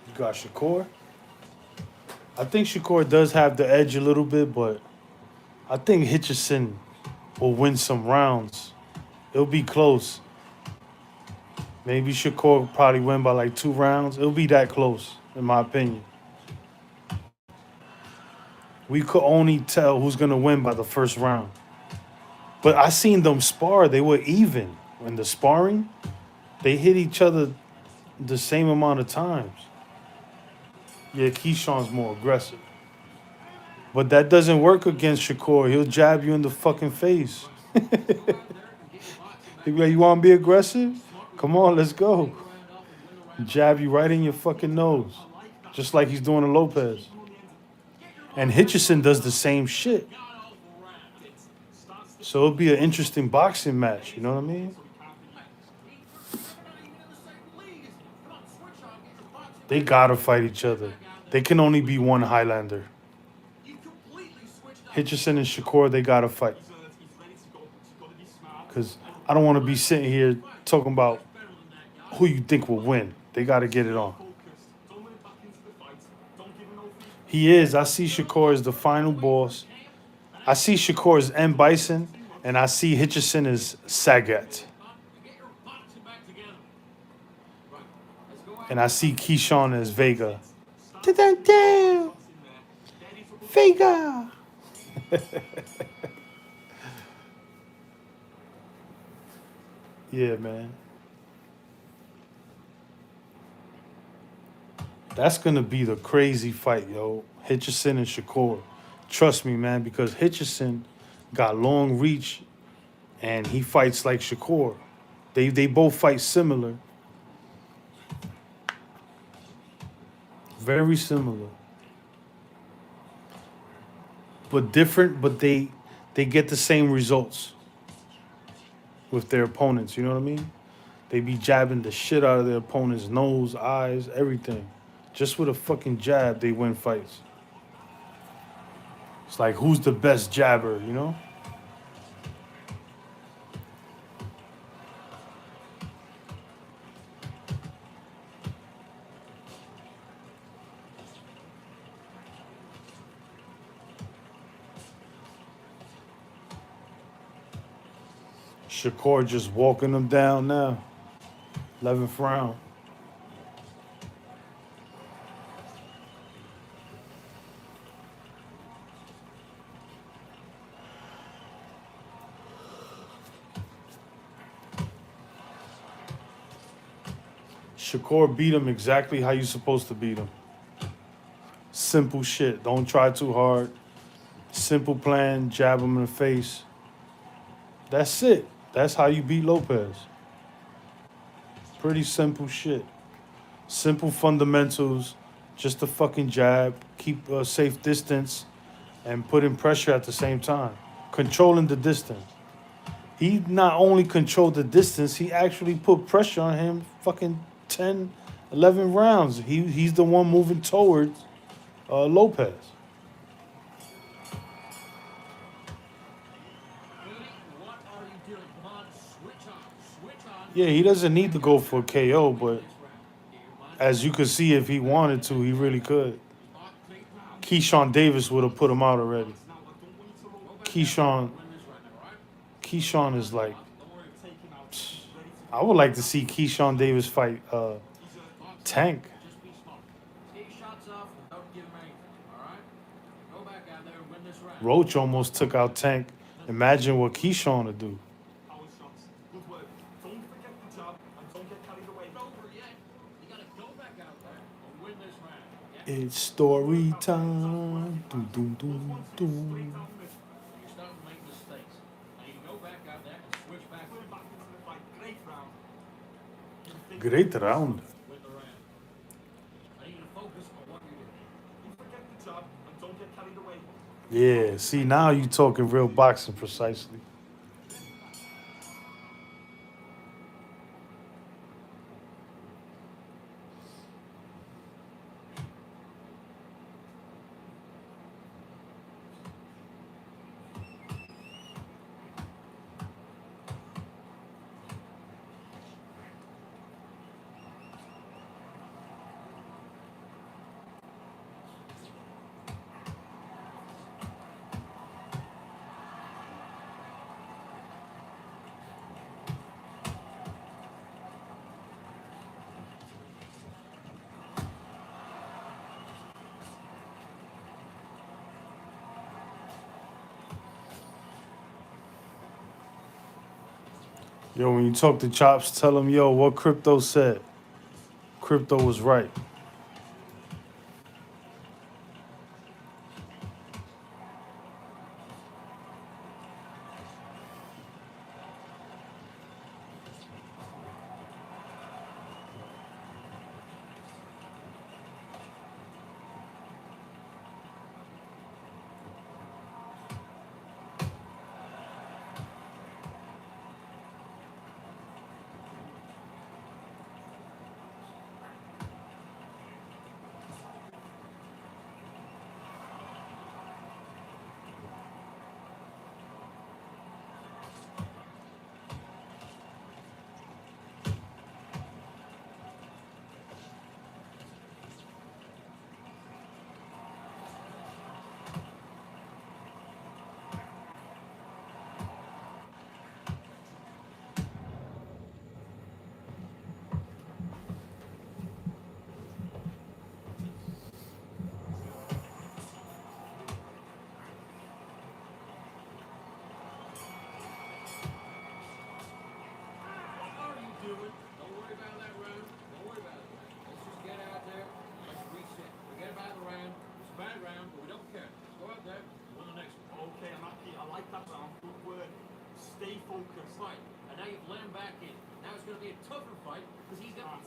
You got Shakur. I think Shakur does have the edge a little bit, but I think Hitchison will win some rounds. It'll be close. Maybe Shakur will probably win by like 2 rounds. It'll be that close, in my opinion. We could only tell who's gonna win by the first round. But I seen them spar. They were even. In the sparring, they hit each other the same amount of times. Yeah, Keyshawn's more aggressive. But that doesn't work against Shakur. He'll jab you in the fucking face. He'll be like, you want to be aggressive? Come on, let's go. Jab you right in your fucking nose. Just like he's doing to Lopez. And Hitchison does the same shit. So it'll be an interesting boxing match, you know what I mean? They gotta fight each other. They can only be one Highlander. Hitchison and Shakur, they gotta fight. Because I don't want to be sitting here talking about who you think will win. They gotta get it on. He is. I see Shakur as the final boss. I see Shakur as M. Bison, and I see Hitchison as Sagat. And I see Keyshawn as Vega. Vega! Yeah, man. That's going to be the crazy fight, yo. Hitchison and Shakur. Trust me, man, because Hitchison got long reach and he fights like Shakur. They both fight similar. Very similar. But different, but they get the same results with their opponents, you know what I mean? They be jabbing the shit out of their opponent's nose, eyes, everything. Just with a fucking jab, they win fights. It's like, who's the best jabber, you know? Shakur just walking them down now. 11th round. Shakur beat him exactly how you supposed to beat him. Simple shit. Don't try too hard. Simple plan. Jab him in the face. That's it. That's how you beat Lopez. Pretty simple shit. Simple fundamentals. Just a fucking jab. Keep a safe distance. And putting pressure at the same time. Controlling the distance. He not only controlled the distance, he actually put pressure on him fucking 10, 11 rounds. He's the one moving towards Lopez. What are you doing? Come on, switch on. Switch on. Yeah, he doesn't need to go for a KO, but as you could see, if he wanted to, he really could. Keyshawn Davis would have put him out already. Keyshawn is like, I would like to see Keyshawn Davis fight Tank. Just be smart. Get your shots off and don't give him anything. All right? Go back out there and win this round. Roach almost took out Tank. Imagine what Keyshawn would do. Power shots. Good work. Don't forget the job and don't get carried away. It's not over yet. You gotta go back out there and win this round. Yeah? It's story time. Doom, doom, doom, doom. You're starting to make mistakes. Now you can go back out there and switch back. Put it back into the fight. Great round. Great round. Win the round. I need you to focus on what you're doing. Don't forget the job and don't get carried away. Yeah, see, now you talking real boxing precisely. Yo, when you talk to Chops, tell him, yo, what Crypto said. Crypto was right. What are you doing? Don't worry about that round. Don't worry about it. Let's just get out there. Let's reset. Forget about the round. It's a bad round, but we don't care. Let's go out there and win the next one. Okay, I'm happy. I like that round. Good work. Stay focused. Right. And now you've let him back in. Now it's going to be a tougher fight because he's got...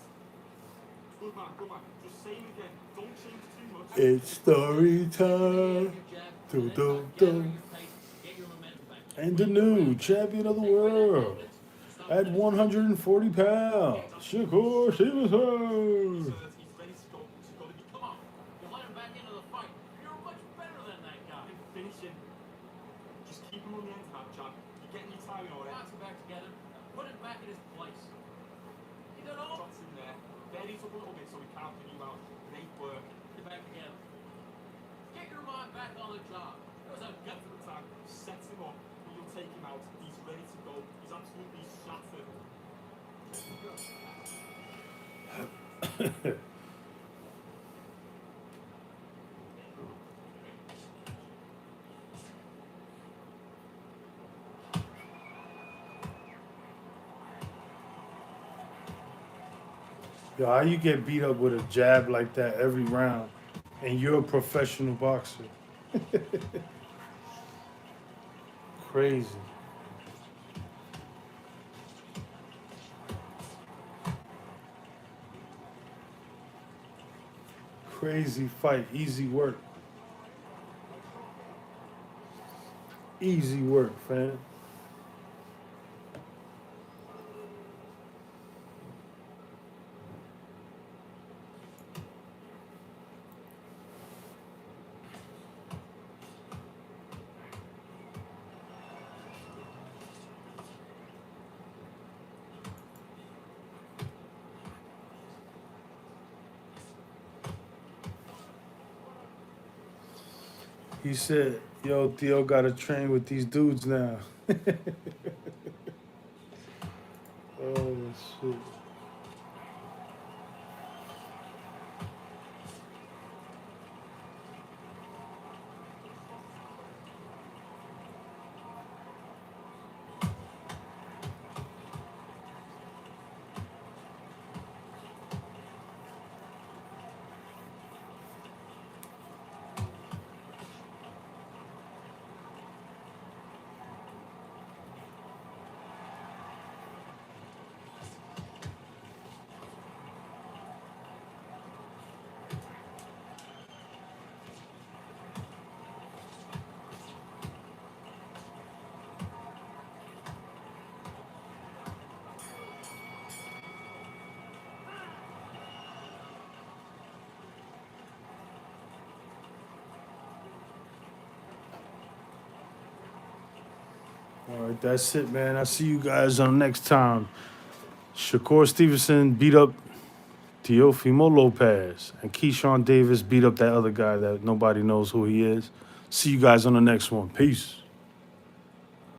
Good man, good man. Just say it again. Don't change too much. It's story time. Dum, Dum, dum. And the new champion of the world at 140 pounds, Shakur Stevenson. So that he's ready to go. He's got to Come on. You let him back into the fight. You're much better than that guy. finish him. Just keep him on the end half, John. You're getting your timing all right. Box him back together. Put him back in his place. You don't know. Shots in there. Buries up a little bit so we can't pin you out. Great work. Get back together. Get your mind back on the job. There was a gut Get to the tag. Set him up. You'll take him out. He's ready to go. He's absolutely shattered. Yo, how you get beat up with a jab like that every round, and you're a professional boxer? Crazy. Crazy fight, easy work. Easy work, fam. He said, yo, Theo gotta train with these dudes now. Oh, shit. All right, that's it, man. I'll see you guys on the next time. Shakur Stevenson beat up Teofimo Lopez, and Keyshawn Davis beat up that other guy that nobody knows who he is. See you guys on the next one. Peace.